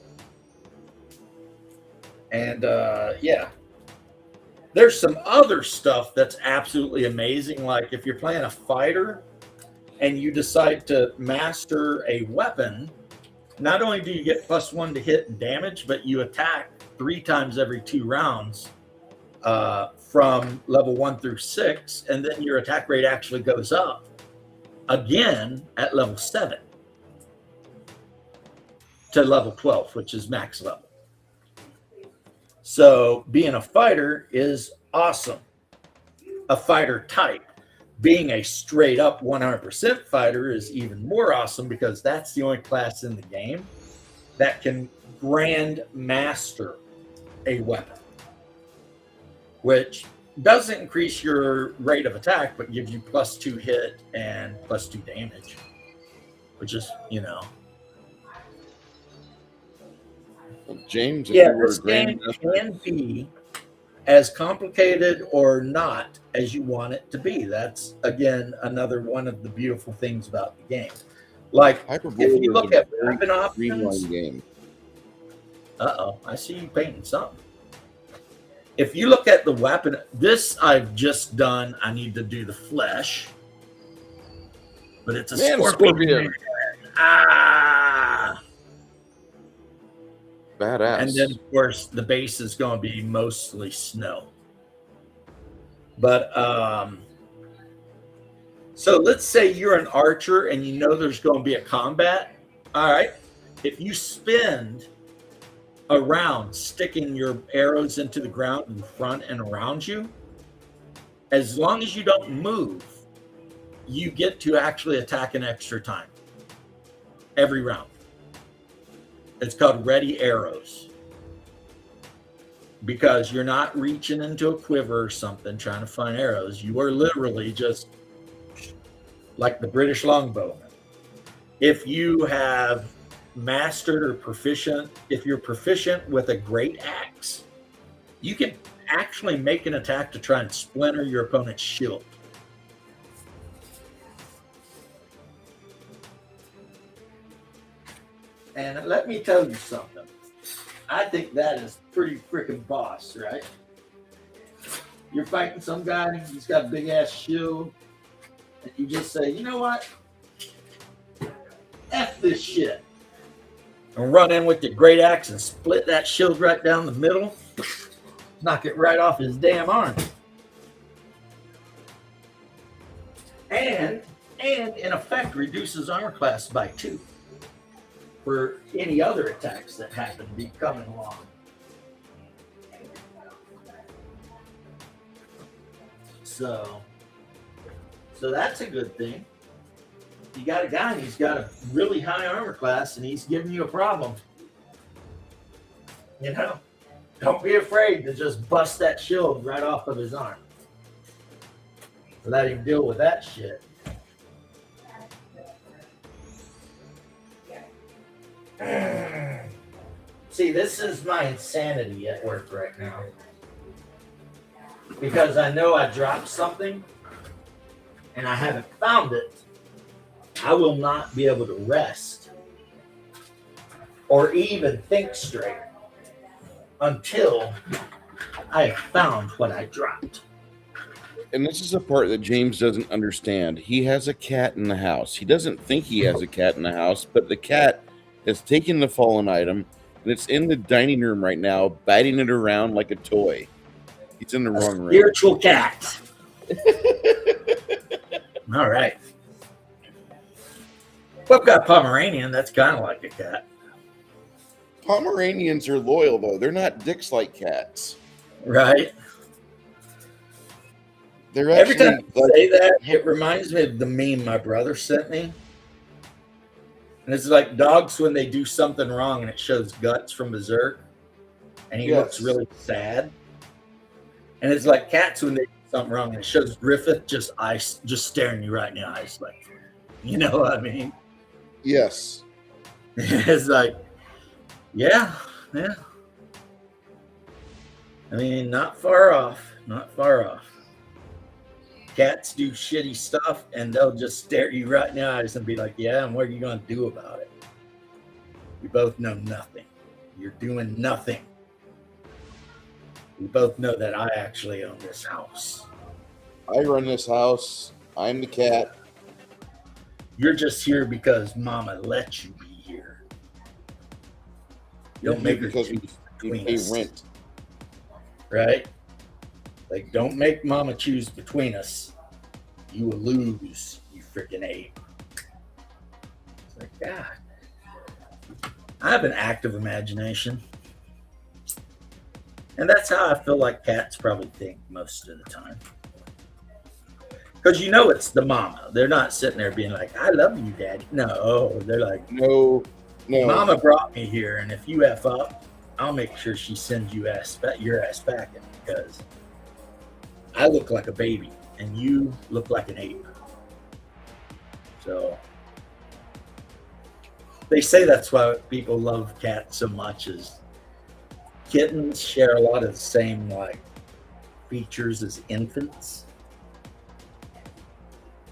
And yeah, there's some other stuff that's absolutely amazing. Like if you're playing a fighter and you decide to master a weapon, not only do you get +1 to hit and damage, but you attack 3 times every 2 rounds from level 1 through 6, and then your attack rate actually goes up again at level 7 to level 12, which is max level. So being a fighter is awesome. A fighter type. Being a straight up 100% fighter is even more awesome, because that's the only class in the game that can grand master a weapon, which doesn't increase your rate of attack, but gives you +2 hit and +2 damage, which is, James, if yeah, you were this a game grandmaster, can be as complicated or not as you want it to be. That's, again, another one of the beautiful things about the game. Like, Hyperbola if you is look a at very weapon options, streamlined game. I see you painting something. If you look at the weapon, this I've just done. I need to do the flesh, but it's a scorpion. Ah! Badass. And then, of course, the base is going to be mostly snow. But so let's say you're an archer and you know there's going to be a combat. All right. If you spend a round sticking your arrows into the ground in front and around you, as long as you don't move, you get to actually attack an extra time every round. It's called ready arrows, because you're not reaching into a quiver or something trying to find arrows. You are literally just like the British longbowman. If you have mastered or proficient, if you're proficient with a great axe, you can actually make an attack to try and splinter your opponent's shield. And let me tell you something. I think that is pretty freaking boss, right? You're fighting some guy, he's got a big ass shield, and you just say, you know what? F this shit. And run in with your great axe and split that shield right down the middle. Knock it right off his damn arm. And in effect reduces armor class by 2. For any other attacks that happen to be coming along. So that's a good thing. you got a guy and he's got a really high armor class and he's giving you a problem. You know, don't be afraid to just bust that shield right off of his arm. Let him deal with that shit. See, this is my insanity at work right now. Because I know I dropped something and I haven't found it. I will not be able to rest or even think straight until I have found what I dropped. And this is the part that James doesn't understand. He has a cat in the house. He doesn't think he has a cat in the house, but the cat has taken the fallen item and it's in the dining room right now, batting it around like a toy. It's in the wrong room. Spiritual cat. All right. Well, I've got Pomeranian. That's kind of like a cat. Pomeranians are loyal, though. They're not dicks like cats. Right. They're Every actually time you say that, it reminds me of the meme my brother sent me. And it's like dogs when they do something wrong and it shows Guts from Berserk. And he looks really sad. And it's like cats when they do something wrong and it shows Griffith just staring you right in the eyes. Like, you know what I mean? Yes. It's like, yeah. I mean, not far off. Cats do shitty stuff and they'll just stare you right in the eyes and be like, yeah, and what are you going to do about it? We both know nothing. You're doing nothing. We both know that I actually own this house. I run this house. I'm the cat. You're just here because Mama let you be here. You don't make her because we choose between pay us, rent. right? Like, don't make Mama choose between us. You will lose, you freaking ape. It's like, God. I have an active imagination. And that's how I feel like cats probably think most of the time. Because you know it's the mama. They're not sitting there being like, I love you, Daddy. No, they're like, No. Mama brought me here, and if you F up, I'll make sure she sends your ass back in because I look like a baby, and you look like an ape. So they say that's why people love cats so much is kittens share a lot of the same like features as infants.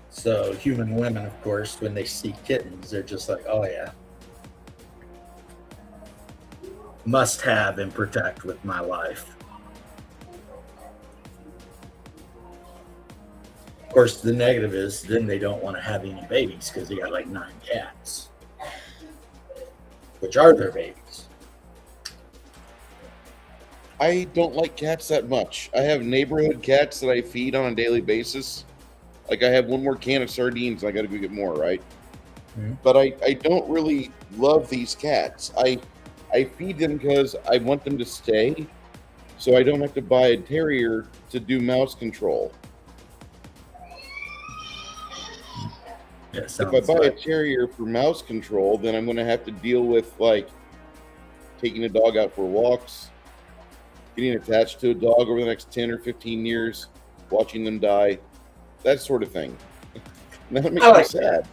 So human women, of course, when they see kittens, they're just like, oh yeah. Must have and protect with my life. Of course, the negative is then they don't want to have any babies because they got like 9 cats, which are their babies. I don't like cats that much. I have neighborhood cats that I feed on a daily basis. Like I have one more can of sardines. I got to go get more, right? Mhm. But I don't really love these cats. I feed them because I want them to stay, so I don't have to buy a terrier to do mouse control. Yeah, If I buy a terrier for mouse control, then I'm going to have to deal with like taking a dog out for walks, getting attached to a dog over the next 10 or 15 years, watching them die, that sort of thing. That makes me sad.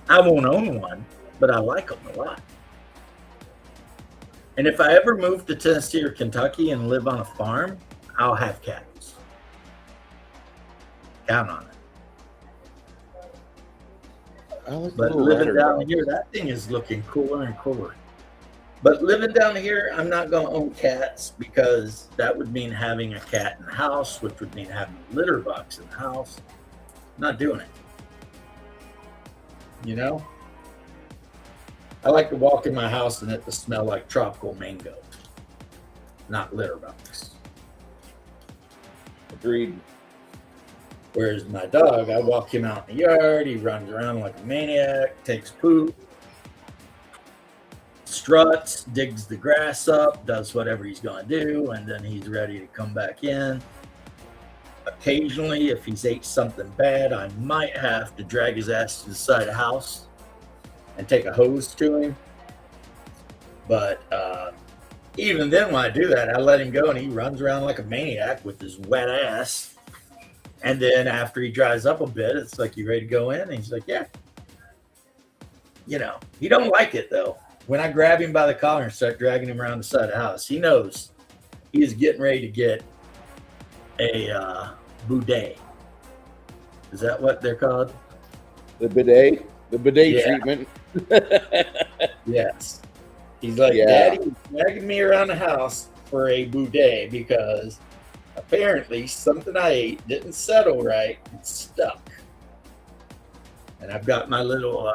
I won't own one, but I like them a lot. And if I ever move to Tennessee or Kentucky and live on a farm, I'll have cats. Count on it. I like But the little living ladder down dog. here, that thing is looking cooler and cooler. But living down here, I'm not going to own cats because that would mean having a cat in the house, which would mean having a litter box in the house. Not doing it. You know? I like to walk in my house and it to smell like tropical mango, not litter box. Agreed. Whereas my dog, I walk him out in the yard, he runs around like a maniac, takes poop, struts, digs the grass up, does whatever he's going to do, and then he's ready to come back in. occasionally, if he's ate something bad, I might have to drag his ass to the side of the house and take a hose to him. But even then, when I do that, I let him go and he runs around like a maniac with his wet ass. And then after he dries up a bit, it's like, you ready to go in? And he's like, yeah. You know, he don't like it though. When I grab him by the collar and start dragging him around the side of the house, he knows he is getting ready to get a bidet. Is that what they're called? The bidet Yeah. treatment. Yes. He's like, Yeah. Daddy is dragging me around the house for a bidet because apparently something I ate didn't settle right. It's stuck. And I've got my little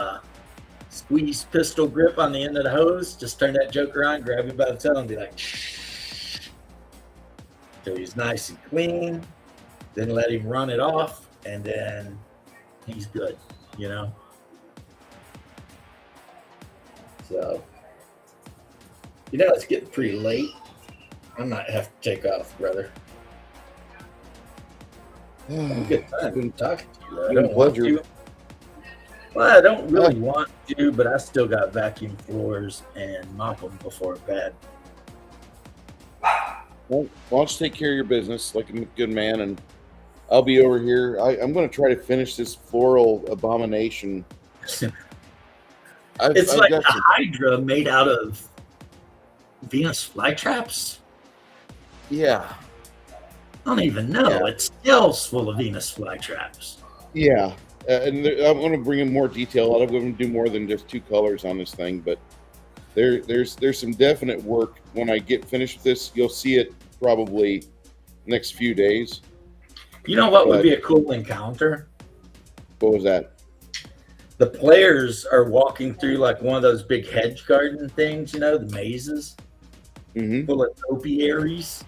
squeeze pistol grip on the end of the hose. Just turn that joker on, grab him by the tail and be like, shh. Till he's nice and clean. Then let him run it off. And then he's good, you know? So, you know, it's getting pretty late. I might have to take off, brother. Have a good time talking to you. I Been a don't want pleasure. to. Well, I don't really want to, but I still got vacuum floors and mop them before bed. Well, why don't you take care of your business like a good man, and I'll be over here. I'm going to try to finish this floral abomination. It's I've like got a some- hydra made out of Venus flytraps. yeah, I don't even know. Yeah. It's still full of Venus flytraps. yeah. I'm going to bring in more detail out. I'm going to do more than just 2 colors on this thing, but there's some definite work. When I get finished with this, you'll see it probably next few days. You know what would But- be a cool encounter? What was that? The players are walking through like one of those big hedge garden things, you know, the mazes Mm-hmm. full of topiaries.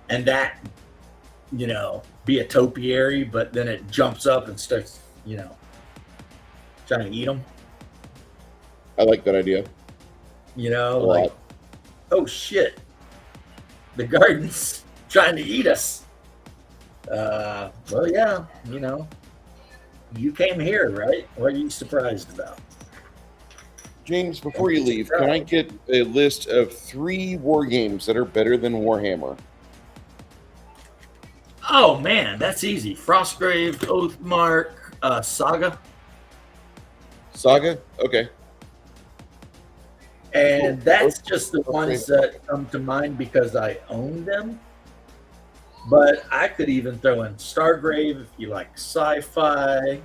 And that, you know, be a topiary, but then it jumps up and starts, you know, trying to eat them. I like that idea. You know, A like, lot. oh shit, the garden's trying to eat us. Well, yeah, you know, you came here, right? What are you surprised about? James, before you leave, can I get a list of 3 war games that are better than Warhammer? Oh man, that's easy. Frostgrave, Oathmark, Saga, Saga? Okay. and that's Cool. just the ones that come to mind because I own them. But I could even throw in Stargrave if you like sci-fi,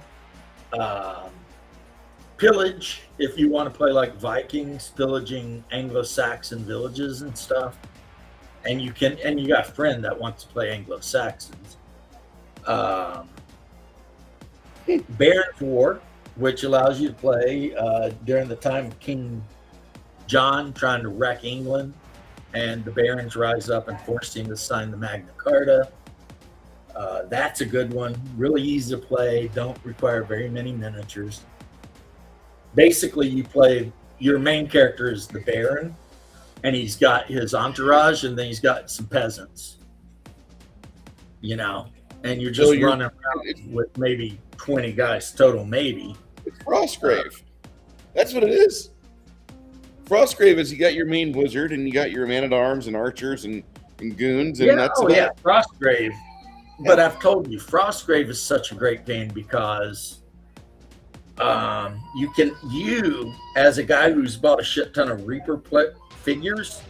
Pillage if you want to play like Vikings pillaging Anglo-Saxon villages and stuff. And you got a friend that wants to play Anglo-Saxons. Baron's War, which allows you to play during the time of King John trying to wreck England, and the barons rise up and force him to sign the Magna Carta. That's a good one. Really easy to play. Don't require very many miniatures. Basically, you play, your main character is the baron, and he's got his entourage, and then he's got some peasants, you know, and you're just So you're- running around with maybe 20 guys total, maybe. It's Frostgrave. That's what it is. Frostgrave is you got your main wizard and you got your man-at-arms and archers and goons, and that's about yeah, it. Frostgrave. But I've told you, Frostgrave is such a great game because you as a guy who's bought a shit ton of Reaper figures,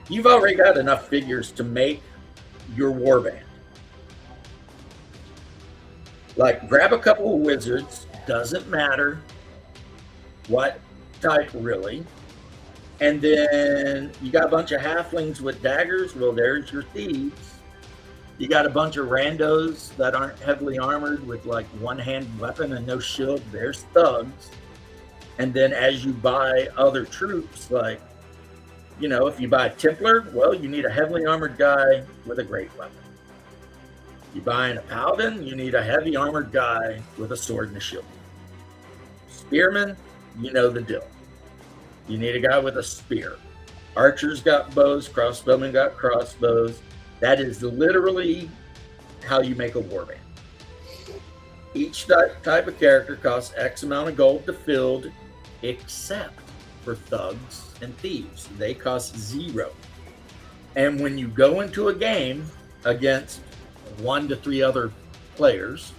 you've already got enough figures to make your warband. Like, grab a couple of wizards, doesn't matter what type really, and then you got a bunch of halflings with daggers, well, there's your thieves. You got a bunch of randos that aren't heavily armored with like one-hand weapon and no shield, there's thugs. And then as you buy other troops, like, you know, if you buy a Templar, well, you need a heavily armored guy with a great weapon. You buying a Paladin, you need a heavy armored guy with a sword and a shield. Spearman, you know the deal. You need a guy with a spear. Archers got bows, crossbowmen got crossbows. That is literally how you make a warband. Each type of character costs X amount of gold to field, except for thugs and thieves. They cost 0. And when you go into a game against 1 to 3 other players,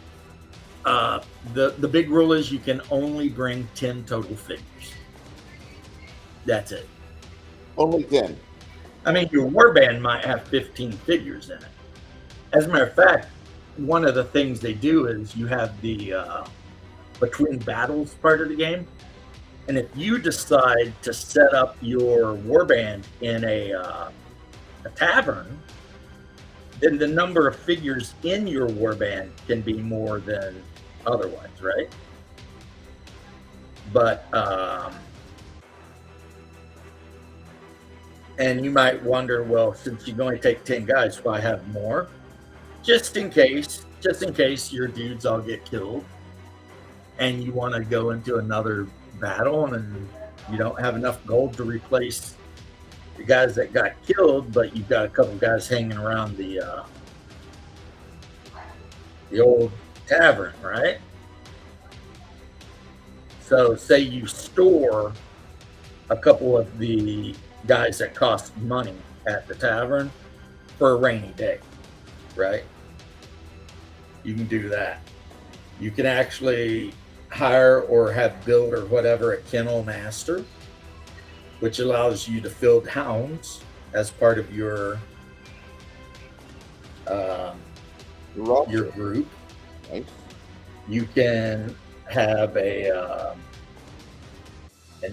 the big rule is you can only bring 10 total figures. That's it. Only 10. I mean, your warband might have 15 figures in it. As a matter of fact, one of the things they do is you have the between battles part of the game. And if you decide to set up your warband in a tavern, then the number of figures in your warband can be more than otherwise, right? But and you might wonder, well, since you can only take 10 guys, why have more? Just in case your dudes all get killed and you want to go into another battle and you don't have enough gold to replace the guys that got killed, but you've got a couple guys hanging around the old tavern, right? So say you store a couple of the guys that cost money at the tavern for a rainy day, right? You can do that. You can actually hire or have built or whatever a kennel master, which allows you to field hounds as part of your group. Nice. You can have an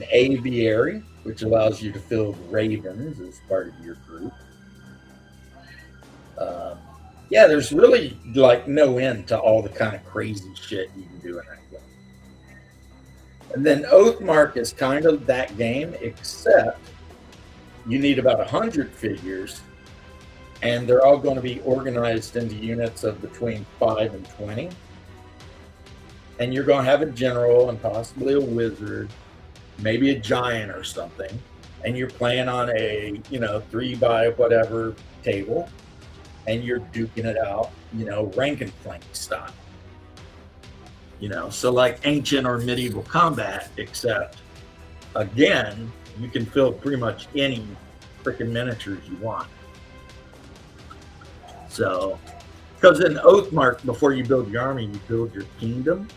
aviary, which allows you to field ravens as part of your group. Yeah, there's really like no end to all the kind of crazy shit you can do in that game. And then Oathmark is kind of that game, except you need about 100 figures, and they're all going to be organized into units of between 5 and 20. And you're going to have a general and possibly a wizard, maybe a giant or something. And you're playing on a, 3 by whatever table, and you're duking it out, rank and flank style. So like ancient or medieval combat, except again, you can field pretty much any freaking miniatures you want. So, because in Oathmark, before you build your army, you build your kingdom.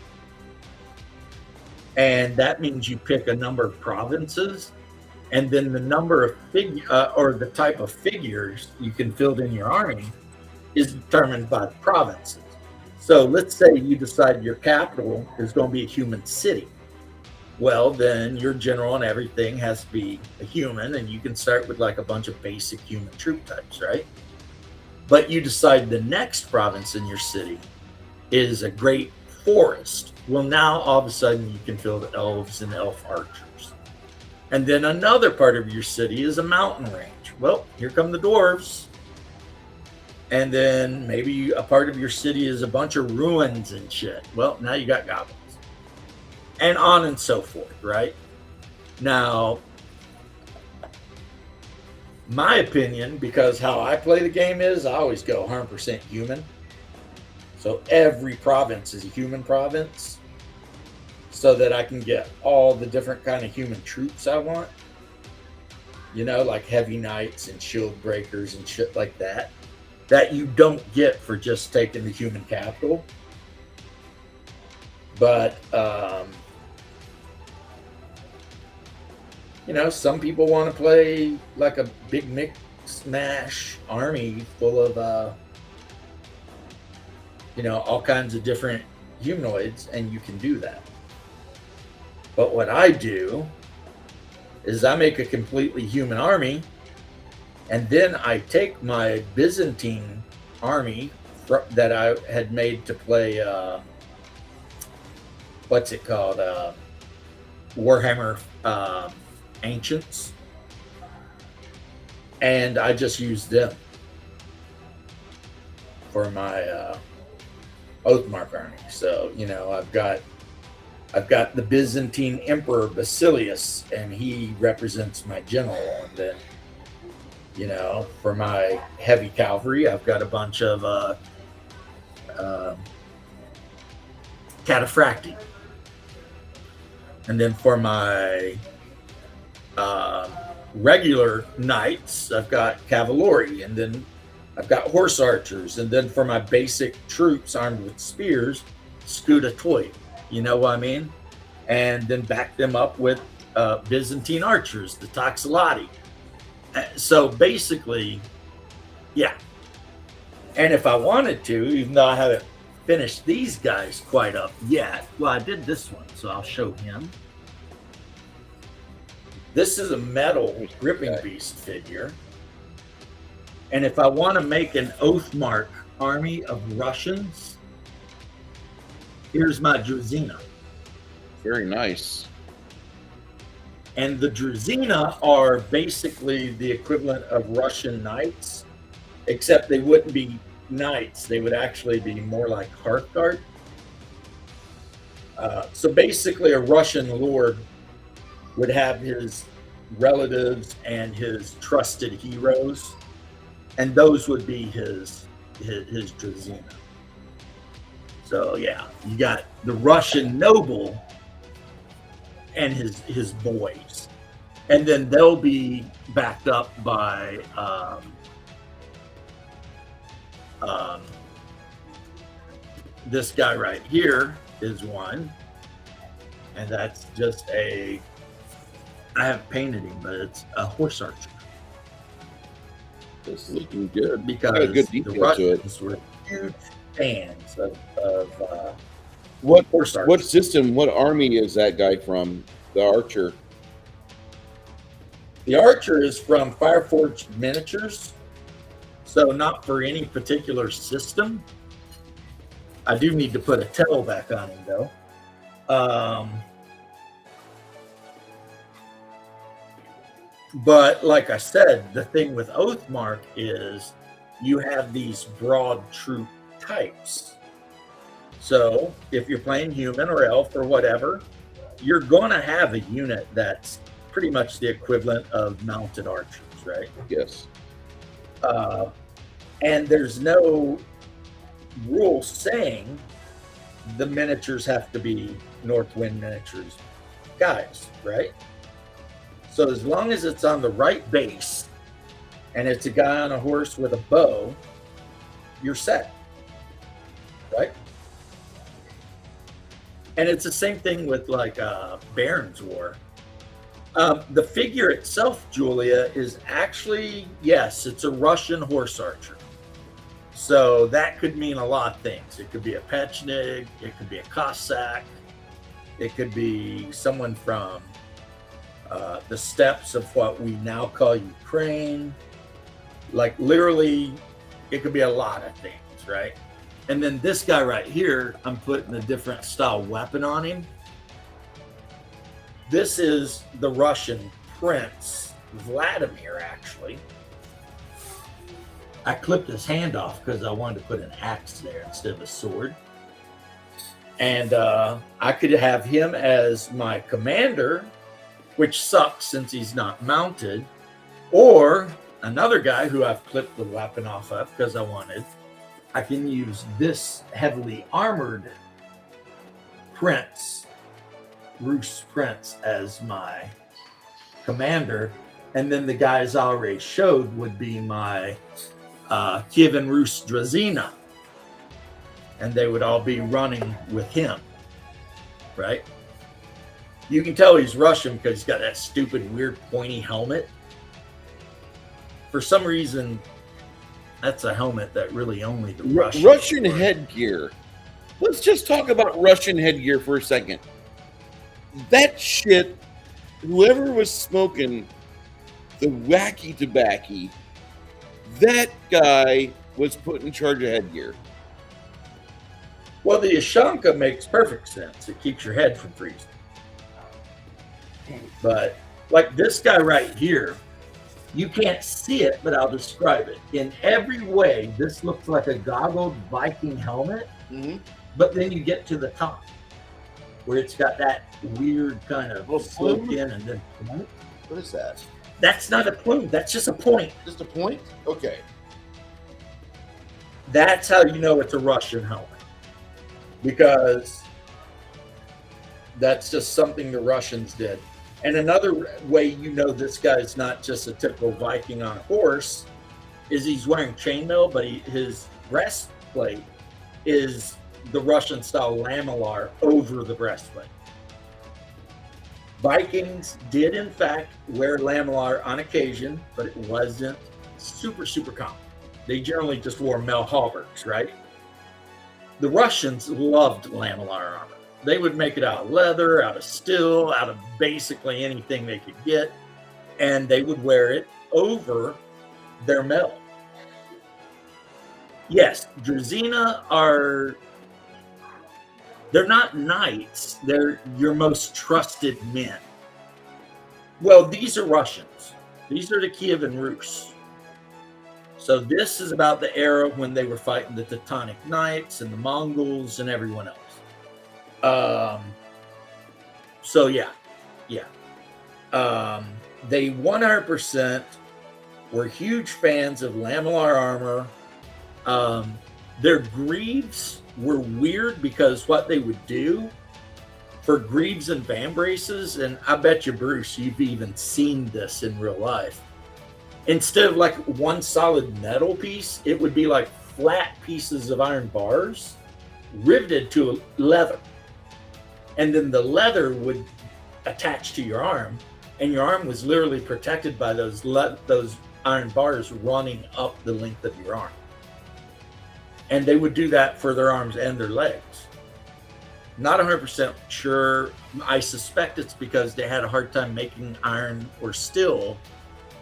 And that means you pick a number of provinces, and then the number of or the type of figures you can field in your army is determined by the provinces. So let's say you decide your capital is going to be a human city. Well, then your general and everything has to be a human, and you can start with like a bunch of basic human troop types, right? But you decide the next province in your city is a great forest. Well, now all of a sudden you can field elves and elf archers. And then another part of your city is a mountain range. Well, here come the dwarves. And then maybe a part of your city is a bunch of ruins and shit. Well, now you got goblins. And on and so forth, right? Now, my opinion, because how I play the game is, I always go 100% human. So every province is a human province, so that I can get all the different kind of human troops I want. Like heavy knights and shield breakers and shit like that. That you don't get for just taking the human capital. But, some people want to play like a big mix mash army full of, all kinds of different humanoids, and you can do that. But what I do is I make a completely human army, and then I take my Byzantine army that I had made to play, what's it called? Warhammer Ancients. And I just use them for my Oathmark army. So, I've got the Byzantine Emperor Basilius, and he represents my general. And then, for my heavy cavalry, I've got a bunch of Cataphractii. And then for my regular knights, I've got cavalry, and then I've got horse archers, and then for my basic troops armed with spears, Scudetoi. You know what I mean? And then back them up with Byzantine archers, the Toxilati. So basically, yeah. And if I wanted to, even though I haven't finished these guys quite up yet, well, I did this one, so I'll show him. This is a metal gripping beast figure. And if I want to make an Oathmark army of Russians, here's my Druzina. Very nice. And the Druzina are basically the equivalent of Russian knights, except they wouldn't be knights. They would actually be more like Hearthguard. So basically a Russian lord would have his relatives and his trusted heroes, and those would be his Druzina. So yeah, you got the Russian noble and his boys, and then they'll be backed up by this guy right here is one, and that's just I haven't painted him, but it's a horse archer. It's looking good. Because got a good the detail to it. Russians were huge fans of What horse archers. what system? What army is that guy from? The archer. The archer is from Fireforged Miniatures, so not for any particular system. I do need to put a tail back on him though. But like I said, the thing with Oathmark is you have these broad troop types. So if you're playing human or elf or whatever, you're going to have a unit that's pretty much the equivalent of mounted archers, right? Yes. And there's no rule saying the miniatures have to be Northwind Miniatures guys, right? So as long as it's on the right base and it's a guy on a horse with a bow, you're set, right? And it's the same thing with like Baron's War. The figure itself, Julia, is actually, yes, it's a Russian horse archer. So that could mean a lot of things. It could be a Pechnig, it could be a Cossack, it could be someone from the steppes of what we now call Ukraine. Like literally, it could be a lot of things, right? And then this guy right here, I'm putting a different style weapon on him. This is the Russian Prince Vladimir, actually. I clipped his hand off because I wanted to put an axe there instead of a sword. And I could have him as my commander, which sucks since he's not mounted, or another guy who I've clipped the weapon off of because I wanted. I can use this heavily armored prince, Rus Prince, as my commander, and then the guys I already showed would be my Kievan Rus Druzina, and they would all be running with him, right? You can tell he's Russian because he's got that stupid, weird, pointy helmet. For some reason, that's a helmet that really only the Russian headgear. Let's just talk about Russian headgear for a second. That shit, whoever was smoking the wacky tobacco, that guy was put in charge of headgear. Well, the Ushanka makes perfect sense. It keeps your head from freezing. But like this guy right here, you can't see it, but I'll describe it. In every way, this looks like a goggled Viking helmet, but then you get to the top where it's got that weird kind of slope in and then What is that? that's not a plume, that's just a point. Just a point? Okay. That's how you know it's a Russian helmet, because that's just something the Russians did. And another way you know this guy's not just a typical Viking on a horse is he's wearing chainmail, but his breastplate is the Russian style lamellar over the breastplate. Vikings did in fact wear lamellar on occasion, but it wasn't super common. They generally just wore mail halberds, right? The Russians loved lamellar armor. They would make it out of leather, out of steel, out of basically anything they could get, and they would wear it over their mail. Yes, Drazina they're not knights, they're your most trusted men. Well, these are Russians. These are the Kievan Rus. So this is about the era when they were fighting the Teutonic Knights and the Mongols and everyone else. So yeah. They 100% were huge fans of lamellar armor. Their greaves were weird because what they would do for greaves and vambraces, and I bet you, Bruce, you've even seen this in real life. Instead of like one solid metal piece, it would be like flat pieces of iron bars riveted to leather. And then the leather would attach to your arm, and your arm was literally protected by those iron bars running up the length of your arm. And they would do that for their arms and their legs. Not 100% sure. I suspect it's because they had a hard time making iron or steel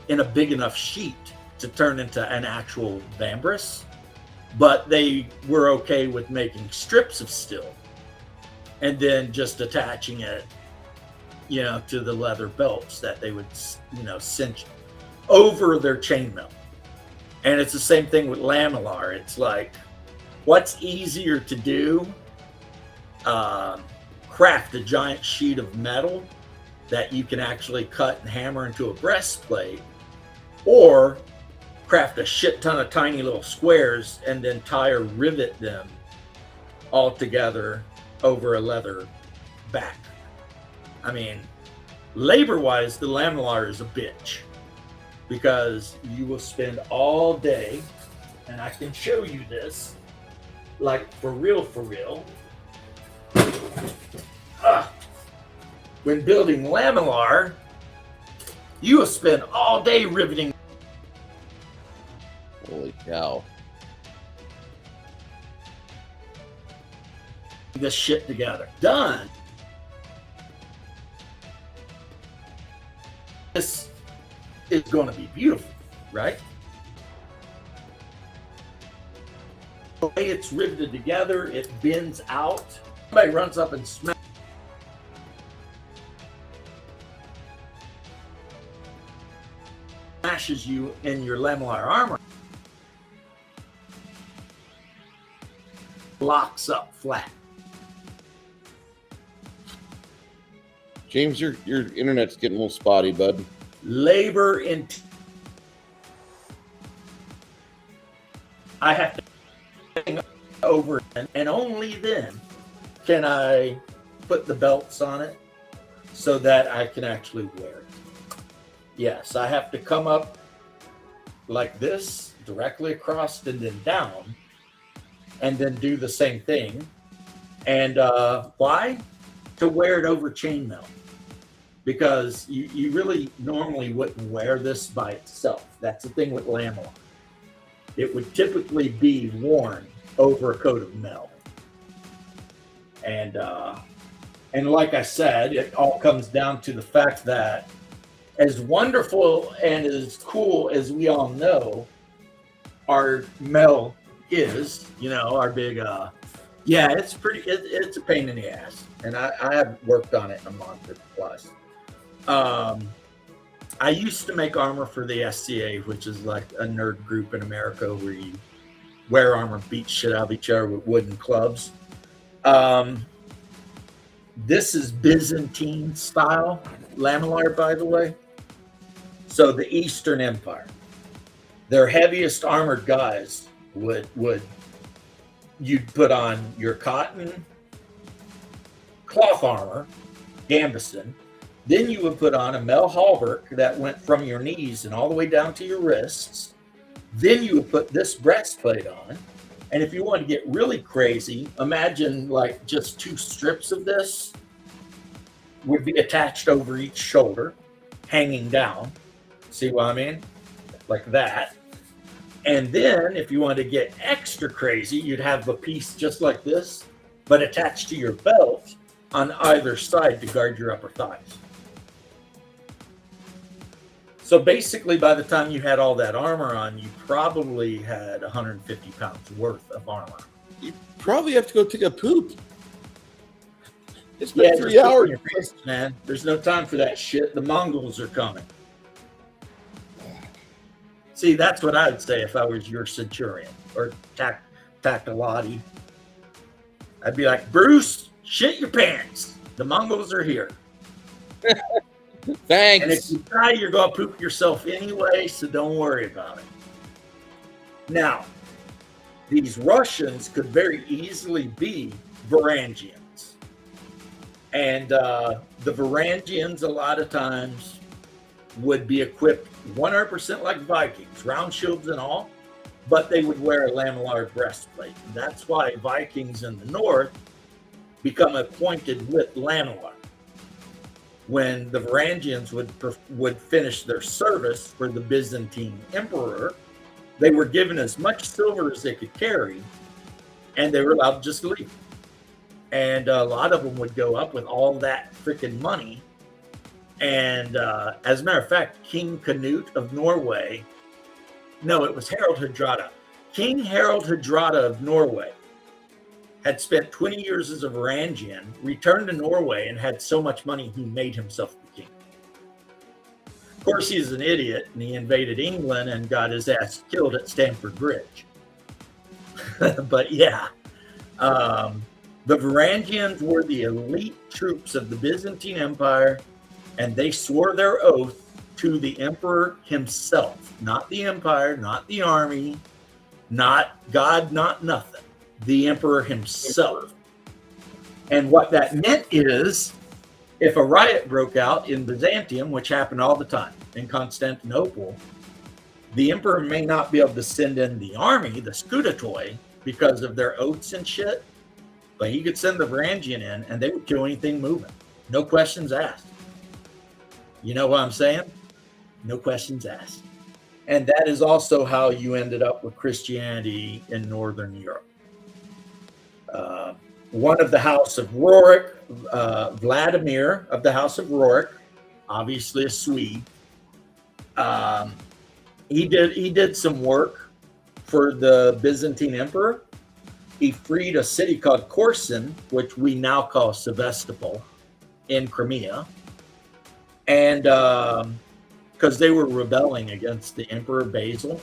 in a big enough sheet to turn into an actual vambrace. But they were okay with making strips of steel and then just attaching it, to the leather belts that they would, cinch over their chainmail. And it's the same thing with lamellar. It's like, what's easier to do? Craft a giant sheet of metal that you can actually cut and hammer into a breastplate, or craft a shit ton of tiny little squares and then tie or rivet them all together over a leather back. I mean, labor-wise, the lamellar is a bitch because you will spend all day, and I can show you this, like for real. When building lamellar, you will spend all day riveting. Holy cow. This shit together. Done. This is going to be beautiful, right? The way it's riveted together, it bends out. Somebody runs up and smashes you in your lamellar armor. Locks up flat. James, your internet's getting a little spotty, bud. Labor in. I have to over, and only then can I put the belts on it so that I can actually wear it. Yes, I have to come up like this, directly across and then down, and then do the same thing. And why? To wear it over chainmail. Because you really normally wouldn't wear this by itself. That's the thing with lamellar. It would typically be worn over a coat of mail. And like I said, it all comes down to the fact that as wonderful and as cool as we all know our mail is, our big, it's pretty, it's a pain in the ass. And I have worked on it in a month plus. I used to make armor for the SCA, which is like a nerd group in America where you wear armor, beat shit out of each other with wooden clubs. This is Byzantine style lamellar, by the way. So the Eastern Empire, their heaviest armored guys would you'd put on your cotton cloth armor, gambeson. Then you would put on a Mel Hallberg that went from your knees and all the way down to your wrists. Then you would put this breastplate on. And if you want to get really crazy, imagine like just 2 strips of this would be attached over each shoulder, hanging down. See what I mean? Like that. And then if you want to get extra crazy, you'd have a piece just like this, but attached to your belt on either side to guard your upper thighs. So basically, by the time you had all that armor on, you probably had 150 pounds worth of armor. You probably have to go take a poop. It's been Yeah, 3 hours. man. There's no time for that shit. The Mongols are coming. See, that's what I would say if I was your centurion or Tactilati. I'd be like, Bruce, shit your pants. The Mongols are here. Thanks. And if you die, you're going to poop yourself anyway, so don't worry about it. Now, these Russians could very easily be Varangians. And the Varangians, a lot of times, would be equipped 100% like Vikings, round shields and all, but they would wear a lamellar breastplate. And that's why Vikings in the north become acquainted with lamellar. When the Varangians would finish their service for the Byzantine emperor, they were given as much silver as they could carry, and they were allowed to just leave. And a lot of them would go up with all that freaking money. And as a matter of fact, King Canute of Norway, no, it was Harald Hardrada. King Harald Hardrada of Norway had spent 20 years as a Varangian, returned to Norway, and had so much money he made himself the king. Of course, he's an idiot, and he invaded England and got his ass killed at Stamford Bridge. But yeah, the Varangians were the elite troops of the Byzantine Empire, and they swore their oath to the emperor himself, not the empire, not the army, not God, not nothing. The emperor himself. And what that meant is, if a riot broke out in Byzantium, which happened all the time in Constantinople, the emperor may not be able to send in the army, the Scutitoi, because of their oaths and shit, but he could send the Varangian in and they would kill anything moving. No questions asked. You know what I'm saying? No questions asked. And that is also how you ended up with Christianity in Northern Europe. One of the House of Rurik, Vladimir of the House of Rurik, obviously a Swede. He did some work for the Byzantine Emperor. He freed a city called Korsun, which we now call Sevastopol, in Crimea, and because they were rebelling against the Emperor Basil.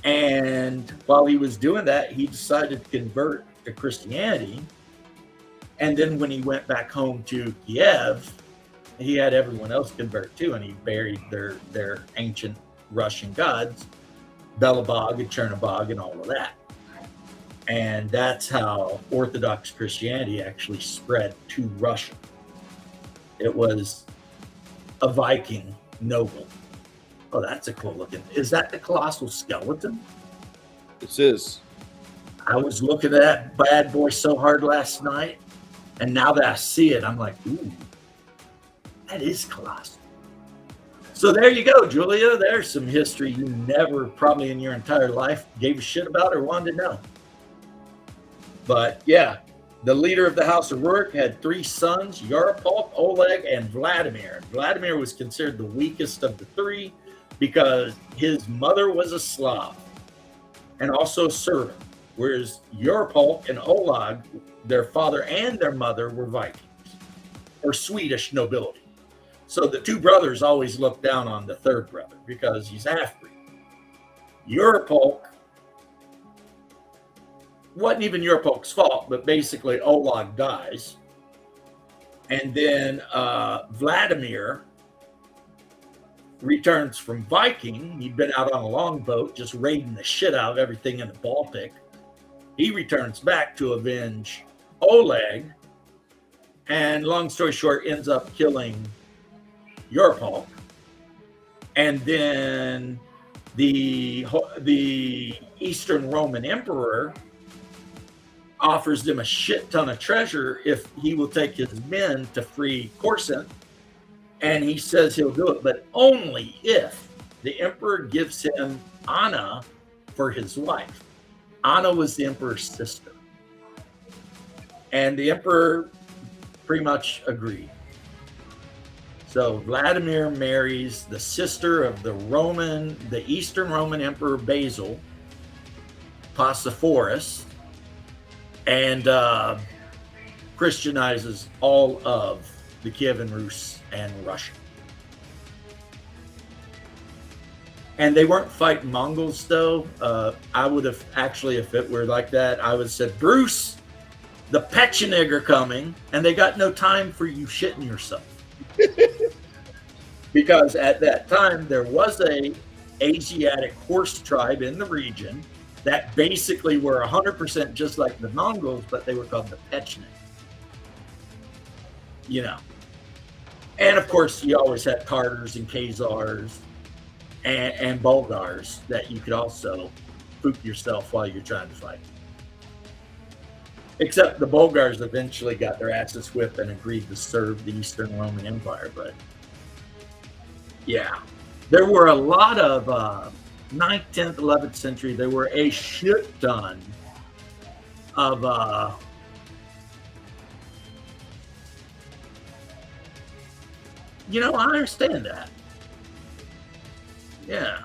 And while he was doing that, he decided to convert to Christianity. And then when he went back home to Kiev, he had everyone else convert too, and he buried their ancient Russian gods, Belobog and Chernobog and all of that. And that's how Orthodox Christianity actually spread to Russia. It was a Viking noble. Oh, that's a cool looking. Is that the colossal skeleton? This is. I was looking at that bad boy so hard last night, and now that I see it, I'm like, ooh, that is colossal. So there you go, Julia. There's some history you never, probably in your entire life, gave a shit about or wanted to know. But yeah, the leader of the House of Rurik had 3 sons, Yaropolk, Oleg, and Vladimir. Vladimir was considered the weakest of the 3 because his mother was a Slav and also a servant, whereas Yaropolk and Oleg, their father and their mother, were Vikings or Swedish nobility. So the 2 brothers always looked down on the 3rd brother because he's half-breed. Yaropolk wasn't even Yaropolk's fault, but basically Oleg dies. And then Vladimir returns from Viking. He'd been out on a longboat just raiding the shit out of everything in the Baltic. He returns back to avenge Oleg, and long story short, ends up killing Yorpalk. And then the Eastern Roman Emperor offers them a shit ton of treasure if he will take his men to free Coruscant. And he says he'll do it, but only if the emperor gives him Anna for his wife. Anna was the emperor's sister. And the emperor pretty much agreed. So Vladimir marries the sister of the Eastern Roman Emperor Basil, Pasiphae, and Christianizes all of the Kievan Rus and Russia. And they weren't fighting Mongols, though. I would have actually, if it were like that, I would have said, Bruce, the Pechenig are coming, and they got no time for you shitting yourself. Because at that time, there was a Asiatic horse tribe in the region that basically were 100% just like the Mongols, but they were called the Pechenig. You know. And of course, you always had Tartars and Khazars and Bulgars that you could also spook yourself while you're trying to fight. Except the Bulgars eventually got their asses whipped and agreed to serve the Eastern Roman Empire. But yeah, there were a lot of 9th, 10th, 11th century. There were a shit ton of I understand that. Yeah.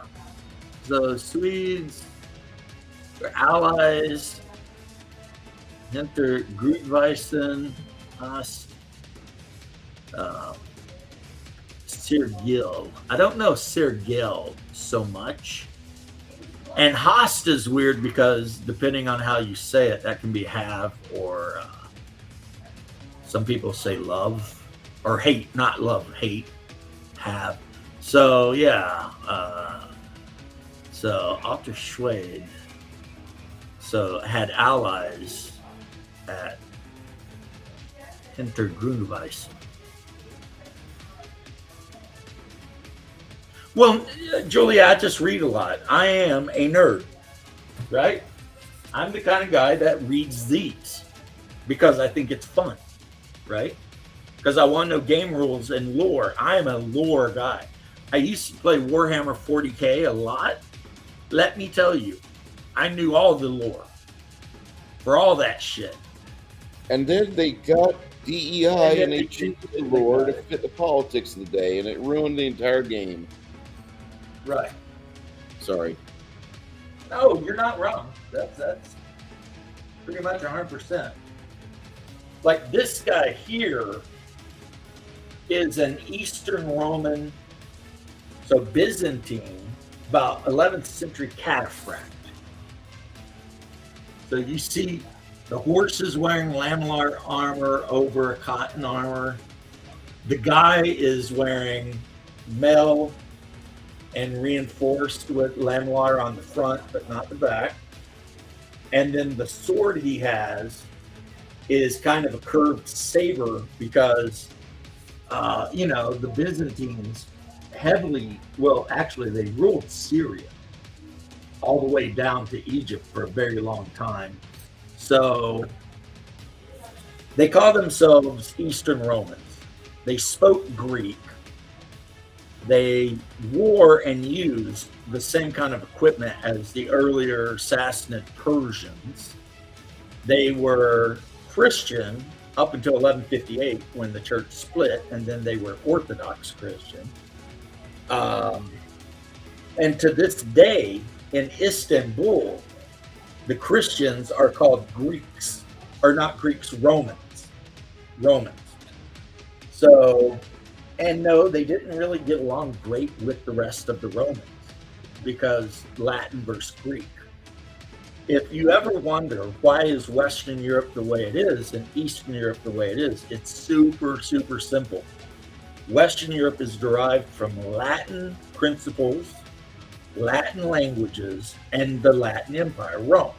So Swedes were allies. Hinter Grutweisen, Sergil. I don't know Sergil so much. And Hast is weird because depending on how you say it, that can be have or some people say love or hate, not love, hate, have. So yeah, so Otto Schwede had allies at Hintergrundweisen. Well, Julia, I just read a lot. I am a nerd, right? I'm the kind of guy that reads these because I think it's fun, right? Because I want to know game rules and lore. I am a lore guy. I used to play Warhammer 40K a lot. Let me tell you, I knew all the lore for all that shit. And then they got DEI and they changed the lore to fit the politics of the day, and it ruined the entire game. Right. Sorry. No, you're not wrong. That's pretty much 100%. Like this guy here is an Eastern Roman, so Byzantine, about 11th century cataphract. So you see the horse is wearing lamellar armor over cotton armor. The guy is wearing mail and reinforced with lamellar on the front, but not the back. And then the sword he has is kind of a curved saber because, the Byzantines they ruled Syria all the way down to Egypt for a very long time. So they call themselves Eastern Romans. They spoke Greek. They wore and used the same kind of equipment as the earlier Sassanid Persians. They were Christian up until 1158 when the church split, and then they were Orthodox Christian. And to this day in Istanbul, the Christians are called Greeks, or not Greeks, Romans. So, and no, they didn't really get along great with the rest of the Romans because Latin versus Greek. If you ever wonder why is Western Europe the way it is and Eastern Europe the way it is, it's super, super simple. Western Europe is derived from Latin principles, Latin languages, and the Latin Empire, Rome.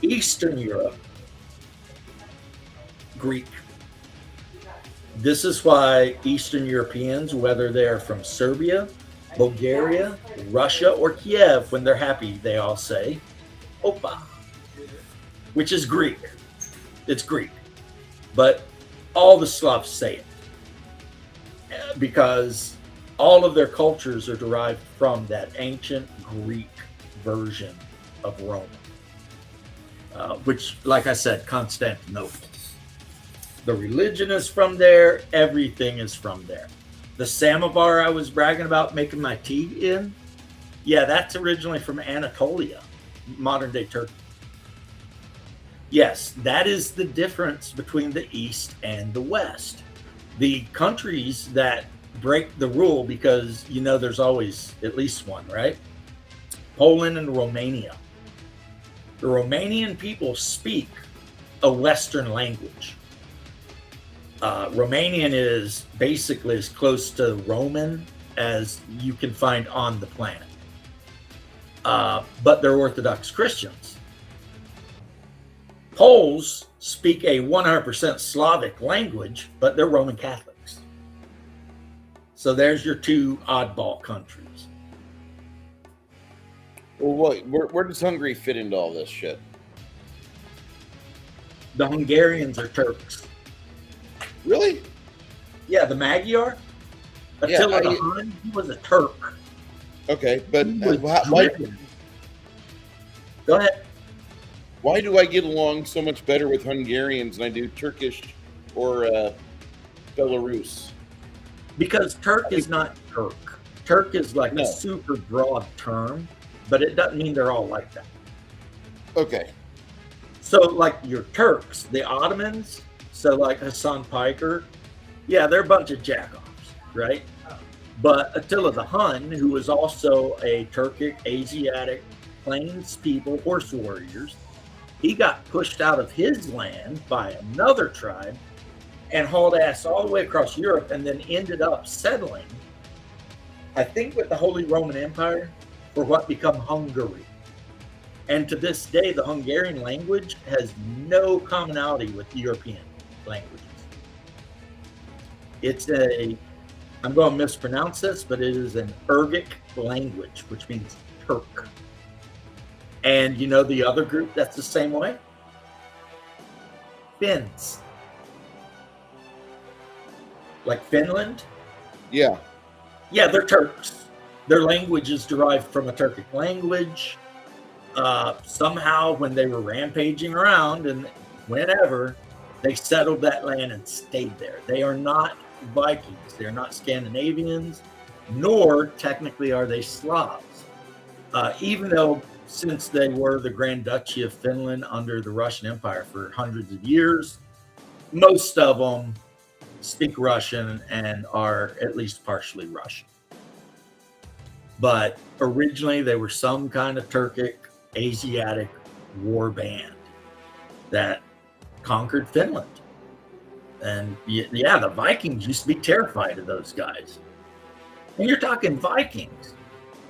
Eastern Europe, Greek. This is why Eastern Europeans, whether they're from Serbia, Bulgaria, Russia, or Kiev, when they're happy, they all say, Opa, which is Greek. It's Greek. But all the Slavs say it because all of their cultures are derived from that ancient Greek version of Rome, which, like I said, Constantinople. The religion is from there. Everything is from there. The samovar I was bragging about making my tea in, yeah, that's originally from Anatolia, modern day Turkey. Yes, that is the difference between the East and the West. The countries that break the rule, because you know there's always at least one, right? Poland and Romania. The Romanian people speak a Western language. Romanian is basically as close to Roman as you can find on the planet. But they're Orthodox Christians. Poles speak a 100% Slavic language, but they're Roman Catholics. So there's your two oddball countries. Well, where does Hungary fit into all this shit? The Hungarians are Turks. Really? Yeah, the Magyar. Attila the Hun, he was a Turk. Okay, but Go ahead. Why do I get along so much better with Hungarians than I do Turkish or Belarus? Because Turk is not Turk. Turk is like a super broad term, but it doesn't mean they're all like that. Okay. So like your Turks, the Ottomans, so like Hassan Piker, yeah, they're a bunch of jackoffs, right? But Attila the Hun, who was also a Turkic, Asiatic, plains people, horse warriors, he got pushed out of his land by another tribe and hauled ass all the way across Europe and then ended up settling, I think, with the Holy Roman Empire for what became Hungary. And to this day, the Hungarian language has no commonality with European languages. It's I'm going to mispronounce this, but it is an Urgic language, which means Turk. And you know the other group that's the same way? Finns. Like Finland? Yeah. Yeah, they're Turks. Their language is derived from a Turkic language. Somehow, when they were rampaging around and whenever, they settled that land and stayed there. They are not Vikings. They're not Scandinavians, nor technically are they Slavs. Even though since they were the Grand Duchy of Finland under the Russian Empire for hundreds of years, most of them speak Russian and are at least partially Russian. But originally they were some kind of Turkic, Asiatic war band that conquered Finland. And yeah, the Vikings used to be terrified of those guys. And you're talking Vikings.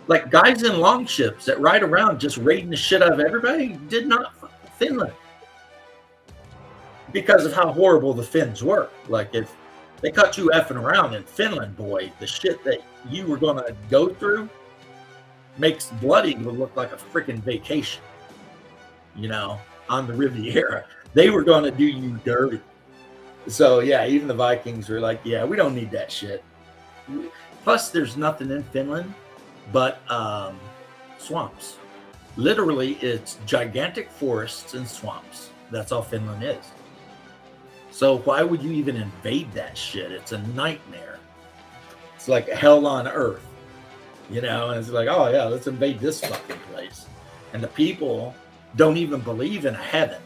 Like guys in longships that ride around just raiding the shit out of everybody did not fuck with Finland. Because of how horrible the Finns were. Like if they caught you effing around in Finland, boy, the shit that you were going to go through makes Blood Eagle look like a freaking vacation. You know, on the Riviera. They were going to do you dirty. So yeah, even the Vikings were like, yeah, we don't need that shit. Plus, there's nothing in Finland but swamps. Literally, it's gigantic forests and swamps. That's all Finland is. So why would you even invade that shit? It's a nightmare. It's like hell on earth. You know, and it's like, oh yeah, let's invade this fucking place. And the people don't even believe in a heaven.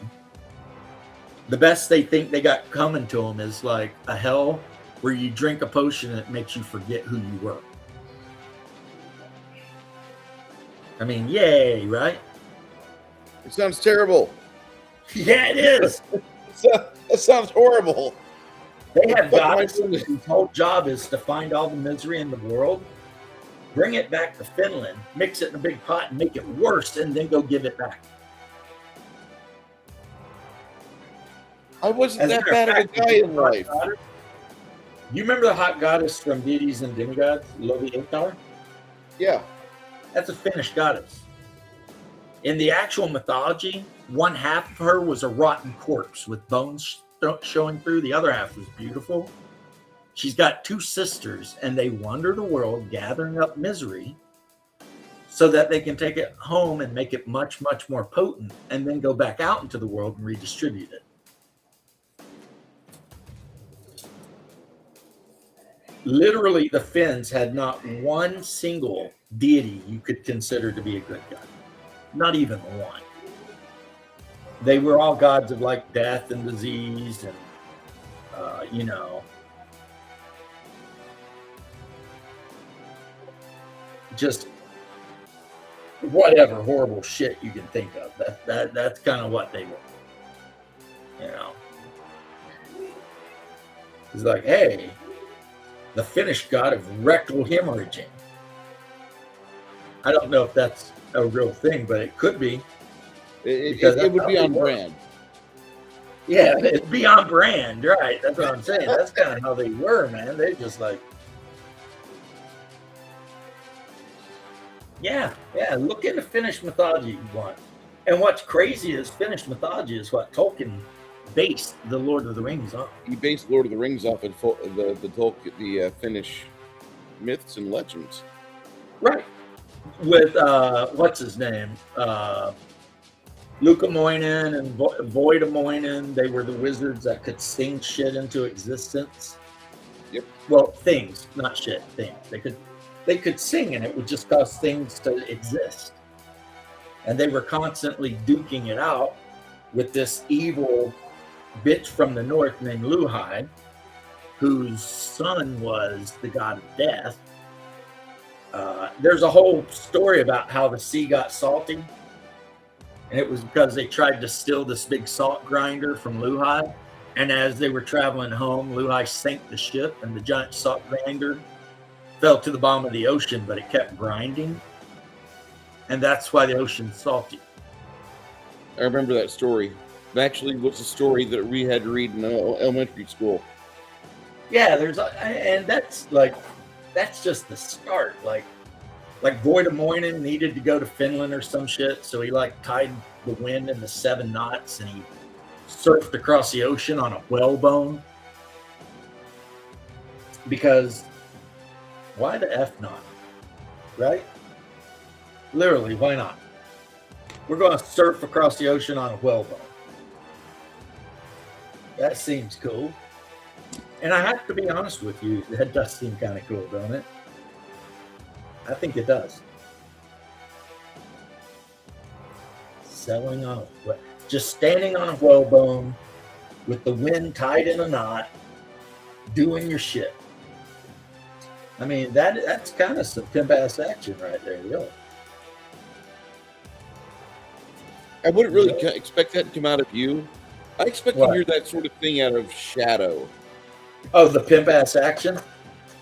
The best they think they got coming to them is like a hell where you drink a potion that makes you forget who you were. I mean, yay, right? It sounds terrible. Yeah, it is. That sounds horrible. They have Fuck goddesses my- whose whole job is to find all the misery in the world, bring it back to Finland, mix it in a big pot, and make it worse, and then go give it back. I wasn't As that matter bad of a fact, guy in life. You remember the hot goddess from Deities and Demigods, Lovi Ektar? Yeah. That's a Finnish goddess. In the actual mythology, one half of her was a rotten corpse with bones showing through. The other half was beautiful. She's got two sisters, and they wander the world gathering up misery so that they can take it home and make it much, much more potent, and then go back out into the world and redistribute it. Literally, the Finns had not one single deity you could consider to be a good god. Not even one. They were all gods of like death and disease and, just whatever horrible shit you can think of. That's kind of what they were. It's like, hey, the Finnish god of rectal hemorrhaging. I don't know if that's a real thing, but it could be. It would be on brand. Yeah, it'd be on brand, right? That's what I'm saying. That's kind of how they were, man. They just like, yeah. Look into Finnish mythology if you want. And what's crazy is Finnish mythology is what Tolkien based the Lord of the Rings on. He based Lord of the Rings off of the Finnish myths and legends. Right. With what's his name? Lukamoinen and Voidamoinen. They were the wizards that could sing shit into existence. Yep. Well, things, not shit, things. They could sing, and it would just cause things to exist. And they were constantly duking it out with this evil bitch from the north named Luhai, whose son was the god of death. There's a whole story about how the sea got salty, and it was because they tried to steal this big salt grinder from Luhai, and as they were traveling home, Luhai sank the ship, and the giant salt grinder fell to the bottom of the ocean, but it kept grinding, and that's why the ocean's salty. I remember that story. It actually was a story that we had to read in elementary school. Yeah, and that's just the start. Like Voidamoinen needed to go to Finland or some shit, so he tied the wind in the 7 knots and he surfed across the ocean on a whalebone. Because why the F not? Right? Literally, why not? We're going to surf across the ocean on a whalebone. That seems cool. And I have to be honest with you, that does seem kind of cool, don't it? I think it does. Just standing on a whalebone with the wind tied in a knot, doing your shit. I mean, that's kind of some pimp-ass action right there, really. I wouldn't really expect that to come out of you. I expect to hear that sort of thing out of Shadow. Oh, the pimp-ass action?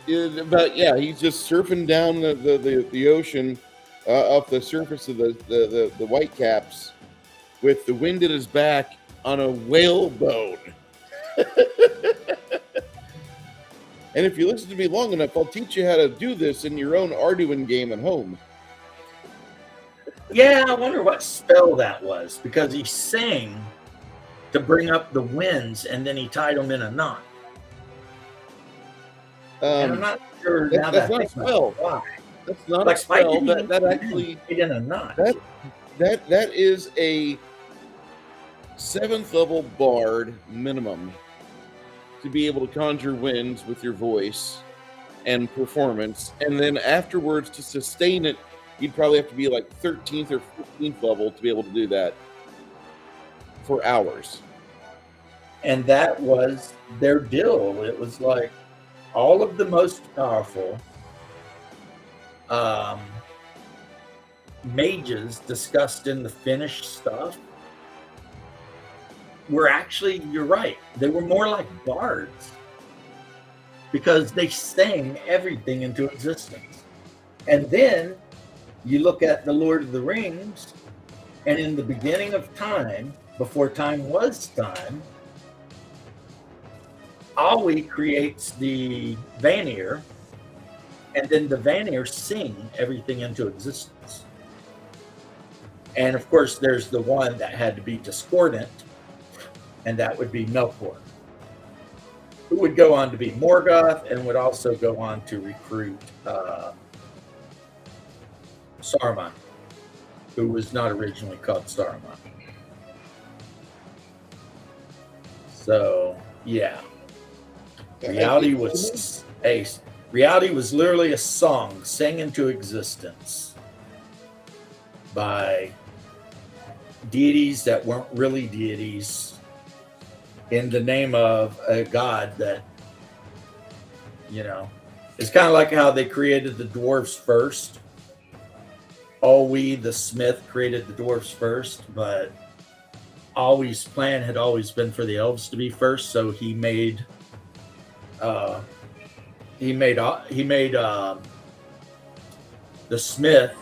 But yeah, he's just surfing down the ocean off the surface of the Whitecaps with the wind at his back on a whalebone. And if you listen to me long enough, I'll teach you how to do this in your own Arduino game at home. Yeah, I wonder what spell that was, because he sang to bring up the winds and then he tied them in a knot. And I'm not sure now that's that not a spell. Why. That's not Like, a spell. why didn't That he actually get in a knot? that is a 7th level bard minimum to be able to conjure winds with your voice and performance, and then afterwards to sustain it, you'd probably have to be like 13th or 14th level to be able to do that for hours. And that was their deal. It was like all of the most powerful mages discussed in the Finnish stuff were actually, you're right, they were more like bards. because they sang everything into existence. And then you look at the Lord of the Rings, and in the beginning of time, before time was time, Olwe creates the Vanir, and then the Vanir sing everything into existence. And of course, there's the one that had to be discordant, and that would be Melkor, who would go on to be Morgoth and would also go on to recruit Saruman, who was not originally called Saruman. So, yeah. Reality was literally a song sang into existence by deities that weren't really deities in the name of a god that, you know, it's kind of like how they created the dwarves first. Olwe the smith created the dwarves first, but Olwe's plan had always been for the elves to be first, so he made the smith.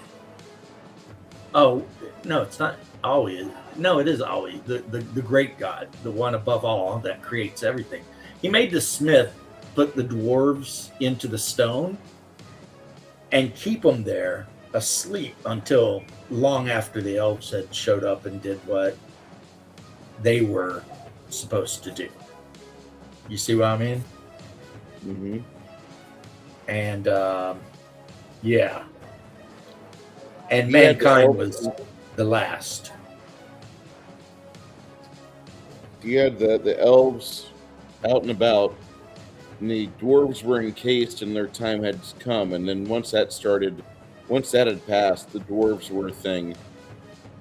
Oh no, it's not Olwe. No, it is Olwe, the great god, the one above all that creates everything. He made the smith put the dwarves into the stone and keep them there asleep until long after the elves had showed up and did what they were supposed to do. You see what I mean? Mm-hmm. And yeah, and mankind was the last. You had the elves out and about, and the dwarves were encased, and their time had come. And then once that had passed, the dwarves were a thing,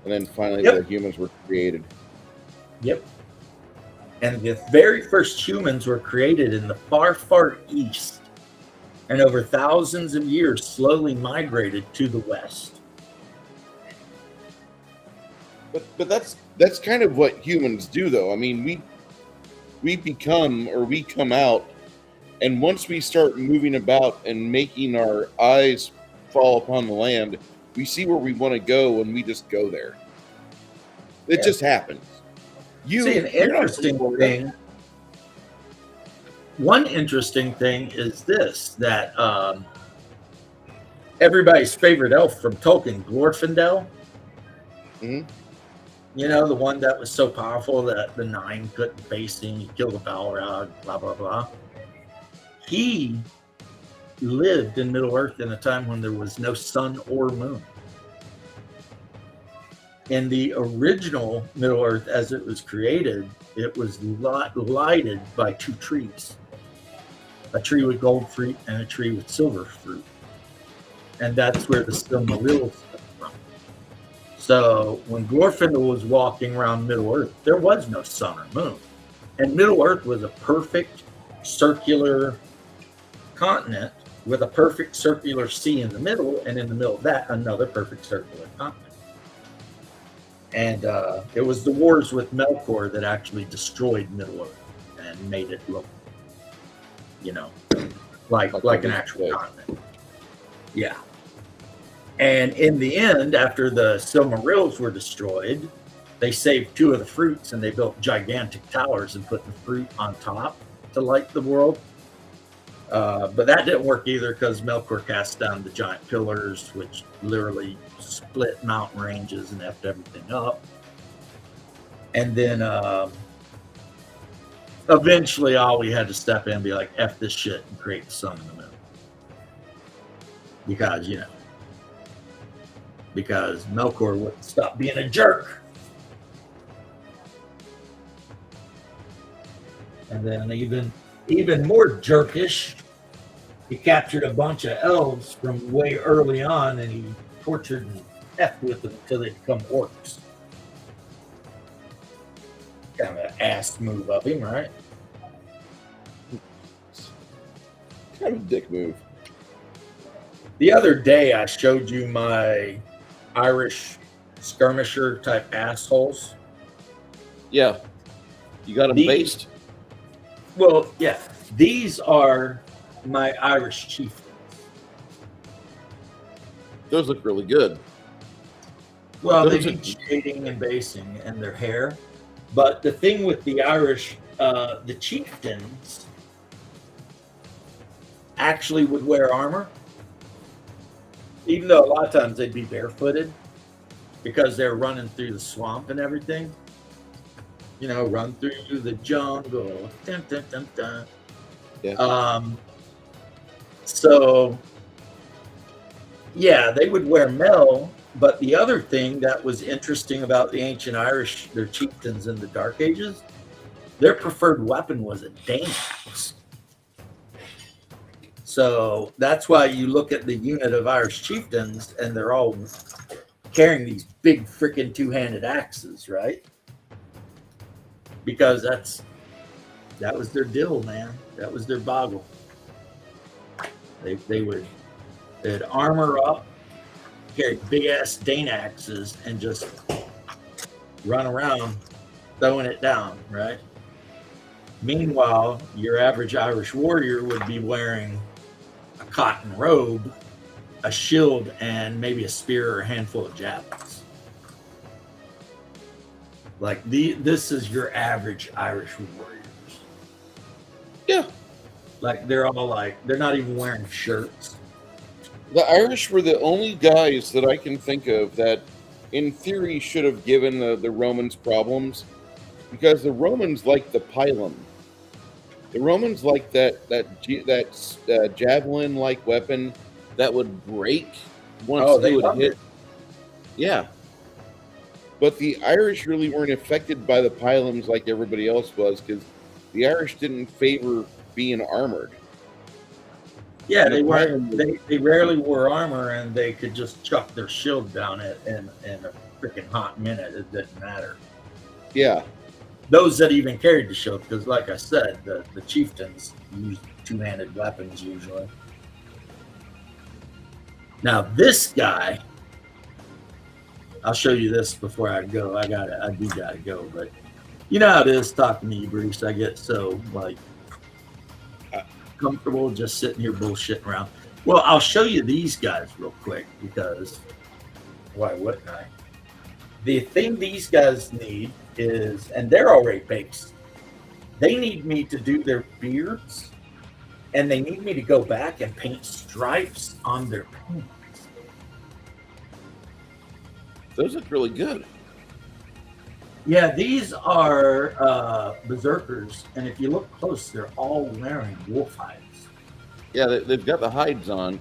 and then finally the humans were created. Yep. And the very first humans were created in the far, far east, and over thousands of years slowly migrated to the west. But that's kind of what humans do, though. I mean, we become, or we come out, and once we start moving about and making our eyes fall upon the land, we see where we want to go, and we just go there. It just happens. See, an interesting thing. One interesting thing is this: that everybody's favorite elf from Tolkien, Glorfindel. Mm-hmm. You know, the one that was so powerful that the Nine couldn't face him. He killed a Balrog, blah, blah, blah. He lived in Middle-earth in a time when there was no sun or moon. In the original Middle-earth, as it was created, it was lighted by two trees. A tree with gold fruit and a tree with silver fruit. And that's where the Silmarils come from. So when Glorfindel was walking around Middle-earth, there was no sun or moon. And Middle-earth was a perfect circular continent with a perfect circular sea in the middle, and in the middle of that, another perfect circular continent. And it was the wars with Melkor that actually destroyed Middle-earth and made it look, you know, like an actual continent. Yeah. And in the end, after the Silmarils were destroyed, they saved two of the fruits and they built gigantic towers and put the fruit on top to light the world. But that didn't work either because Melkor cast down the giant pillars, which literally split mountain ranges and effed everything up. And then eventually Olwe had to step in and be like, F this shit, and create the sun and the moon. Because, you know, because Melkor wouldn't stop being a jerk. And then even more jerkish, he captured a bunch of elves from way early on and he tortured and effed with them until they become orcs. Kind of an ass move of him, right? Kind of a dick move. The other day I showed you my Irish skirmisher type assholes. Yeah. You got them based? Well, yeah. These are my Irish chieftains. Those look really good. Well, they Those are- need shading and basing and their hair. But the thing with the Irish, the chieftains actually would wear armor, even though a lot of times they'd be barefooted because they're running through the swamp and everything. You know, run through the jungle. Dun, dun, dun, dun. Yeah. So, yeah, they would wear mail. But the other thing that was interesting about the ancient Irish, their chieftains in the Dark Ages, their preferred weapon was a Dane axe. So that's why you look at the unit of Irish chieftains and they're all carrying these big freaking two-handed axes, right? Because that was their deal, man. That was their boggle. They'd armor up, carry big ass Dane axes, and just run around throwing it down, right? Meanwhile, your average Irish warrior would be wearing a cotton robe, a shield, and maybe a spear or a handful of javelins. Like this is your average Irish warriors. Yeah. Like they're not even wearing shirts. The Irish were the only guys that I can think of that, in theory, should have given the Romans problems, because the Romans liked the pilum. The Romans liked that javelin-like weapon that would break once they it would loved hit. it. Yeah. But the Irish really weren't affected by the pilums like everybody else was, because the Irish didn't favor being armored. Yeah, And they the were. pilum- They rarely wore armor, and they could just chuck their shield down it in a freaking hot minute. It didn't matter. Yeah. Those that even carried the shield, because like I said, the chieftains used two-handed weapons usually. Now this guy, I'll show you this before I go. I do gotta go, but you know how it is talking to you, Bruce. I get so comfortable just sitting here bullshitting around. Well, I'll show you these guys real quick because why wouldn't I? The thing these guys need is, and they're already based, they need me to do their beards and they need me to go back and paint stripes on their pants. Those look really good. Yeah, these are berserkers, and if you look close, they're all wearing wolf hides. Yeah, they've got the hides on.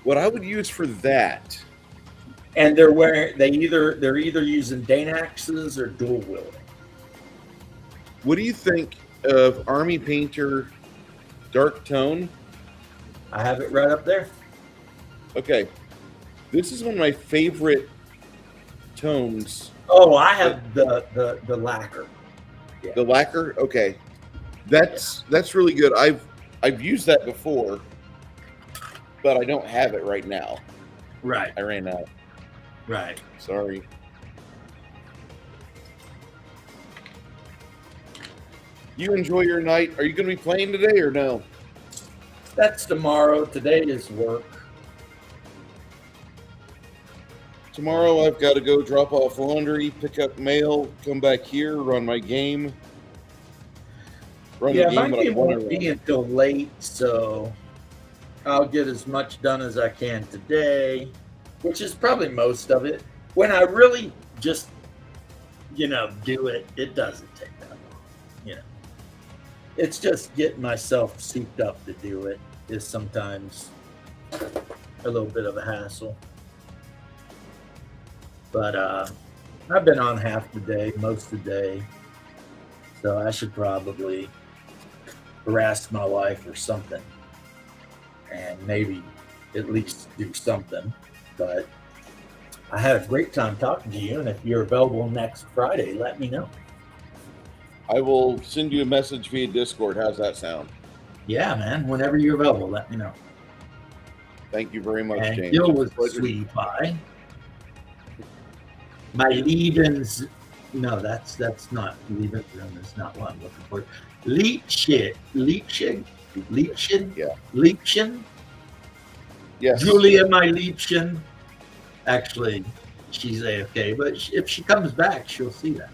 What I would use for that, And they're either using Dane axes or dual wielding. what do you think of Army Painter Dark Tone? I have it right up there. Okay, this is one of my favorite tones. Oh, I have the lacquer. The lacquer. Okay, that's really good. I've used that before, but I don't have it right now. Right, I ran out. right. Sorry. You enjoy your night. Are you going to be playing today or no? That's tomorrow. Today is work. Tomorrow I've got to go drop off laundry, pick up mail, come back here, run my game. Run Yeah, the my game that I game want won't to be run. until late, so I'll get as much done as I can today, which is probably most of it. When I really just, do it, it doesn't take that long. It's just getting myself souped up to do it is sometimes a little bit of a hassle. But I've been on half the day, most of the day, so I should probably harass my wife or something and maybe at least do something. But I had a great time talking to you, and if you're available next Friday, let me know. I will send you a message via Discord. How's that sound? Yeah, man, whenever you're available, let me know. Thank you very much, And James. Gil was Pleasure. sweet pie. My Lebens, no, that's not Lebensraum. That's not what I'm looking for. Leipzig. Liebchen. Yeah. Liebchen. Yes. Julia, my Liebchen. Actually, she's AFK, but if she comes back, she'll see that.